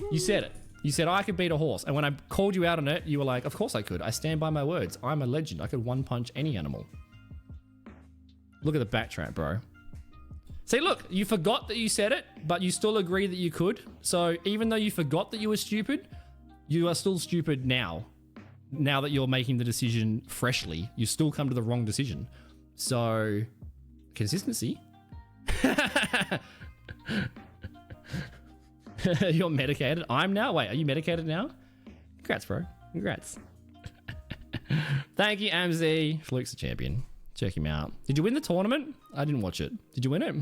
You said it. You said, I could beat a horse. And when I called you out on it, you were like, of course I could. I stand by my words. I'm a legend. I could one-punch any animal. Look at the backtrack, bro. See, look, you forgot that you said it, but you still agree that you could. So even though you forgot that you were stupid, you are still stupid now. Now that you're making the decision freshly, you still come to the wrong decision. So, consistency. You're medicated. I'm now? Wait, are you medicated now? Congrats, bro. Congrats. Thank you, Amz. Fluke's the champion. Check him out. Did you win the tournament? I didn't watch it. Did you win it?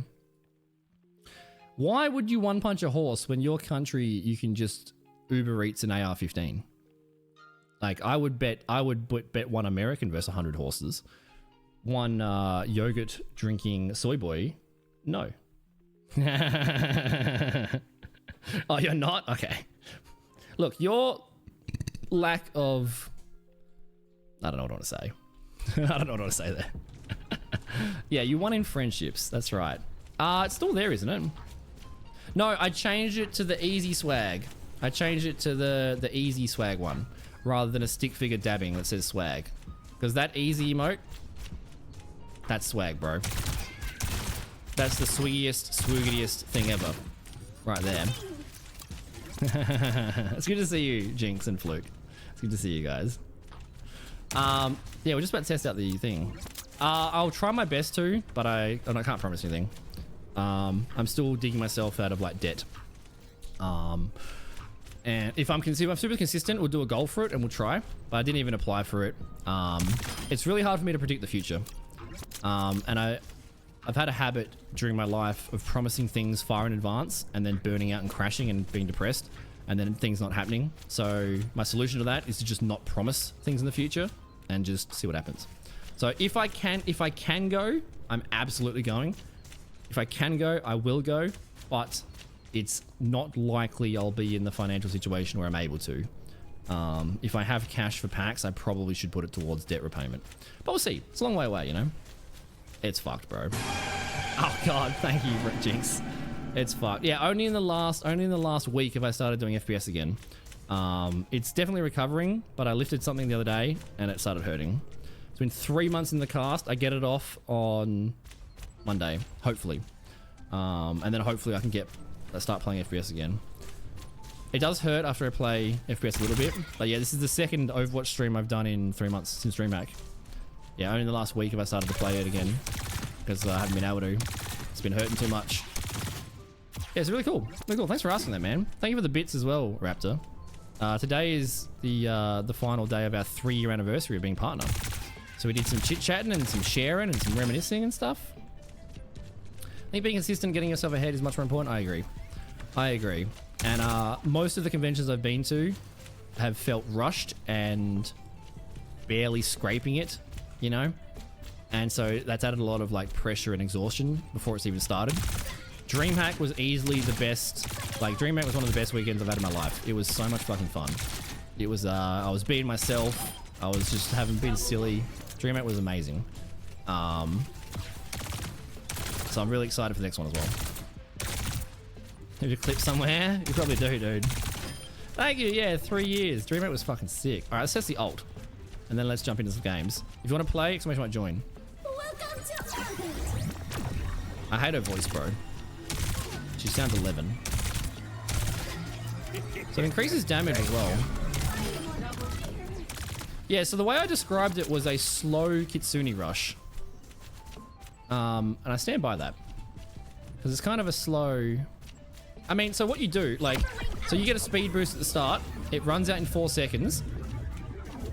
Why would you one punch a horse when your country you can just Uber Eats an AR-15? Like I would bet one American versus 100 horses. One yogurt drinking soy boy. No. Oh, you're not? Okay. Look, your lack of... I don't know what I want to say. I don't know what I want to say there. Yeah, you won in friendships. That's right. It's still there, isn't it? No, I changed it to the easy swag. I changed it to the easy swag one rather than a stick figure dabbing that says swag. Because that easy emote, that's swag, bro. That's the swiggiest, swooggiest thing ever. Right there. It's good to see you, Jinx and Fluke. It's good to see you guys. Yeah, we're just about to test out the thing. I'll try my best to, but I can't promise anything. I'm still digging myself out of like debt. And if I'm super consistent, we'll do a goal for it and we'll try. But I didn't even apply for it. It's really hard for me to predict the future. And I've had a habit during my life of promising things far in advance and then burning out and crashing and being depressed and then things not happening. So my solution to that is to just not promise things in the future and just see what happens. So if I can go, I'm absolutely going. If I can go, I will go, but it's not likely I'll be in the financial situation where I'm able to. If I have cash for packs, I probably should put it towards debt repayment. But we'll see. It's a long way away, you know? It's fucked, bro. Oh god, thank you, Jinx. It's fucked. Yeah, only in the last week have I started doing FPS again. It's definitely recovering, but I lifted something the other day and it started hurting. It's been 3 months in the cast. I get it off on Monday, hopefully. And then hopefully I can start playing FPS again. It does hurt after I play FPS a little bit, but yeah, this is the second Overwatch stream I've done in 3 months since DreamHack. Yeah, only in the last week have I started to play it again because I haven't been able to. It's been hurting too much. Yeah, it's really cool. Really cool. Thanks for asking that, man. Thank you for the bits as well, Raptor. Today is the final day of our 3-year anniversary of being partner. So we did some chit-chatting and some sharing and some reminiscing and stuff. I think being consistent, getting yourself ahead is much more important. I agree. I agree. And most of the conventions I've been to have felt rushed and barely scraping it, you know? And so that's added a lot of like pressure and exhaustion before it's even started. DreamHack was easily the best. Like DreamHack was one of the best weekends I've had in my life. It was so much fucking fun. It was, I was being myself. I was just having been silly. DreamHack was amazing. So I'm really excited for the next one as well. Have you clip somewhere? You probably do, dude. Thank you. Yeah, 3 years. DreamHack was fucking sick. All right, let's test the ult. And then let's jump into some games. If you want to play, exclamation mark join. Welcome to Orbit. I hate her voice, bro. She sounds 11. So it increases damage as well. Yeah, so the way I described it was a slow Kitsune rush. And I stand by that. Because it's kind of a slow... I mean, so what you do, like... So you get a speed boost at the start. It runs out in 4 seconds.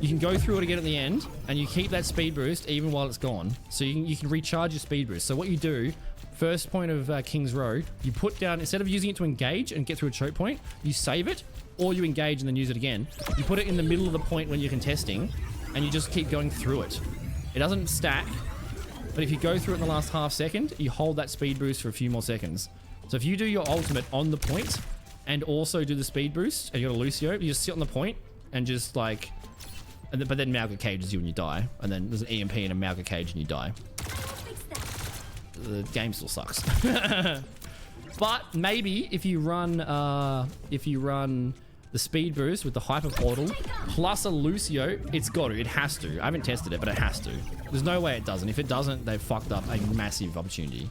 You can go through it again at the end. And you keep that speed boost even while it's gone. So you can recharge your speed boost. So what you do... First point of King's Road, you put down, instead of using it to engage and get through a choke point, you save it, or you engage and then use it again. You put it in the middle of the point when you're contesting, and you just keep going through it. It doesn't stack, but if you go through it in the last half second, you hold that speed boost for a few more seconds. So if you do your ultimate on the point, and also do the speed boost, and you got a Lucio, you just sit on the point, and just like... but then Malga cages you and you die, and then there's an EMP and a Malga cage and you die. The game still sucks. But maybe if you run the speed boost with the hyper portal plus a Lucio, it's got to. It has to. I haven't tested it, but it has to. There's no way it doesn't. If it doesn't, they've fucked up a massive opportunity.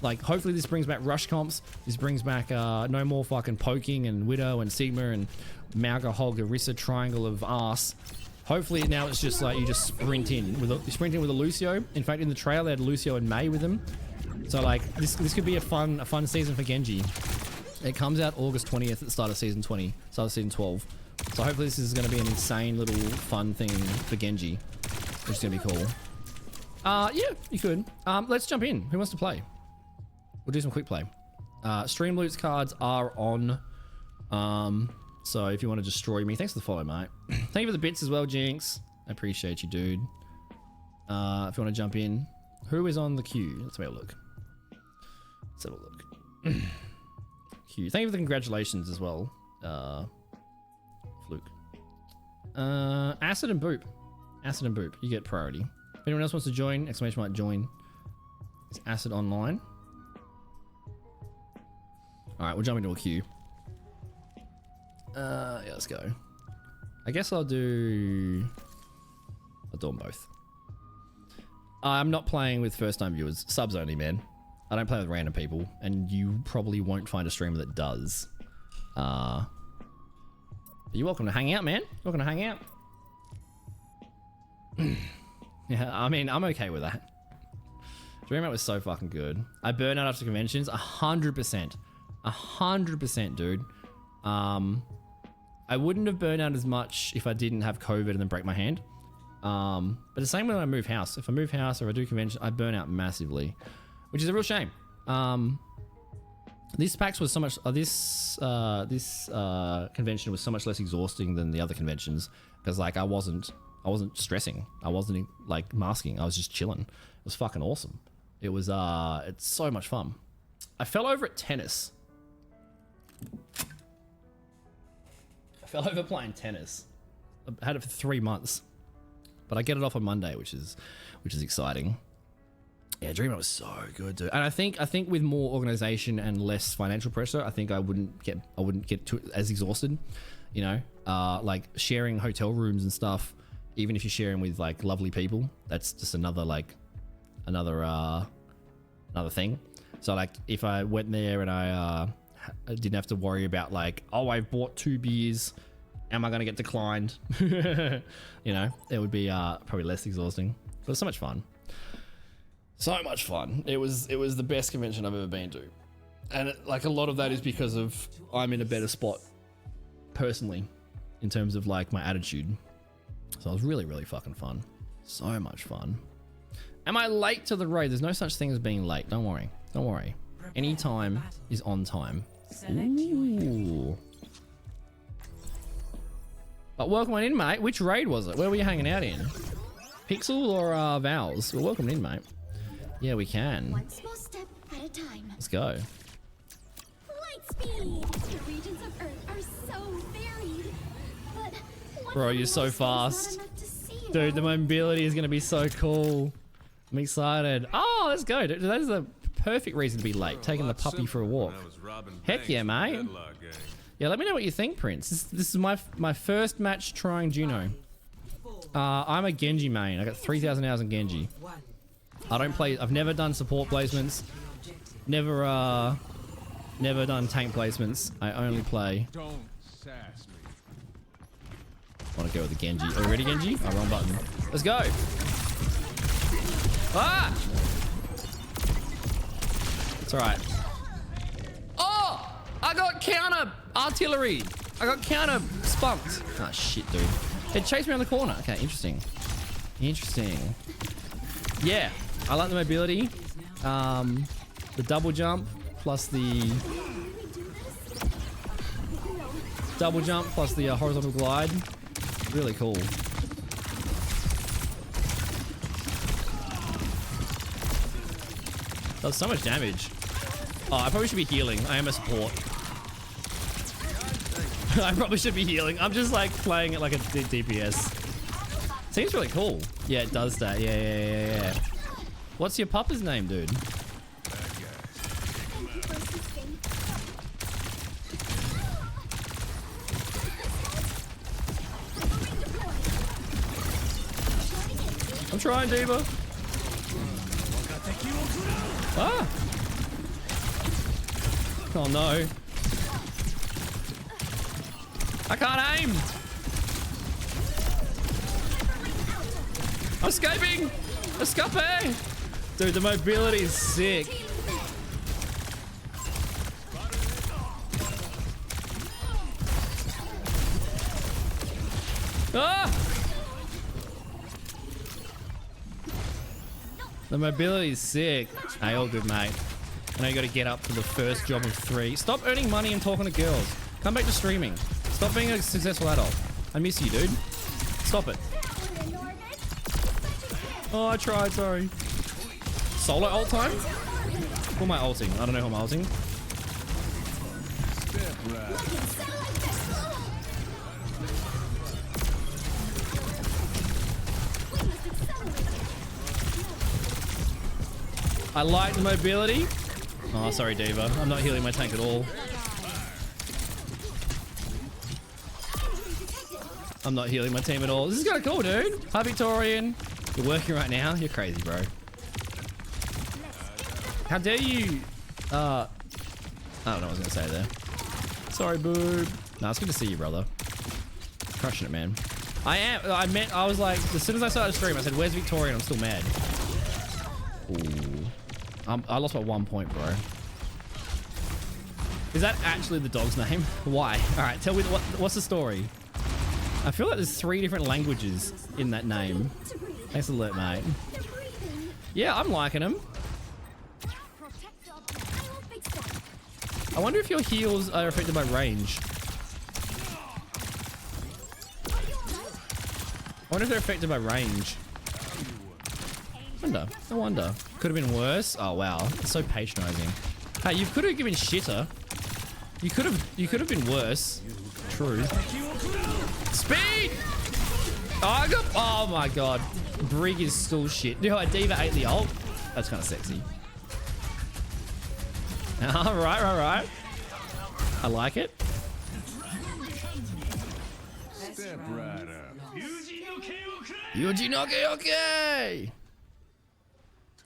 Like, hopefully this brings back rush comps. This brings back no more fucking poking and Widow and Sigma and Malga, Holga, Rissa triangle of arse. Hopefully now it's just like you just sprint in with a Lucio. In fact, in the trailer they had Lucio and Mei with them. So like this could be a fun season for Genji. It comes out August 20th at the start of season 20, start of season 12. So hopefully this is going to be an insane little fun thing for Genji, which is going to be cool. Yeah, you could. Let's jump in. Who wants to play? We'll do some quick play. Streamloots cards are on. So if you want to destroy me, thanks for the follow, mate. Thank you for the bits as well, Jinx. I appreciate you, dude. If you want to jump in, who is on the queue? Let's have a look. Let's have a look. Queue. Thank you for the congratulations as well, Fluke. Acid and Boop. Acid and Boop. You get priority. If anyone else wants to join, exclamation mark join. Is Acid online? Alright, we'll jump into a queue. Yeah, let's go. I guess I'll do them both. I'm not playing with first time viewers. Subs only, man. I don't play with random people, and you probably won't find a streamer that does. But you're welcome to hang out, man. You're welcome to hang out. Yeah, I mean, I'm okay with that. Dreamout was so fucking good. I burn out after conventions, 100%. 100%, dude. I wouldn't have burned out as much if I didn't have COVID and then break my hand. But the same when I move house. If I move house or I do convention, I burn out massively, which is a real shame. This PAX was so much. This convention was so much less exhausting than the other conventions because like I wasn't stressing. I wasn't like masking. I was just chilling. It was fucking awesome. It was it's so much fun. I fell over at tennis. I fell over playing tennis. I had it for 3 months, but I get it off on Monday, which is exciting. Yeah, Dreamer was so good, dude. And I think with more organization and less financial pressure, I think I wouldn't get too as exhausted. You know, like sharing hotel rooms and stuff. Even if you're sharing with like lovely people, that's just another thing. So like if I went there and I didn't have to worry about like, oh, I've bought 2 beers, am I gonna get declined? You know, it would be probably less exhausting. But it was so much fun. So much fun. It was the best convention I've ever been to. And like a lot of that is because of I'm in a better spot personally in terms of like my attitude. So it was really, really fucking fun. So much fun. Am I late to the raid? There's no such thing as being late. Don't worry. Don't worry. Any time is on time. Ooh. But welcome on in, mate. Which raid was it? Where were you hanging out in? Pixel or Vowels? Well, welcome in, mate. Yeah, we can. One small step at a time. Let's go. Light speed. The regions of Earth are so varied. But bro, you're so fast. Dude, the mobility is going to be so cool. I'm excited. Oh, let's go. Dude, that is the perfect reason to be late. Taking the puppy for a walk. Heck yeah, mate. Yeah, let me know what you think, Prince. This is my first match trying Juno. I'm a Genji main. I got 3,000 hours in Genji. I don't play. I've never done support placements. Never done tank placements. I only play. Don't sass me. Want to go with the Genji? Are we ready, Genji? Oh, wrong button. Let's go. Ah! It's all right. Oh! I got counter artillery. I got counter spunked. Ah, shit, dude. It chased me around the corner. Okay, interesting. Interesting. Yeah, I like the mobility. The double jump plus the horizontal glide. Really cool. Does so much damage. Oh, I probably should be healing. I am a support. I probably should be healing. I'm just like playing it like a DPS. Seems really cool. Yeah, it does that. Yeah. What's your puppa's name, dude? I'm trying, Diva. Ah! Oh no. I can't aim! I'm escaping! Escape! Dude, the mobility is sick. Ah! The mobility is sick. Hey, all good, mate. I know you got to get up for the first job of 3. Stop earning money and talking to girls. Come back to streaming. Stop being a successful adult. I miss you, dude. Stop it. Oh, I tried, sorry. Solo ult time? Who am I ulting? I don't know who I'm ulting. I like the mobility. Oh, sorry, Diva. I'm not healing my tank at all. I'm not healing my team at all. This is kind of cool, dude. Hi, Victorian. You're working right now? You're crazy, bro. How dare you... I don't know what I was going to say there. Sorry, boob. Nah, it's good to see you, brother. Crushing it, man. I was like, as soon as I started stream, I said, where's Victorian? I'm still mad. Ooh. I lost by 1 point, bro. Is that actually the dog's name? Why? All right, tell me what's the story? I feel like there's 3 different languages in that name. Thanks a lot, mate. Yeah, I'm liking him. I wonder if your heals are affected by range. I wonder if they're affected by range. I wonder. Could have been worse. Oh wow, it's so patronizing. Hey, you could have given shitter. You could have been worse. True. Speed! Oh my god. Brig is still shit. Dude, Diva ate the ult. That's kind of sexy. Right. I like it. Step right up. Yuji no okay.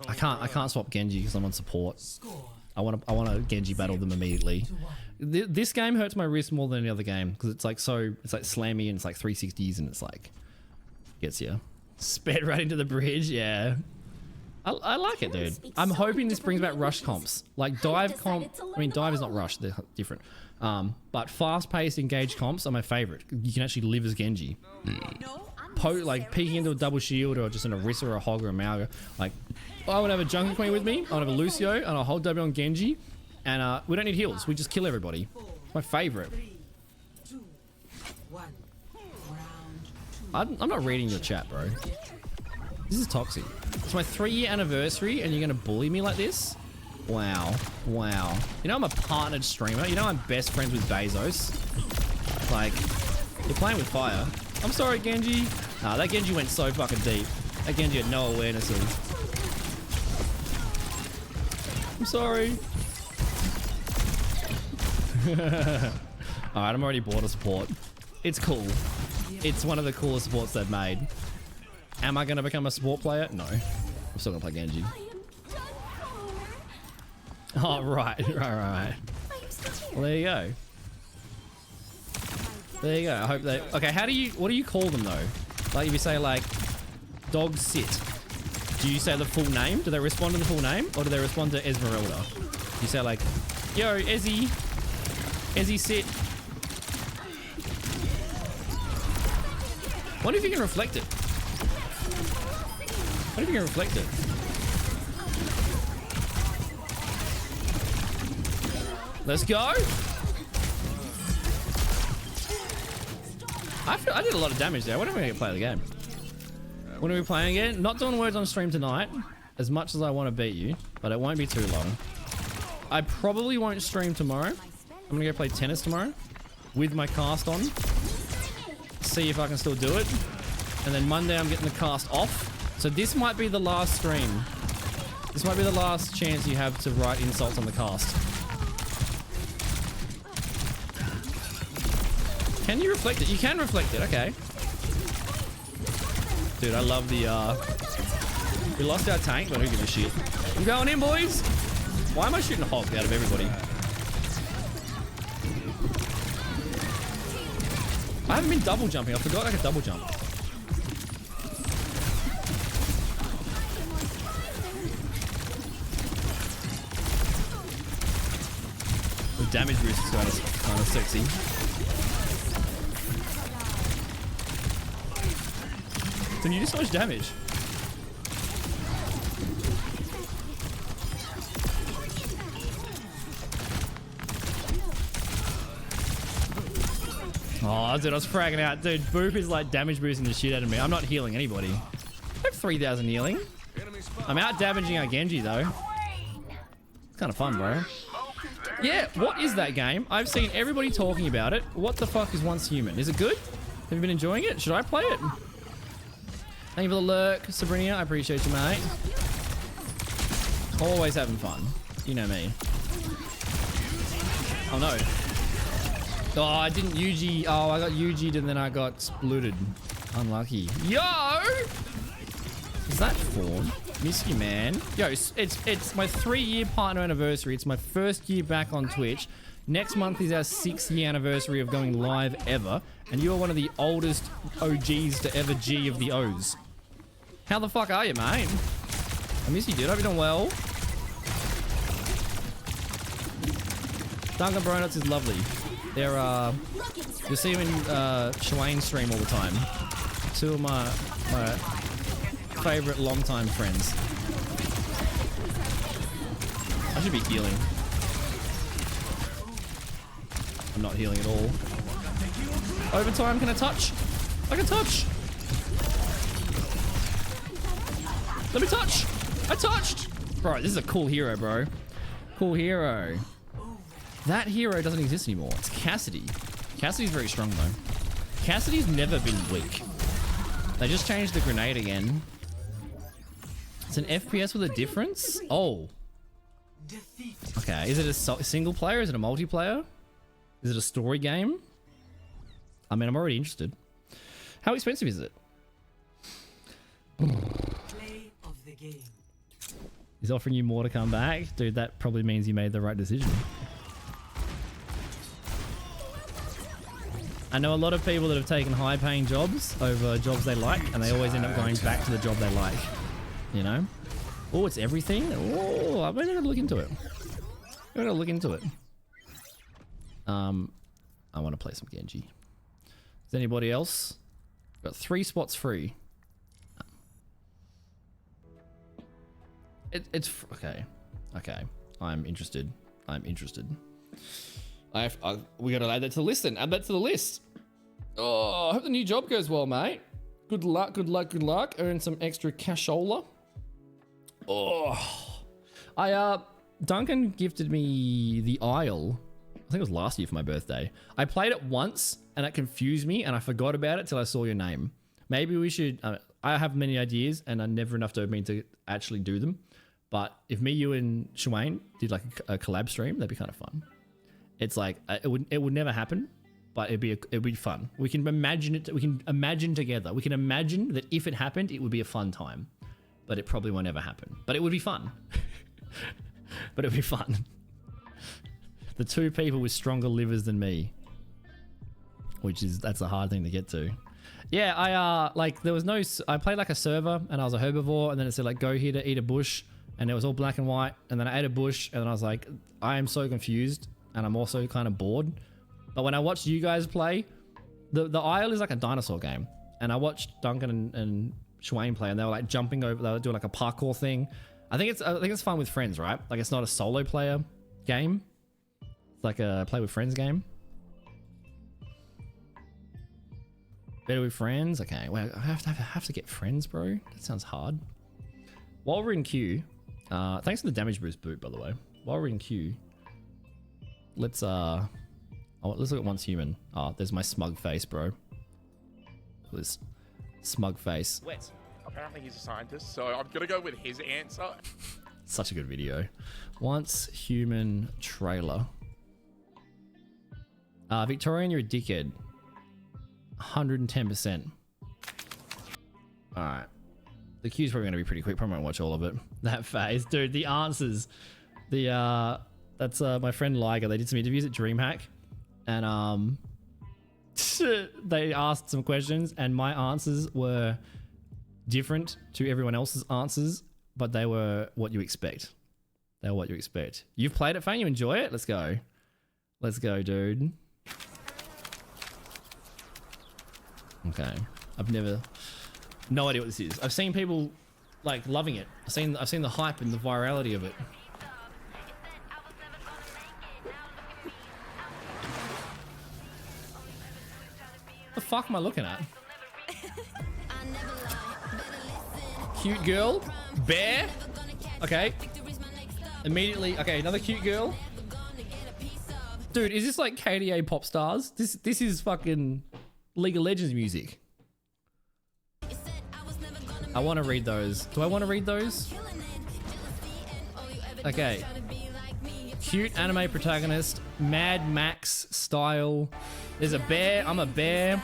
I can't swap Genji because I'm on support. I want to Genji battle them immediately. This game hurts my wrist more than any other game because it's like slammy and it's like 360s and it's like gets you. Sped right into the bridge, yeah. I like it, dude. I'm hoping this brings back rush comps. Like dive comp, I mean dive is not rush, they're different. But fast-paced engaged comps are my favorite. You can actually live as Genji. Like peeking into a double shield or just an Orisa or a Hog or a Mauga. Like, I would have a Jungle Queen with me, I would have a Lucio and a whole W on Genji. And we don't need heals, we just kill everybody. It's my favorite. I'm not reading your chat, bro. This is toxic. It's my 3-year anniversary and you're gonna bully me like this? Wow. Wow. You know I'm a partnered streamer. You know I'm best friends with Bezos. Like, you're playing with fire. I'm sorry, Genji. Nah, that Genji went so fucking deep. That Genji had no awareness of... I'm sorry. Alright, I'm already bought a support. It's cool. It's one of the coolest supports they've made. Am I going to become a support player? No. I'm still going to play Genji. Oh, right. Well, there you go. There you go. I hope they... Okay, what do you call them, though? Like, if you say, like, dog sit, do you say the full name? Do they respond to the full name? Or do they respond to Esmeralda? You say, like, yo, Ezzy sit. What if you can reflect it? What if you can reflect it? Let's go. I did a lot of damage there. When are we going to play the game? When are we playing again? Not doing words on stream tonight. As much as I want to beat you. But it won't be too long. I probably won't stream tomorrow. I'm going to go play tennis tomorrow. With my cast on. See if I can still do it. And then Monday I'm getting the cast off. So this might be the last stream. This might be the last chance you have to write insults on the cast. Can you reflect it? You can reflect it, okay. Dude, I love the, we lost our tank, but who gives a shit. I'm going in, boys! Why am I shooting Hog out of everybody? I haven't been double jumping. I forgot I could double jump. The damage boost is kind of sexy. Then you do so much damage. Oh, dude, I was fragging out. Dude, Boop is like damage boosting the shit out of me. I'm not healing anybody. I have 3,000 healing. I'm out damaging our Genji, though. It's kind of fun, bro. Yeah, what is that game? I've seen everybody talking about it. What the fuck is Once Human? Is it good? Have you been enjoying it? Should I play it? Thank you for the lurk, Sabrina. I appreciate you, mate. Always having fun. You know me. Oh, no. Oh, I didn't Yuji. Oh, I got Yuji'd and then I got splooted. Unlucky. Yo! Is that form? Miss you, man. Yo, it's my 3-year partner anniversary. It's my first year back on Twitch. Next month is our 6-year anniversary of going live ever. And you are one of the oldest OGs to ever G of the O's. How the fuck are you, mate? I miss you, dude. Hope you're doing well. Dunkin' Donuts is lovely. They're, you'll see them in, Shawayne's stream all the time. Two of my favorite longtime friends. I should be healing. I'm not healing at all. Overtime, can I touch? I can touch! Let me touch! I touched! Bro, this is a cool hero, bro. Cool hero. That hero doesn't exist anymore. It's Cassidy. Cassidy's very strong, though. Cassidy's never been weak. They just changed the grenade again. It's an FPS with a difference? Oh. Okay, is it a single player? Is it a multiplayer? Is it a story game? I mean, I'm already interested. How expensive is it? Play of the game. He's offering you more to come back? Dude, that probably means you made the right decision. I know a lot of people that have taken high-paying jobs over jobs they like, and they always end up going back to the job they like. You know? Oh, it's everything? Oh, I'm gonna look into it. I'm gonna look into it. I want to play some Genji. Is anybody else? Got 3 spots free. It's okay. Okay. I'm interested. I'm interested. We gotta add that to the list then. Add that to the list. Oh, I hope the new job goes well, mate. Good luck, good luck, good luck. Earn some extra cashola. Oh. Duncan gifted me the Isle. I think it was last year for my birthday. I played it once and it confused me and I forgot about it till I saw your name. Maybe we should, I have many ideas and I'm never enough dopamine to actually do them. But if me, you and Shawayne did like a collab stream, that'd be kind of fun. It's like, it would never happen, but it'd be fun. We can imagine it, we can imagine together. We can imagine that if it happened, it would be a fun time. But it probably won't ever happen. But it would be fun. But it'd be fun. The 2 people with stronger livers than me. That's a hard thing to get to. Yeah, I played like a server and I was a herbivore and then it said like, go here to eat a bush. And it was all black and white. And then I ate a bush and then I was like, I am so confused. And I'm also kind of bored. But when I watched you guys play, the Isle is like a dinosaur game. And I watched Duncan and Shawayne play and they were like jumping over, they were doing like a parkour thing. I think it's fun with friends, right? Like it's not a solo player game. It's like a play with friends game. Better with friends? Okay, well, I have to get friends, bro. That sounds hard. While we're in queue, thanks for the damage boost boot, by the way. While we're in queue, let's look at Once Human. Oh, there's my smug face, bro. This smug face. Wet. Apparently he's a scientist, so I'm gonna go with his answer. Such a good video. Once Human trailer. Victorian, you're a dickhead. 110%. Alright. The queue's probably gonna be pretty quick. Probably won't watch all of it. That phase. Dude, the answers. That's my friend Liger. They did some interviews at DreamHack. And they asked some questions and my answers were different to everyone else's answers, but they were what you expect. They were what you expect. You've played it, Fane? You enjoy it? Let's go. Let's go, dude. Okay. I've never No idea what this is. I've seen people like loving it. I've seen the hype and the virality of it. What the fuck am I looking at? Cute girl. Bear. Okay. Immediately. Okay, another cute girl. Dude, is this like KDA pop stars? This is fucking League of Legends music. I want to read those. Do I want to read those? Okay. Cute anime protagonist. Mad Max style. There's a bear. I'm a bear.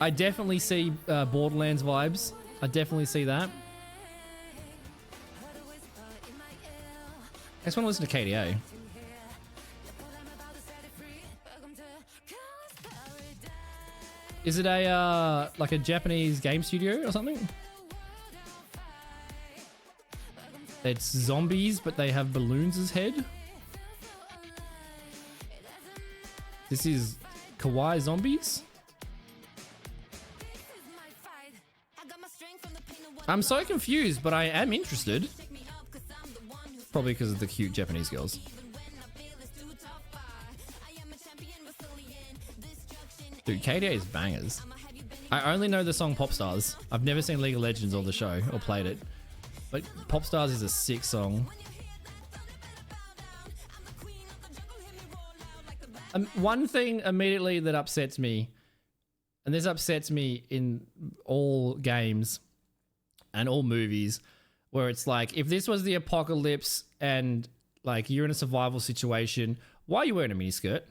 I definitely see Borderlands vibes. I definitely see that. I just want to listen to KDA. Is it a like a Japanese game studio or something? It's zombies, but they have balloons as head. This is kawaii zombies. I'm so confused, but I am interested. Probably because of the cute Japanese girls. Dude, KDA is bangers. I only know the song Pop Stars. I've never seen League of Legends or the show or played it. But Pop Stars is a sick song. One thing immediately that upsets me, and this upsets me in all games and all movies, where it's like, if this was the apocalypse and like you're in a survival situation, why are you wearing a miniskirt?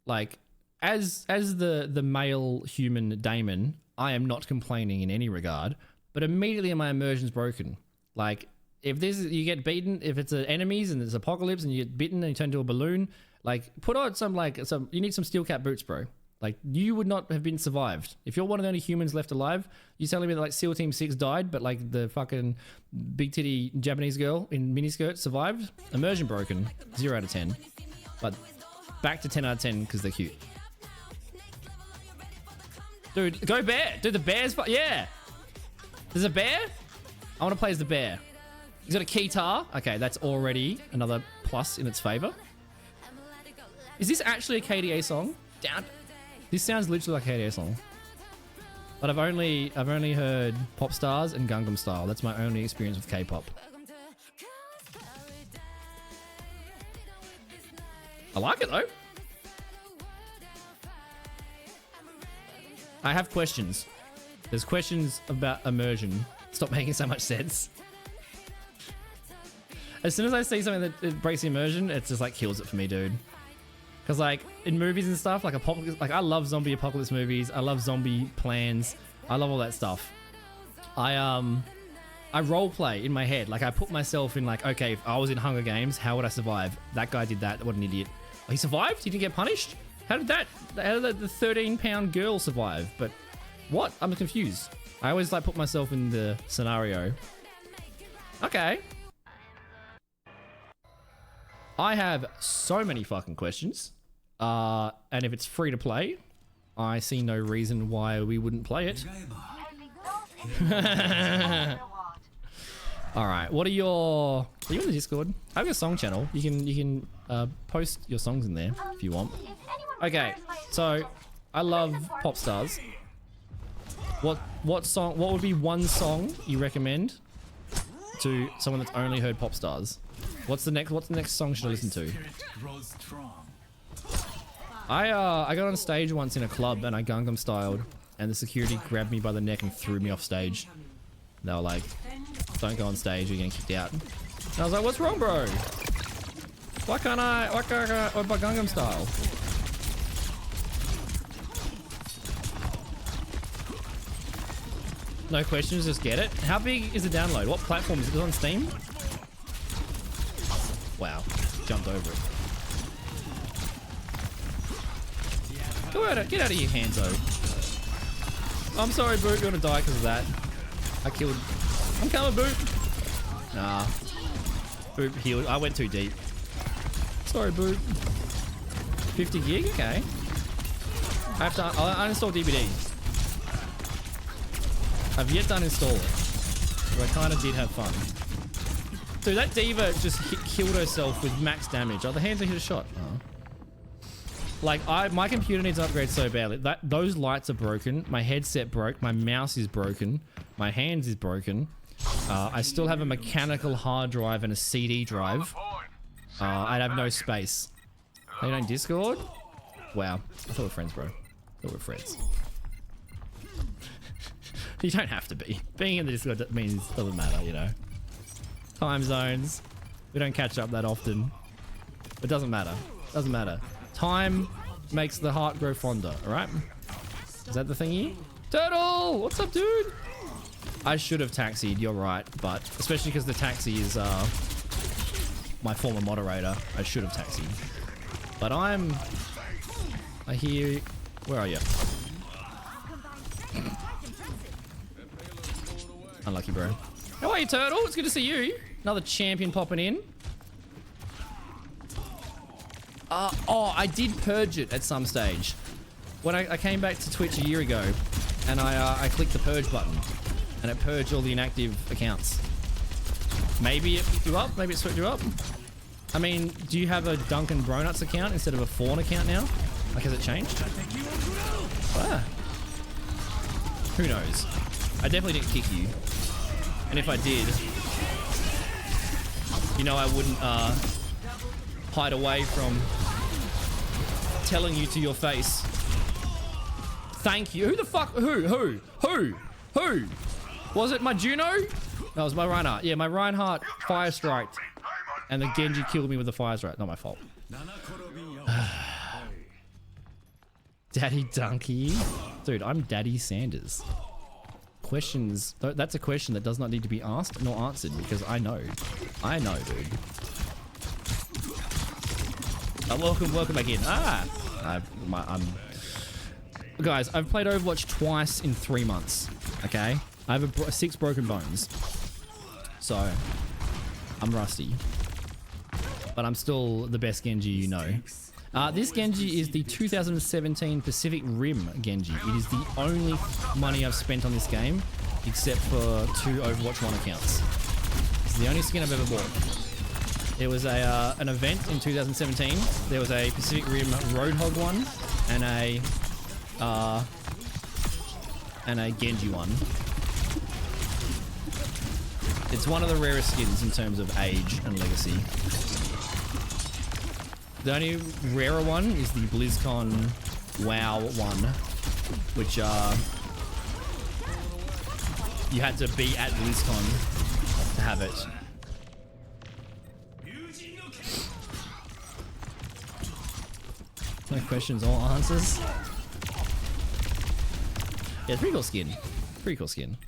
Like, as the male human Damon, I am not complaining in any regard, but immediately my immersion's broken. Like, if you get beaten, if it's enemies and there's apocalypse and you get bitten and you turn into a balloon, like, put on you need some steel cap boots, bro. Like, you would not have been survived. If you're one of the only humans left alive, you're telling me that like SEAL Team 6 died, but like the fucking big titty Japanese girl in miniskirt survived? Immersion broken. 0 out of 10. But back to 10 out of 10 because they're cute. Dude, go bear. Dude, the bear's... Yeah. There's a bear? I want to play as the bear. He's got a guitar. Okay, that's already another plus in its favor. Is this actually a KDA song? Down. This sounds literally like a KDA song. But I've only heard Pop Stars and Gangnam Style. That's my only experience with K-pop. I like it though. I have questions. There's questions about immersion. Stop making so much sense. As soon as I see something that breaks the immersion, it's just like kills it for me, dude. Because like in movies and stuff, like I love zombie apocalypse movies. I love zombie plans. I love all that stuff. I role play in my head. Like I put myself in like, okay, if I was in Hunger Games, how would I survive? That guy did that. What an idiot. Oh, he survived? He didn't get punished? How did the 13-pound girl survive? But what? I'm confused. I always like put myself in the scenario. Okay. I have so many fucking questions. And if it's free to play, I see no reason why we wouldn't play it. All right. What are you in the Discord? I have a song channel. You can post your songs in there if you want. Okay. So I love pop stars. What would be one song you recommend to someone that's only heard pop stars? What's the next song should I listen to? I got on stage once in a club and I Gangnam styled and the security grabbed me by the neck and threw me off stage. They were like, don't go on stage, you're getting kicked out. And I was like, what's wrong, bro? Why can't I Gangnam style? No questions, just get it. How big is the download? What platform is it? Is it on Steam? Wow, jumped over it. Get out of here, Hanzo. I'm sorry, Boot, you're gonna die because of that. I'm coming, Boot. Nah. Boot healed. I went too deep. Sorry, Boot. 50 gig? Okay. I'll uninstall DBD. I've yet to uninstall it. But I kind of did have fun. Dude, that diva just killed herself with max damage. Oh, the hands are hit a shot. Oh. Like, my computer needs to upgrade so badly. Those lights are broken. My headset broke. My mouse is broken. My hands is broken. I still have a mechanical hard drive and a CD drive. I have no space. Are you on Discord? Wow. I thought we were friends, bro. I thought we were friends. You don't have to be. Being in the Discord means it doesn't matter, you know. Time zones. We don't catch up that often. It doesn't matter. Doesn't matter. Time makes the heart grow fonder, alright? Is that the thingy? Turtle! What's up, dude? I should have taxied, you're right, but especially because the taxi is my former moderator, I should have taxied. But I hear... Where are you? Unlucky, bro. How are you, Turtle? It's good to see you. Another champion popping in. Oh, I did purge it at some stage. When I came back to Twitch a year ago, and I clicked the purge button, and it purged all the inactive accounts. Maybe it picked you up? Maybe it swept you up? I mean, do you have a Duncan Bronuts account instead of a Fawn account now? Like, has it changed? Ah. Who knows? I definitely didn't kick you. And if I did, you know I wouldn't hide away from telling you to your face. Thank you. Who the fuck? Who? Was it my Juno? No, it was my Reinhardt. Yeah, my Reinhardt fire striked. And the Genji killed me with the fire strike. Not my fault. Daddy Donkey. Dude, I'm Daddy Sanders. Questions. That's a question that does not need to be asked nor answered because I know. I know, dude. Welcome back in. Guys, I've played Overwatch twice in 3 months. Okay? I have 6 broken bones. So, I'm rusty. But I'm still the best Genji you know. This Genji is the 2017 Pacific Rim Genji. It is the only money I've spent on this game, except for 2 Overwatch 1 accounts. It's the only skin I've ever bought. There was an event in 2017. There was a Pacific Rim Roadhog one, and a Genji one. It's one of the rarest skins in terms of age and legacy. The only rarer one is the BlizzCon WoW one, which you had to be at BlizzCon to have it. No questions, all answers. Yeah, pretty cool skin. Pretty cool skin.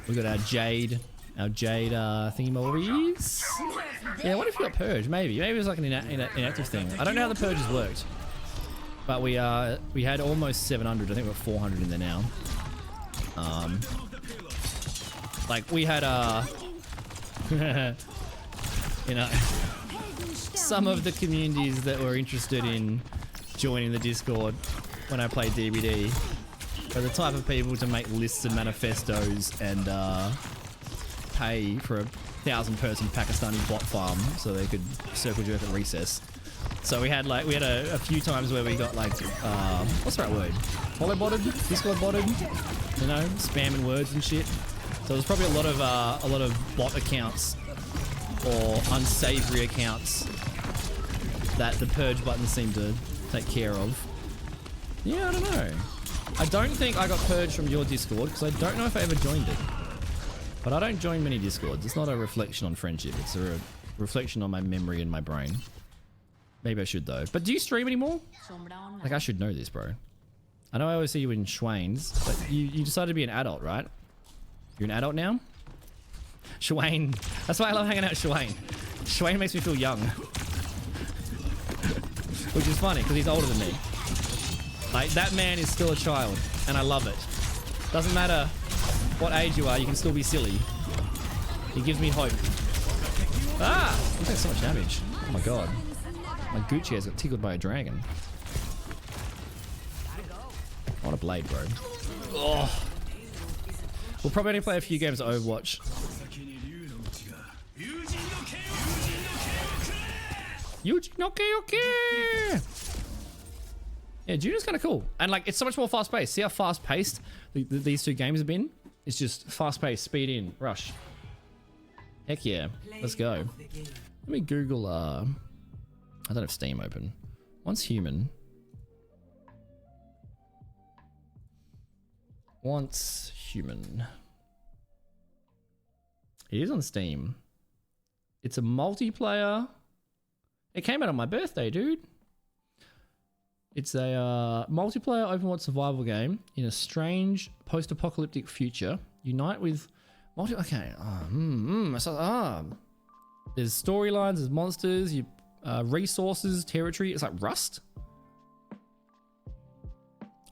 We got our Jade thingy-mobbies. Yeah, what if you got purge? Maybe it was like an inactive thing. I don't know how the purges worked, but we had almost 700. I think we're 400 in there now. Like we had you know, some of the communities that were interested in joining the Discord when I played DBD are the type of people to make lists and manifestos and pay for a 1,000-person Pakistani bot farm so they could circle jerk at recess. So we had a few times where we got like what's the right word? Follow-botted, Discord-botted, you know, spamming words and shit. So there's probably a lot of bot accounts or unsavory accounts that the purge button seemed to take care of. Yeah, I don't know. I don't think I got purged from your Discord because I don't know if I ever joined it. But I don't join many Discords. It's not a reflection on friendship. It's a reflection on my memory and my brain. Maybe I should though. But do you stream anymore? Like I should know this, bro. I know I always see you in Schwain's, but you decided to be an adult, right? You're an adult now? Schwain. That's why I love hanging out with Schwain. Schwain makes me feel young. Which is funny because he's older than me. Like that man is still a child and I love it. Doesn't matter what age you are, you can still be silly. He gives me hope. Ah! He takes so much damage. Oh my god. My Gucci has got tickled by a dragon. I want a blade, bro. Oh. We'll probably only play a few games of Overwatch. Okay. Yeah, Juno's kind of cool. And like, it's so much more fast paced. See how fast paced these two games have been? It's just fast paced, speed in, rush. Heck yeah. Let's go. Let me Google, I don't have Steam open. Once human. Once human. It is on Steam. It's a multiplayer. It came out on my birthday, dude. It's a multiplayer open world survival game in a strange post-apocalyptic future. Unite with okay. There's storylines, there's monsters, resources, territory. It's like Rust.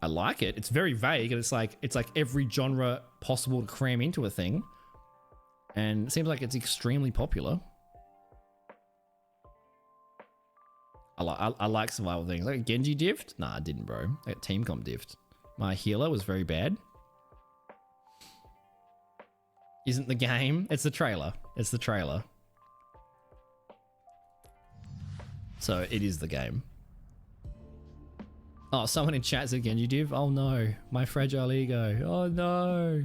I like it. It's very vague, and it's like every genre possible to cram into a thing. And it seems like it's extremely popular. I like survival things. Like Genji diffed? Nah, I didn't, bro. I got Team Comp diffed. My healer was very bad. Isn't the game? It's the trailer. It's the trailer. So it is the game. Oh, someone in chat said Genji div. Oh no, my fragile ego. Oh no.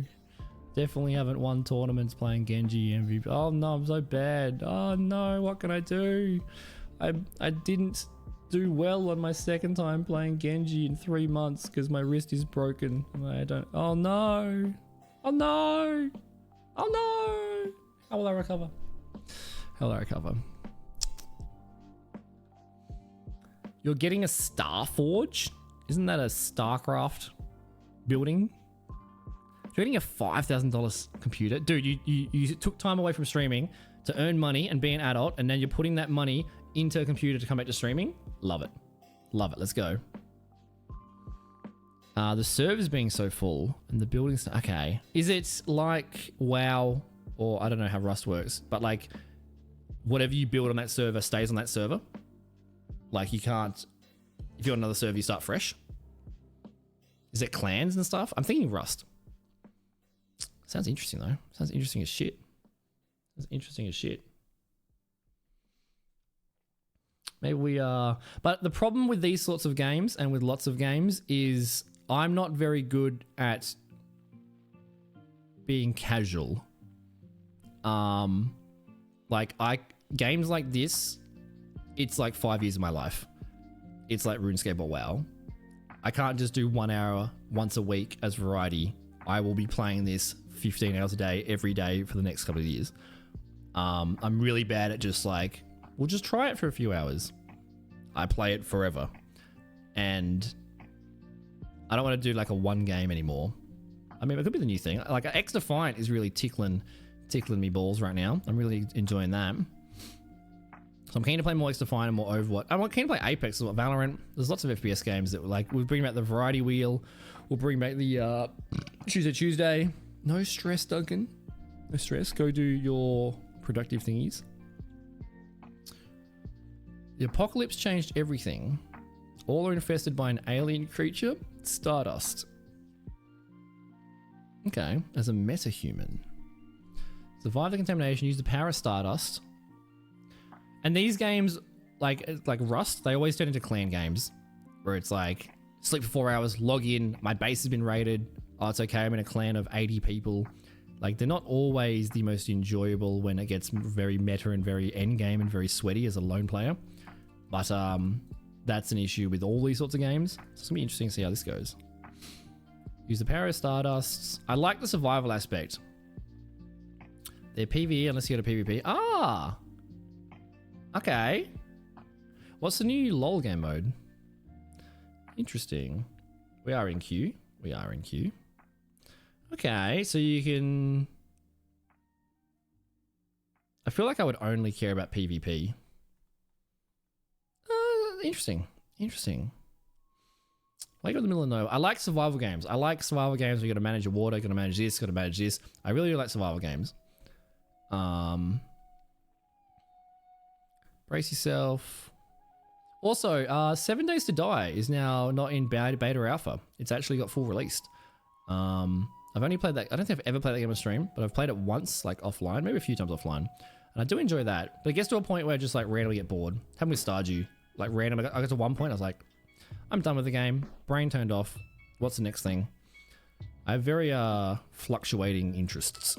Definitely haven't won tournaments playing Genji MVP. Oh no, I'm so bad. Oh no, what can I do? I didn't do well on my second time playing Genji in 3 months because my wrist is broken. I don't. Oh no. Oh no. Oh no. How will I recover? How will I recover? You're getting a Starforge? Isn't that a StarCraft building? You're getting a $5,000 computer. Dude, you took time away from streaming to earn money and be an adult, and then you're putting that money into a computer to come back to streaming? Love it. Love it. Let's go. The server's being so full and the building's... Okay. Is it like WoW, or I don't know how Rust works, but like whatever you build on that server stays on that server? Like you can't... If you're on another server, you start fresh? Is it clans and stuff? I'm thinking Rust. Sounds interesting though. Sounds interesting as shit. Sounds interesting as shit. Maybe we are... But the problem with these sorts of games and with lots of games is I'm not very good at being casual. Games like this, it's like 5 years of my life. It's like RuneScape or WoW. I can't just do 1 hour once a week as variety. I will be playing this 15 hours a day, every day for the next couple of years. I'm really bad at just like, we'll just try it for a few hours. I play it forever. And I don't want to do like a one game anymore. I mean, it could be the new thing. Like X Defiant is really tickling me balls right now. I'm really enjoying that. So I'm keen to play more X Defiant and more Overwatch. I'm keen to play Apex or Valorant. There's lots of FPS games that like we'll bring back the variety wheel. We'll bring back the Tuesday. No stress, Duncan. No stress. Go do your productive thingies. The apocalypse changed everything. All are infested by an alien creature, Stardust. Okay, as a metahuman. Survive the contamination, use the power of Stardust. And these games, like Rust, they always turn into clan games. Where it's like, sleep for 4 hours, log in, my base has been raided. Oh, it's okay, I'm in a clan of 80 people. Like, they're not always the most enjoyable when it gets very meta and very endgame and very sweaty as a lone player. But that's an issue with all these sorts of games. So it's going to be interesting to see how this goes. Use the power of Stardusts. I like the survival aspect. They're PvE unless you go to PvP. Ah! Okay. What's the new LoL game mode? Interesting. We are in queue. We are in queue. Okay, so you can... I feel like I would only care about PvP. Interesting. Interesting. Like in the middle of nowhere. I like survival games. I like survival games where you got to manage your water, got to manage this, got to manage this. I really do like survival games. Brace yourself. Also, 7 Days to Die is now not in beta or alpha. It's actually got full released. I I've only played that. I don't think I've ever played that game on stream, but I've played it once, like offline, maybe a few times offline. And I do enjoy that. But it gets to a point where I just like randomly get bored. Happened with Stardew. Like random. I got to one point, I was like, I'm done with the game. Brain turned off. What's the next thing? I have very fluctuating interests.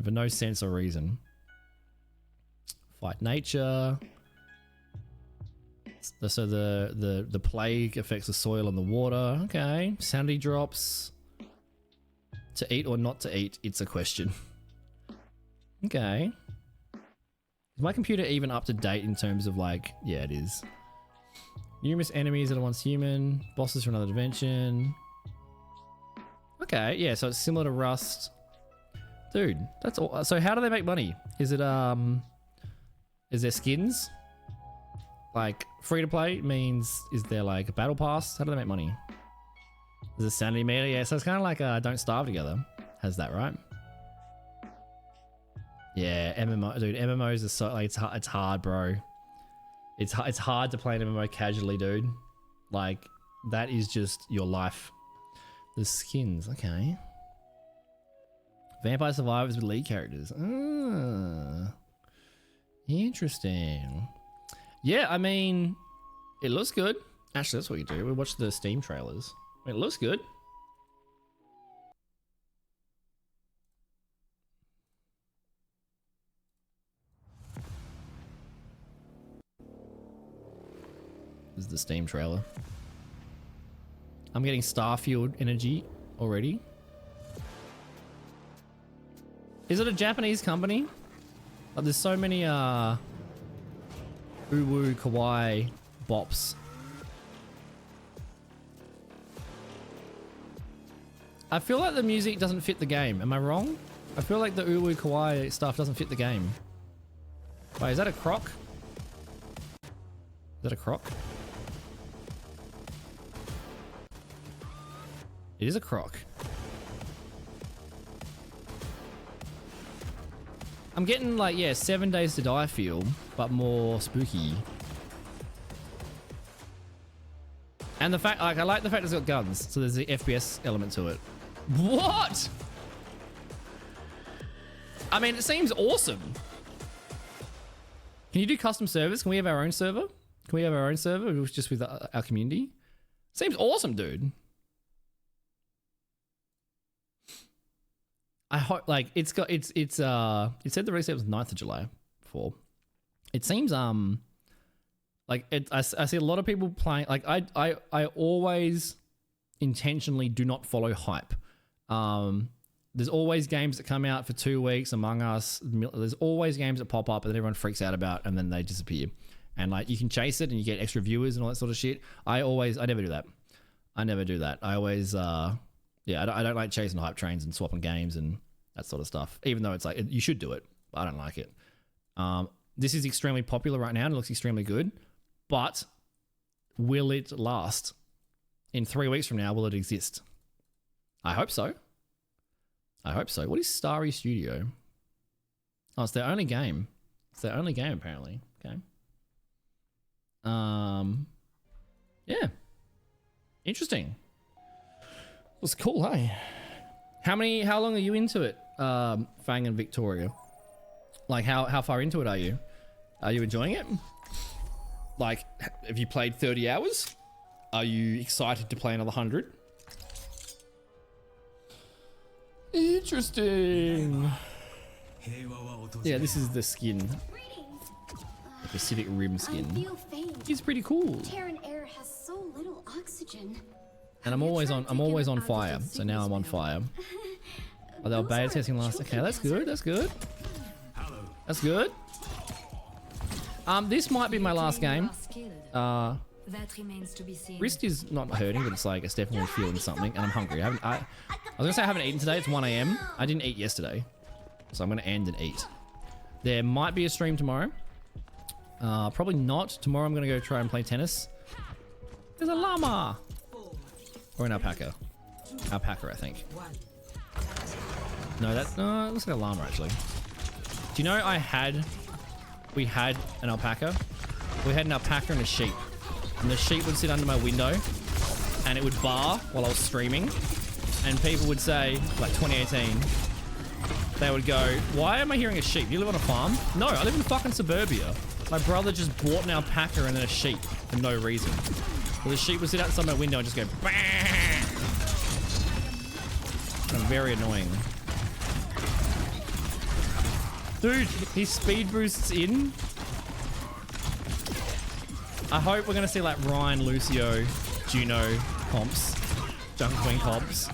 For no sense or reason. Fight nature. So the plague affects the soil and the water. Okay. Sanity drops. To eat or not to eat, it's a question. Okay. Is my computer even up to date in terms of like... Yeah, it is. Numerous enemies that are once human. Bosses from another dimension. Okay, yeah, so it's similar to Rust. Dude, that's all. So how do they make money? Is it, is there skins? Like, free to play means, is there like a battle pass? How do they make money? Is it sanity meter? Yeah, so it's kind of like Don't Starve Together. Has that, right? Yeah, MMO, dude, MMOs are so, like, it's hard, bro. It's hard to play an MMO casually, dude. Like, that is just your life. The skins, okay. Vampire Survivors with lead characters. Interesting. Yeah, I mean, it looks good. Actually, that's what you do. We watch the Steam trailers. I mean, it looks good. This is the Steam trailer. I'm getting Starfield energy already. Is it a Japanese company? Oh, there's so many uwu kawaii bops. I feel like the music doesn't fit the game. Am I wrong? I feel like the uwu kawaii stuff doesn't fit the game. Wait, is that a croc? Is that a croc? It is a croc. I'm getting like, yeah, 7 Days to Die feel, but more spooky. And the fact, like, I like the fact it's got guns, so there's the FPS element to it. What? I mean, it seems awesome. Can you do custom servers? Can we have our own server? Can we have our own server just with our community? Seems awesome, dude. I hope, like, it said the release date was 9th of July before. It seems, like, I see a lot of people playing, like, I always intentionally do not follow hype. There's always games that come out for 2 weeks, Among Us, there's always games that pop up and then everyone freaks out about and then they disappear. And, like, you can chase it and you get extra viewers and all that sort of shit. I never do that. I never do that. I always, yeah, I don't like chasing hype trains and swapping games and that sort of stuff. Even though it's like, you should do it, but I don't like it. This is extremely popular right now and it looks extremely good. But will it last? In 3 weeks from now, will it exist? I hope so. I hope so. What is Starry Studio? Oh, it's their only game. It's their only game, apparently. Okay. Yeah. Interesting. It was cool, hey? How long are you into it, Fang and Victoria? Like, how far into it are you? Are you enjoying it? Like, have you played 30 hours? Are you excited to play another 100? Interesting. Yeah, this is the skin. The Pacific Rim skin. It's pretty cool. Terran air has so little oxygen. And I'm always on fire. So now I'm on fire. Oh, they were beta testing last. Okay, that's good. That's good. That's good. This might be my last game. Wrist is not hurting, but it's like it's definitely feeling something, and I'm hungry. I was gonna say I haven't eaten today. It's 1 AM. I didn't eat yesterday, so I'm gonna end and eat. There might be a stream tomorrow. Probably not. Tomorrow I'm gonna go try and play tennis. There's a llama or an alpaca. Alpaca, I think. No, that looks like a llama actually. Do you know we had an alpaca? We had an alpaca and a sheep. And the sheep would sit under my window and it would bar while I was streaming. and people would say, like 2018, they would go, why am I hearing a sheep? You live on a farm? No, I live in fucking suburbia. My brother just bought an alpaca and then a sheep for no reason. So the sheep would sit outside my window and just go, bah! And very annoying. Dude, he speed boosts in. I hope we're gonna see like Ryan, Lucio, Juno comps, Jungle Queen comps.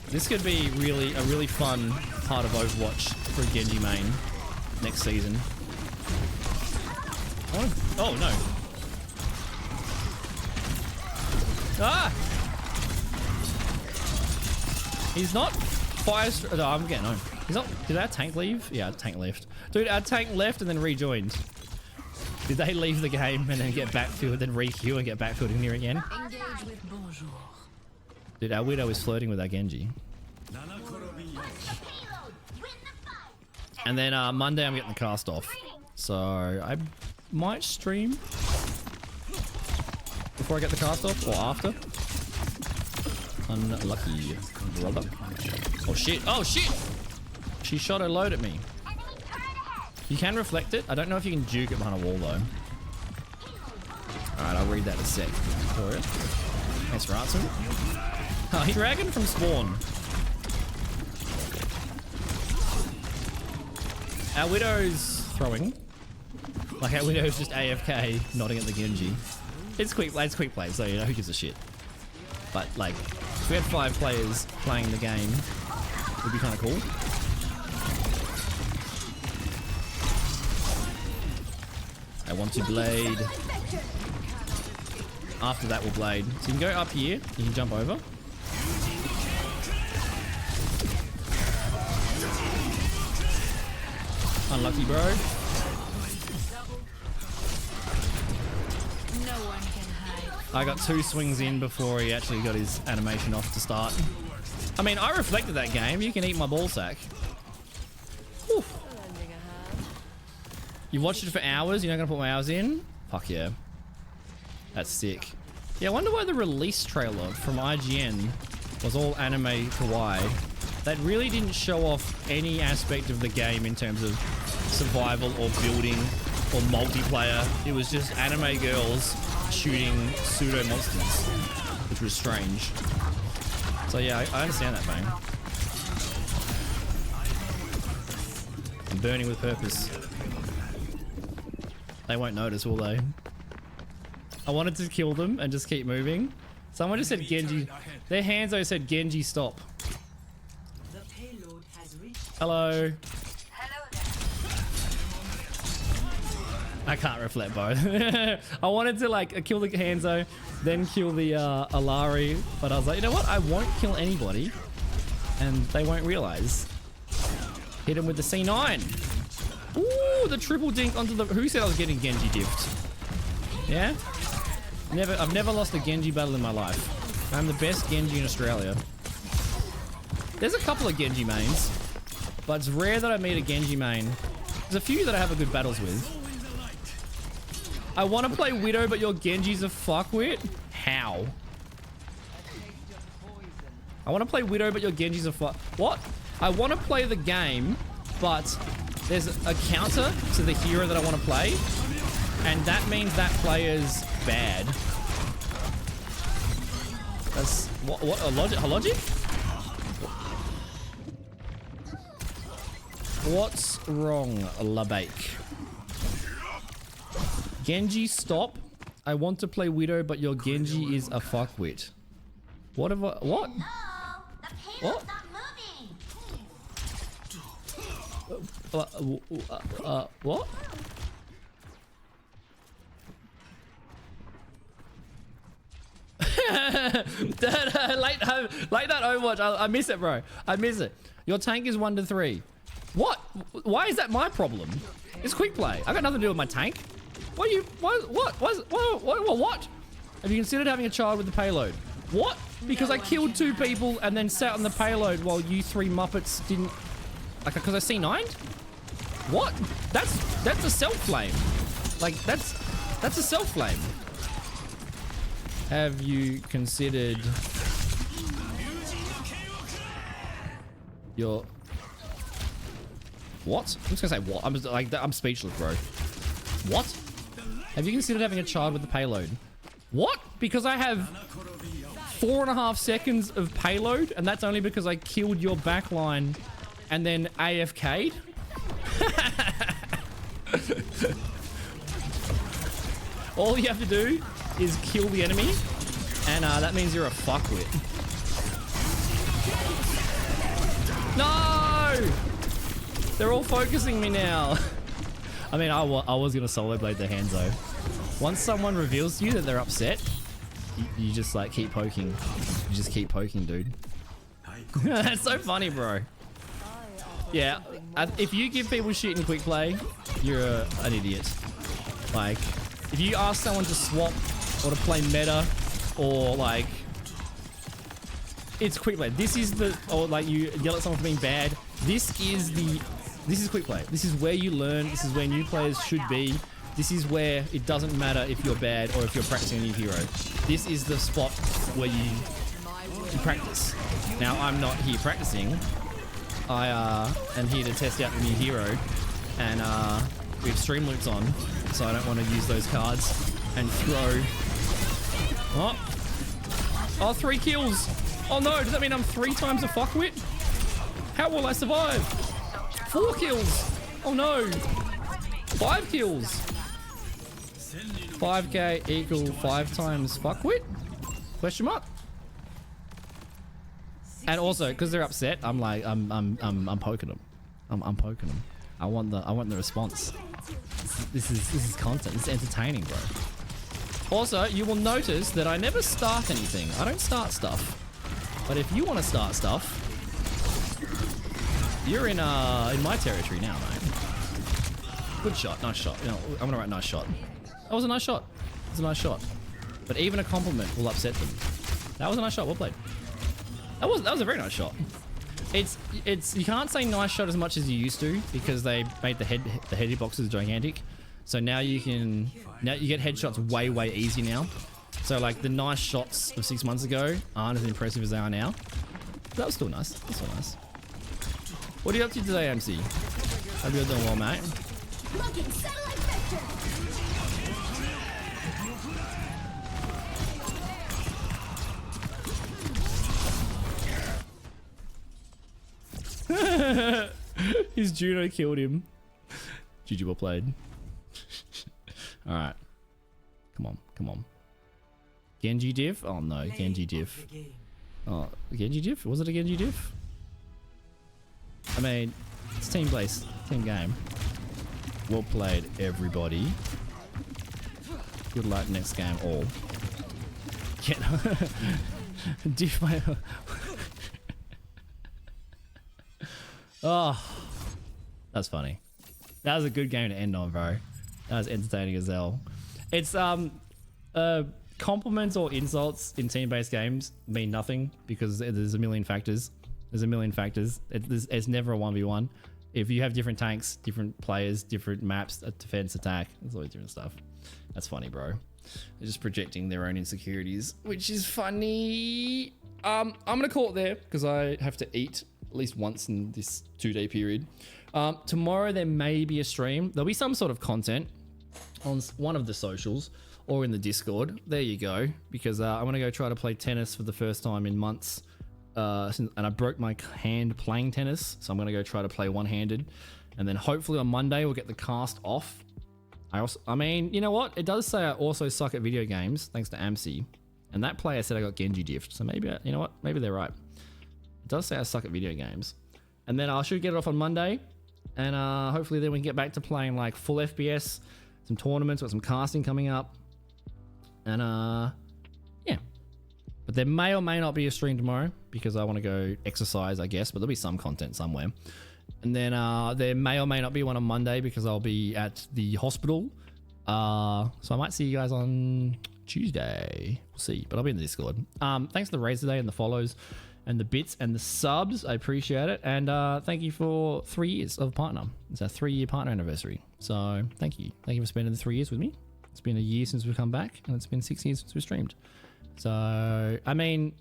This could be a really fun part of Overwatch for a Genji main next season. Oh no. Ah! He's not fire. No, I'm getting home. He's not. Did our tank leave? Yeah, our tank left. Dude, our tank left and then rejoined. Did they leave the game and then get backfilled, then re-queue and get backfilled in here again? Engage with bonjour. Dude, our Widow is flirting with our Genji. And then Monday I'm getting the cast off. So I might stream before I get the cast off or after. Unlucky brother. Oh shit, oh shit! She shot her load at me. You can reflect it. I don't know if you can juke it behind a wall though. Alright, I'll read that in a sec. Victoria. Thanks for answering. Oh, he's dragging from spawn. Our Widow's throwing. Like our Widow's just AFK, nodding at the Genji. It's quick play, so you know, who gives a shit. But like, if we had 5 players playing the game, it would be kind of cool. I want to blade. After that, we'll blade. So you can go up here. You can jump over. Unlucky, bro. No one can hide. I got 2 swings in before he actually got his animation off to start. I mean, I reflected that game. You can eat my ball sack. Whew. You watched it for hours? You're not going to put my hours in? Fuck yeah. That's sick. Yeah, I wonder why the release trailer from IGN was all anime kawaii. That really didn't show off any aspect of the game in terms of survival or building or multiplayer. It was just anime girls shooting pseudo monsters, which was strange. So yeah, I understand that, man. I'm burning with purpose. They won't notice, will they? I wanted to kill them and just keep moving. Someone just said Genji. Their hands though said Genji stop. Hello. I can't reflect both. I wanted to like kill the Hanzo, then kill the Alari, but I was like, you know what? I won't kill anybody, and they won't realize. Hit him with the C9. Ooh, the triple dink onto the. Who said I was getting Genji diffed? Yeah. I've never lost a Genji battle in my life. I'm the best Genji in Australia. There's a couple of Genji mains, but it's rare that I meet a Genji main. There's a few that I have a good battles with. I want to play Widow, but your Genji's a fuckwit? How? I want to play Widow, but your Genji's a fuck... What? I want to play the game, but there's a counter to the hero that I want to play, and that means that player's bad. That's... What? A logic? What's wrong, Labake? Genji, stop. I want to play Widow, but your Genji is a fuckwit. What have I... What? What? What? Late night Overwatch. I miss it, bro. I miss it. Your tank is 1 to 3. What? Why is that my problem? It's quick play. I got nothing to do with my tank. What are you? What? Have you considered having a child with the payload? What? Because I killed 2 people and then sat on the payload while you 3 Muppets didn't. Like, because I C9'd? What? That's a self-flame. Like, that's a self-flame. Have you considered You're... What? I'm just gonna say what? I'm speechless, bro. What? Have you considered having a child with the payload? What? Because I have 4.5 seconds of payload, and that's only because I killed your backline and then AFK'd? All you have to do is kill the enemy, and that means you're a fuckwit. No! They're all focusing me now. I mean, I was gonna solo blade their hands though. Once someone reveals to you that they're upset, you just like keep poking. You just keep poking, dude. That's so funny, bro. Yeah, if you give people shit in quick play, you're an idiot. Like, if you ask someone to swap or to play meta or like, it's quick play. This is the, or like you yell at someone for being bad. This is quick play. This is where you learn. This is where new players should be. This is where it doesn't matter if you're bad or if you're practicing a new hero. This is the spot where you practice. Now, I'm not here practicing. I am here to test out the new hero, and we have stream loops on, so I don't want to use those cards and throw. Oh, 3 kills. Oh no, does that mean I'm 3 times a fuckwit? How will I survive? 4 kills. Oh no. 5 kills. 5k equal 5 times fuckwit? Question mark. And also, because they're upset, I'm like, I'm poking them. I'm poking them. I want the response. This is content. This is entertaining, bro. Also, you will notice that I never start anything. I don't start stuff. But if you want to start stuff, you're in my territory now, mate. Good shot, nice shot. You know, I'm gonna write nice shot. That was a nice shot. It was a nice shot. But even a compliment will upset them. That was a nice shot. Well played. That was a very nice shot. It's you can't say nice shot as much as you used to because they made the hitboxes gigantic. So now you get headshots way easy now. So like the nice shots of 6 months ago aren't as impressive as they are now. That was still nice. That's still nice. What are you up to today, MC? Hope you're doing well, mate. Looking satellite vector. His Juno killed him. GG, well played. Alright. Come on. Genji diff? Oh no, Genji diff. Oh, Genji diff? Was it a Genji diff? I mean, it's team-based, team game. Well played, everybody. Good luck next game, all. Get diff my... Oh, that's funny. That was a good game to end on, bro. That was entertaining as hell. It's compliments or insults in team-based games mean nothing because there's a million factors. There's a million factors. It's never a 1v1. If you have different tanks, different players, different maps, defense, attack, there's always different stuff. That's funny, bro. They're just projecting their own insecurities, which is funny. I'm gonna call it there because I have to eat at least once in this 2-day period. Tomorrow there may be a stream. There'll be some sort of content on one of the socials or in the Discord. There you go. Because I'm gonna go try to play tennis for the first time in months. And I broke my hand playing tennis, so I'm gonna go try to play one-handed. And then hopefully on Monday we'll get the cast off. I mean, you know what? It does say I also suck at video games, thanks to AMC. And that player said I got Genji diffed, so maybe, you know what? Maybe they're right. It does say I suck at video games. And then I should get it off on Monday. And hopefully then we can get back to playing like full FPS, some tournaments, got some casting coming up. And yeah. But there may or may not be a stream tomorrow because I want to go exercise, I guess. But there'll be some content somewhere. And then there may or may not be one on Monday because I'll be at the hospital. So I might see you guys on Tuesday. We'll see. But I'll be in the Discord. Thanks for the raise today and the follows and the bits and the subs. I appreciate it. And thank you for 3 years of partner. It's our 3-year partner anniversary. So thank you. Thank you for spending the 3 years with me. It's been a year since we've come back and it's been 6 years since we streamed. So, I mean,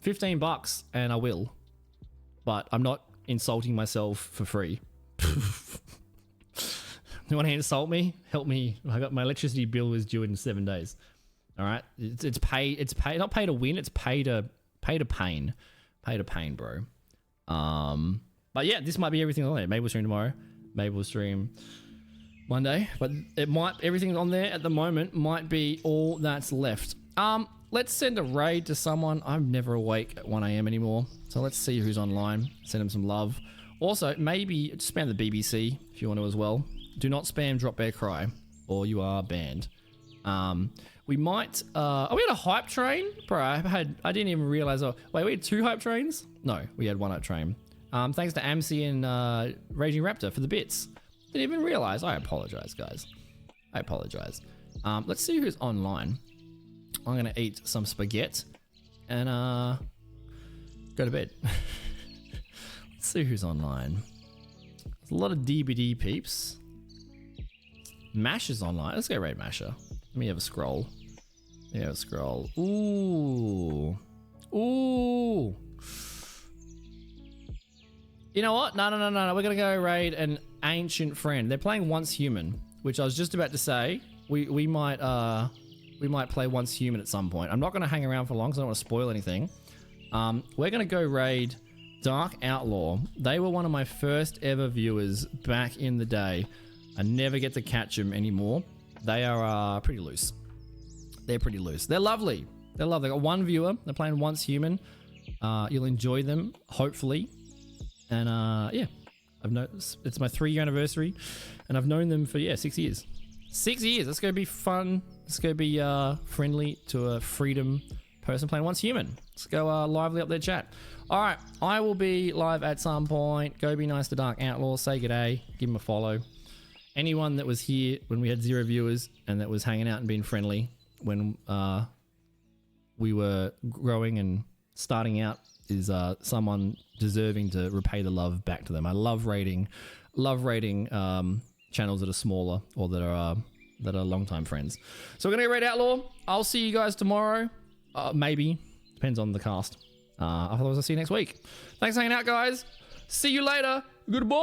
$15 and I will. but I'm not insulting myself for free. You want to insult me? Help me. I got my electricity bill is due in 7 days. All right, it's pay. It's pay. Not pay to win. It's pay to pain. Pay to pain, bro. But yeah, this might be everything on there. Maybe we'll stream tomorrow. Maybe we'll stream Monday. But it might everything on there at the moment might be all that's left. Let's send a raid to someone. I'm never awake at 1 a.m. anymore. So let's see who's online. Send them some love. Also, maybe spam the BBC if you want to as well. Do not spam Drop Bear Cry or you are banned. We might, oh, we had a hype train? Bro, I didn't even realize, wait, we had 2 hype trains? No, we had 1 hype train. Thanks to AMC and Raging Raptor for the bits. Didn't even realize. I apologize, guys. I apologize. Let's see who's online. I'm gonna eat some spaghetti and go to bed. Let's see who's online. There's a lot of DBD peeps. Masher's online. Let's go raid Masher. Let me have a scroll. Yeah, scroll. Ooh. Ooh. You know what? No. We're going to go raid an ancient friend. They're playing Once Human, which I was just about to say. We might play Once Human at some point. I'm not going to hang around for long because I don't want to spoil anything. We're going to go raid Dark Outlaw. They were one of my first ever viewers back in the day. I never get to catch them anymore. They are pretty loose. They're pretty loose. They're lovely. They're lovely. They got 1 viewer. They're playing Once Human. You'll enjoy them, hopefully. And yeah, it's my 3-year anniversary, and I've known them for 6 years. 6 years. Let's go be fun. Let's go be friendly to a freedom person playing Once Human. Let's go lively up their chat. All right, I will be live at some point. Go be nice to Dark Outlaw. Say g'day. Give him a follow. Anyone that was here when we had 0 viewers and that was hanging out and being friendly when we were growing and starting out is someone deserving to repay the love back to them. I love rating channels that are smaller or that are longtime friends. So we're gonna get Raid Outlaw. I'll see you guys tomorrow. Maybe depends on the cast. Otherwise, I'll see you next week. Thanks for hanging out, guys. See you later. Goodbye.